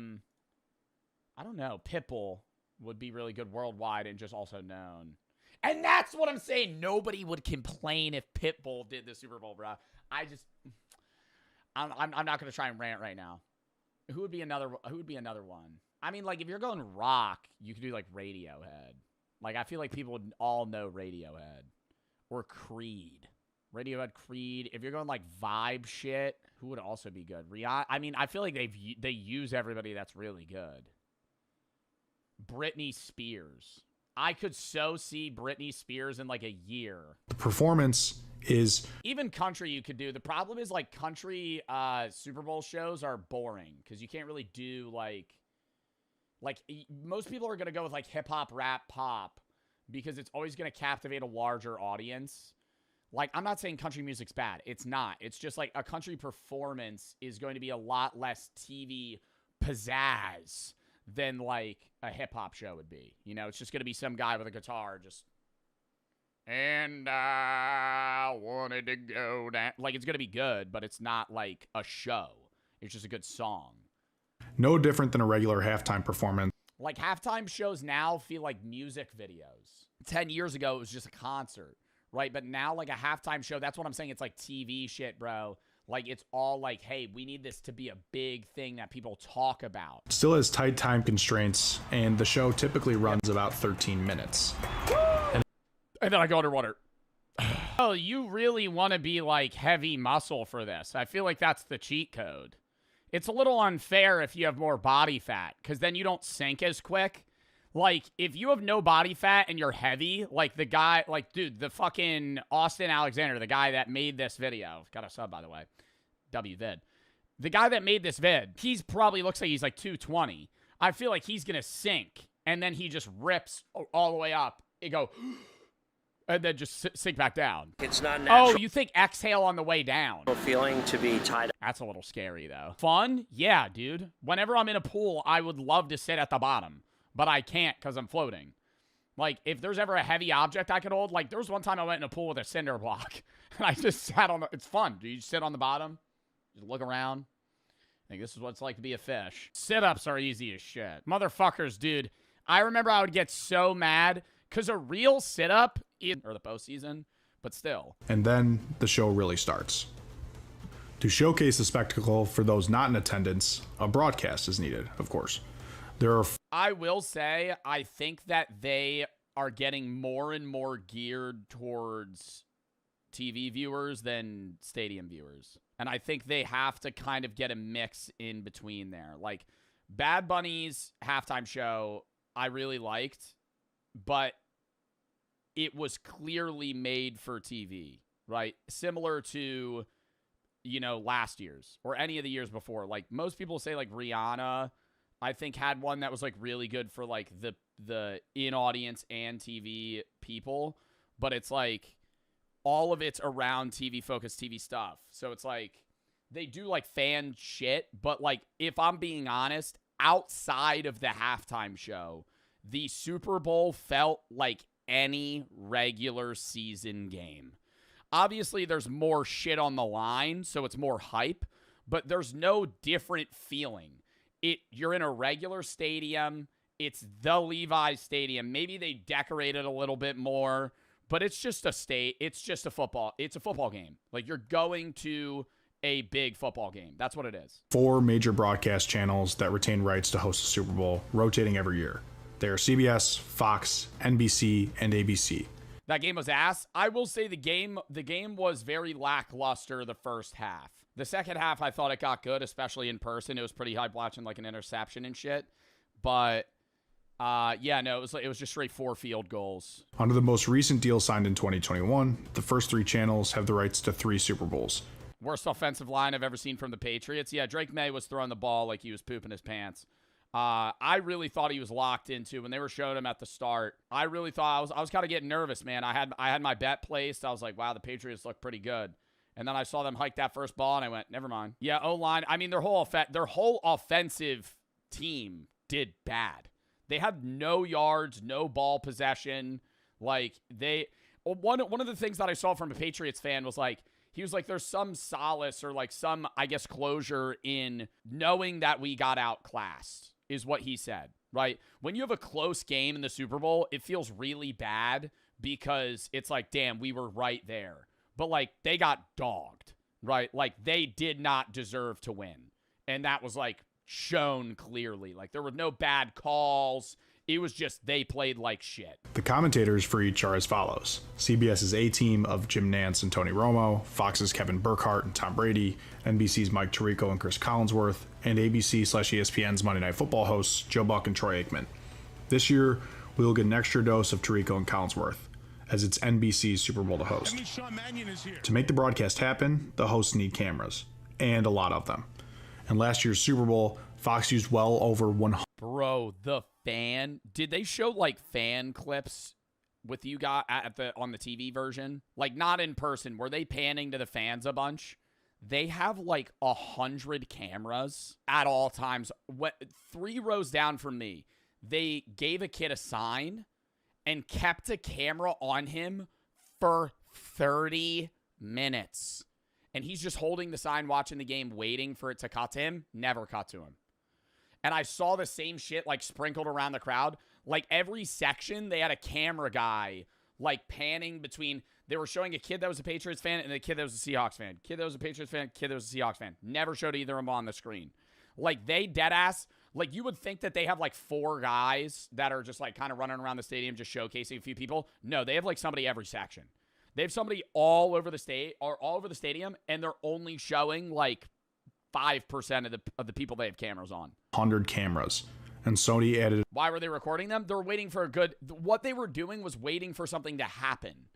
[SPEAKER 1] don't know. Pitbull would be really good worldwide and just also known. And that's what I'm saying. Nobody would complain if Pitbull did the Super Bowl, bro. I'm not gonna try and rant right now. Who would be another one? I mean, like, if you're going rock, you could do like Radiohead. Like, I feel like people would all know Radiohead or Creed. Radiohead, Creed. If you're going like vibe shit, who would also be good? Rihanna. I mean, I feel like they use everybody that's really good. Britney Spears. I could so see Britney Spears in like a year.
[SPEAKER 12] the performance is...
[SPEAKER 1] Even country you could do. The problem is, like, country Super Bowl shows are boring because you can't really do like most people are going to go with like hip hop, rap, pop because it's always going to captivate a larger audience. Like, I'm not saying country music's bad. It's not. It's just like a country performance is going to be a lot less TV pizzazz than like a hip hop show would be. You know, it's just going to be some guy with a guitar just, and I wanted to go down. Like, it's going to be good, but it's not like a show. It's just a good song.
[SPEAKER 12] No different than a regular halftime performance.
[SPEAKER 1] Like, halftime shows now feel like music videos. 10 years ago, it was just a concert, right? But now, like, a halftime show, that's what I'm saying. It's like TV shit, bro. Like, it's all like, hey, we need this to be a big thing that people talk about.
[SPEAKER 12] Still has tight time constraints, and the show typically runs about 13 minutes.
[SPEAKER 1] And then I go underwater. Oh, you really want to be, like, heavy muscle for this. I feel like that's the cheat code. It's a little unfair if you have more body fat, because then you don't sink as quick. Like, if you have no body fat and you're heavy, like the guy, like, dude, the fucking Austin Alexander, the guy that made this video, got a sub, by the way, WVid. The guy that made this vid, he's probably looks like he's like 220. I feel like he's going to sink, and then he just rips all the way up. It go, and then just sink back down.
[SPEAKER 13] It's not natural.
[SPEAKER 1] Oh, you think exhale on the way down.
[SPEAKER 13] Feeling to be tied up.
[SPEAKER 1] That's a little scary, though. Fun? Yeah, dude. Whenever I'm in a pool, I would love to sit at the bottom, but I can't because I'm floating. Like, if there's ever a heavy object I could hold, like, there was one time I went in a pool with a cinder block, and I just sat on the, it's fun. Do you just sit on the bottom? Just look around. Think this is what it's like to be a fish. Sit-ups are easy as shit. Motherfuckers, dude. I remember I would get so mad because a real sit-up or the postseason, but still.
[SPEAKER 12] And then the show really starts. To showcase the spectacle for those not in attendance, a broadcast is needed, of course.
[SPEAKER 1] I will say, I think that they are getting more and more geared towards TV viewers than stadium viewers. And I think they have to kind of get a mix in between there. Like, Bad Bunny's halftime show, I really liked, but it was clearly made for TV, right? Similar to, you know, last year's or any of the years before. Like, most people say, like, Rihanna, I think, had one that was, like, really good for, like, the in-audience and TV people. But it's, like, all of it's around TV-focused TV stuff. So it's, like, they do, like, fan shit. But, like, if I'm being honest, outside of the halftime show, the Super Bowl felt like any regular season game. Obviously, there's more shit on the line, so it's more hype, but there's no different feeling. You're in a regular stadium. It's the Levi's Stadium. Maybe they decorate it a little bit more, but it's just a football. It's a football game. Like, you're going to a big football game. That's what it is.
[SPEAKER 12] 4 major broadcast channels that retain rights to host the Super Bowl, rotating every year. They are CBS, Fox, NBC, and ABC.
[SPEAKER 1] That game was ass. I will say the game was very lackluster the first half. The second half, I thought it got good, especially in person. It was pretty hype watching like an interception and shit. But yeah, no, it was just straight 4 field goals.
[SPEAKER 12] Under the most recent deal signed in 2021, the first 3 channels have the rights to 3 Super Bowls.
[SPEAKER 1] Worst offensive line I've ever seen from the Patriots. Yeah, Drake May was throwing the ball like he was pooping his pants. I really thought he was locked into when they were showing him at the start. I really thought I was kind of getting nervous, man. I had my bet placed. I was like, wow, the Patriots look pretty good. And then I saw them hike that first ball, and I went, never mind. Yeah, O-line. I mean, their whole offensive team did bad. They had no yards, no ball possession. Like, one of the things that I saw from a Patriots fan was like, he was like, there's some solace or like some, I guess, closure in knowing that we got outclassed, is what he said, right? When you have a close game in the Super Bowl, it feels really bad because it's like, damn, we were right there. But, like, they got dogged, right? Like, they did not deserve to win. And that was, like, shown clearly. Like, there were no bad calls. It was just they played like shit.
[SPEAKER 12] The commentators for each are as follows. CBS's A-Team of Jim Nantz and Tony Romo, Fox's Kevin Burkhardt and Tom Brady, NBC's Mike Tirico and Chris Collinsworth, and ABC/ESPN's Monday Night Football hosts Joe Buck and Troy Aikman. This year, we will get an extra dose of Tirico and Collinsworth, as it's NBC's Super Bowl to host. To make the broadcast happen, the hosts need cameras, and a lot of them. In last year's Super Bowl, Fox used well over 100.
[SPEAKER 1] Bro, did they show like fan clips with you guys on the TV version? Like, not in person. Were they panning to the fans a bunch? They have like 100 cameras at all times. 3 rows down from me, they gave a kid a sign and kept a camera on him for 30 minutes. And he's just holding the sign, watching the game, waiting for it to cut to him. Never cut to him. And I saw the same shit, like, sprinkled around the crowd. Like, every section, they had a camera guy, like, panning between. They were showing a kid that was a Patriots fan and a kid that was a Seahawks fan. Kid that was a Patriots fan, kid that was a Seahawks fan. Never showed either of them on the screen. Like, they deadass. Like, you would think that they have, like, 4 guys that are just, like, kind of running around the stadium just showcasing a few people. No, they have, like, somebody every section. They have somebody all over the stadium, and they're only showing, like, 5% of the people they have cameras on.
[SPEAKER 12] 100 cameras. And Sony added.
[SPEAKER 1] Why were they recording them? They're waiting for what they were doing was waiting for something to happen,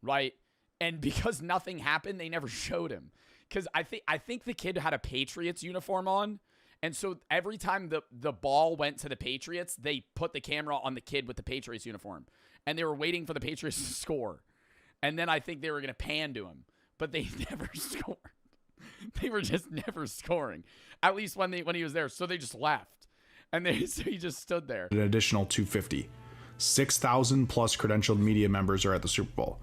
[SPEAKER 1] right? And because nothing happened, they never showed him. Because I think the kid had a Patriots uniform on. And so every time the ball went to the Patriots, they put the camera on the kid with the Patriots uniform. And they were waiting for the Patriots to score. And then I think they were going to pan to him. But they never scored. They were just never scoring. At least when he was there. So they just left. And so he just stood there.
[SPEAKER 12] An additional 250. 6,000 plus credentialed media members are at the Super Bowl.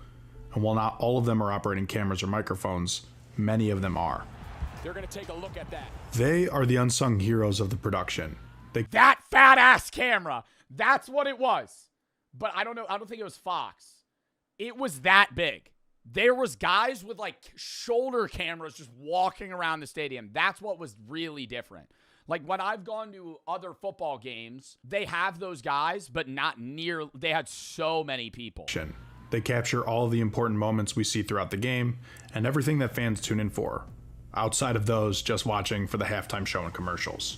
[SPEAKER 12] And while not all of them are operating cameras or microphones, many of them are.
[SPEAKER 13] They're going to take a look at that.
[SPEAKER 12] They are the unsung heroes of the production.
[SPEAKER 1] That fat ass camera. That's what it was. But I don't know. I don't think it was Fox. It was that big. There was guys with like shoulder cameras just walking around the stadium. That's what was really different. Like when I've gone to other football games, they have those guys, but not near. They had so many people.
[SPEAKER 12] They capture all of the important moments we see throughout the game and everything that fans tune in for, outside of those just watching for the halftime show and commercials.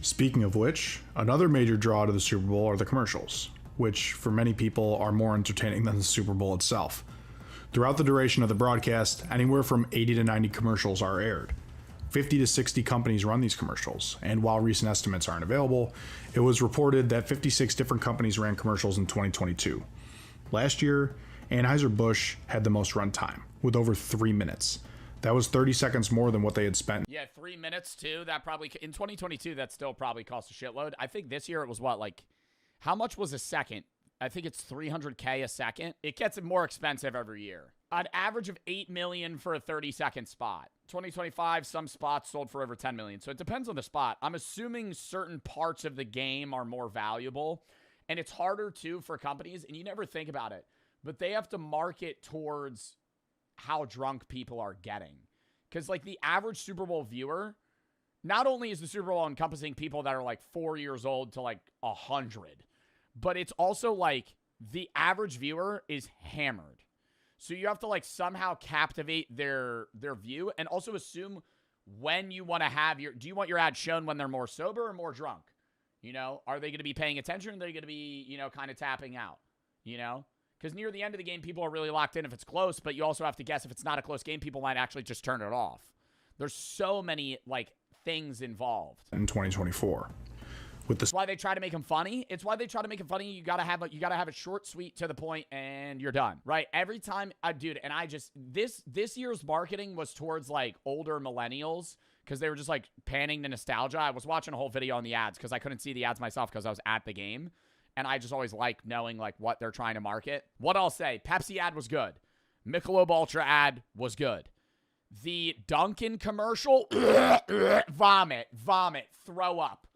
[SPEAKER 12] Speaking of which, another major draw to the Super Bowl are the commercials, which for many people are more entertaining than the Super Bowl itself. Throughout the duration of the broadcast, anywhere from 80 to 90 commercials are aired. 50 to 60 companies run these commercials, and while recent estimates aren't available, it was reported that 56 different companies ran commercials in 2022. Last year, Anheuser-Busch had the most run time, with over 3 minutes. That was 30 seconds more than what they had spent.
[SPEAKER 1] Yeah, 3 minutes too. That probably, in 2022, that still probably cost a shitload. I think this year it was what, like, how much was a second? I think it's $300K a second. It gets more expensive every year. An average of 8 million for a 30-second spot. 2025, some spots sold for over 10 million. So it depends on the spot. I'm assuming certain parts of the game are more valuable. And it's harder, too, for companies. And you never think about it. But they have to market towards how drunk people are getting. Because, like, the average Super Bowl viewer, not only is the Super Bowl encompassing people that are, like, 4 years old to, like, 100. But it's also, like, the average viewer is hammered. So you have to, like, somehow captivate their view and also assume when you want to have your... Do you want your ad shown when they're more sober or more drunk? You know? Are they going to be paying attention or are they going to be, you know, kind of tapping out? You know? Because near the end of the game, people are really locked in if it's close, but you also have to guess if it's not a close game, people might actually just turn it off. There's so many, like, things involved.
[SPEAKER 12] In 2024. With this,
[SPEAKER 1] it's why they try to make them funny. It's why they try to make them funny. You gotta have a short, sweet, to the point, and you're done, right? Every time, dude. And I just this year's marketing was towards like older millennials because they were just like panning the nostalgia. I was watching a whole video on the ads because I couldn't see the ads myself because I was at the game, and I just always like knowing like what they're trying to market. What I'll say, Pepsi ad was good. Michelob Ultra ad was good. The Dunkin' commercial, vomit, throw up.